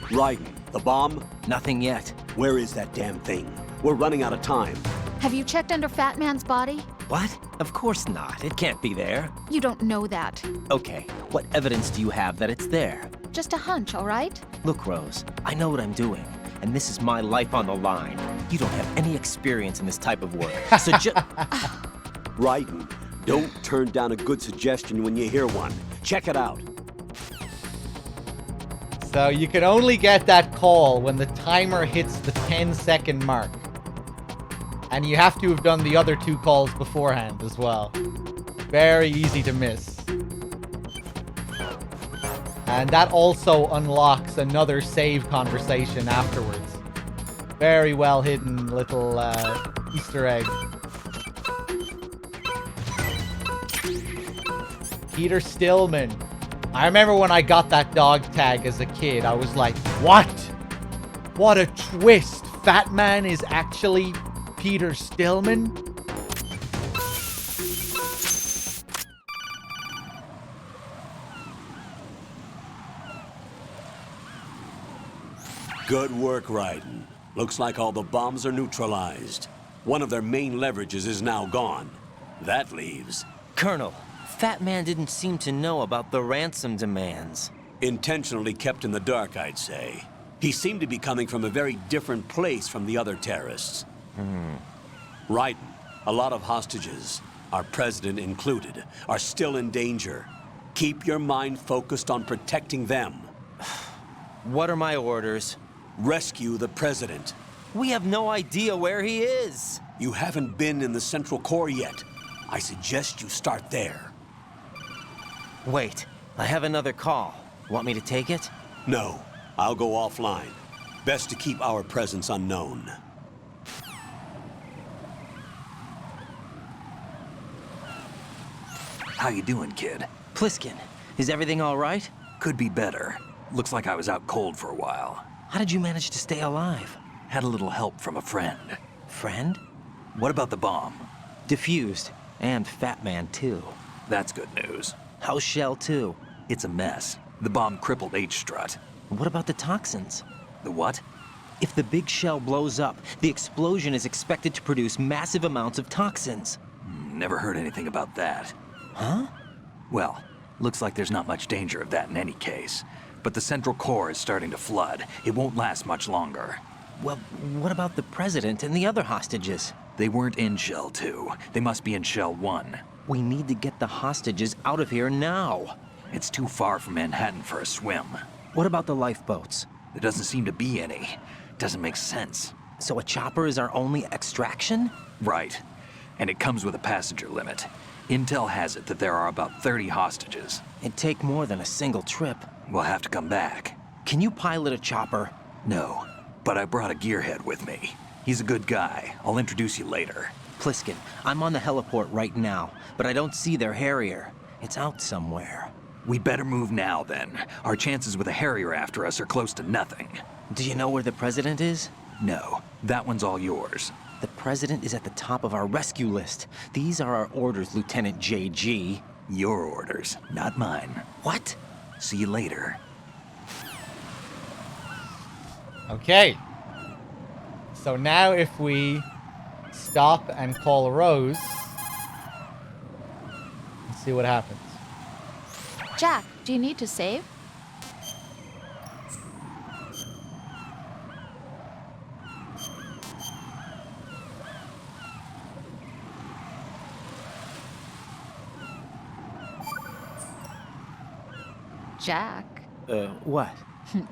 H: Raiden, the bomb?
F: Nothing yet.
H: Where is that damn thing? We're running out of time.
G: Have you checked under Fat Man's body?
F: What? Of course not. It can't be there.
G: You don't know that.
F: Okay, what evidence do you have that it's there?
G: Just a hunch, all right?
F: Look, Rose, I know what I'm doing, and this is my life on the line. You don't have any experience in this type of work, so
H: Raiden, don't turn down a good suggestion when you hear one. Check it out.
A: So you can only get that call when the timer hits the 10-second mark. And you have to have done the other 2 calls beforehand as well. Very easy to miss. And that also unlocks another save conversation afterwards. Very well hidden little Easter egg. Peter Stillman. I remember when I got that dog tag as a kid, I was like, what? What a twist. Fat Man is actually Peter Stillman?
H: Good work, Raiden. Looks like all the bombs are neutralized. One of their main leverages is now gone. That leaves...
F: Colonel, Fat Man didn't seem to know about the ransom demands.
H: Intentionally kept in the dark, I'd say. He seemed to be coming from a very different place from the other terrorists. Raiden, a lot of hostages, our president included, are still in danger. Keep your mind focused on protecting them.
F: What are my orders?
H: Rescue the president.
F: We have no idea where he is.
H: You haven't been in the Central Core yet. I suggest you start there.
F: Wait, I have another call. Want me to take it?
H: No, I'll go offline. Best to keep our presence unknown.
E: How you doing, kid?
F: Pliskin, is everything all right?
E: Could be better. Looks like I was out cold for a while.
F: How did you manage to stay alive?
E: Had a little help from a friend.
F: Friend?
E: What about the bomb?
F: Defused. And Fat Man, too.
E: That's good news.
F: How's Shell 2?
E: It's a mess. The bomb crippled H-Strut.
F: What about the toxins?
E: The what?
F: If the big shell blows up, the explosion is expected to produce massive amounts of toxins.
E: Never heard anything about that.
F: Huh?
E: Well, looks like there's not much danger of that in any case. but the central core is starting to flood. It won't last much longer.
F: Well, what about the president and the other hostages?
E: They weren't in Shell 2. They must be in Shell 1.
F: We need to get the hostages out of here now.
E: It's too far from Manhattan for a swim.
F: What about the lifeboats?
E: There doesn't seem to be any. Doesn't make sense.
F: So a chopper is our only extraction?
E: Right. And it comes with a passenger limit. Intel has it that there are about 30 hostages.
F: It'd take more than a single trip.
E: We'll have to come back.
F: Can you pilot a chopper?
E: No, but I brought a gearhead with me. He's a good guy. I'll introduce you later.
F: Pliskin, I'm on the heliport right now, but I don't see their Harrier. It's out somewhere.
E: We better move now, then. Our chances with a Harrier after us are close to nothing.
F: Do you know where the president is?
E: No, that one's all yours.
F: The president is at the top of our rescue list. These are our orders, Lieutenant JG.
E: Your orders, not mine.
F: What?
E: See you later.
A: Okay. So now if we stop and call Rose, let's see what happens.
G: Jack, do you need to save? Jack.
F: What?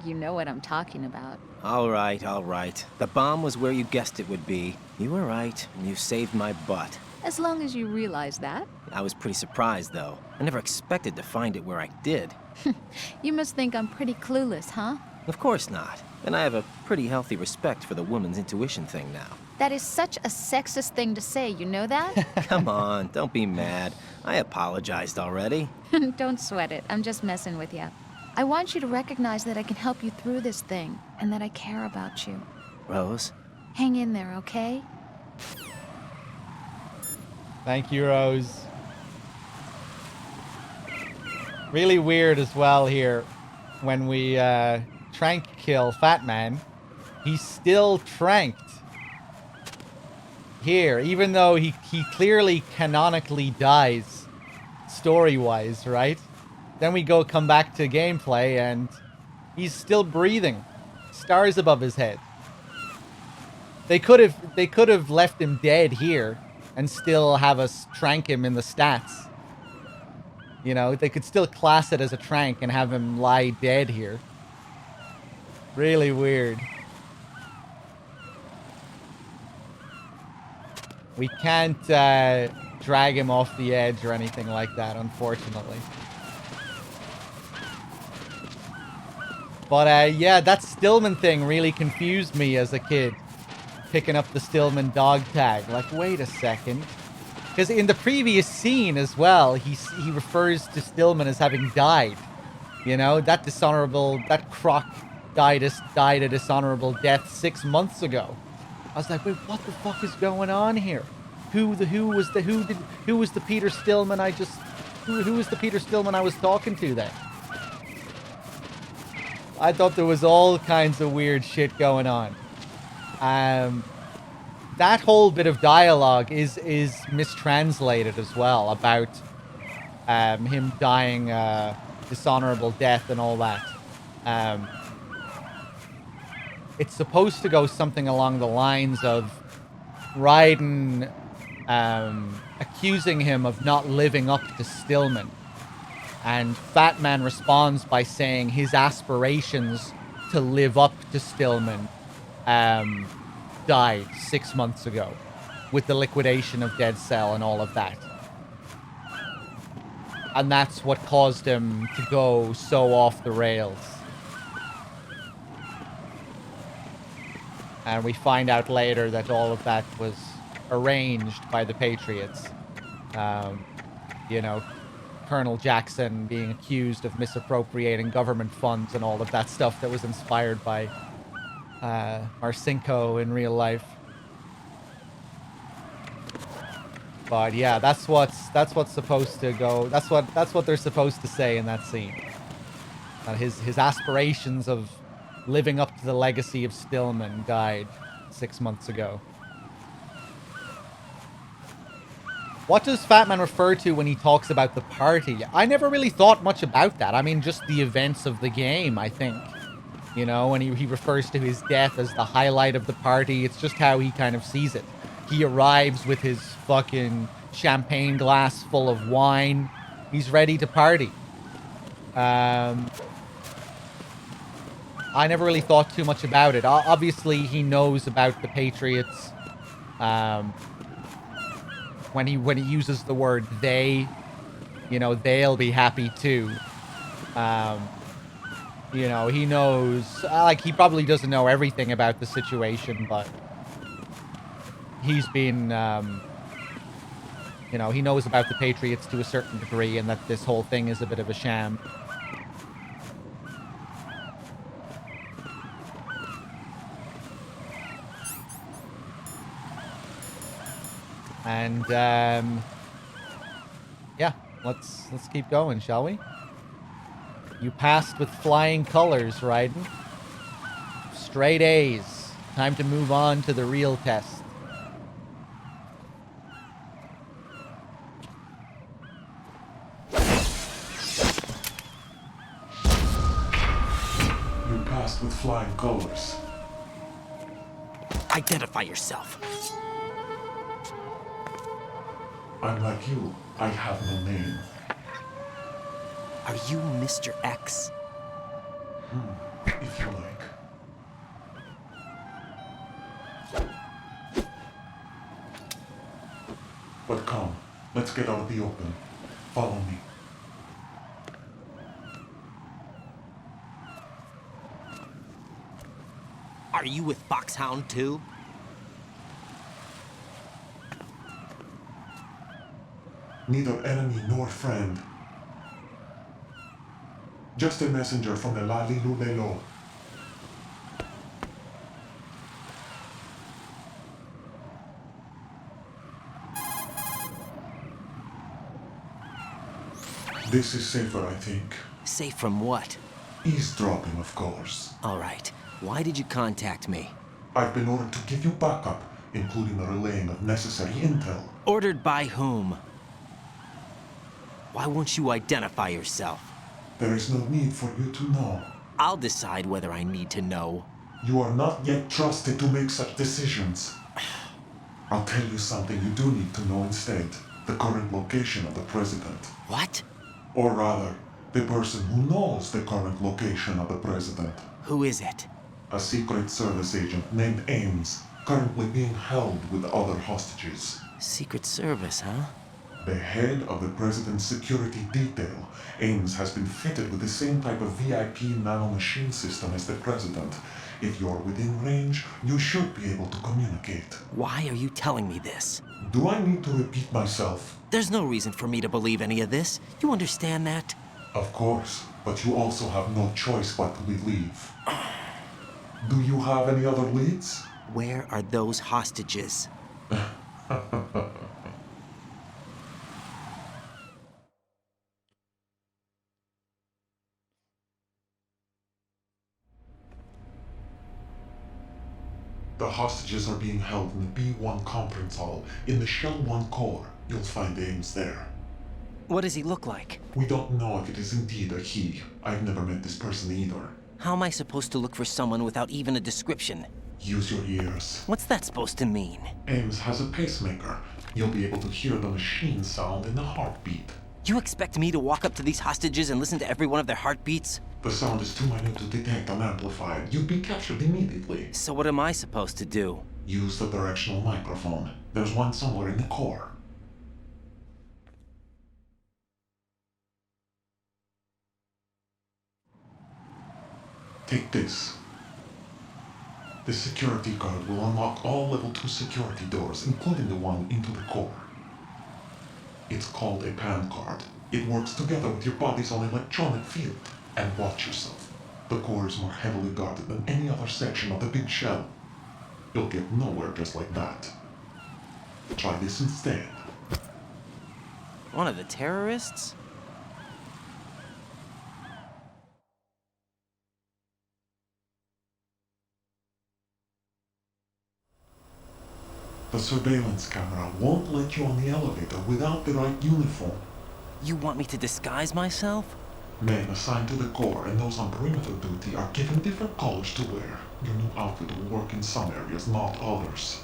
G: You know what I'm talking about.
F: All right, all right. The bomb was where you guessed it would be. You were right, and you saved my butt.
G: As long as you realize that.
F: I was pretty surprised, though. I never expected to find it where I did.
G: You must think I'm pretty clueless, huh?
F: Of course not. And I have a pretty healthy respect for the woman's intuition thing now.
G: That is such a sexist thing to say, you know that?
F: Come on, don't be mad. I apologized already.
G: Don't sweat it. I'm just messing with you. I want you to recognize that I can help you through this thing, and that I care about you.
F: Rose?
G: Hang in there, okay?
A: Thank you, Rose. Really weird as well here. When we trank kill Fat Man, he's still tranked. Here, even though he clearly canonically dies story-wise, right? Then we come back to gameplay and he's still breathing. Stars above his head. They could have left him dead here and still have us trank him in the stats. You know, they could still class it as a trank and have him lie dead here. Really weird. We can't drag him off the edge or anything like that, unfortunately. But yeah, that Stillman thing really confused me as a kid. Picking up the Stillman dog tag. Like, wait a second. Because in the previous scene as well, he refers to Stillman as having died. You know, that croc died a dishonorable death 6 months ago. I was like, wait, what the fuck is going on here? Who was the Peter Stillman who was the Peter Stillman I was talking to then? I thought there was all kinds of weird shit going on. That whole bit of dialogue is mistranslated as well about him dying dishonorable death and all that. It's supposed to go something along the lines of Raiden accusing him of not living up to Stillman. And Fat Man responds by saying his aspirations to live up to Stillman died 6 months ago with the liquidation of Dead Cell and all of that. And that's what caused him to go so off the rails. And we find out later that all of that was arranged by the Patriots. You know, Colonel Jackson being accused of misappropriating government funds and all of that stuff that was inspired by Marcinko in real life. But yeah, that's what's supposed to go. That's what they're supposed to say in that scene. His aspirations of living up to the legacy of Stillman died 6 months ago. What does Fat Man refer to when he talks about the party? I never really thought much about that. I mean, just the events of the game, I think. You know, and he refers to his death as the highlight of the party. It's just how he kind of sees it. He arrives with his fucking champagne glass full of wine. He's ready to party. I never really thought too much about it. Obviously, he knows about the Patriots. When he uses the word they, you know, they'll be happy too. You know, he knows, like, he probably doesn't know everything about the situation, but he's been, you know, he knows about the Patriots to a certain degree and that this whole thing is a bit of a sham. And, yeah, let's keep going, shall we? You passed with flying colors, Raiden. Straight A's. Time to move on to the real test.
J: You passed with flying colors.
F: Identify yourself.
J: I'm like you. I have no name.
F: Are you Mr. X?
J: If you like. But come, let's get out of the open. Follow me.
F: Are you with Foxhound too?
J: Neither enemy nor friend. Just a messenger from the Lali Lulelo. This is safer, I think.
F: Safe from what?
J: Eavesdropping, of course.
F: All right. Why did you contact me?
J: I've been ordered to give you backup, including the relaying of necessary intel.
F: Ordered by whom? Why won't you identify yourself?
J: There is no need for you to know.
F: I'll decide whether I need to know.
J: You are not yet trusted to make such decisions. I'll tell you something you do need to know instead. The current location of the president.
F: What?
J: Or rather, the person who knows the current location of the president.
F: Who is it?
J: A Secret Service agent named Ames, currently being held with other hostages.
F: Secret Service, huh?
J: The head of the president's security detail, Ames has been fitted with the same type of VIP nanomachine system as the president. If you're within range, you should be able to communicate.
F: Why are you telling me this?
J: Do I need to repeat myself?
F: There's no reason for me to believe any of this. You understand that?
J: Of course, but you also have no choice but to believe. Do you have any other leads?
F: Where are those hostages?
J: The hostages are being held in the B1 conference hall in the Shell 1 core. You'll find Ames there.
F: What does he look like?
J: We don't know if it is indeed a he. I've never met this person either.
F: How am I supposed to look for someone without even a description?
J: Use your ears.
F: What's that supposed to mean?
J: Ames has a pacemaker. You'll be able to hear the machine sound in the heartbeat.
F: You expect me to walk up to these hostages and listen to every one of their heartbeats?
J: The sound is too minute to detect unamplified. You'd be captured immediately.
F: So what am I supposed to do?
J: Use the directional microphone. There's one somewhere in the core. Take this. The security card will unlock all level 2 security doors, including the one into the core. It's called a PAN card. It works together with your body's own electronic field. And watch yourself. The core is more heavily guarded than any other section of the big shell. You'll get nowhere just like that. Try this instead.
F: One of the terrorists?
J: The surveillance camera won't let you on the elevator without the right uniform.
F: You want me to disguise myself?
J: Men assigned to the Corps and those on perimeter duty are given different colors to wear. Your new outfit will work in some areas, not others.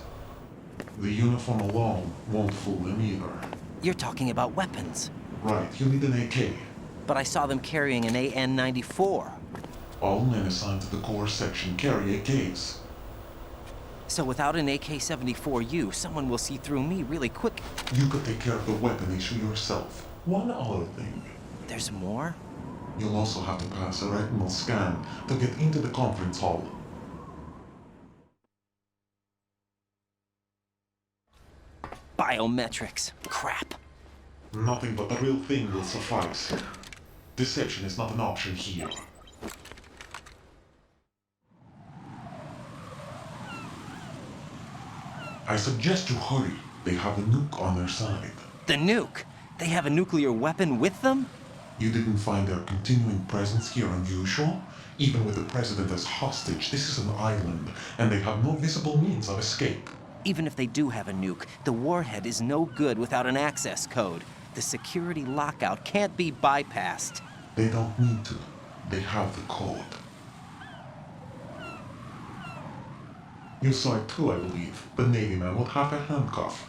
J: The uniform alone won't fool them either.
F: You're talking about weapons.
J: Right, you need an AK.
F: But I saw them carrying an AN-94.
J: All men assigned to the Corps section carry AKs.
F: So without an AK-74U, someone will see through me really quick.
J: You could take care of the weapon issue yourself. One other thing.
F: There's more?
J: You'll also have to pass a retinal scan to get into the conference hall.
F: Biometrics. Crap.
J: Nothing but the real thing will suffice. Deception is not an option here. I suggest you hurry. They have the nuke on their side.
F: The nuke? They have a nuclear weapon with them?
J: You didn't find their continuing presence here unusual? Even with the president as hostage, this is an island, and they have no visible means of escape.
F: Even if they do have a nuke, the warhead is no good without an access code. The security lockout can't be bypassed.
J: They don't need to. They have the code. You saw it too, I believe. The Navy man with half a handcuff.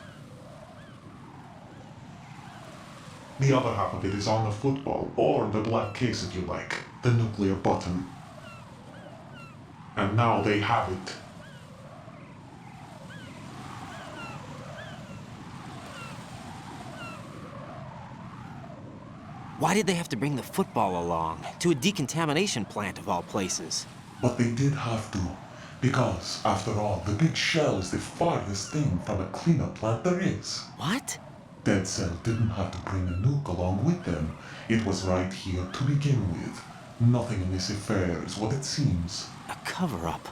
J: The other half of it is on the football, or the black case if you like. The nuclear button. And now they have it.
F: Why did they have to bring the football along? To a decontamination plant of all places.
J: But they did have to. Because, after all, the big shell is the farthest thing from a cleanup plant there is.
F: What?
J: Dead Cell didn't have to bring a nuke along with them. It was right here to begin with. Nothing in this affair is what it seems.
F: A cover-up?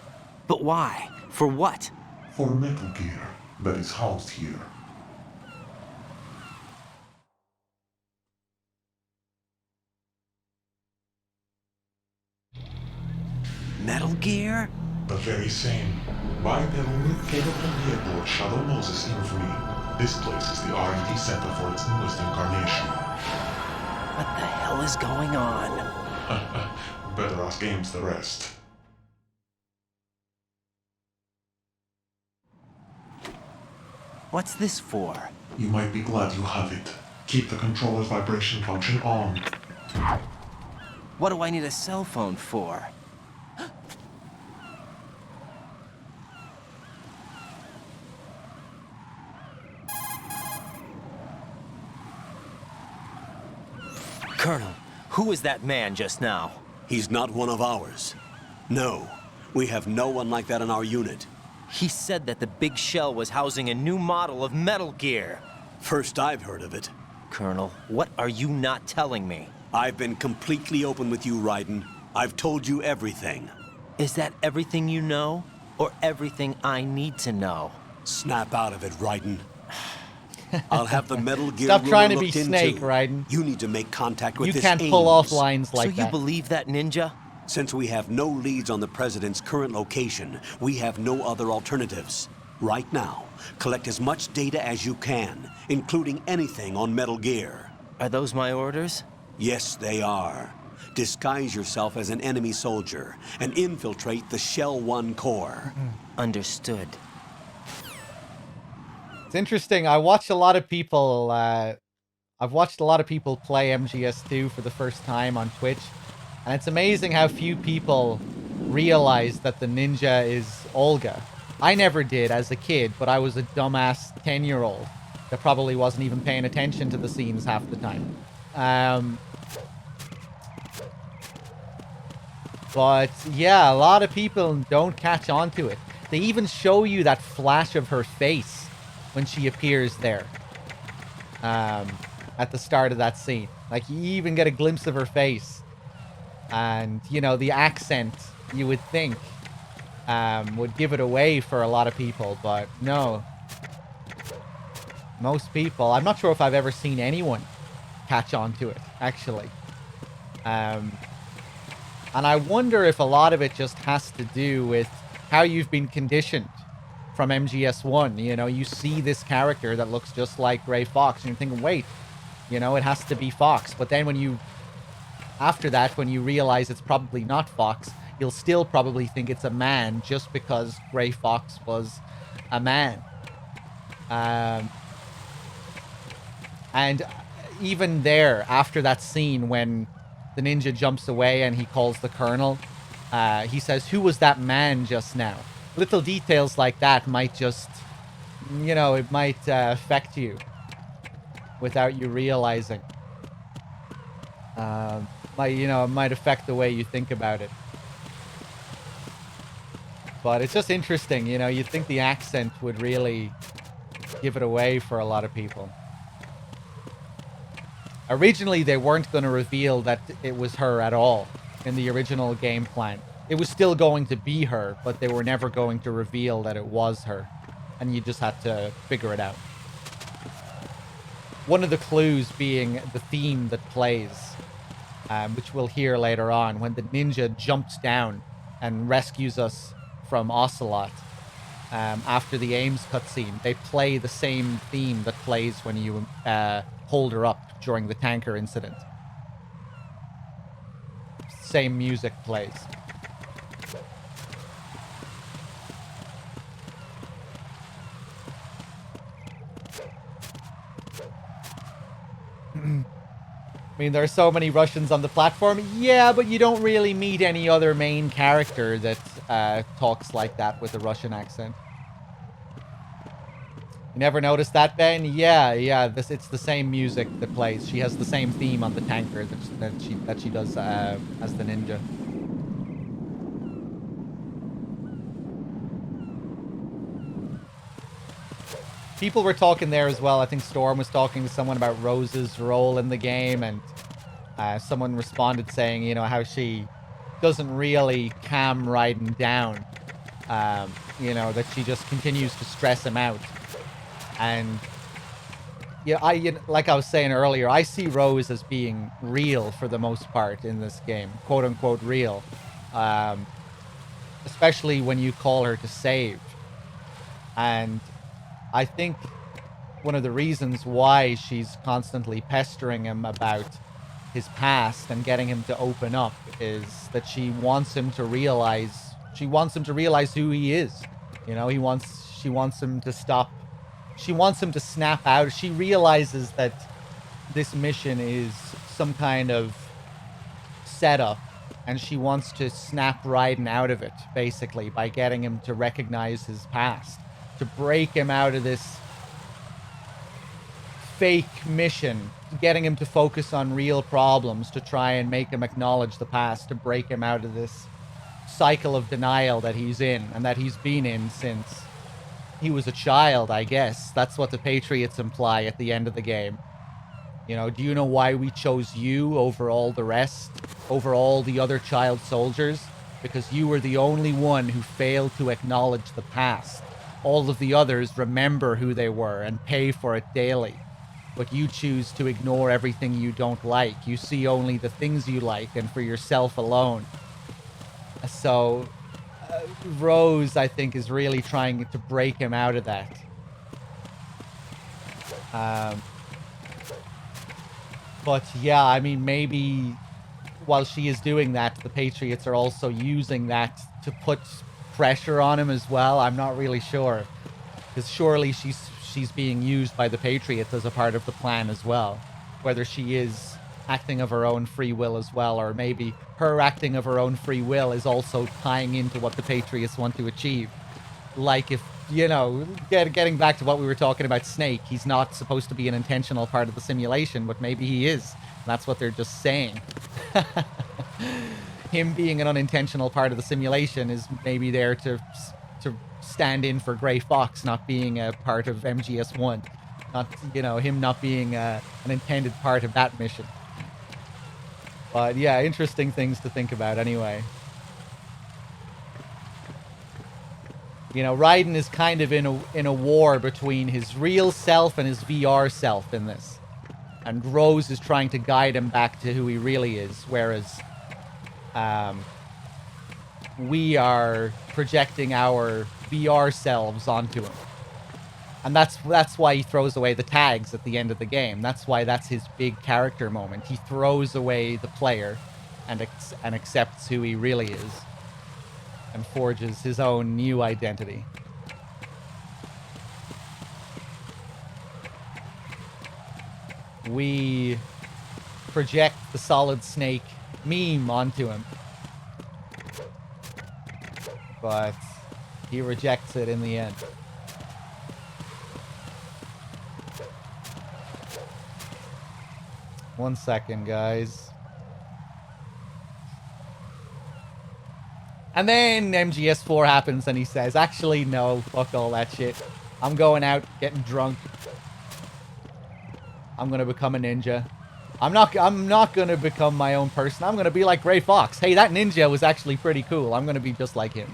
F: But why? For what?
J: For Metal Gear that is housed here.
F: Metal Gear?
J: The very same. Bipedal nuke-capable vehicle Shadow Moses infamy. This place is the R&D center for its newest incarnation.
F: What the hell is going on?
J: Better ask Ames the rest.
F: What's this for?
J: You might be glad you have it. Keep the controller's vibration function on.
F: What do I need a cell phone for? Colonel, who was that man just now?
N: He's not one of ours. No, we have no one like that in our unit.
F: He said that the big shell was housing a new model of Metal Gear.
N: First I've heard of it.
F: Colonel, what are you not telling me?
N: I've been completely open with you, Raiden. I've told you everything.
F: Is that everything you know? Or everything I need to know?
N: Snap out of it, Raiden. I'll have the Metal Gear
A: Stop trying to be
N: looked
A: Snake,
N: into.
A: Raiden.
N: You need to make contact with
A: You
N: this
A: can't
N: Ames.
A: pull off lines like that.
F: So you believe that ninja?
N: Since we have no leads on the President's current location, we have no other alternatives. Right now, collect as much data as you can, including anything on Metal Gear.
F: Are those my orders?
N: Yes, they are. Disguise yourself as an enemy soldier and infiltrate the Shell 1 core.
F: Understood.
A: It's interesting. I watch a lot of people. I've watched a lot of people play MGS2 for the first time on Twitch, and it's amazing how few people realize that the ninja is Olga. I never did as a kid, but I was a dumbass 10-year-old that probably wasn't even paying attention to the scenes half the time. But yeah, a lot of people don't catch on to it. They even show you that flash of her face when she appears there at the start of that scene. Like, you even get a glimpse of her face. And, you know, the accent, you would think, would give it away for a lot of people. But no. Most people, I'm not sure if I've ever seen anyone catch on to it, actually. And I wonder if a lot of it just has to do with how you've been conditioned from MGS1. You know, you see this character that looks just like Gray Fox, and you're thinking, wait, you know, it has to be Fox. But then after that, when you realize it's probably not Fox, you'll still probably think it's a man just because Gray Fox was a man. And even there, after that scene when the ninja jumps away and he calls the colonel, he says, "Who was that man just now?" Little details like that might just, you know, it might affect you without you realizing. It might affect the way you think about it. But it's just interesting, you know, you'd think the accent would really give it away for a lot of people. Originally, they weren't going to reveal that it was her at all in the original game plan. It was still going to be her, but they were never going to reveal that it was her. And you just had to figure it out. One of the clues being the theme that plays, which we'll hear later on, when the ninja jumps down and rescues us from Ocelot. After the Ames cutscene, they play the same theme that plays when you hold her up during the tanker incident. Same music plays. I mean, there are so many Russians on the platform. Yeah, but you don't really meet any other main character that talks like that with a Russian accent. You never noticed that, Ben? Yeah. It's the same music that plays. She has the same theme on the tanker that she does as the ninja. People were talking there as well. I think Storm was talking to someone about Rose's role in the game, and someone responded saying, you know, how she doesn't really calm Raiden down. You know, that she just continues to stress him out. And yeah, like I was saying earlier, I see Rose as being real for the most part in this game, quote unquote real, especially when you call her to save. And I think one of the reasons why she's constantly pestering him about his past and getting him to open up is that she wants him to realize who he is. You know, she wants him to stop. She wants him to snap out. She realizes that this mission is some kind of setup, and she wants to snap Raiden out of it, basically, by getting him to recognize his past, to break him out of this fake mission, getting him to focus on real problems, to try and make him acknowledge the past, to break him out of this cycle of denial that he's in, and that he's been in since he was a child, I guess. That's what the Patriots imply at the end of the game. You know, do you know why we chose you over all the rest, over all the other child soldiers? Because you were the only one who failed to acknowledge the past. All of the others remember who they were and pay for it daily. But you choose to ignore everything you don't like. You see only the things you like, and for yourself alone. So Rose, I think, is really trying to break him out of that. But yeah, I mean, maybe while she is doing that, the Patriots are also using that to put pressure on him as well. I'm not really sure, because surely she's being used by the Patriots as a part of the plan as well. Whether she is acting of her own free will as well, or maybe her acting of her own free will is also tying into what the Patriots want to achieve. Like, if, you know, getting back to what we were talking about Snake, he's not supposed to be an intentional part of the simulation, but maybe he is. That's what they're just saying. Him being an unintentional part of the simulation is maybe there to stand in for Gray Fox not being a part of MGS1. Not, you know, him not being an intended part of that mission. But yeah, interesting things to think about anyway. You know, Raiden is kind of in a war between his real self and his VR self in this. And Rose is trying to guide him back to who he really is, whereas we are projecting our VR selves onto him. And that's why he throws away the tags at the end of the game. That's why that's his big character moment. He throws away the player and accepts who he really is and forges his own new identity. We project the Solid Snake meme onto him. But he rejects it in the end. One second, guys. And then MGS4 happens and he says, actually, no, fuck all that shit. I'm going out, getting drunk. I'm gonna become a ninja. I'm not gonna become my own person. I'm gonna be like Gray Fox. Hey, that ninja was actually pretty cool. I'm gonna be just like him.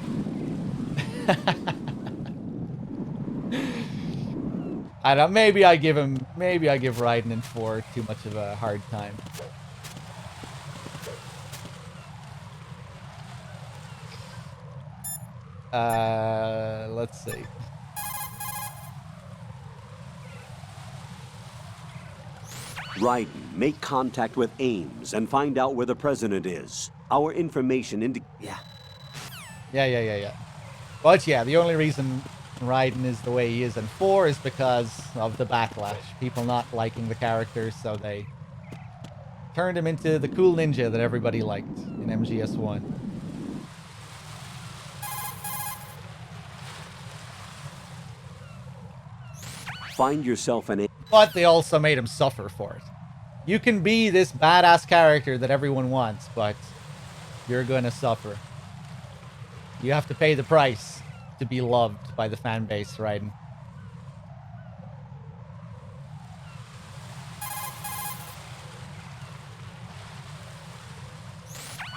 A: I don't. Maybe I give Raiden and 4 too much of a hard time. Let's see.
N: Raiden, make contact with Ames and find out where the president is. Our information
A: Yeah. But yeah, the only reason Raiden is the way he is in 4 is because of the backlash. People not liking the character, so they turned him into the cool ninja that everybody liked in MGS1.
N: Find yourself an...
A: But they also made him suffer for it. You can be this badass character that everyone wants, but you're gonna suffer. You have to pay the price to be loved by the fan base, Raiden.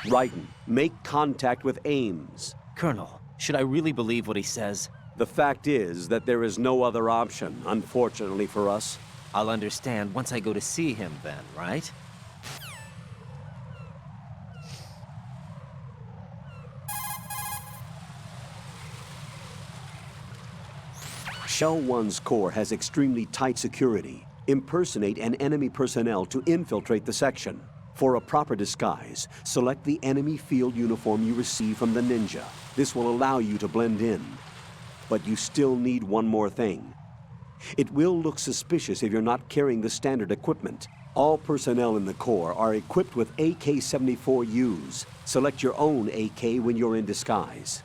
N: Raiden, make contact with Ames.
F: Colonel, should I really believe what he says?
N: The fact is that there is no other option, unfortunately for us.
F: I'll understand once I go to see him then, right?
N: Shell 1's core has extremely tight security. Impersonate an enemy personnel to infiltrate the section. For a proper disguise, select the enemy field uniform you receive from the ninja. This will allow you to blend in. But you still need one more thing. It will look suspicious if you're not carrying the standard equipment. All personnel in the Corps are equipped with AK-74Us. Select your own AK when you're in disguise.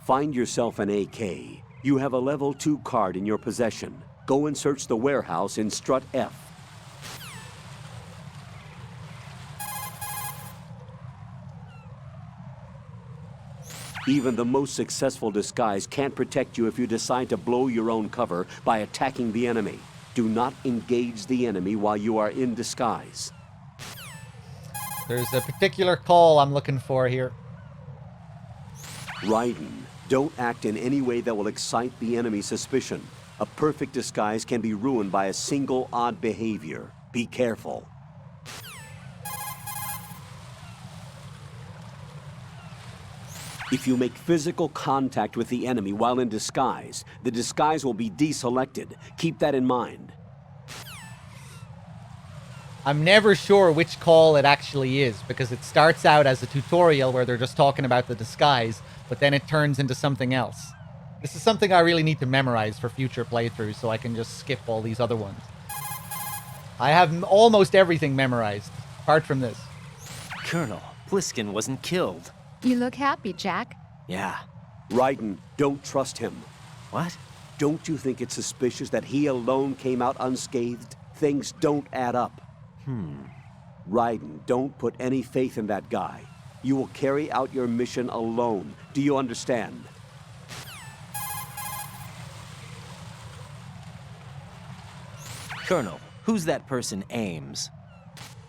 N: Find yourself an AK. You have a level 2 card in your possession. Go and search the warehouse in Strut F. Even the most successful disguise can't protect you if you decide to blow your own cover by attacking the enemy. Do not engage the enemy while you are in disguise.
A: There's a particular call I'm looking for here.
N: Raiden, don't act in any way that will excite the enemy's suspicion. A perfect disguise can be ruined by a single odd behavior. Be careful. If you make physical contact with the enemy while in disguise, the disguise will be deselected. Keep that in mind.
A: I'm never sure which call it actually is, because it starts out as a tutorial where they're just talking about the disguise, but then it turns into something else. This is something I really need to memorize for future playthroughs so I can just skip all these other ones. I have almost everything memorized, apart from this.
F: Colonel, Pliskin wasn't killed.
G: You look happy, Jack.
F: Yeah.
N: Raiden, don't trust him.
F: What?
N: Don't you think it's suspicious that he alone came out unscathed? Things don't add up. Raiden, don't put any faith in that guy. You will carry out your mission alone. Do you understand?
F: Colonel, who's that person Ames?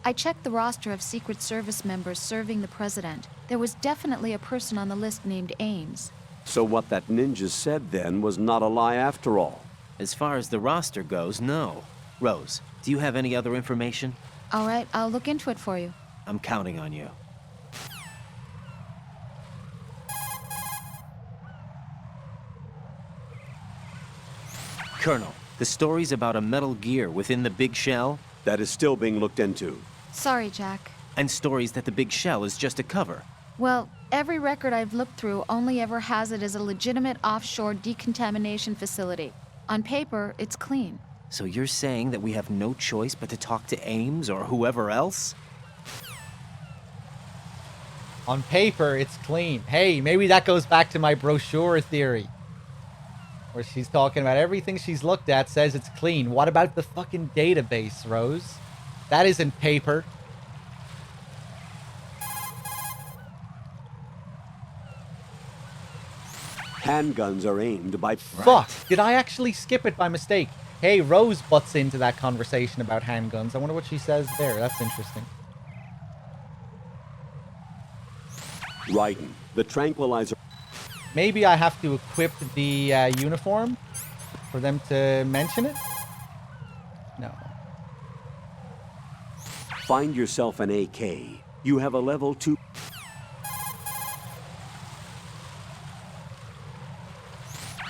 G: I checked the roster of Secret Service members serving the president. There was definitely a person on the list named Ames.
N: So what that ninja said then was not a lie after all.
F: As far as the roster goes, no. Rose, do you have any other information?
G: All right, I'll look into it for you.
F: I'm counting on you. Colonel, the stories about a metal gear within the big shell?
N: That is still being looked into.
G: Sorry, Jack.
F: And stories that the big shell is just a cover.
G: Well, every record I've looked through only ever has it as a legitimate offshore decontamination facility. On paper, it's clean.
F: So you're saying that we have no choice but to talk to Ames or whoever else?
A: On paper, it's clean. Hey, maybe that goes back to my brochure theory. Where she's talking about everything she's looked at says it's clean. What about the fucking database, Rose? That isn't paper.
N: Handguns are aimed by...
A: Fuck! Did I actually skip it by mistake? Hey, Rose butts into that conversation about handguns. I wonder what she says there. That's interesting.
N: Raiden, the tranquilizer...
A: Maybe I have to equip the uniform for them to mention it? No.
N: Find yourself an AK. You have a level 2...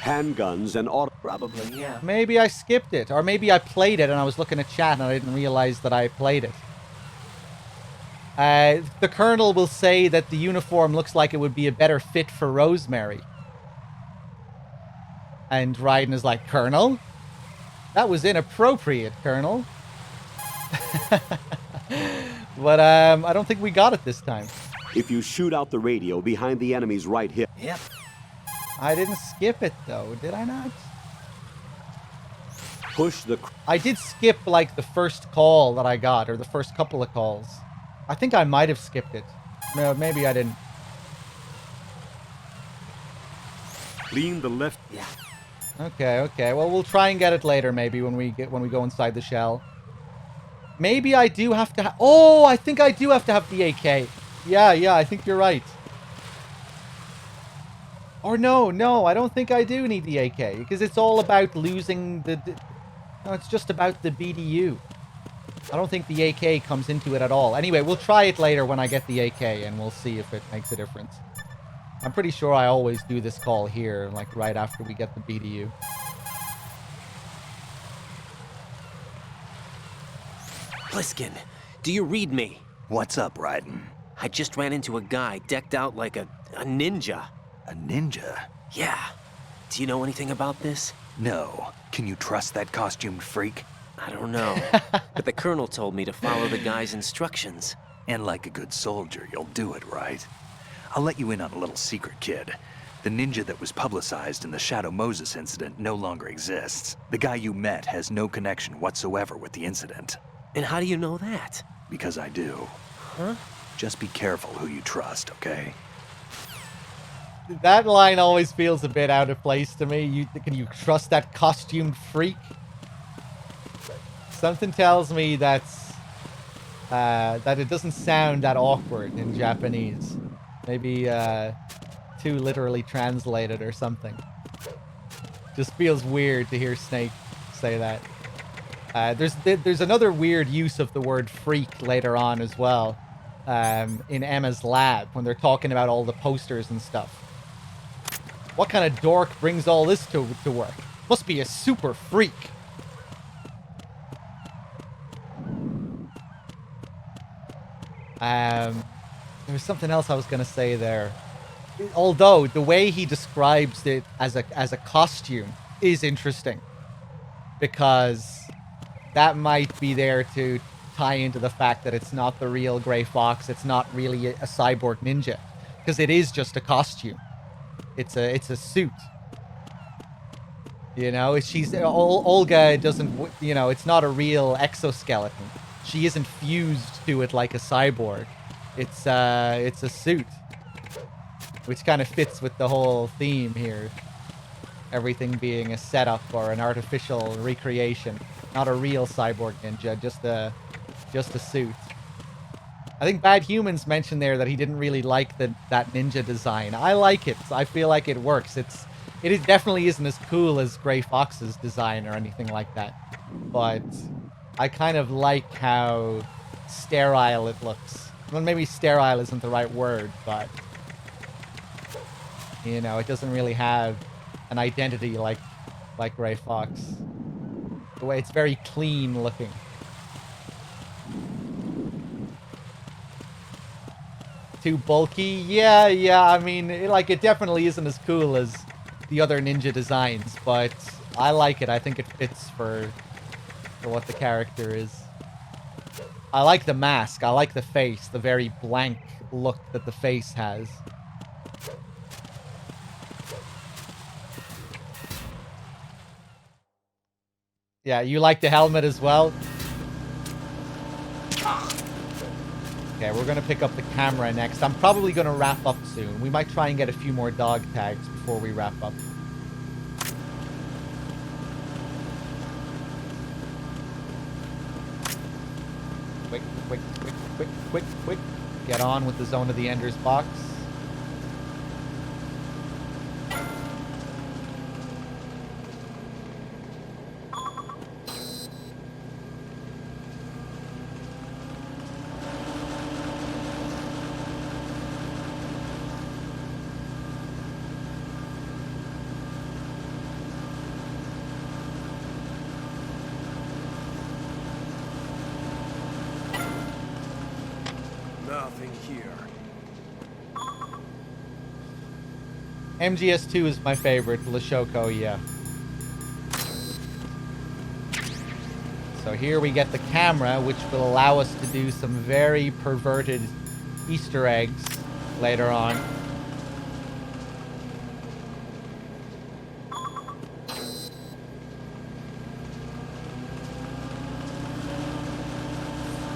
N: handguns and auto...
F: Probably, yeah.
A: Maybe I skipped it. Or maybe I played it and I was looking at chat and I didn't realize that I played it. The Colonel will say that the uniform looks like it would be a better fit for Rosemary. And Raiden is like, Colonel? That was inappropriate, Colonel. But I don't think we got it this time.
N: If you shoot out the radio behind the enemy's right hip...
F: Yep.
A: I didn't skip it, though. Did I not?
N: Push the...
A: I did skip, like, the first call that I got, or the first couple of calls. I think I might have skipped it. No, maybe I didn't.
N: Lean the left...
F: Yeah.
A: Okay. Well, we'll try and get it later, maybe, when we go inside the shell. Maybe I do have to oh, I think I do have to have the AK. Yeah, I think you're right. Or no, I don't think I do need the AK, because it's all about losing the... No, it's just about the BDU. I don't think the AK comes into it at all. Anyway, we'll try it later when I get the AK, and we'll see if it makes a difference. I'm pretty sure I always do this call here, like right after we get the BDU.
F: Pliskin, do you read me?
E: What's up, Raiden?
F: I just ran into a guy decked out like a ninja.
E: A ninja?
F: Yeah. Do you know anything about this?
E: No. Can you trust that costumed freak?
F: I don't know. But the Colonel told me to follow the guy's instructions.
E: And like a good soldier, you'll do it, right? I'll let you in on a little secret, kid. The ninja that was publicized in the Shadow Moses incident no longer exists. The guy you met has no connection whatsoever with the incident.
F: And how do you know that?
E: Because I do.
F: Huh?
E: Just be careful who you trust, okay?
A: That line always feels a bit out of place to me. Can you trust that costumed freak? Something tells me that it doesn't sound that awkward in Japanese. Maybe too literally translated or something. Just feels weird to hear Snake say that. There's another weird use of the word freak later on as well. In Emma's lab when they're talking about all the posters and stuff. What kind of dork brings all this to work? Must be a super freak. There was something else I was going to say there. Although the way he describes it as a costume is interesting, because that might be there to tie into the fact that it's not the real Grey Fox. It's not really a cyborg ninja, because it is just a costume. It's a suit. You know, Olga doesn't, you know, it's not a real exoskeleton. She isn't fused to it like a cyborg. It's a suit, which kind of fits with the whole theme here. Everything being a setup or an artificial recreation, not a real cyborg ninja, just a suit. I think Bad Humans mentioned there that he didn't really like that ninja design. I like it. I feel like it works. It definitely isn't as cool as Grey Fox's design or anything like that, but I kind of like how sterile it looks. Well, maybe sterile isn't the right word, but you know, it doesn't really have an identity like like Gray Fox. The way it's very clean looking. Too bulky? Yeah, I mean, it definitely isn't as cool as the other ninja designs, but I like it. I think it fits for what the character is. I like the mask. I like the face, the very blank look that the face has. Yeah, you like the helmet as well? Okay, we're going to pick up the camera next. I'm probably going to wrap up soon. We might try and get a few more dog tags before we wrap up. Quick. Get on with the Zone of the Enders box.
D: Nothing here.
A: MGS2 is my favorite. Lashoko, yeah. So here we get the camera, which will allow us to do some very perverted Easter eggs later on.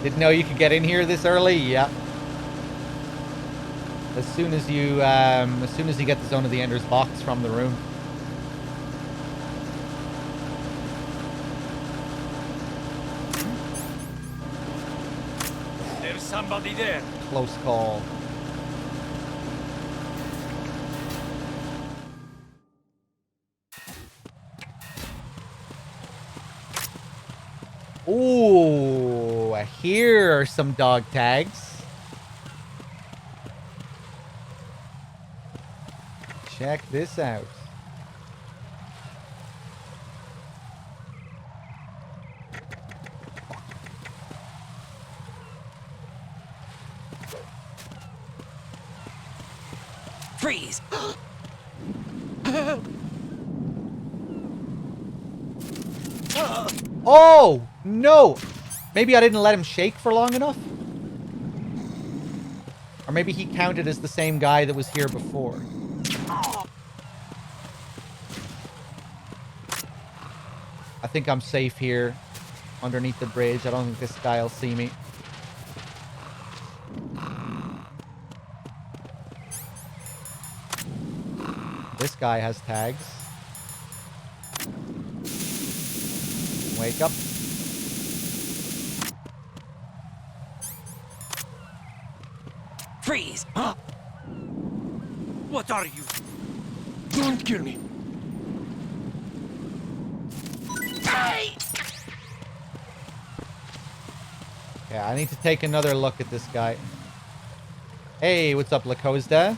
A: Didn't know you could get in here this early? Yeah. As soon as you get the Zone of the Enders box from the room.
D: There's somebody there.
A: Close call. Ooh, here are some dog tags. Check this out.
M: Freeze!
A: Oh, no! Maybe I didn't let him shake for long enough? Or maybe he counted as the same guy that was here before. I think I'm safe here underneath the bridge. I don't think this guy will see me. This guy has tags. Wake up.
M: Freeze!
D: What are you?
M: Don't kill me. Hey!
A: Yeah, I need to take another look at this guy. Hey, what's up, Lacosta?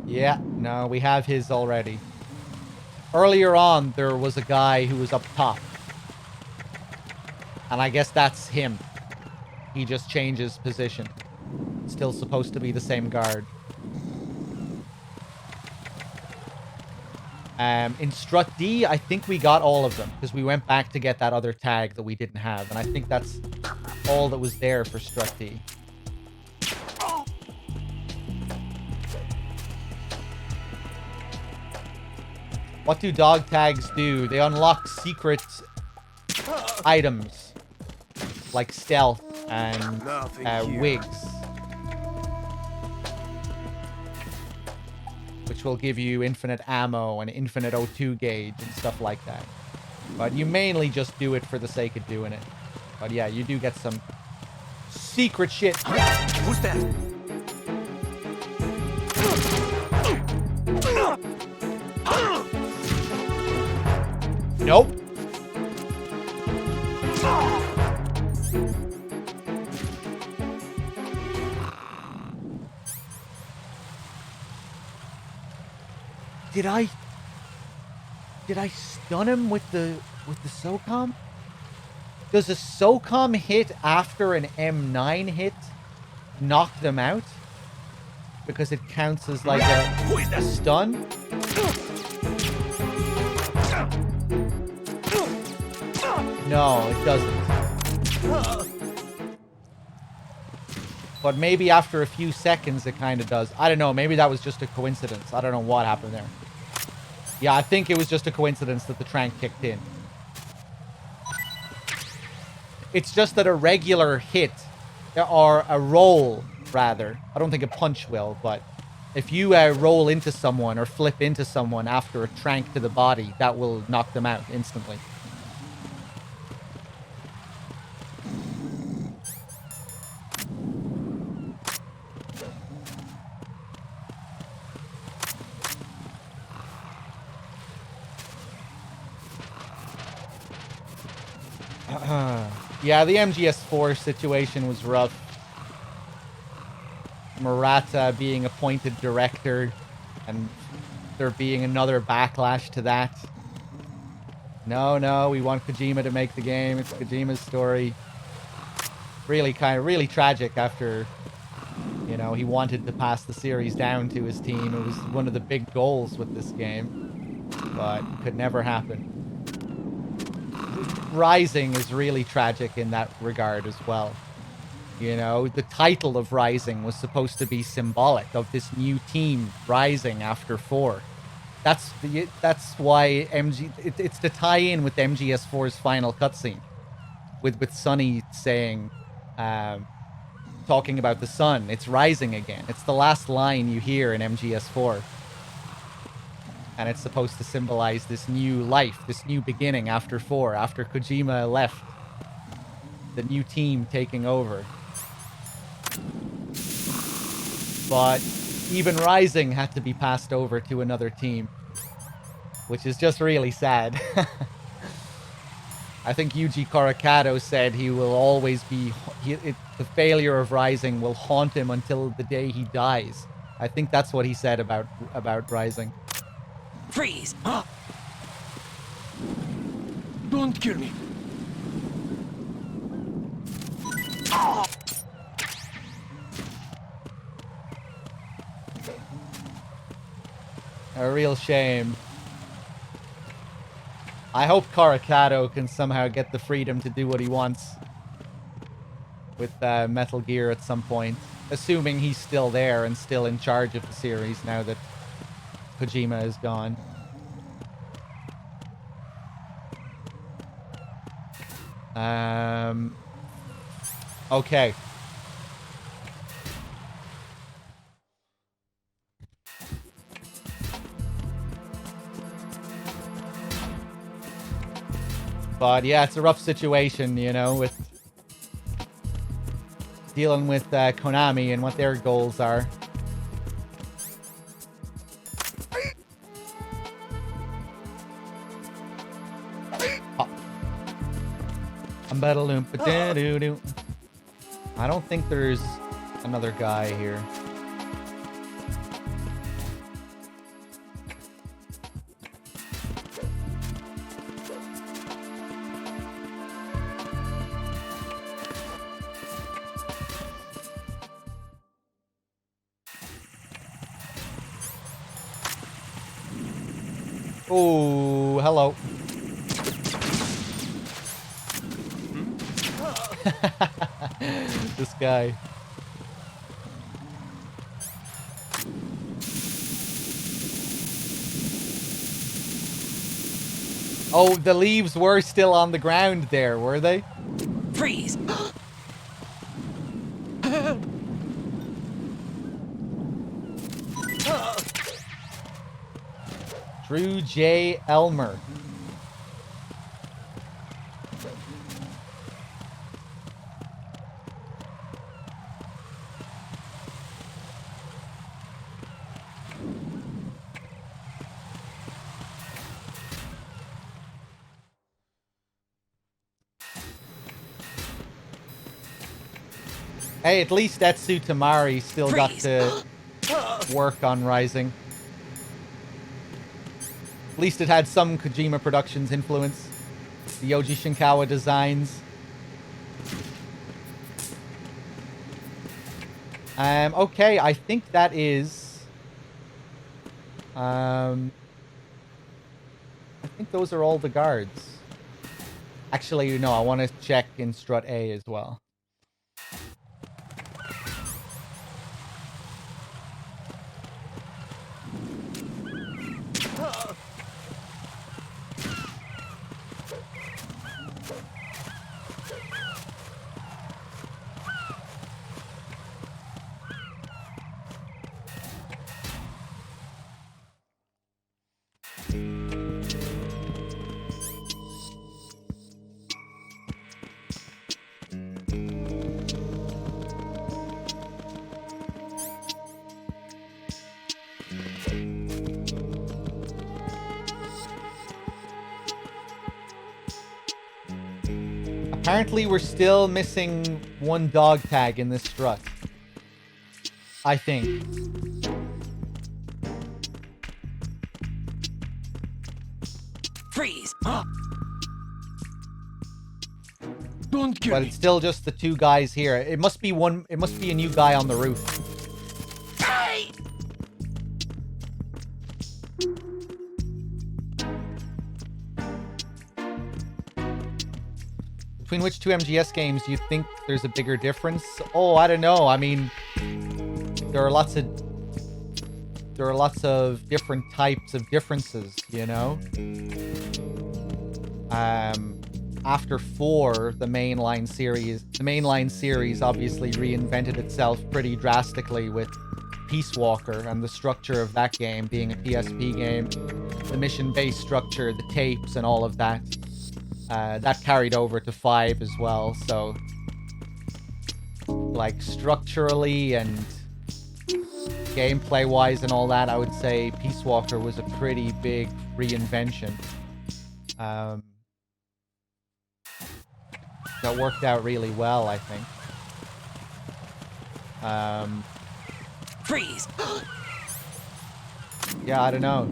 A: Yeah, no, we have his already. Earlier on, there was a guy who was up top. And I guess that's him. He just changes position. Still supposed to be the same guard. In Strut D, I think we got all of them. Because we went back to get that other tag that we didn't have. And I think that's all that was there for Strut D. What do dog tags do? They unlock secret items. Like stealth and wigs. Which will give you infinite ammo and infinite O2 gauge and stuff like that. But you mainly just do it for the sake of doing it. But yeah, you do get some secret shit.
M: Who's that?
A: Nope. Did I stun him with the SOCOM? Does a SOCOM hit after an M9 hit knock them out? Because it counts as like a stun? No, it doesn't. But maybe after a few seconds it kind of does. I don't know. Maybe that was just a coincidence. I don't know what happened there. Yeah, I think it was just a coincidence that the trank kicked in. It's just that a regular hit, or a roll, rather. I don't think a punch will, but if you roll into someone or flip into someone after a trank to the body, that will knock them out instantly. Yeah, the MGS4 situation was rough. Murata being appointed director, and there being another backlash to that. No, we want Kojima to make the game. It's Kojima's story. Really really tragic after, you know, he wanted to pass the series down to his team. It was one of the big goals with this game, but it could never happen. Rising is really tragic in that regard as well. You know, the title of Rising was supposed to be symbolic of this new team rising after 4. That's why it's to tie in with MGS4's final cutscene, with Sonny saying, talking about the sun. It's rising again. It's the last line you hear in MGS4. And it's supposed to symbolize this new life, this new beginning after 4, after Kojima left. The new team taking over. But even Rising had to be passed over to another team, which is just really sad. I think Yuji Korakado said he will always be... the failure of Rising will haunt him until the day he dies. I think that's what he said about Rising.
M: Freeze! Don't kill me.
A: A real shame. I hope Korakado can somehow get the freedom to do what he wants with Metal Gear at some point. Assuming he's still there and still in charge of the series now that Kojima is gone. Okay. But yeah, it's a rough situation, you know, with dealing with Konami and what their goals are. I don't think there's another guy here. Oh, hello. This guy. Oh, the leaves were still on the ground there, were they?
M: Freeze!
A: Drew J. Elmer. Hey, at least Etsu Tamari still got to work on Rising. At least it had some Kojima Productions influence. The Yoji Shinkawa designs. Okay, I think that is... I think those are all the guards. Actually, no, I want to check in Strut A as well. Apparently, we're still missing one dog tag in this strut. I think.
M: Freeze! Don't kill
A: But
M: me.
A: it's still just the two guys here. It must be one. It must be a new guy on the roof.
M: Hey!
A: Between which two MGS games do you think there's a bigger difference? Oh, I don't know. I mean, there are lots of different types of differences, you know? After 4, the mainline series obviously reinvented itself pretty drastically with Peace Walker and the structure of that game being a PSP game, the mission-based structure, the tapes, and all of that. That carried over to 5 as well, so like structurally and gameplay-wise and all that, I would say Peace Walker was a pretty big reinvention. That worked out really well, I think.
M: Freeze!
A: Yeah, I don't know.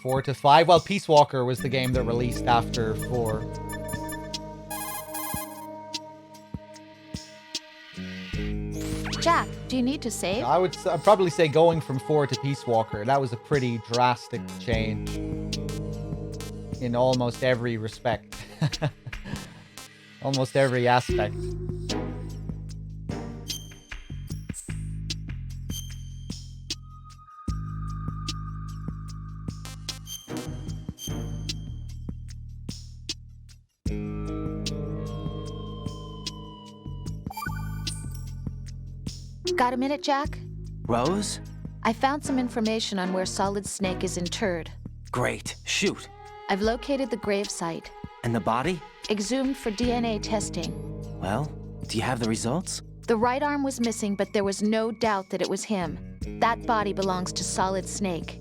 A: Four to 5. Well, Peace Walker was the game that released after 4.
G: Jack, do you need to save?
A: I'd probably say going from 4 to Peace Walker, that was a pretty drastic change in almost every respect. Almost every aspect.
G: Got a minute, Jack?
F: Rose?
G: I found some information on where Solid Snake is interred.
F: Great. Shoot.
G: I've located the gravesite.
F: And the body?
G: Exhumed for DNA testing.
F: Well, do you have the results?
G: The right arm was missing, but there was no doubt that it was him. That body belongs to Solid Snake.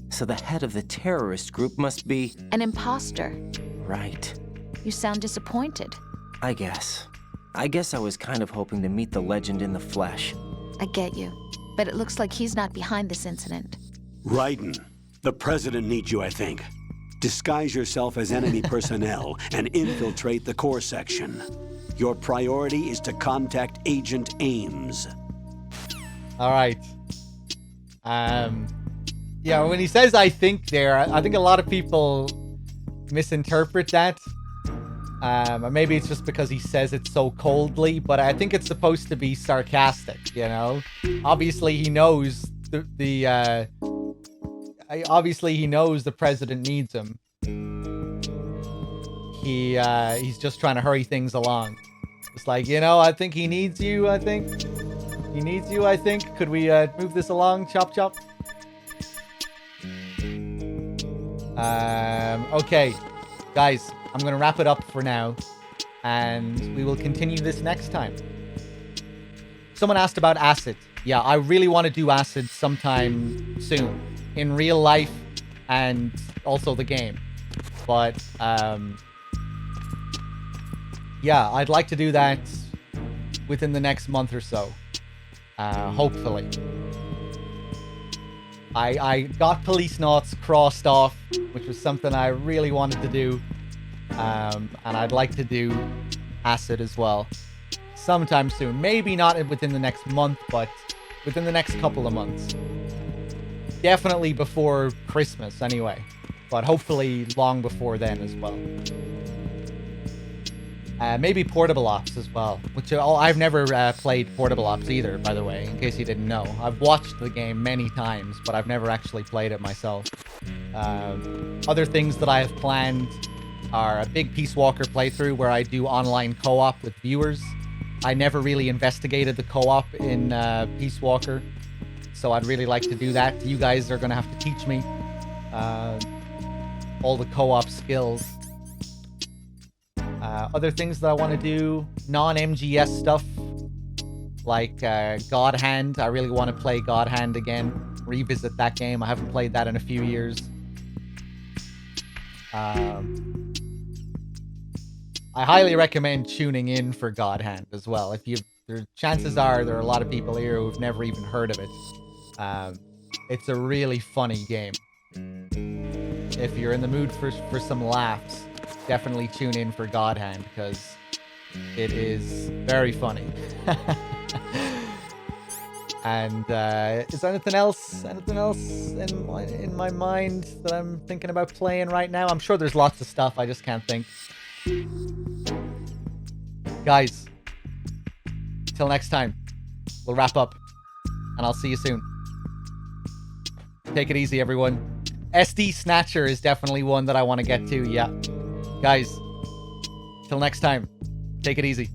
F: So the head of the terrorist group must be...
G: An imposter.
F: Right.
G: You sound disappointed.
F: I guess I was kind of hoping to meet the legend in the flesh.
G: I get you. But it looks like he's not behind this incident.
N: Raiden, the president needs you, I think. Disguise yourself as enemy personnel and infiltrate the core section. Your priority is to contact Agent Ames.
A: All right. Yeah, when he says "I think" there, I think a lot of people misinterpret that. Maybe it's just because he says it so coldly, but I think it's supposed to be sarcastic, you know? Obviously, he knows obviously he knows the president needs him. He's just trying to hurry things along. It's like, you know, I think he needs you, I think. He needs you, I think. Could we move this along? Chop, chop. Okay. Guys, I'm going to wrap it up for now. And we will continue this next time. Someone asked about acid. Yeah, I really want to do acid sometime soon. In real life and also the game. But, yeah, I'd like to do that within the next month or so. Hopefully. I got Police Knots crossed off, which was something I really wanted to do. And I'd like to do acid as well. Sometime soon. Maybe not within the next month, but within the next couple of months. Definitely before Christmas, anyway. But hopefully long before then as well. Maybe Portable Ops as well. Which I've never played Portable Ops either, by the way, in case you didn't know. I've watched the game many times, but I've never actually played it myself. Other things that I have planned are a big Peace Walker playthrough where I do online co-op with viewers. I never really investigated the co-op in Peace Walker, so I'd really like to do that. You guys are going to have to teach me all the co-op skills. Other things that I want to do, non-MGS stuff, like God Hand. I really want to play God Hand again, revisit that game. I haven't played that in a few years. I highly recommend tuning in for God Hand as well. If you, chances are there are a lot of people here who've never even heard of it. It's a really funny game. If you're in the mood for some laughs, definitely tune in for God Hand because it is very funny. And is there anything else in my mind that I'm thinking about playing right now? I'm sure there's lots of stuff. I just can't think. Guys, till next time, we'll wrap up, and I'll see you soon. Take it easy, everyone. SD Snatcher is definitely one that I want to get to, yeah. Guys, till next time, take it easy.